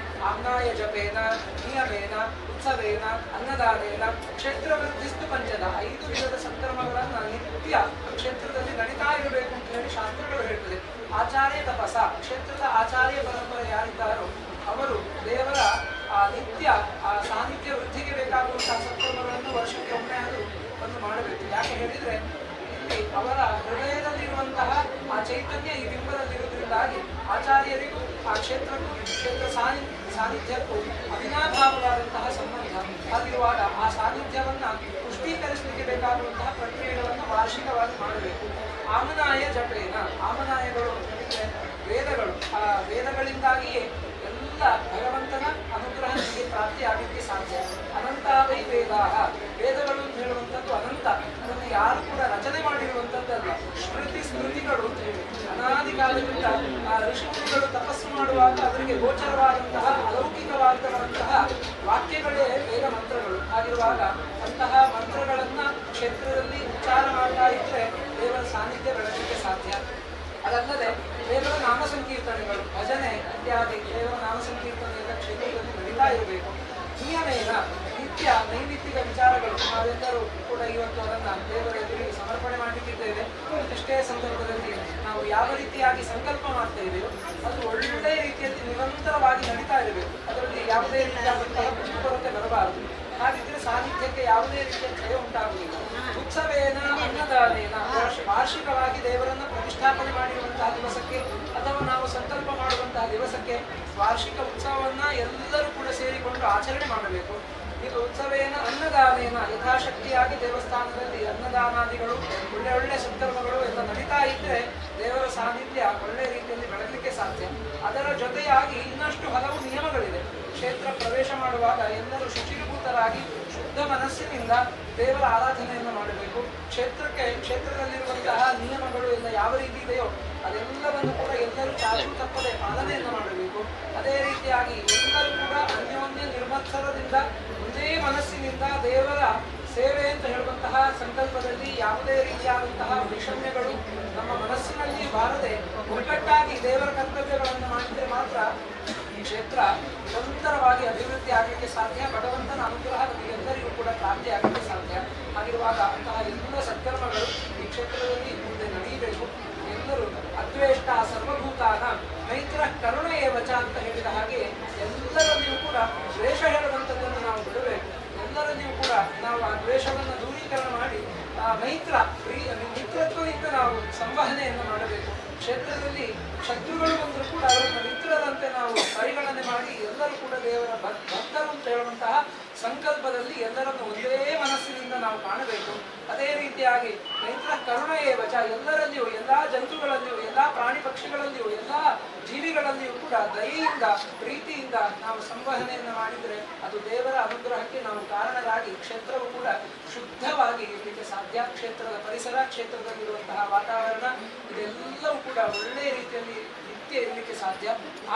ಆಮ್ನಾಯ ಜಪೇನ, ನಿಯಮೇನ, ಉತ್ಸವೇನ, ಅನ್ನದಾನೇನ, ಕ್ಷೇತ್ರ ವೃದ್ಧಿಸ್ತು ಪಂಚದ 5 ವಿಧದ ಸಂಕ್ರಮಗಳನ್ನು ನಿತ್ಯ ಕ್ಷೇತ್ರದಲ್ಲಿ ನಡೀತಾ ಇರಬೇಕು ಅಂತ ಹೇಳಿ ಶಾಸ್ತ್ರಗಳು ಹೇಳ್ತದೆ. ಆಚಾರ್ಯ ತಪಸ, ಕ್ಷೇತ್ರದ ಆಚಾರ್ಯ ಪರಂಪರೆ ಯಾರಿದ್ದಾರೋ ಅವರು ದೇವರ ನಿತ್ಯ ಸಾನ್ನಿಧ್ಯ ವೃದ್ಧಿಗೆ ಬೇಕಾಗುವಂತಹ ಸಂಕ್ರಮಗಳನ್ನು ವರ್ಷಕ್ಕೆ ಒಮ್ಮೆ ಆದರೂ ಒಂದು ಮಾಡಬೇಕು. ಯಾಕೆ ಹೇಳಿದ್ರೆ ಇಲ್ಲಿ ಅವರ ಹೃದಯದಲ್ಲಿರುವಂತಹ ಆ ಚೈತನ್ಯ ಈ ಬಿಂಬದಲ್ಲಿರುವುದರಿಂದಾಗಿ ಆಚಾರ್ಯರಿಗೂ ಆ ಕ್ಷೇತ್ರಕ್ಕೂ ಕ್ಷೇತ್ರ ಸಾನ್ನಿಧ್ಯಕ್ಕೂ ಅವಿನಾಭಾವವಾದಂತಹ ಸಂಬಂಧ. ಹಾಗಿರುವಾಗ ಆ ಸಾನ್ನಿಧ್ಯವನ್ನ ಪುಷ್ಟೀಕರಿಸಲಿಕ್ಕೆ ಬೇಕಾಗುವಂತಹ ಪ್ರಕ್ರಿಯೆಗಳನ್ನು ವಾರ್ಷಿಕವಾಗಿ ಮಾಡಬೇಕು. ಆಮನಾಯ ಜಪೇನ, ಆಮನಾಯಗಳು ಹೇಳಿದ್ರೆ ವೇದಗಳು, ಆ ವೇದಗಳಿಂದಾಗಿಯೇ ಎಲ್ಲ ಭಗವಂತನ ಅನುಗ್ರಹ ನಮಗೆ ಪ್ರಾಪ್ತಿಯಾಗಲಿಕ್ಕೆ ಸಾಧ್ಯ. ಅನಂತಾವೈ ವೇದಾಹ, ವೇದಗಳು ಅಂತ ಹೇಳುವಂಥದ್ದು ಅನಂತ, ಅದನ್ನು ಯಾರು ಕೂಡ ರಚನೆ ಮಾಡಿರುವಂಥದ್ದಲ್ಲ. ಸ್ಮೃತಿ ಸ್ಮೃತಿಗಳು ಅಂತ ಹೇಳಿ ಅನಾದಿ ಕಾಲದಿಂದ ಆ ಋಷಿಮುನಿಗಳು ತಪಸ್ಸು ಮಾಡುವಾಗ ಅವರಿಗೆ ಗೋಚರವಾದಂತಹ ಅಲೌಕಿಕವಾದಂತಹ ವಾಕ್ಯಗಳೇ ವೇದ ಮಂತ್ರಗಳು. ಆಗಿರುವಾಗ ಅಂತಹ ಮಂತ್ರಗಳನ್ನ ಕ್ಷೇತ್ರದಲ್ಲಿ ಉಚ್ಚಾರ ಮಾಡ್ತಾ ಇದ್ರೆ ದೇವರ ಸಾನ್ನಿಧ್ಯ ಬೆಳೆಸಲಿಕ್ಕೆ ಸಾಧ್ಯ. ಅದಲ್ಲದೆ ದೇವರ ನಾಮ ಸಂಕೀರ್ತನೆಗಳು, ಭಜನೆ ಇತ್ಯಾದಿ ದೇವರ ನಾಮ ಸಂಕೀರ್ತನೆಗಳ ಕ್ಷೇತ್ರದಲ್ಲಿ ನಡೀತಾ ಇರಬೇಕು. ನಿಯಮೇನ, ನಿತ್ಯ ನೈಮಿತ್ತಿಕ ವಿಚಾರಗಳು ನಾವೆಲ್ಲರೂ ಕೂಡ ಇವತ್ತು ಅದನ್ನು ದೇವರ ಎದುರಿಗೆ ಸಮರ್ಪಣೆ ಮಾಡಲಿಕ್ಕಿದ್ದೇವೆ. ಇಷ್ಟೇ ಸಂದರ್ಭದಲ್ಲಿ ನಾವು ಯಾವ ರೀತಿಯಾಗಿ ಸಂಕಲ್ಪ ಮಾಡ್ತೇವೆಯೋ ಅದು ಒಳ್ಳೆಯ ರೀತಿಯಲ್ಲಿ ನಿರಂತರವಾಗಿ ನಡೀತಾ ಇರಬೇಕು. ಅದರಲ್ಲಿ ಯಾವುದೇ ರೀತಿಯಾದಂತಹ ಕೊರತೆ ಬರಬಾರದು. ಹಾಗಿದ್ರೆ ಸಾನ್ನಿಧ್ಯಕ್ಕೆ ಯಾವುದೇ ರೀತಿಯ ಕ್ಷಯ ಉಂಟಾಗುವುದಿಲ್ಲ. ಉತ್ಸವೇನ, ಅನ್ನದಾನೇನ, ವಾರ್ಷಿಕವಾಗಿ ದೇವರನ್ನು ಪ್ರತಿಷ್ಠಾಪನೆ ಮಾಡಿರುವಂತಹ ದಿವಸಕ್ಕೆ ಅಥವಾ ನಾವು ಸಂಕಲ್ಪ ಮಾಡುವಂತಹ ದಿವಸಕ್ಕೆ ವಾರ್ಷಿಕ ಉತ್ಸವವನ್ನ ಎಲ್ಲರೂ ಕೂಡ ಸೇರಿಕೊಂಡು ಆಚರಣೆ ಮಾಡಬೇಕು. ಇದು ಉತ್ಸವೇನ, ಅನ್ನದಾನೇನ, ಯಥಾಶಕ್ತಿಯಾಗಿ ದೇವಸ್ಥಾನದಲ್ಲಿ ಅನ್ನದಾನಾದಿಗಳು ಒಳ್ಳೆ ಒಳ್ಳೆ ಸಂದರ್ಭಗಳು ಎಲ್ಲ ನಡೀತಾ ಇದ್ರೆ ದೇವರ ಸಾನ್ನಿಧ್ಯ ಒಳ್ಳೆ ರೀತಿಯಲ್ಲಿ ಬೆಳಗಲಿಕ್ಕೆ ಸಾಧ್ಯ. ಅದರ ಜೊತೆಯಾಗಿ ಇನ್ನಷ್ಟು ಹಲವು ನಿಯಮಗಳಿದೆ. ಕ್ಷೇತ್ರ ಪ್ರವೇಶ ಮಾಡುವಾಗ ಎಲ್ಲರೂ ಶುಚಿರ್ಭೂತರಾಗಿ ಶುದ್ಧ ಮನಸ್ಸಿನಿಂದ ದೇವರ ಆರಾಧನೆಯನ್ನು ಮಾಡಬೇಕು. ಕ್ಷೇತ್ರದಲ್ಲಿರುವಂತಹ ನಿಯಮಗಳು ಎಲ್ಲ ಯಾವ ರೀತಿ ಇದೆಯೋ ಅದೆಲ್ಲವನ್ನು ಕೂಡ ಎಲ್ಲರೂ ಚಾಚು ತಪ್ಪದೆ ಪಾಲನೆಯನ್ನು ಮಾಡಬೇಕು. ಅದೇ ರೀತಿಯಾಗಿ ಎಲ್ಲರೂ ಕೂಡ ಅನ್ಯೋನ್ಯ ನಿರ್ಮತ್ಸರದಿಂದ ಒಂದೇ ಮನಸ್ಸಿನಿಂದ ದೇವರ ಸೇವೆ ಅಂತ ಹೇಳುವಂತಹ ಸಂಕಲ್ಪದಲ್ಲಿ ಯಾವುದೇ ರೀತಿಯಾದಂತಹ ವೈಷಮ್ಯಗಳು ನಮ್ಮ ಮನಸ್ಸಿನಲ್ಲಿ ಬಾರದೆ ಒಗ್ಗಟ್ಟಾಗಿ ದೇವರ ಕರ್ತವ್ಯಗಳನ್ನು ಮಾಡಿದರೆ ಮಾತ್ರ ಈ ಕ್ಷೇತ್ರ ನಿರಂತರವಾಗಿ ಅಭಿವೃದ್ಧಿ ಆಗಲಿಕ್ಕೆ ಸಾಧ್ಯ. ಭಗವಂತನ ಅನುಗ್ರಹ ನಮಗೆಲ್ಲರಿಗೂ ಕೂಡ ಪ್ರಾಪ್ತಿ ಆಗಲಿಕ್ಕೆ ಸಾಧ್ಯ. ಹಾಗಿರುವಾಗ ಅಂತಹ ಎಲ್ಲ ಸತ್ಕರ್ಮಗಳು ಈ ಕ್ಷೇತ್ರದಲ್ಲಿ ಮುಂದೆ ನಡೆಯಬೇಕು. ಎಲ್ಲರೂ ಅದ್ವೇಷ್ಟ ಸರ್ವಭೂತಾನ ಮೈತ್ರ ಕರುಣೆಯ ವಚ ಅಂತ ಹೇಳಿದ ಹಾಗೆ ಎಲ್ಲರಲ್ಲಿಯೂ ಕೂಡ ದ್ವೇಷ ಹೇಳುವಂಥದ್ದನ್ನು ನಾವು ಬಿಡಬೇಕು. ಎಲ್ಲರಲ್ಲಿಯೂ ಕೂಡ ನಾವು ಆ ದ್ವೇಷವನ್ನು ದೂರೀಕರಣ ಮಾಡಿ ಮೈತ್ರ ಮಿತ್ರತ್ವದಿಂದ ನಾವು ಸಂವಹನೆಯನ್ನು ಮಾಡಬೇಕು. ಕ್ಷೇತ್ರದಲ್ಲಿ ಶತ್ರುಗಳು ಬಂದರೂ ಕೂಡ ಅವರನ್ನು ಮಿತ್ರರಂತೆ ನಾವು ಪರಿಗಣನೆ ಮಾಡಿ ಎಲ್ಲರೂ ಕೂಡ ದೇವರ ಭಕ್ತರು ಅಂತ ಹೇಳುವಂತಹ ಸಂಕಲ್ಪದಲ್ಲಿ ಎಲ್ಲರನ್ನು ಒಂದೇ ಮನಸ್ಸಿನಿಂದ ನಾವು ಕಾಣಬೇಕು. ಅದೇ ರೀತಿಯಾಗಿ ನೈತ್ರ ಕರುಣೆಯೇ ವಚ, ಎಲ್ಲರಲ್ಲಿಯೂ, ಎಲ್ಲ ಜಂತುಗಳಲ್ಲಿಯೂ, ಎಲ್ಲ ಪ್ರಾಣಿ ಪಕ್ಷಿಗಳಲ್ಲಿಯೂ, ಎಲ್ಲ ಜೀವಿಗಳಲ್ಲಿಯೂ ಕೂಡ ದಯೆಯಿಂದ ಪ್ರೀತಿಯಿಂದ ನಾವು ಸಂವಹನೆಯನ್ನು ಮಾಡಿದರೆ ಅದು ದೇವರ ಅನುಗ್ರಹಕ್ಕೆ ನಾವು ಕಾರಣರಾಗಿ ಕ್ಷೇತ್ರವು ಕೂಡ ಶುದ್ಧವಾಗಿ ಇರಲಿಕ್ಕೆ ಸಾಧ್ಯ. ಕ್ಷೇತ್ರದ ಪರಿಸರ, ಕ್ಷೇತ್ರದಲ್ಲಿರುವಂತಹ ವಾತಾವರಣ ಇದೆಲ್ಲವೂ ಕೂಡ ಒಳ್ಳೆಯ ರೀತಿಯಲ್ಲಿ ನಿತ್ಯ ಇರಲಿಕ್ಕೆ ಸಾಧ್ಯ.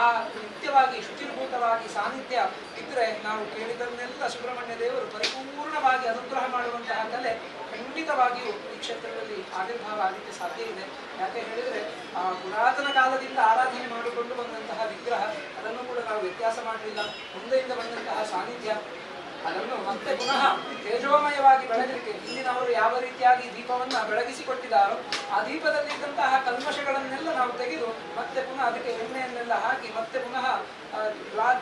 ಆ ನಿತ್ಯವಾಗಿ ಶುಚಿರ್ಭೂತವಾಗಿ ಸಾನ್ನಿಧ್ಯ ಇದ್ರೆ ನಾವು ಕೇಳಿದನ್ನೆಲ್ಲ ಸುಬ್ರಹ್ಮಣ್ಯ ದೇವರು ಪರಿಪೂರ್ಣವಾಗಿ ಅನುಗ್ರಹ ಮಾಡುವಂತಹ ಕಲೆ ಖಂಡಿತವಾಗಿಯೂ ಈ ಕ್ಷೇತ್ರದಲ್ಲಿ ಆವಿರ್ಭಾವ ಆಗಲಿಕ್ಕೆ ಸಾಧ್ಯ ಇದೆ. ಯಾಕೆ ಹೇಳಿದರೆ ಪುರಾತನ ಕಾಲದಿಂದ ಆರಾಧನೆ ಮಾಡಿಕೊಂಡು ಬಂದಂತಹ ವಿಗ್ರಹ ಅದನ್ನು ಕೂಡ ನಾವು ವ್ಯತ್ಯಾಸ ಮಾಡಲಿಲ್ಲ. ಮುಂದೆಯಿಂದ ಬಂದಂತಹ ಸಾನ್ನಿಧ್ಯ ಅದನ್ನು ಮತ್ತೆ ಪುನಃ ತೇಜೋಮಯವಾಗಿ ಬೆಳಗಲಿಕ್ಕೆ ಹಿಂದಿನವರು ಯಾವ ರೀತಿಯಾಗಿ ದೀಪವನ್ನ ಬೆಳಗಿಸಿಕೊಟ್ಟಿದ್ದಾರೋ ಆ ದೀಪದಲ್ಲಿದ್ದಂತಹ ಕಲ್ಮಶಗಳನ್ನೆಲ್ಲ ನಾವು ತೆಗೆದು ಮತ್ತೆ ಪುನಃ ಅದಕ್ಕೆ ಎಣ್ಣೆಯನ್ನೆಲ್ಲ ಹಾಕಿ ಮತ್ತೆ ಪುನಃ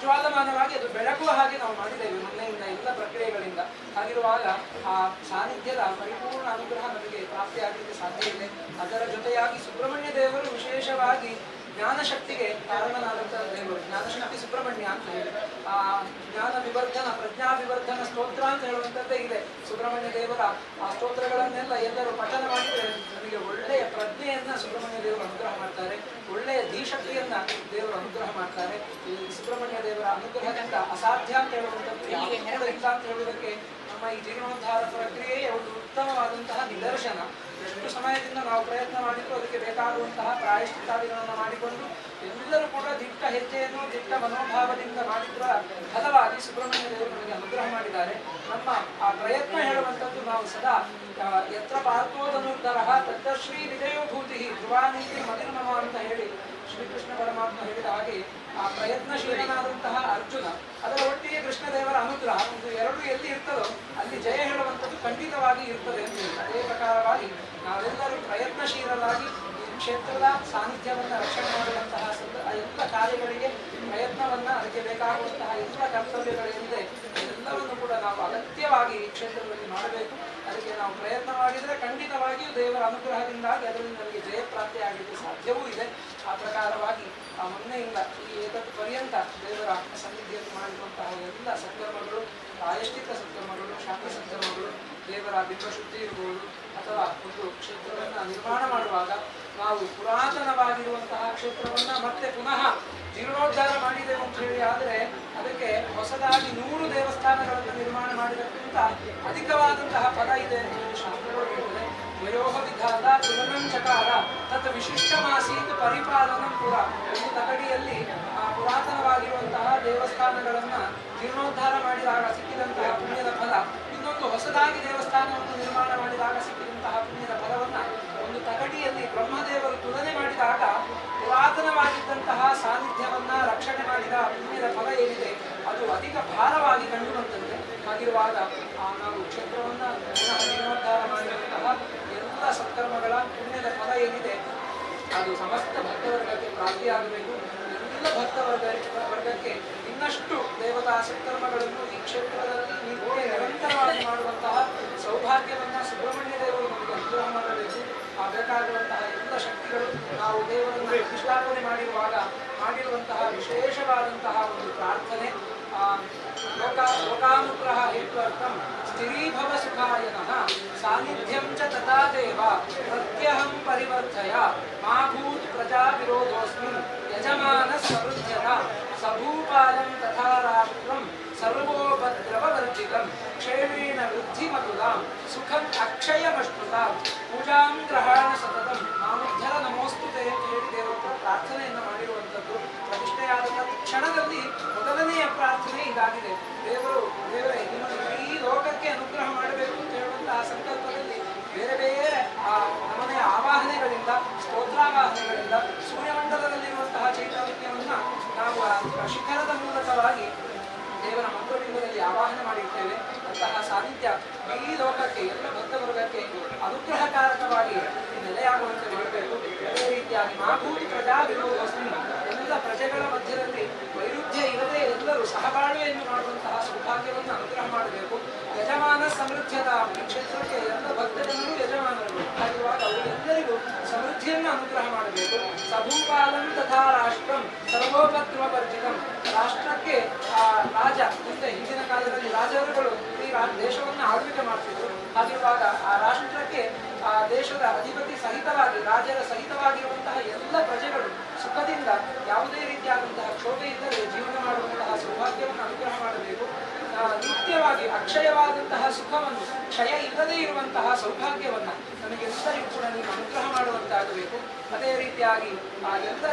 ಜ್ವಾಲಮಾನವಾಗಿ ಅದು ಬೆಳಗುವ ಹಾಗೆ ನಾವು ಮಾಡಿದ್ದೇವೆ ಮೊನ್ನೆಯಿಂದ ಎಲ್ಲ ಪ್ರಕ್ರಿಯೆಗಳಿಂದ. ಹಾಗಿರುವಾಗ ಆ ಸಾನ್ನಿಧ್ಯದ ಪರಿಪೂರ್ಣ ಅನುಗ್ರಹ ನಮಗೆ ಪ್ರಾಪ್ತಿಯಾಗಲಿಕ್ಕೆ ಸಾಧ್ಯ ಇದೆ. ಅದರ ಜೊತೆಯಾಗಿ ಸುಬ್ರಹ್ಮಣ್ಯ ದೇವರು ವಿಶೇಷವಾಗಿ ಜ್ಞಾನಶಕ್ತಿಗೆ ಕಾರಣನಾದಂತಹ ದೇವರು. ಜ್ಞಾನಶಕ್ತಿ ಸುಬ್ರಹ್ಮಣ್ಯ ಅಂತ ಹೇಳಿ ಆ ಜ್ಞಾನ ವಿವರ್ಧನ, ಪ್ರಜ್ಞಾ ವಿವರ್ಧನ ಸ್ತೋತ್ರ ಅಂತ ಹೇಳುವಂಥದ್ದೇ ಇದೆ. ಸುಬ್ರಹ್ಮಣ್ಯ ದೇವರ ಆ ಸ್ತೋತ್ರಗಳನ್ನೆಲ್ಲ ಎಲ್ಲರೂ ಪಠನ ಮಾಡಿದರೆ ನಮಗೆ ಒಳ್ಳೆಯ ಪ್ರಜ್ಞೆಯನ್ನ ಸುಬ್ರಹ್ಮಣ್ಯ ದೇವರು ಅನುಗ್ರಹ ಮಾಡ್ತಾರೆ, ಒಳ್ಳೆಯ ಧೀಶಕ್ತಿಯನ್ನ ದೇವರು ಅನುಗ್ರಹ ಮಾಡ್ತಾರೆ. ಈ ಸುಬ್ರಹ್ಮಣ್ಯ ದೇವರ ಅನುಗ್ರಹದಿಂದ ಅಸಾಧ್ಯ ಅಂತ ಹೇಳುವಂಥದ್ದು ಯಾವ ಇಲ್ಲ ಅಂತ ಹೇಳುವುದಕ್ಕೆ ನಮ್ಮ ಈ ಜೀರ್ಣೋದ್ಧಾರ ಪ್ರಕ್ರಿಯೆಯೇ ಒಂದು ಉತ್ತಮವಾದಂತಹ ನಿದರ್ಶನ. ಎಷ್ಟು ಸಮಯದಿಂದ ನಾವು ಪ್ರಯತ್ನ ಮಾಡಿದ್ರು ಅದಕ್ಕೆ ಬೇಕಾಗುವಂತಹ ಪ್ರಾಯಶ್ಚಿತ್ತಾದಿಗಳನ್ನು ಮಾಡಿಕೊಂಡು ಎಲ್ಲರೂ ಕೂಡ ದಿಟ್ಟ ಹೆಜ್ಜೆಯನ್ನು ದಿಟ್ಟ ಮನೋಭಾವದಿಂದ ಮಾಡಿದ್ರ ಫಲವಾಗಿ ಸುಬ್ರಹ್ಮಣ್ಯ ದೇವರು ನಮಗೆ ಅನುಗ್ರಹ ಮಾಡಿದ್ದಾರೆ. ನಮ್ಮ ಆ ಪ್ರಯತ್ನ ಹೇಳುವಂಥದ್ದು ನಾವು ಸದಾ ಯತ್ರ ಪಾರ್ಥೋದನುರ್ಧರಃ ತತ್ತಶ್ರೀ ವಿಜಯೋಭೂತಿ ಧ್ರುವಾನೀತಿ ಮದಿರ್ಮಮ ಅಂತ ಹೇಳಿ ಶ್ರೀಕೃಷ್ಣ ಪರಮಾತ್ಮ ಹೇಳಿದ ಹಾಗೆ ಆ ಪ್ರಯತ್ನಶೀಲನಾದಂತಹ ಅರ್ಜುನ ಅದರ ಒಟ್ಟಿಗೆ ಕೃಷ್ಣದೇವರ ಅನುಗ್ರಹ ಒಂದು ಎರಡು ಎಲ್ಲಿ ಇರ್ತದೋ ಅಲ್ಲಿ ಜಯ ಹೇಳುವಂಥದ್ದು ಖಂಡಿತವಾಗಿ ಇರ್ತದೆ ಅಂತ ಹೇಳಿ ಅದೇ ಪ್ರಕಾರವಾಗಿ ನಾವೆಲ್ಲರೂ ಪ್ರಯತ್ನಶೀಲರಾಗಿ ಈ ಕ್ಷೇತ್ರದ ಸಾನ್ನಿಧ್ಯವನ್ನು ರಕ್ಷಣೆ ಮಾಡುವಂತಹ ಎಲ್ಲ ಕಾರ್ಯಗಳಿಗೆ ಪ್ರಯತ್ನವನ್ನ ಅದಕ್ಕೆ ಬೇಕಾಗುವಂತಹ ಎಲ್ಲ ಕರ್ತವ್ಯಗಳಿಂದ ಎಲ್ಲವನ್ನು ಕೂಡ ನಾವು ಅಗತ್ಯವಾಗಿ ಈ ಕ್ಷೇತ್ರದಲ್ಲಿ ಮಾಡಬೇಕು. ಅದಕ್ಕೆ ನಾವು ಪ್ರಯತ್ನ ಮಾಡಿದರೆ ಖಂಡಿತವಾಗಿಯೂ ದೇವರ ಅನುಗ್ರಹದಿಂದಾಗಿ ಅದರಲ್ಲಿ ನಮಗೆ ಜಯ ಪ್ರಾಪ್ತಿಯಾಗಲಿಕ್ಕೆ ಸಾಧ್ಯವೂ ಇದೆ. ಆ ಪ್ರಕಾರವಾಗಿ ಆ ಮೊನ್ನೆಯಿಂದ ಈ ಏತತ್ ಪರ್ಯಂತ ದೇವರ ಸನ್ನಿಧಿಯಲ್ಲಿ ಮಾಡಿರುವಂತಹ ಎಲ್ಲ ಸತ್ಕರ್ಮಗಳು, ಪ್ರಾಯಶ್ಚಿತ್ತ ಸತ್ಕರ್ಮಗಳು, ಶಾಂತಿ ಸತ್ಕರ್ಮಗಳು, ದೇವರ ಬಿಂಬಶುದ್ಧಿ ಇರಬಹುದು ಅಥವಾ ಒಂದು ಕ್ಷೇತ್ರವನ್ನು ನಿರ್ಮಾಣ ಮಾಡುವಾಗ ನಾವು ಪುರಾತನವಾಗಿರುವಂತಹ ಕ್ಷೇತ್ರವನ್ನ ಮತ್ತೆ ಪುನಃ ಜೀರ್ಣೋದ್ಧಾರ ಮಾಡಿದೆವು ಅಂತ ಹೇಳಿ ಆದರೆ ಅದಕ್ಕೆ ಹೊಸದಾಗಿ 100 ದೇವಸ್ಥಾನಗಳನ್ನು ನಿರ್ಮಾಣ ಮಾಡಿದಕ್ಕಿಂತ ಅಧಿಕವಾದಂತಹ ಪದ ಇದೆ ಅಂತ ಹೇಳಿ ಶಾಸ್ತ್ರಗಳು ಹೇಳ್ತದೆ. ವಯೋಹ ವಿಧಾತ ತುಲನಂ ಚಕಾರ ತತ್ ವಿಶಿಷ್ಟಮಾಸೀತ್ ಪರಿಪಾಲನಂ ಪುರ. ಒಂದು ತಗಡಿಯಲ್ಲಿ ಪುರಾತನವಾಗಿರುವಂತಹ ದೇವಸ್ಥಾನಗಳನ್ನ ಜೀರ್ಣೋದ್ಧಾರ ಮಾಡಿದಾಗ ಸಿಕ್ಕಿದಂತಹ ಪುಣ್ಯದ ಫಲ ಇನ್ನೊಂದು ಹೊಸದಾಗಿ ದೇವಸ್ಥಾನವನ್ನು ನಿರ್ಮಾಣ ಮಾಡಿದಾಗ ಸಿಕ್ಕಿದಂತಹ ಪುಣ್ಯದ ಫಲವನ್ನ ಒಂದು ತಗಡಿಯಲ್ಲಿ ಬ್ರಹ್ಮದೇವರು ತುಲನೆ ಮಾಡಿದಾಗ ಪುರಾತನವಾಗಿದ್ದಂತಹ ಸಾನ್ನಿಧ್ಯವನ್ನ ರಕ್ಷಣೆ ಮಾಡಿದ ಪುಣ್ಯದ ಫಲ ಏನಿದೆ ಅದು ಅಧಿಕ ಭಾರವಾಗಿ ಕಂಡು ಬಂದಂತೆ. ಹಾಗಿರುವಾಗ ನಾವು ಕ್ಷೇತ್ರವನ್ನ ಜೀರ್ಣೋದ್ಧಾರ ಮಾಡಿದಂತಹ ಎಲ್ಲ ಸತ್ಕರ್ಮಗಳ ಪುಣ್ಯದ ಫಲ ಏನಿದೆ ಅದು ಸಮಸ್ತ ಭಕ್ತವರ್ಗಕ್ಕೆ ಪ್ರಾಪ್ತಿಯಾಗಬೇಕು. ಎಲ್ಲ ವರ್ಗಕ್ಕೆ ಇನ್ನಷ್ಟು ದೇವತಾ ಸತ್ಕರ್ಮಗಳನ್ನು ಈ ಕ್ಷೇತ್ರದಲ್ಲಿ ನಿರಂತರವಾಗಿ ಮಾಡುವಂತಹ ಸೌಭಾಗ್ಯವನ್ನ ಸುಬ್ರಹ್ಮಣ್ಯ ದೇವರು ನಮಗೆ ಅನುಗ್ರಹ ಮಾಡಬೇಕು. ಆ ಬೇಕಾಗಿರುವಂತಹ ಎಲ್ಲ ಶಕ್ತಿಗಳು ನಾವು ದೇವರನ್ನು ಪ್ರತಿಷ್ಠಾಪನೆ ಮಾಡಿರುವಂತಹ ವಿಶೇಷವಾದಂತಹ ಒಂದು ಪ್ರಾರ್ಥನೆ ಲೋಕಾನುಗ್ರಹ ಹೇತ್ವರ್ಥಂ ಸ್ಥಿರೀಭವ ಸುಖಾಯನಃ ಸಾನ್ನಿಧ್ಯಂ ಚ ತಥಾ ದೇವ ಪ್ರತ್ಯಹಂ ಪರಿವರ್ತಯ ಮಾ ಭೂತ್ ಪ್ರಜಾ ವಿರೋಧೋಸ್ಮಿನ್ ಯಜಮಾನ ಸಮೃದ್ಧನ ಸಭೂಪಾಲಂ ತಥಾ ರಾಷ್ಟ್ರಂ ಸರ್ವೋಪದ್ರವವರ್ಜಿತಂ ಕ್ಷೇಮೇಣ ವೃದ್ಧಿಮತುಲಾಂ ಸುಖಂ ಅಕ್ಷಯಮಶ್ನುತಾಂ ಪೂಜಾಂ ಗ್ರಹಾಣ ಸತತಂ ಮಾಮುದ್ಧರ ನಮೋಸ್ತುತೆ ಅಂತ ಹೇಳಿ ದೇವರ ಪ್ರಾರ್ಥನೆಯನ್ನು ಮಾಡಿರುವಂಥದ್ದು. ಪ್ರತಿಷ್ಠೆಯಾದ ಕ್ಷಣದಲ್ಲಿ ಮೊದಲನೆಯ ಪ್ರಾರ್ಥನೆ ಇದಾಗಿದೆ. ದೇವರೇ ಈ ಲೋಕಕ್ಕೆ ಅನುಗ್ರಹ ಮಾಡಬೇಕು ಅಂತ ಹೇಳುವಂತಹ ಸಂಕಲ್ಪದಲ್ಲಿ ಬೇರೆ ಬೇರೆ ನಮನೆಯ ಆವಾಹನೆಗಳಿಂದ ಸ್ತೋತ್ರಾವಾಹನೆಗಳಿಂದ ಸೂರ್ಯಮಂಡಲದಲ್ಲಿರುವಂತಹ ಚೈತನ್ಯವನ್ನ ನಾವು ಶಿಖರದ ಮೂಲಕವಾಗಿ ದೇವರ ಮಂತ್ರಬಿಂಬದಲ್ಲಿ ಆವಾಹನೆ ಮಾಡಿರ್ತೇವೆ. ಅಂತಹ ಸಾನ್ನಿಧ್ಯ ಈ ಲೋಕಕ್ಕೆ ಎಲ್ಲ ಭಕ್ತವರ್ಗಕ್ಕೆ ಅನುಗ್ರಹಕಾರಕವಾಗಿ ನೆಲೆಯಾಗುವಂತೆ ಮಾಡಬೇಕು. ಅದೇ ರೀತಿಯಾಗಿ ಮಾಭೂತಿ ಪ್ರಜಾ ವಿರೋಧೋಸ್ಮಿ ಎಲ್ಲ ಪ್ರಜೆಗಳ ಮಧ್ಯದಲ್ಲಿ ವೈರುಧ್ಯ ಇರದೆ ಎಲ್ಲರೂ ಸಹಬಾಳ್ವೆಯನ್ನು ಮಾಡುವಂತಹ ಸೌಭಾಗ್ಯವನ್ನು ಅನುಗ್ರಹ ಮಾಡಬೇಕು. ಯಜಮಾನ ಸಮೃದ್ಧತಾ ಈ ಕ್ಷೇತ್ರಕ್ಕೆ ಎಲ್ಲ ಭಕ್ತಜನರು ಯಜಮಾನರು ಆಗಿರುವಾಗ ಅವರೆಲ್ಲರಿಗೂ ಸಮೃದ್ಧಿಯನ್ನು ಅನುಗ್ರಹ ಮಾಡಬೇಕು. ಸಭೂಪಾಲಂ ತಥಾ ರಾಷ್ಟ್ರಂ ಸರ್ವೋಪದ್ರವವರ್ಜಿತಂ ರಾಷ್ಟ್ರಕ್ಕೆ ರಾಜ ಮತ್ತೆ ಹಿಂದಿನ ಕಾಲದಲ್ಲಿ ರಾಜರುಗಳು ಇಡೀ ದೇಶವನ್ನು ಆಳ್ವಿಕೆ ಮಾಡ್ತಿದ್ರು. ಹಾಗಿರುವಾಗ ಆ ರಾಷ್ಟ್ರಕ್ಕೆ ಆ ದೇಶದ ಅಧಿಪತಿ ಸಹಿತವಾಗಿ ರಾಜರ ಸಹಿತವಾಗಿರುವಂತಹ ಎಲ್ಲ ಪ್ರಜೆಗಳು ಸುಖದಿಂದ ಯಾವುದೇ ರೀತಿಯಾದಂತಹ ಕ್ಷೋಭೆ ಇಲ್ಲದೆ ಜೀವನ ಮಾಡುವಂತಹ ಸೌಭಾಗ್ಯವನ್ನು ಅನುಗ್ರಹ ಮಾಡಬೇಕು. ನಿತ್ಯವಾಗಿ ಅಕ್ಷಯವಾದಂತಹ ಸುಖವನ್ನು, ಕ್ಷಯ ಇಲ್ಲದೇ ಇರುವಂತಹ ಸೌಭಾಗ್ಯವನ್ನ ನಮಗೆಲ್ಲರಿಗೂ ಕೂಡ ನೀವು ಅನುಗ್ರಹ ಮಾಡುವಂತಾಗಬೇಕು. ಅದೇ ರೀತಿಯಾಗಿ ಮಾ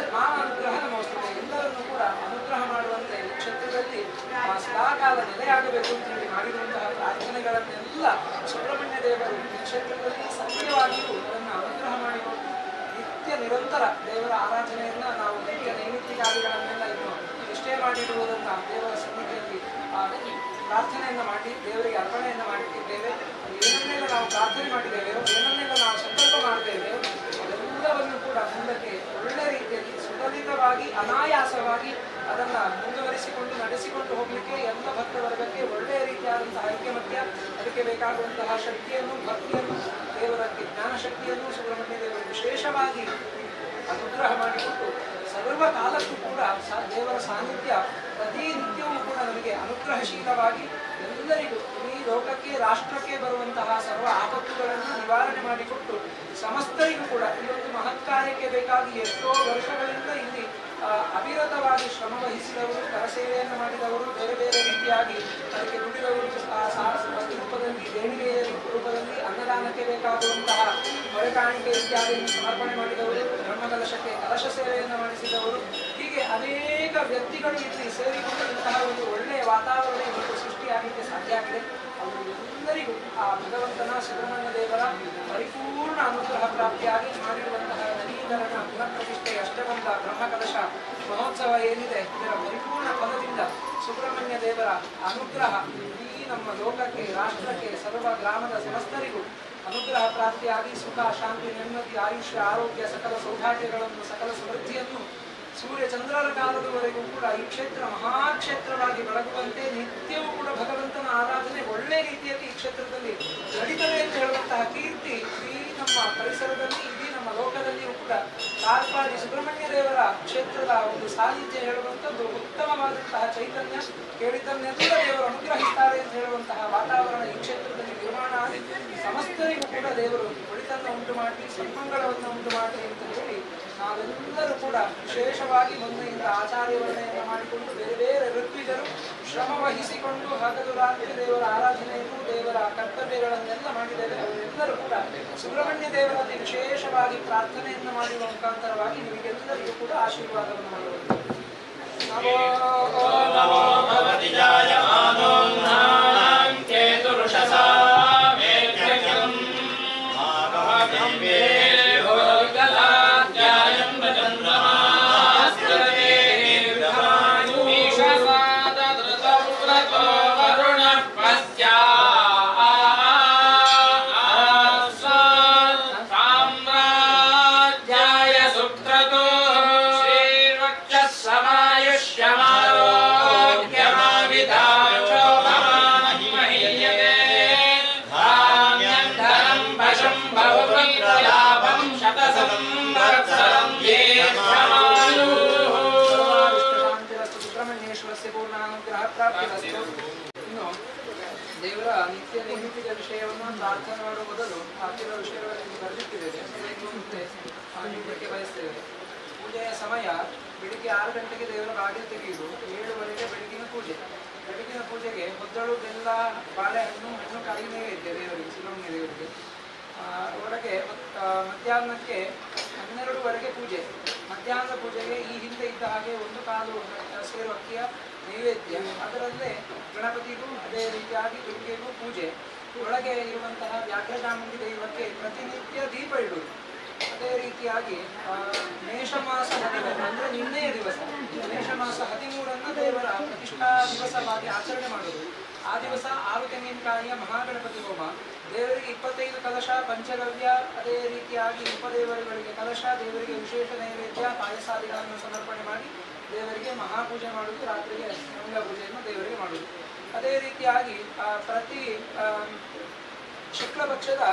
ಅನುಗ್ರಹ ನಮೋಸ್ತುತೆ, ಎಲ್ಲರನ್ನೂ ಕೂಡ ಅನುಗ್ರಹ ಮಾಡುವಂತೆ ಈ ಕ್ಷೇತ್ರದಲ್ಲಿ ಸದಾಕಾಲ ನೆಲೆಯಾಗಬೇಕು ಅಂತ ಹೇಳಿ ಮಾಡಿರುವಂತಹ ಪ್ರಾರ್ಥನೆಗಳನ್ನೆಲ್ಲ ಸುಬ್ರಹ್ಮಣ್ಯ ದೇವರು ಈ ಕ್ಷೇತ್ರದಲ್ಲಿ ಸತ್ಯವಾಗಿಯೂ ಅದನ್ನು ಅನುಗ್ರಹ ಮಾಡಿಕೊಂಡು ನಿತ್ಯ ನಿರಂತರ ದೇವರ ಆರಾಧನೆಯನ್ನ ನಾವು ನಿತ್ಯ ನೈಮಿತ್ತಿಕಾದಿಗಳನ್ನೆಲ್ಲ ಇನ್ನು ನಿಷ್ಠೆ ಮಾಡಿರುವುದನ್ನ ದೇವರ ಸನ್ನಿಧಿಯಲ್ಲಿ ಪ್ರಾರ್ಥನೆಯನ್ನ ಮಾಡಿ ದೇವರಿಗೆ ಅರ್ಪಣೆಯನ್ನ ಮಾಡಿಟ್ಟಿದ್ದೇವೆ. ಏನನ್ನೆಲ್ಲ ನಾವು ಪ್ರಾರ್ಥನೆ ಮಾಡಿದ್ದೇವೆಯೋ, ಏನನ್ನೆಲ್ಲ ನಾವು ಸಂಕಲ್ಪ ಮಾಡ್ತೇವೆಯೋ ಅದೆಲ್ಲವನ್ನು ಕೂಡ ಮುಂದಕ್ಕೆ ಒಳ್ಳೆ ರೀತಿಯಲ್ಲಿ ಸುಲಲಿತವಾಗಿ ಅನಾಯಾಸವಾಗಿ ಅದನ್ನ ಮುಂದುವರಿಸಿಕೊಂಡು ನಡೆಸಿಕೊಂಡು ಹೋಗ್ಲಿಕ್ಕೆ ಎಲ್ಲ ಭಕ್ತ ವರ್ಗಕ್ಕೆ ಒಳ್ಳೆಯ ರೀತಿಯಾದಂತಹ ಐಕ್ಯಮತ್ಯ, ಅದಕ್ಕೆ ಬೇಕಾಗುವಂತಹ ಶಕ್ತಿಯನ್ನು, ಭಕ್ತಿಯನ್ನು, ದೇವರಕ್ಕೆ ಜ್ಞಾನ ಶಕ್ತಿಯನ್ನು ಸುಬ್ರಹ್ಮಣ್ಯ ದೇವರು ವಿಶೇಷವಾಗಿ ಅನುಗ್ರಹ ಮಾಡಿಕೊಟ್ಟು ಸರ್ವ ಕಾಲಕ್ಕೂ ಕೂಡ ದೇವರ ಸಾನ್ನಿಧ್ಯ ಪ್ರತಿನಿತ್ಯವೂ ಕೂಡ ನಮಗೆ ಅನುಗ್ರಹಶೀಲವಾಗಿ ಎಲ್ಲರಿಗೂ ಈ ಲೋಕಕ್ಕೆ, ರಾಷ್ಟ್ರಕ್ಕೆ ಬರುವಂತಹ ಸರ್ವ ಆಪತ್ತುಗಳನ್ನು ನಿವಾರಣೆ ಮಾಡಿಕೊಟ್ಟು ಸಮಸ್ತರಿಗೂ ಕೂಡ ಈ ಒಂದು ಮಹತ್ ಕಾರ್ಯಕ್ಕೆ ಬೇಕಾಗಿ ಎಷ್ಟೋ ವರ್ಷಗಳಿಂದ ಇಲ್ಲಿ ಅವಿರತವಾಗಿ ಶ್ರಮ ವಹಿಸಿದವರು, ಕರಸೇವೆಯನ್ನು ಮಾಡಿದವರು, ಬೇರೆ ಬೇರೆ ರೀತಿಯಾಗಿ ಅದಕ್ಕೆ ದುಡಿದವರು, ವಸ್ತು ರೂಪದಲ್ಲಿ, ದೇಣಿಗೆಯ ರೂಪದಲ್ಲಿ ಅನ್ನದಾನಕ್ಕೆ ಬೇಕಾಗುವಂತಹ ಹೊರೆಕಾಣಿಕೆ ಇತ್ಯಾದಿಯನ್ನು ಸಮರ್ಪಣೆ ಮಾಡಿದವರು, ಧರ್ಮಕಲಶಕ್ಕೆ ಕಲಶ ಸೇವೆಯನ್ನು ಮಾಡಿಸಿದವರು, ಹೀಗೆ ಅನೇಕ ವ್ಯಕ್ತಿಗಳು ಇಲ್ಲಿ ಸೇರಿಕೊಂಡು ಇಂತಹ ಒಂದು ಒಳ್ಳೆಯ ವಾತಾವರಣ ಇವತ್ತು ಸೃಷ್ಟಿಯಾಗಲಿಕ್ಕೆ ಸಾಧ್ಯ ಆಗಿದೆ. ಅವರೆಲ್ಲರಿಗೂ ಆ ಭಗವಂತನ ಸುಬ್ರಹ್ಮಣ್ಯ ದೇವರ ಪರಿಪೂರ್ಣ ಅನುಗ್ರಹ ಪ್ರಾಪ್ತಿಯಾಗಿ ಮಾಡಿರುವಂತಹ ನವೀಕರಣ ಪುನಃಪ್ರತಿಷ್ಠೆ ಅಷ್ಟಬಂಧ ಬ್ರಹ್ಮಕಲಶ ಮಹೋತ್ಸವ ಏನಿದೆ ಇದರ ಪರಿಪೂರ್ಣ ಫಲದಿಂದ ಸುಬ್ರಹ್ಮಣ್ಯ ದೇವರ ಅನುಗ್ರಹ ಈ ನಮ್ಮ ಲೋಕಕ್ಕೆ, ರಾಷ್ಟ್ರಕ್ಕೆ, ಸರ್ವ ಗ್ರಾಮದ ಸಮಸ್ತರಿಗೂ ಅನುಗ್ರಹ ಪ್ರಾಪ್ತಿಯಾಗಿ ಸುಖ, ಶಾಂತಿ, ನೆಮ್ಮದಿ, ಆಯುಷ್ಯ, ಆರೋಗ್ಯ, ಸಕಲ ಸೌಭಾಗ್ಯಗಳನ್ನು, ಸಕಲ ಸಮೃದ್ಧಿಯನ್ನು ಸೂರ್ಯ ಚಂದ್ರರ ಕಾಲದವರೆಗೂ ಕೂಡ ಈ ಕ್ಷೇತ್ರ ಮಹಾಕ್ಷೇತ್ರವಾಗಿ ಬೆಳಗುವಂತೆ ನಿತ್ಯವೂ ಕೂಡ ಭಗವಂತನ ಆರಾಧನೆ ಒಳ್ಳೆ ರೀತಿಯಲ್ಲಿ ಈ ಕ್ಷೇತ್ರದಲ್ಲಿ ನಡೀತದೆ ಅಂತ ಹೇಳುವಂತಹ ಕೀರ್ತಿ ಈ ನಮ್ಮ ಪರಿಸರದಲ್ಲಿ, ಇಡೀ ನಮ್ಮ ಲೋಕದಲ್ಲಿಯೂ ಕೂಡ ಕಾಲ್ಪಾಡಿ ಸುಬ್ರಹ್ಮಣ್ಯ ದೇವರ ಕ್ಷೇತ್ರದ ಒಂದು ಸಾನ್ನಿಧ್ಯ ಹೇಳುವಂಥದ್ದು ಉತ್ತಮವಾದಂತಹ ಚೈತನ್ಯ ಕೇಳಿದ್ದನ್ನೆಲ್ಲ ದೇವರು ಅನುಗ್ರಹಿಸ್ತಾರೆ ಅಂತ ಹೇಳುವಂತಹ ವಾತಾವರಣ ಈ ಕ್ಷೇತ್ರದಲ್ಲಿ ನಿರ್ಮಾಣ ಆಗಿ ಸಮಸ್ತರಿಗೂ ಕೂಡ ದೇವರು ಒಳಿತನ್ನ ಉಂಟು ಮಾಡಿ ಸನ್ಮಂಗಳವನ್ನು ಉಂಟು ಮಾಡಿ ಅಂತ ಹೇಳಿ ನಾವೆಲ್ಲರೂ ಕೂಡ ವಿಶೇಷವಾಗಿ ಮೊನ್ನೆಯಿಂದ ಆಚಾರ್ಯವನ್ನೆಲ್ಲ ಮಾಡಿಕೊಂಡು ಬೇರೆ ಬೇರೆ ಋತ್ವಿಜರು ಶ್ರಮ ವಹಿಸಿಕೊಂಡು ಹಗಲು ರಾತ್ರಿ ದೇವರ ಆರಾಧನೆಯನ್ನು, ದೇವರ ಕರ್ತವ್ಯಗಳನ್ನೆಲ್ಲ ಮಾಡಿದ್ದೇವೆ. ಅವರೆಲ್ಲರೂ ಕೂಡ ಸುಬ್ರಹ್ಮಣ್ಯ ದೇವರಲ್ಲಿ ವಿಶೇಷವಾಗಿ ಪ್ರಾರ್ಥನೆಯನ್ನು ಮಾಡುವ ಮುಖಾಂತರವಾಗಿ ನಿಮಗೆಲ್ಲರಿಗೂ ಕೂಡ ಆಶೀರ್ವಾದವನ್ನು ಮಾಡುವುದು. ನಮೋ ನಮೋ ಭಗವತಿ ಜಾಯಮಾನೋ ನಾಂ ಕೇತುರುಷಸಾ ವೇದ್ಯಂ ಮಾಗಮಂ ವೇಹೋ ಗಲಾಧ್ಯಾಯಂ ಚಂದ್ರಮಾ ಸ್ರವೇ ನಿರ್ಧಾನು ಈಶಸಾದ ಧೃತವ್ರತೋ ವರುಣ ಪಶ್ಚಾ ಸಾಮ್ರಾಜ್ಯಾಯ ಸುಕ್ರತೋ ಇನ್ನು ದೇವರ ನಿತ್ಯ ನೈಮಿತ್ತಿಕ ವಿಷಯವನ್ನು ಪ್ರಾರ್ಥನೆ ಮಾಡುವ ಮೊದಲು ಹಾಕಿರುವ ವಿಷಯಗಳನ್ನು ಬರೆದಿಟ್ಟಿದ್ದೇವೆ. ಮುಂದೆ ಬಯಸ್ತೇವೆ. ಪೂಜೆಯ ಸಮಯ ಬೆಳಿಗ್ಗೆ 6 ಗಂಟೆಗೆ ದೇವರ ಬಾಗಿಲು ತೆಗೆಯುವುದು, 7:30 ಬೆಳಗಿನ ಪೂಜೆ. ಬೆಳಗಿನ ಪೂಜೆಗೆ ಮೊದಲು ಬೆಲ್ಲ, ಬಾಳೆಹಣ್ಣು, ಹಣ್ಣು, ಕಾಯಿ ನೈವೇದ್ಯ ದೇವರಿಗೆ, ಸುಬ್ರಹ್ಮಣ್ಯ ದೇವರಿಗೆ. ಒಳಗೆ ಮಧ್ಯಾಹ್ನಕ್ಕೆ 12:30 ಪೂಜೆ. ಮಧ್ಯಾಹ್ನದ ಪೂಜೆಗೆ ಈ ಹಿಂದೆ ಇದ್ದ ಹಾಗೆ 1 ಸೇರು ಅಕ್ಕಿಯ ನೈವೇದ್ಯ, ಅದರಲ್ಲೇ ಗಣಪತಿಗೂ ಅದೇ ರೀತಿಯಾಗಿ ದುರ್ಗೆಗೂ ಪೂಜೆ. ಒಳಗೆ ಇರುವಂತಹ ವ್ಯಾಘ್ರಚಾಮುಂಡಿ ದೈವಕ್ಕೆ ಪ್ರತಿನಿತ್ಯ ದೀಪ ಇಡುವುದು. ಅದೇ ರೀತಿಯಾಗಿ ಮೇಷಮಾಸ 13 ಅಂದರೆ ನಿನ್ನೆಯ ದಿವಸ, ಮೇಷಮಾಸ 13 ದೇವರ ಪ್ರತಿಷ್ಠಾ ದಿವಸವಾಗಿ ಆಚರಣೆ ಮಾಡುವುದು. ಆ ದಿವಸ 6 ತೆಂಗಿನಕಾಯಿಯ ಮಹಾಗಣಪತಿ ಹೋಮ, ದೇವರಿಗೆ 25 ಕಲಶ ಪಂಚಗವ್ಯ, ಅದೇ ರೀತಿಯಾಗಿ ಉಪದೇವರುಗಳಿಗೆ ಕಲಶ, ದೇವರಿಗೆ ವಿಶೇಷ ನೈವೇದ್ಯ ಪಾಯಸಾದಿಗಳನ್ನು ಸಮರ್ಪಣೆ ಮಾಡಿ ದೇವರಿಗೆ ಮಹಾಪೂಜೆ ಮಾಡುವುದು. ರಾತ್ರಿಗೆ ಮಂಗಳ ಪೂಜೆಯನ್ನು ದೇವರಿಗೆ ಮಾಡುವುದು. ಅದೇ ರೀತಿಯಾಗಿ ಪ್ರತಿ ಶುಕ್ಲ ಪಕ್ಷದ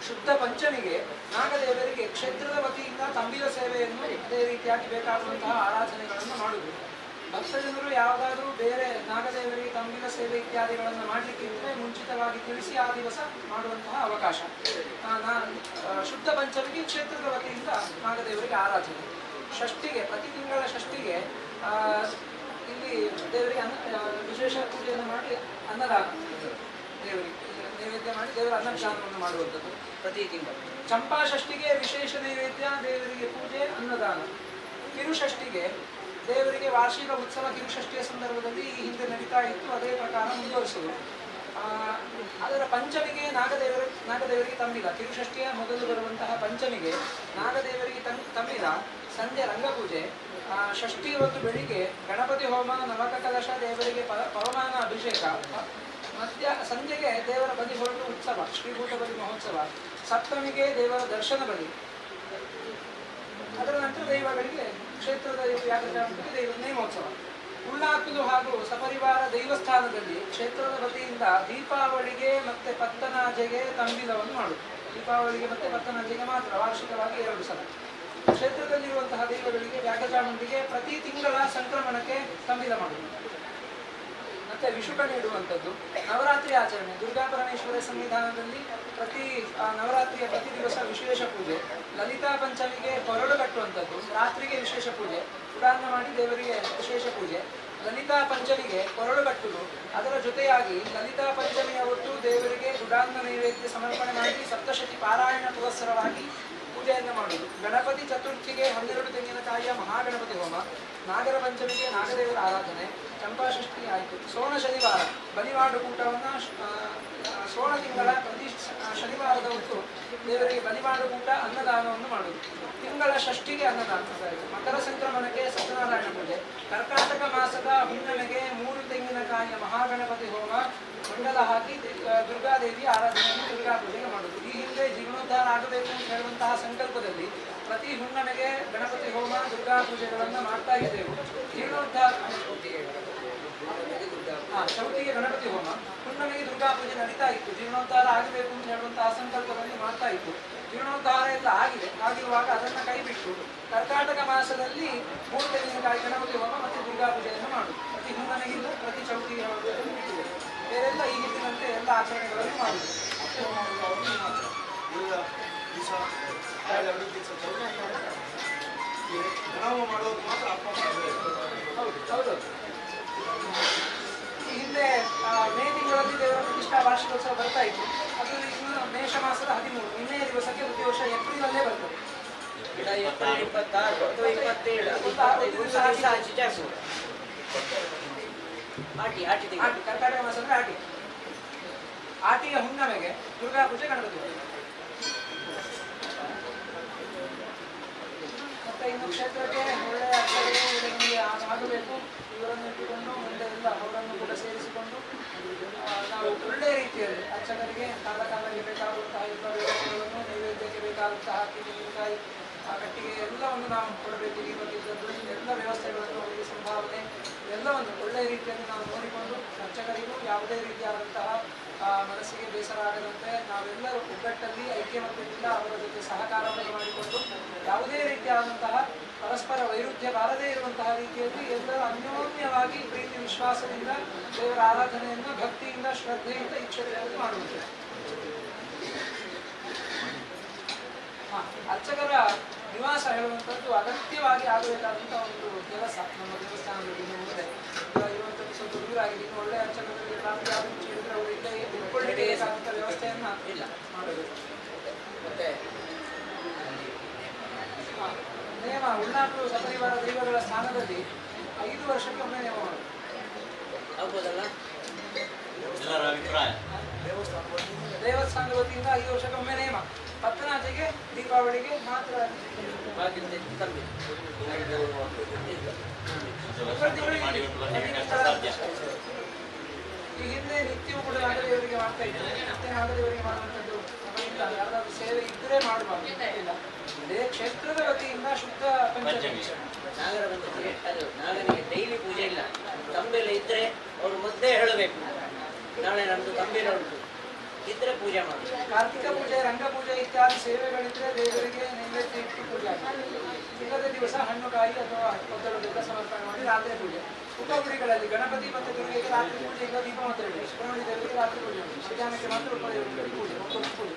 ಶುದ್ಧ ಪಂಚಮಿಗೆ ನಾಗದೇವರಿಗೆ ಕ್ಷೇತ್ರದ ವತಿಯಿಂದ ತಂಬಿಲ ಸೇವೆಯನ್ನು, ಅದೇ ರೀತಿಯಾಗಿ ಬೇಕಾಗುವಂತಹ ಆರಾಧನೆಗಳನ್ನು ಮಾಡುವುದು. ಭಕ್ತಜನರು ಯಾವುದಾದ್ರೂ ಬೇರೆ ನಾಗದೇವರಿಗೆ ತಂಬಿಲ ಸೇವೆ ಇತ್ಯಾದಿಗಳನ್ನು ಮಾಡಲಿಕ್ಕೆ ಇದ್ದರೆ ಮುಂಚಿತವಾಗಿ ತಿಳಿಸಿ ಆ ದಿವಸ ಮಾಡುವಂತಹ ಅವಕಾಶ. ಶುದ್ಧ ಪಂಚಮಿಗೆ ಕ್ಷೇತ್ರದ ವತಿಯಿಂದ ನಾಗದೇವರಿಗೆ ಆರಾಧನೆ. ಷಷ್ಠಿಗೆ, ಪ್ರತಿ ತಿಂಗಳ ಷಷ್ಠಿಗೆ ಇಲ್ಲಿ ದೇವರಿಗೆ ವಿಶೇಷ ಪೂಜೆಯನ್ನು ಮಾಡಿ ಅನ್ನದಾನ, ದೇವರಿಗೆ ನೈವೇದ್ಯ ಮಾಡಿ ದೇವರ ಅನ್ನದಾನವನ್ನು ಮಾಡುವಂಥದ್ದು ಪ್ರತಿ ತಿಂಗಳು. ಚಂಪಾ ಷಷ್ಠಿಗೆ ವಿಶೇಷ ನೈವೇದ್ಯ, ದೇವರಿಗೆ ಪೂಜೆ, ಅನ್ನದಾನ. ಕಿರುಷಷ್ಠಿಗೆ ದೇವರಿಗೆ ವಾರ್ಷಿಕ ಉತ್ಸವ ಕಿರುಷಷ್ಠಿಯ ಸಂದರ್ಭದಲ್ಲಿ ಈ ಹಿಂದೆ ನಡೀತಾ ಇತ್ತು, ಅದೇ ಪ್ರಕಾರ ಮುಂದುವರಿಸುವುದು. ಅದರ ಪಂಚಮಿಗೆ ನಾಗದೇವರಿಗೆ ತಂಬಿಲ, ಕಿರುಷಷ್ಠಿಯ ಮೊದಲು ಬರುವಂತಹ ಪಂಚಮಿಗೆ ನಾಗದೇವರಿಗೆ ತಂಬಿಲ, ಸಂಜೆ ರಂಗಪೂಜೆ, ಷಷ್ಠಿ ಹೊತ್ತು ಬೆಳಿಗ್ಗೆ ಗಣಪತಿ ಹೋಮ, ನವಕ ಕಲಶ, ದೇವರಿಗೆ ಪವಮಾನ ಅಭಿಷೇಕ, ಸಂಜೆಗೆ ದೇವರ ಬಲಿ ಹೊರಟು ಉತ್ಸವ, ಶ್ರೀಭೂತ ಬಲಿ ಮಹೋತ್ಸವ, ಸಪ್ತಮಿಗೆ ದೇವರ ದರ್ಶನ ಬಲಿ. ಅದರ ನಂತರ ದೈವಗಳಿಗೆ ಕ್ಷೇತ್ರದ ದೈವ ನೇಮೋತ್ಸವ. ಉಳ್ಳಾಕಲು ಹಾಗೂ ಸಪರಿವಾರ ದೈವಸ್ಥಾನದಲ್ಲಿ ಕ್ಷೇತ್ರದ ವತಿಯಿಂದ ದೀಪಾವಳಿಗೆ ಮತ್ತೆ ಪತ್ತನಾಜೆಗೆ ತಂಬಿಲವನ್ನು ಮಾಡುವುದು. ದೀಪಾವಳಿಗೆ ಮತ್ತೆ ಪತ್ತನಾಜೆಗೆ ಮಾತ್ರ ವಾರ್ಷಿಕವಾಗಿ 2 ಸಲ. ಕ್ಷೇತ್ರದಲ್ಲಿರುವಂತಹ ದೈವಗಳಿಗೆ ವ್ಯಾಘಚಾಮುಂಡಿಗೆ ಪ್ರತಿ ತಿಂಗಳ ಸಂಕ್ರಮಣಕ್ಕೆ ತಂಬಿಲ ಮಾಡುವುದು. ಮತ್ತೆ ವಿಷುಕ ನೀಡುವಂಥದ್ದು. ನವರಾತ್ರಿ ಆಚರಣೆ, ದುರ್ಗಾ ಪರಮೇಶ್ವರ ಸನ್ನಿಧಾನದಲ್ಲಿ ನವರಾತ್ರಿಯ ಪ್ರತಿ ದಿವಸ ವಿಶೇಷ ಪೂಜೆ. ಲಲಿತಾ ಪಂಚಮಿಗೆ ಕೊರಡು ಕಟ್ಟುವಂಥದ್ದು, ರಾತ್ರಿಗೆ ವಿಶೇಷ ಪೂಜೆ, ಉಡಾನ್ನ ಮಾಡಿ ದೇವರಿಗೆ ವಿಶೇಷ ಪೂಜೆ. ಲಲಿತಾ ಪಂಚಮಿಗೆ ಕೊರಡು ಕಟ್ಟುವುದು, ಅದರ ಜೊತೆಯಾಗಿ ಲಲಿತಾ ಪಂಚಮಿಯ ಹೊತ್ತು ದೇವರಿಗೆ ಉಡಾನ್ನ ನೈವೇದ್ಯ ಸಮರ್ಪಣೆ ಮಾಡಿ ಸಪ್ತಶತಿ ಪಾರಾಯಣ ಪುರಸ್ಸರವಾಗಿ ಪೂಜೆಯನ್ನು ಮಾಡುವುದು. ಗಣಪತಿ ಚತುರ್ಥಿಗೆ 12 ತೆಂಗಿನಕಾಯಿಯ ಮಹಾಗಣಪತಿ ಹೋಮ. ನಾಗರ ಪಂಚಮಿಗೆ ನಾಗದೇವರ ಆರಾಧನೆ. ಚಂಪಾಷಷ್ಠಿ ಆಯಿತು. ಸೋಣ ಶನಿವಾರ ಬಲಿಮಾಡುಕೂಟವನ್ನು ಸೋಣ ತಿಂಗಳ ಪ್ರತಿ ಶನಿವಾರದ ಹೊತ್ತು ದೇವರಿಗೆ ಬಲಿಮಾಡುಕೂಟ, ಅನ್ನದಾನವನ್ನು ಮಾಡುವುದು. ತಿಂಗಳ ಷಷ್ಠಿಗೆ ಅನ್ನದಾನ. ಮಕರ ಸಂಕ್ರಮಣಕ್ಕೆ ಸತ್ಯನಾರಾಯಣ ಪೂಜೆ. ಕರ್ಕಾಟಕ ಮಾಸದ ಹುಣ್ಣಿಮೆಗೆ 3 ತೆಂಗಿನಕಾಯಿಯ ಮಹಾಗಣಪತಿ ಹೋಮ, ಮಂಗಲ ಹಾಕಿ ದುರ್ಗಾದೇವಿಯ ಆರಾಧನೆಯನ್ನು ದುರ್ಗಾ ಪೂಜೆಗೆ ಮಾಡುವುದು. ಈ ಹಿಂದೆ ಜೀವನೋದ್ಧಾರ ಆಗಬೇಕು ಅಂತ ಹೇಳುವಂತಹ ಸಂಕಲ್ಪದಲ್ಲಿ ಪ್ರತಿ ಹುಣ್ಣಿಮೆಗೆ ಗಣಪತಿ ಹೋಮ, ದುರ್ಗಾ ಪೂಜೆಗಳನ್ನು ಮಾಡ್ತಾ ಇದ್ದೆವು. ಜೀರ್ಣೋದ್ಧಾರ ಚೌತಿಗೆ ಗಣಪತಿ ಹೋಮ, ಹುಣ್ಣಿಮೆಗೆ ದುರ್ಗಾ ಪೂಜೆ ನಡೀತಾ ಇತ್ತು. ಜೀರ್ಣೋದ್ಧಾರ ಆಗಬೇಕು ಅಂತ ಹೇಳುವಂತಹ ಸಂಕಲ್ಪದಲ್ಲಿ ಮಾಡ್ತಾ ಇತ್ತು. ಜೀರ್ಣೋದ್ಧಾರ ಎಲ್ಲ ಆಗಿದೆ. ಆಗಿರುವಾಗ ಅದನ್ನು ಕೈಬಿಟ್ಟು ಕರ್ಕಾಟಕ ಮಾಸದಲ್ಲಿ 3 ತೆಂಗಿನಕಾಯಿ ಗಣಪತಿ ಹೋಮ ಮತ್ತು ದುರ್ಗಾ ಪೂಜೆಯನ್ನು ಮಾಡುವುದು. ಪ್ರತಿ ಹುಣ್ಣಿಮೆಗಿಂತ ಪ್ರತಿ ಚೌತಿಗೆ ಬಿಟ್ಟಿದೆ. ಬೇರೆಲ್ಲ ಈ ಹಿಂದಿನಂತೆ ಎಲ್ಲ ಆಚರಣೆಗಳನ್ನು ಮಾಡುವುದು. ಹೌದು. ಈ ಹಿಂದೆ ಮೇ ತಿಂಗಳಲ್ಲಿ ದೇವರ ಪ್ರತಿಷ್ಠಾ ವಾರ್ಷಿಕೋತ್ಸವ ಬರ್ತಾ ಇತ್ತು. ಅದು ಇನ್ನು ಮೇಷ ಮಾಸದ 13, ನಿನ್ನೆಯ ದಿವಸಕ್ಕೆ ಪ್ರತಿ ವರ್ಷ ಏಪ್ರಿಲಲ್ಲೇ ಬರ್ತದೆ. ಕರ್ನಾಟಕ ಮಾಸ ಅಂದ್ರೆ ಆಟಿಯ ಹುಣ್ಣಿಮೆಗೆ ದುರ್ಗಾ ಪೂಜೆ, ಗಣಪತಿ ಪೂಜೆ. ಮತ್ತೆ ಇನ್ನು ಕ್ಷೇತ್ರಕ್ಕೆ ಒಳ್ಳೆಯ ನಮಗೆ ಆಗಬೇಕು. ಇವರನ್ನು ಇಟ್ಟುಕೊಂಡು ಮುಂದೆ ಎಲ್ಲ ಅವರನ್ನು ಕೂಡ ಸೇರಿಸಿಕೊಂಡು ನಾವು ಒಳ್ಳೆಯ ರೀತಿಯಲ್ಲಿ ಅರ್ಚಕರಿಗೆ ಕಾಲಕ್ಕೆ ಬೇಕಾಗುವಂತಹ ಎಲ್ಲ ವ್ಯವಸ್ಥೆಗಳನ್ನು, ನೈವೇದ್ಯಕ್ಕೆ ಬೇಕಾದಂತಹ ತೆಂಗಿನಕಾಯಿ, ಕಟ್ಟಿಗೆ ಎಲ್ಲವನ್ನು ನಾವು ಕೊಡಬೇಕು. ದೀಪಕ್ಕಿದ್ದದ್ದು ಎಲ್ಲ ವ್ಯವಸ್ಥೆಗಳನ್ನು, ಅವರಿಗೆ ಸಂಭಾವನೆ ಎಲ್ಲವನ್ನು ಒಳ್ಳೆಯ ರೀತಿಯಲ್ಲಿ ನಾವು ನೋಡಿಕೊಂಡು ಅರ್ಚಕರಿಗೂ ಯಾವುದೇ ರೀತಿಯಾದಂತಹ ಮನಸ್ಸಿಗೆ ಬೇಸರ ಆಗದಂತೆ ನಾವೆಲ್ಲರೂ ಒಗ್ಗಟ್ಟಲ್ಲಿ ಐಕ್ಯಮತ್ಯದಿಂದ ಅವರ ಜೊತೆ ಸಹಕಾರವನ್ನು ಮಾಡಿಕೊಂಡು ಯಾವುದೇ ರೀತಿಯಾದಂತಹ ಪರಸ್ಪರ ವೈರುಧ್ಯ ಬಾರದೇ ಇರುವಂತಹ ರೀತಿಯಲ್ಲಿ ಎಲ್ಲರೂ ಅನ್ಯೋನ್ಯವಾಗಿ ಪ್ರೀತಿ ವಿಶ್ವಾಸದಿಂದ ದೇವರ ಆರಾಧನೆಯನ್ನು ಭಕ್ತಿಯಿಂದ ಶ್ರದ್ಧೆಯಿಂದ ಈ ಕ್ಷೇತ್ರದಲ್ಲಿ ಮಾಡುವುದು. ಅರ್ಚಕರ ನಿವಾಸ ಹೇಳುವಂಥದ್ದು ಅಗತ್ಯವಾಗಿ ಆಗಬೇಕಾದಂತಹ ಒಂದು ಕೆಲಸ. ನಮ್ಮ ದೇವಸ್ಥಾನದಲ್ಲಿ ಇನ್ನು ಮುಂದೆ ಇರುವಂಥದ್ದು ಸ್ವಲ್ಪ ದೂರ ಆಗಿದೆ. ಇನ್ನು ಒಳ್ಳೆಯ ಅರ್ಚಕರಿಗೆ ಪ್ರಾಪ್ತಿ ಆದ ಹೇಳಿದ್ರೆ ಅವರು ಇಲ್ಲೇ ಉಳ್ಕೊಳ್ಳಿಕ್ಕೆ ಬೇಕಾದಂಥ ವ್ಯವಸ್ಥೆಯನ್ನ ಇಲ್ಲ ಮಾಡಬೇಕು. ಮತ್ತೆ ನೇಮ ಉಳ್ಳಾಟು ಸಪರಿವಾರ ದೈವಗಳ ಸ್ಥಾನದಲ್ಲಿ 5 ವರ್ಷಕ್ಕೆ ಒಮ್ಮೆ ನೇಮ ಮಾಡೋದು ಆಗ್ಬೋದಲ್ಲ? ದೇವಸ್ಥಾನದ ವತಿಯಿಂದ 5 ವರ್ಷಕ್ಕೆ ಒಮ್ಮೆ ನೇಮ. ಪತ್ತನಾಜೆಗೆ ದೀಪಾವಳಿಗೆ ಮಾತ್ರ ಈ ಹಿಂದೆ ನಿತ್ಯವೂ ಕೂಡ ನಾಗದೇವರಿಗೆ ಮಾಡ್ತಾ ಇದ್ದಾರೆ. ಮತ್ತೆ ನಾಗದೇವರಿಗೆ ಮಾಡುವಂಥದ್ದು ನಮಗಿಲ್ಲ. ಯಾರಾದ್ರೂ ಸೇವೆ ಇದ್ದರೆ ಮಾಡಬಾರ್ದು ಇಲ್ಲ. ಅದೇ ಕ್ಷೇತ್ರದ ವತಿಯಿಂದ ಶುದ್ಧ ಪಂಚಮಿ ನಾಗರ ಬಂದಿಗೆ ಅದು ನಾಗನಿಗೆ ಡೈಲಿ ಪೂಜೆ ಇಲ್ಲ. ತಂಬೆಲ್ಲ ಇದ್ರೆ ಅವರು ಮೊದಲೇ ಹೇಳಬೇಕು, ನಾಳೆ ನಮ್ಮದು ತಂಬೆಲ್ಲ ಉಂಟು ಇದ್ರೆ ಪೂಜೆ ಮಾಡಿ. ಕಾರ್ತಿಕ ಪೂಜೆ, ರಂಗಪೂಜೆ ಇತ್ಯಾದಿ ಸೇವೆಗಳಿದ್ರೆ ದೇವರಿಗೆ ನೈವೇದ್ಯ ಇಟ್ಟು ಪೂಜೆ ಆಗ್ತದೆ. ಇಲ್ಲದ ದಿವಸ ಹಣ್ಣು ಕಾಯಿ ಅಥವಾ ಕೊತ್ತಲು ಬೆಲ್ಲ ಸಮರ್ಪಣೆ ಮಾಡಿ ರಾತ್ರಿ ಪೂಜೆ. ಉಪಗುಡಿಗಳಲ್ಲಿ ಗಣಪತಿ ಮತ್ತು ದುರ್ಗೆಗೆ ರಾತ್ರಿ ಪೂಜೆಗೆ ದೀಪ ಮಾತ್ರ ಇಡಿ. ಸುಬ್ರಹ್ಮಣ್ಯ ದೇವರಿಗೆ ರಾತ್ರಿ ಪೂಜೆ ಉಂಟು. ಮಧ್ಯಾಹ್ನಕ್ಕೆ ಮಾತ್ರ ಪೂಜೆ ಒಬ್ಬರು ಪೂಜೆ.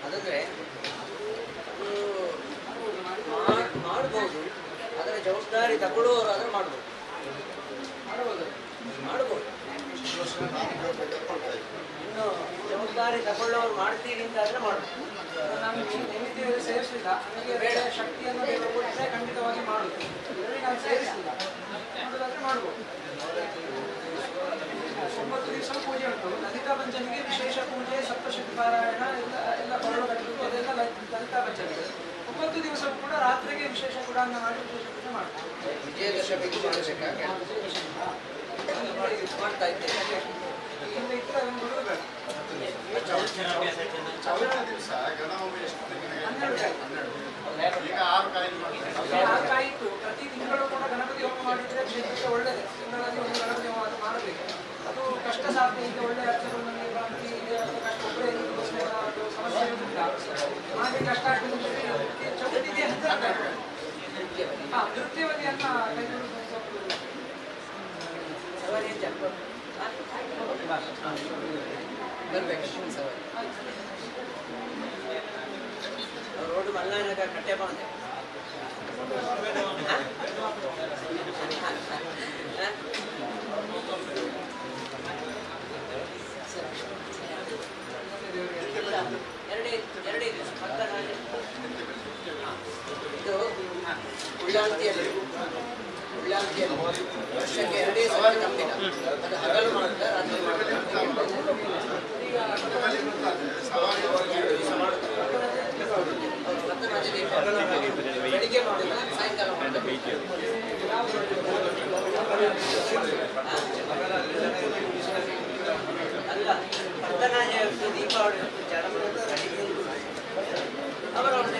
ಅದಂದ್ರೆ ಮಾಡ್ಬೋದು, ಅದರ ಜವಾಬ್ದಾರಿ ತಗೊಳ್ಳುವವರು ಅದನ್ನು ಮಾಡ್ಬೋದು. ಇನ್ನು ಜವಾಬ್ದಾರಿ ತಗೊಳ್ಳೋರು ಮಾಡ್ತೀವಿ ಅಂತ ಆದ್ರೆ ಮಾಡ್ಬೋದು. ನಾನು ನೈವೇದ್ಯದಲ್ಲಿ ಸೇರಿಸಲಿಲ್ಲ, ನನಗೆ ಬೇರೆ ಶಕ್ತಿಯನ್ನು ದೇವರು ಕೊಟ್ಟರೆ ಖಂಡಿತವಾಗಿ ಮಾಡುದು. ನಾನು ಸೇರಿಸಲಿಲ್ಲ, ಮಾಡೋದಾದ್ರೆ ಮಾಡ್ಬೋದು. 9 ದಿವಸ ಪೂಜೆ ಉಂಟು. ಲಲಿತಾ ಪಂಚಮಿಗೆ ವಿಶೇಷ ಪೂಜೆ, ಸಪ್ತಶತಿ ಪಾರಾಯಣ ಎಲ್ಲ ಕೊರಳು ಕಟ್ಟುವುದು, ಅದೆಲ್ಲ ಲಲಿತಾ ಪಂಚಮಿಗೆ. 9 ದಿವಸವೂ ಕೂಡ ರಾತ್ರಿಗೆ ವಿಶೇಷ ಗುಡಾಂಗ ಮಾಡಿ ವಿಶೇಷ ಪೂಜೆ ಮಾಡ್ತಾರೆ. ವಿಜಯದಶಮಿಗೂ ಮಾಡ್ತಾ ಇದ್ದೇವೆ. ಹಿಂದೆ ಇಟ್ಟರೆ ಅದನ್ನು ಬಿಡುವುದಿಲ್ಲ. 12 ಈಗ 6 ಕಾಯಿತು. ಪ್ರತಿ ತಿಂಗಳು ಕೂಡ ಗಣಪತಿ ಹೋಮ ಮಾಡಿದ್ರೆ ಕ್ಷೇತ್ರಕ್ಕೆ ಒಳ್ಳೆಯದು. ತಿಂಗಳಲ್ಲಿ ಒಂದು ಗಣಪತಿ ಹೋಮ ಅದು ಮಾಡಬೇಕು. ಅದು ಕಷ್ಟ ಸಾಧ್ಯತೆಯಿಂದ ಒಳ್ಳೆ ಅರ್ಚಕರೊಂದಿಗೆ ಗಣಪತಿ ಕಷ್ಟ ಒಬ್ಬರೇ ಸಮಸ್ಯೆ ಇರುವುದಿಲ್ಲ. ಹಾಗೆ ಕಷ್ಟ ಆಗ್ತದೆ. ಚೌಕಟ್ಟಿದೆ ಅಂತ ನೃತ್ಯವತಿಯನ್ನ ಸವಾರಿ ಬರ್ಬೇಕು. ರೋಡ್ ಮಲ್ಲಾಯನಗ ಕಟ್ಟೆ ಬಂದೆ. ಎರಡೇ ದಿವಸ ಇದು ಉಳ್ಳಾಲ್ತಿಯಲ್ಲಿ ವರ್ಷಕ್ಕೆ 2 ಸಲ ಕಂಬಿನ ಅದು ಹಗಲು ಮಾಡುತ್ತಾರೆ, ರಾತ್ರಿ ಮಾಡ್ತಾರೆ. ಬೆಳಿಗ್ಗೆ ಮಾಡಿದ್ರೆ ಸಾಯಂಕಾಲ ಮಾಡ್ತಾರೆ. ಅಲ್ಲ, ಪದ್ದನಾಜೆ ದೀಪಾವಳಿ ಅವರವ್ರು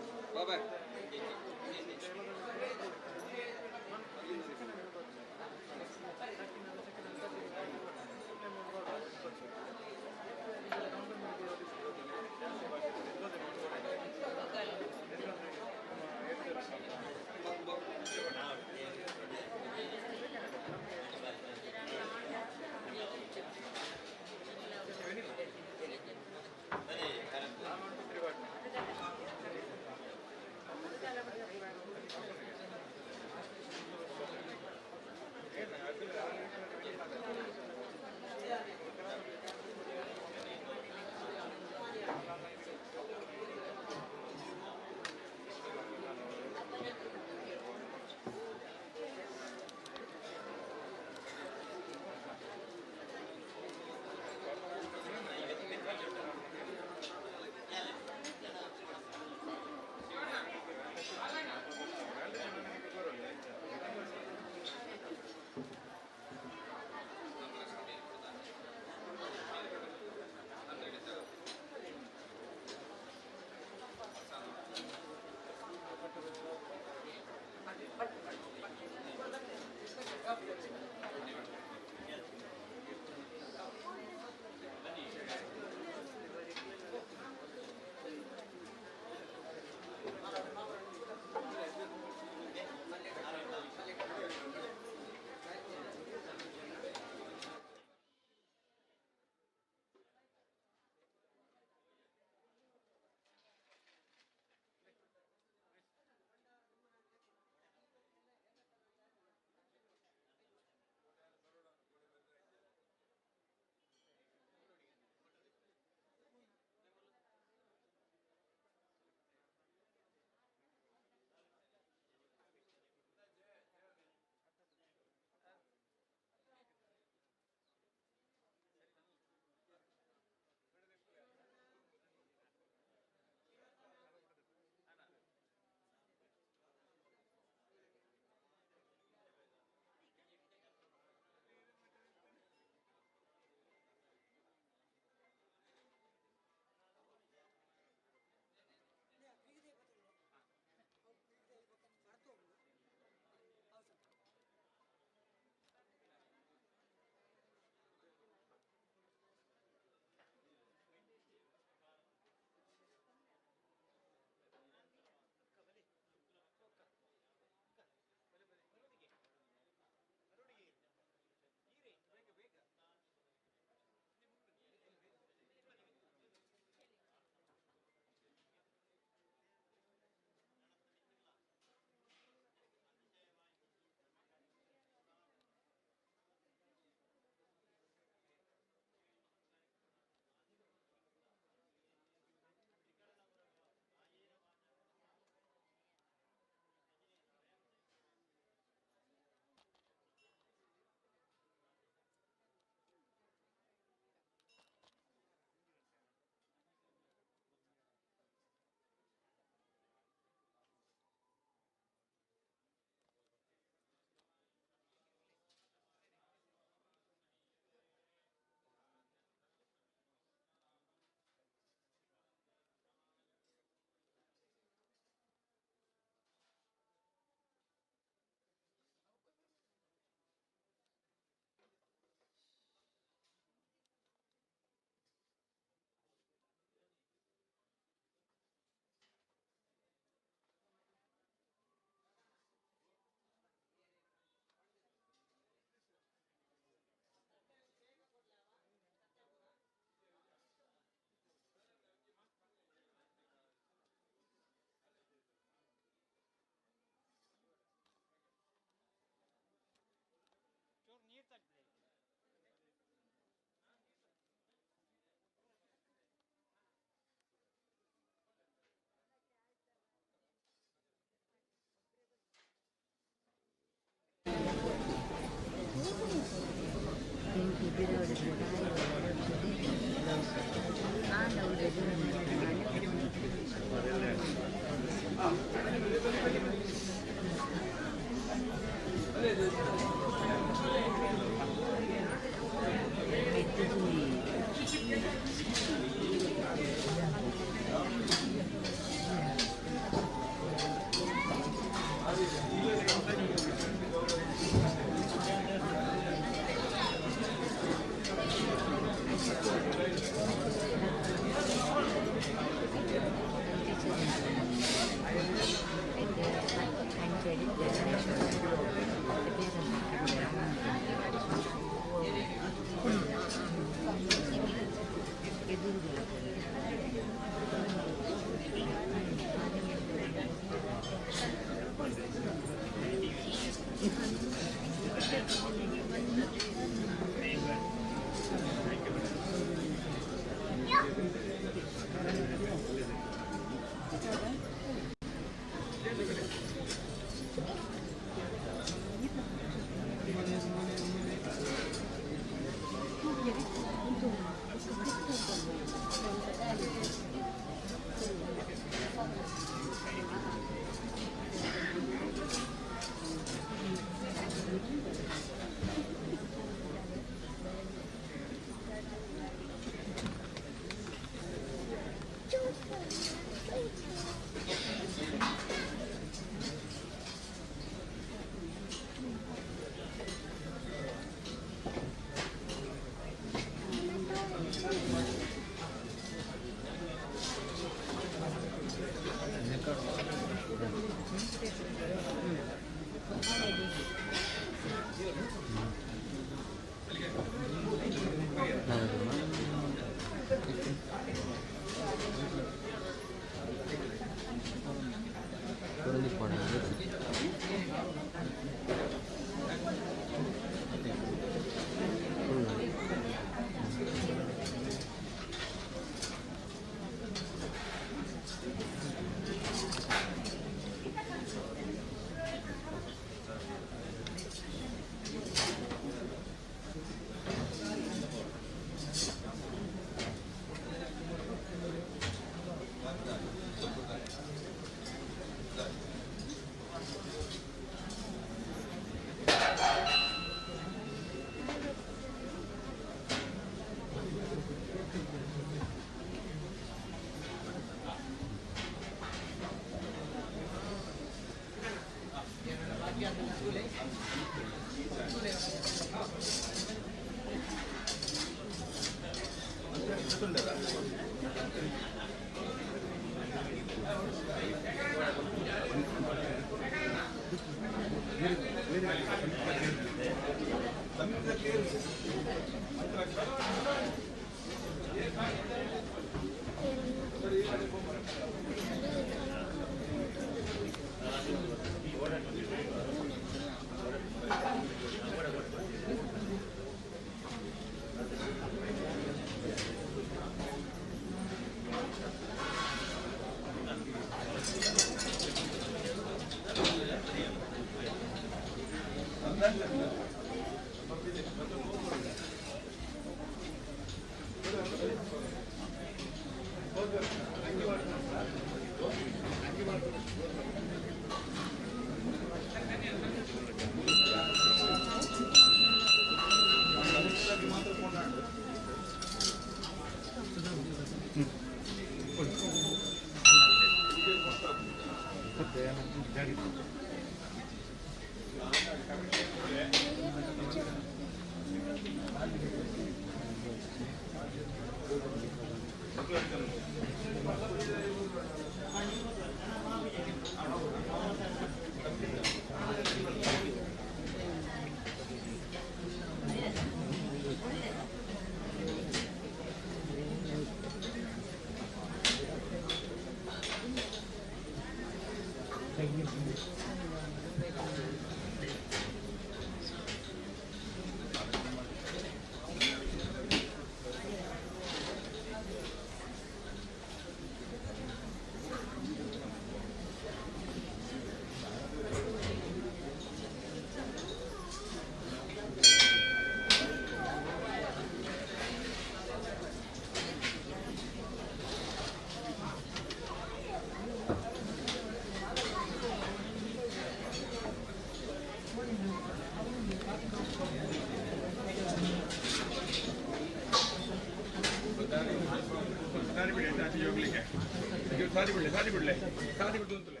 ಸಾದಿ ಬಿಡ್ಲೆ ಸಾದಿ ಬಿಡ್ಲೆ ಸಾದಿ ಬಿಡುತ್ತಲೆ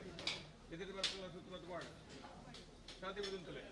ಇದರ ಬರ್ತಲ್ಲ ಸುತ್ತ ಮಾಡ ಸಾದಿ ಬಿಡುತ್ತಲೆ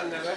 ಅಂದೇವೆ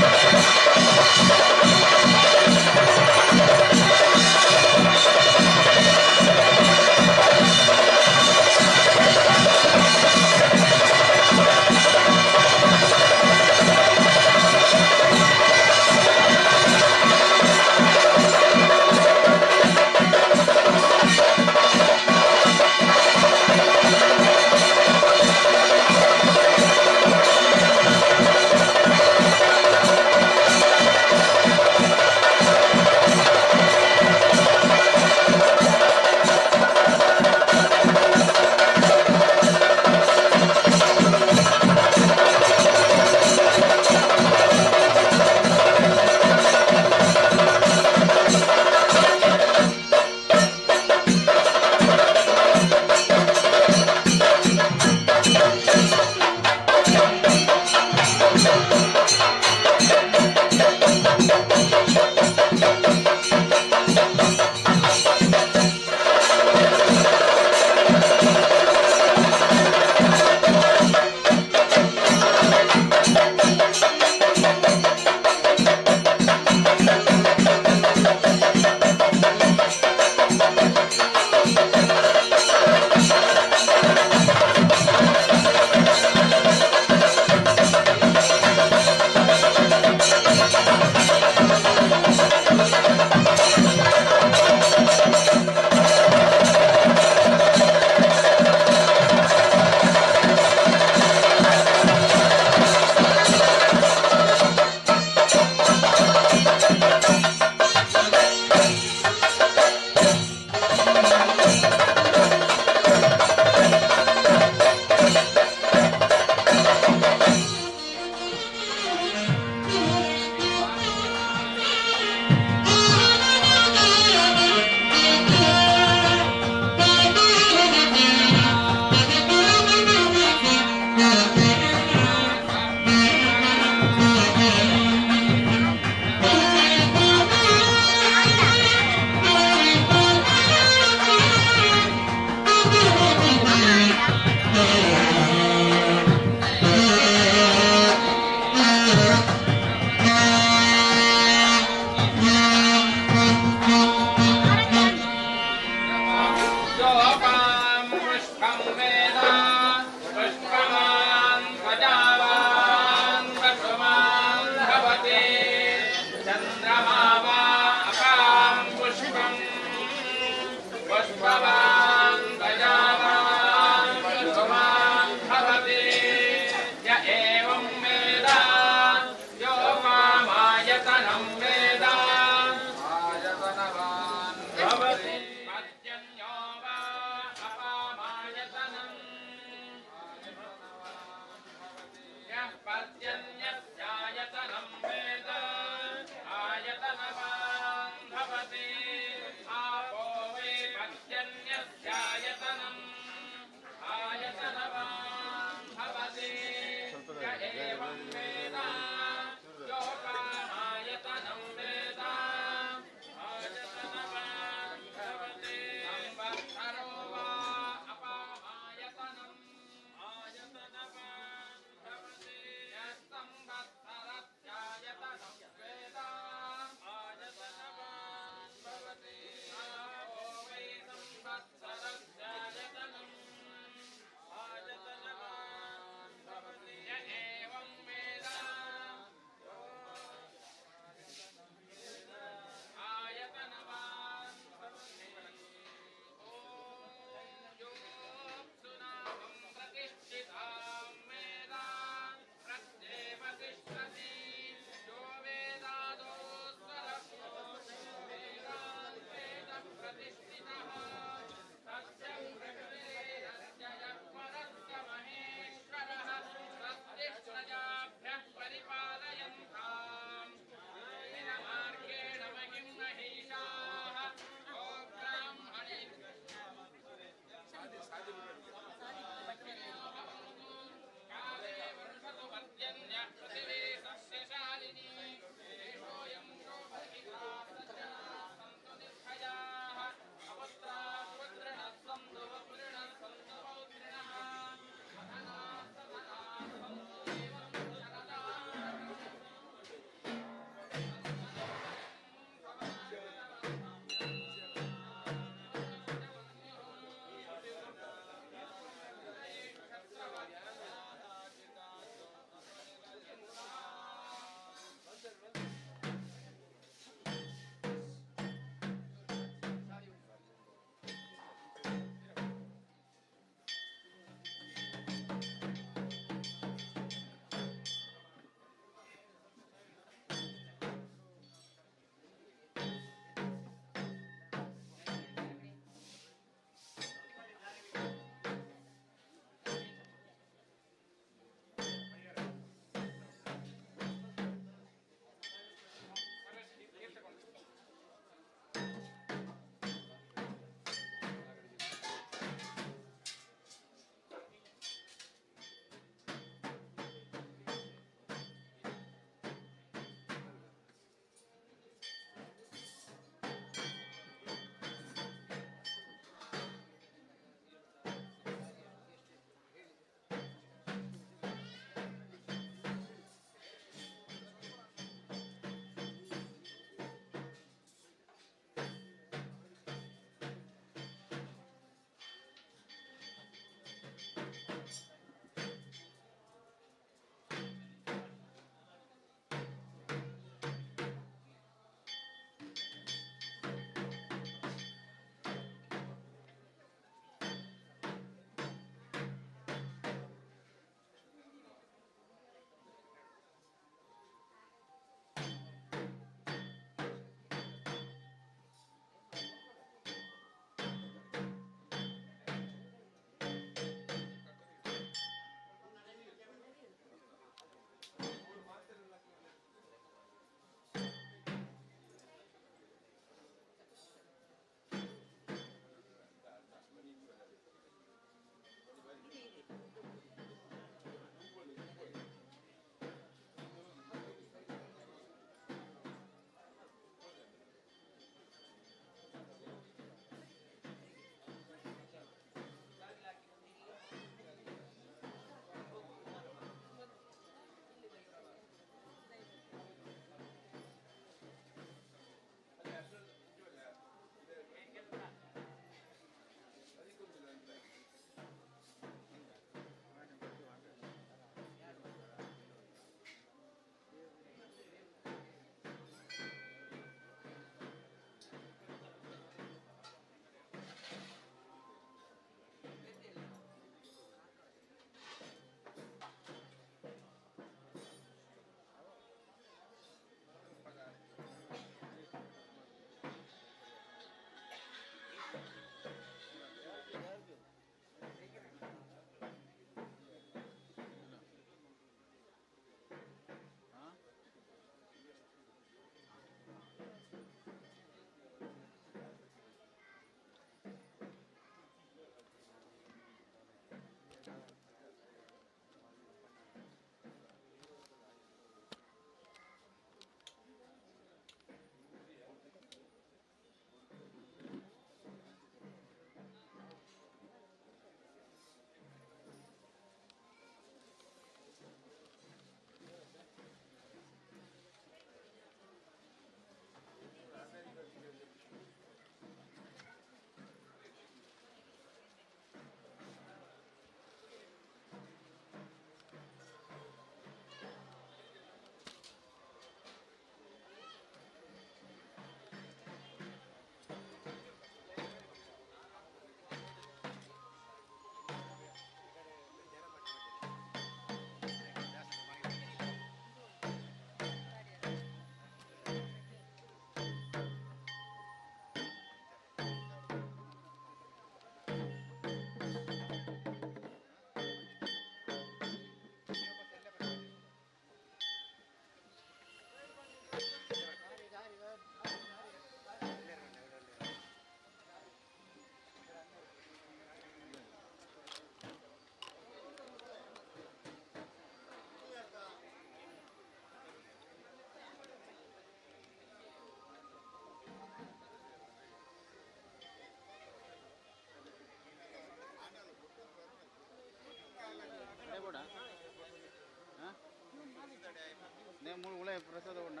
ಉಳೆ ಪ್ರಸಾದ ಉಂಡ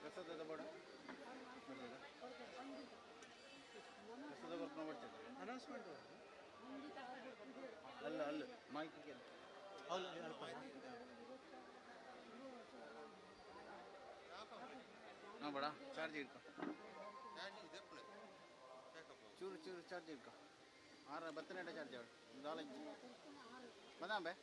ಪ್ರಸಾದದ ಬೋಡ ಪ್ರಸಾದ ಬರ್ಕೊಂಡು ಬರ್ತದೆ ಅನೌನ್ಸ್ಮೆಂಟ್ ಅಲ್ಲ ಅಲ್ಲ ಮಾಹಿತಿ ಹಾಂ ಬೇಡ ಚಾರ್ಜ್ ಇಟ್ಕೊ ಚೂರು ಚೂರು ಚಾರ್ಜ್ ಇಟ್ಕೊ 6 ಬತ್ತನೇಟ ಚಾರ್ಜ್ ಅವಳು ನಾಲ್ಕು ಬಂದಾಂಬೆ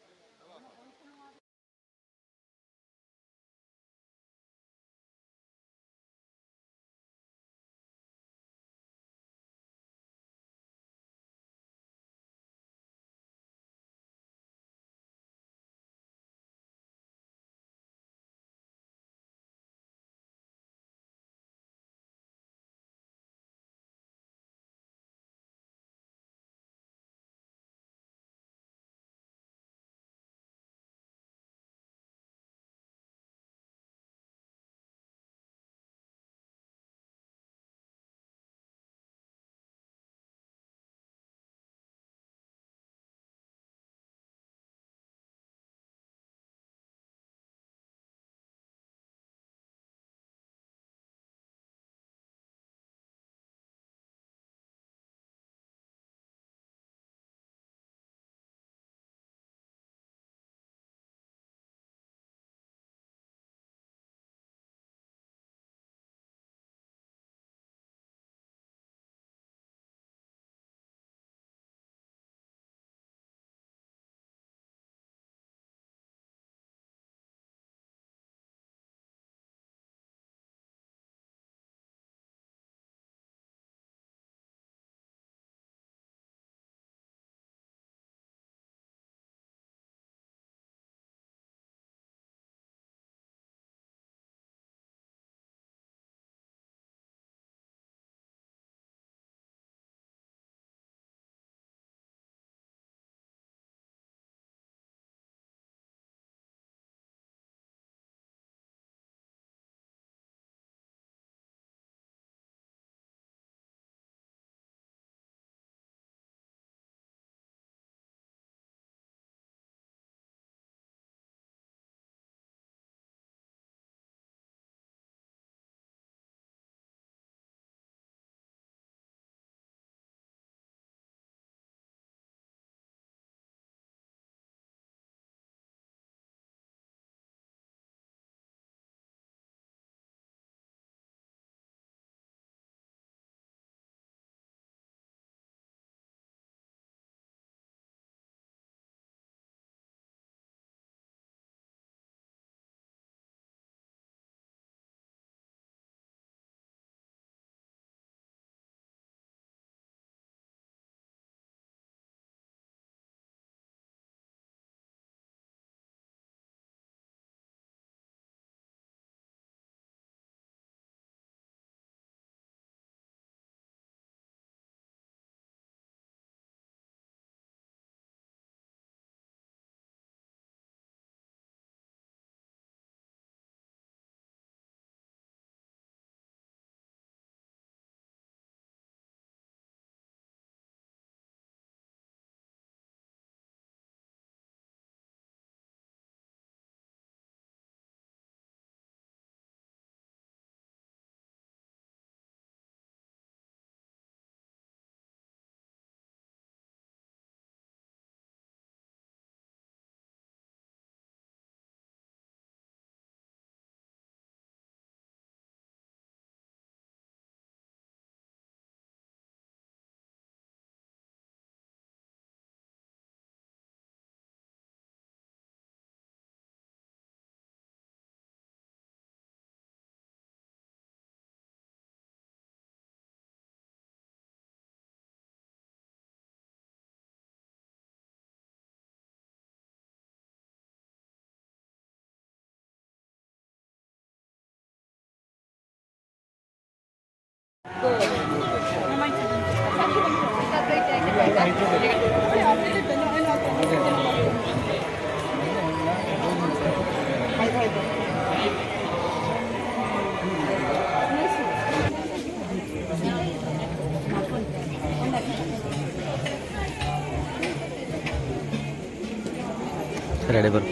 ರೆಡಿ ಬರ್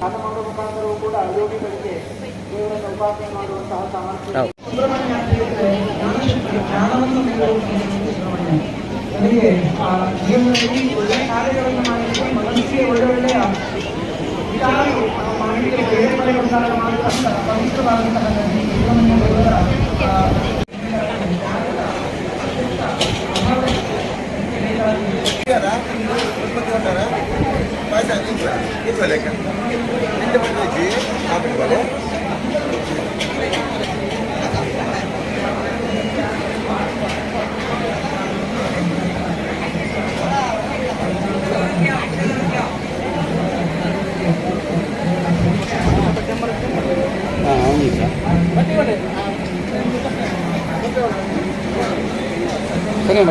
ದಾನ ಮಾಡುವ ಮುಖಾಂತರವೂ ಕೂಡ ಯೋಗಿಗಳಿಗೆ ದೇವರನ್ನು ಉಪಾಸನೆ ಮಾಡುವಂತಹ ಸಾಮರ್ಥ್ಯ. ಸುಬ್ರಹ್ಮಣ್ಯ ಅಂತ ಹೇಳಿದ್ರೆ ಜ್ಞಾನವನ್ನು ನೀಡುವುದು ಸುಬ್ರಹ್ಮಣ್ಯ. ನನಗೆ ಜೀವನದಲ್ಲಿ ಒಳ್ಳೆ ಕಾರ್ಯಗಳನ್ನು ಮಾಡಲಿಕ್ಕೆ ಮನಸ್ಸಿಗೆ ಒಳ್ಳೊಳ್ಳೆಯ ವಿಚಾರಗಳು ಮಾಡಲಿಕ್ಕೆ ಬೇರೆ ಬೇರೆ ವಿಚಾರ ಮಾಡುವಂತಹ ಪವಿತ್ರವಾದಂತಹ ನದಿ ಸುಬ್ರಹ್ಮಣ್ಯ ದೇವರ ಸರಿ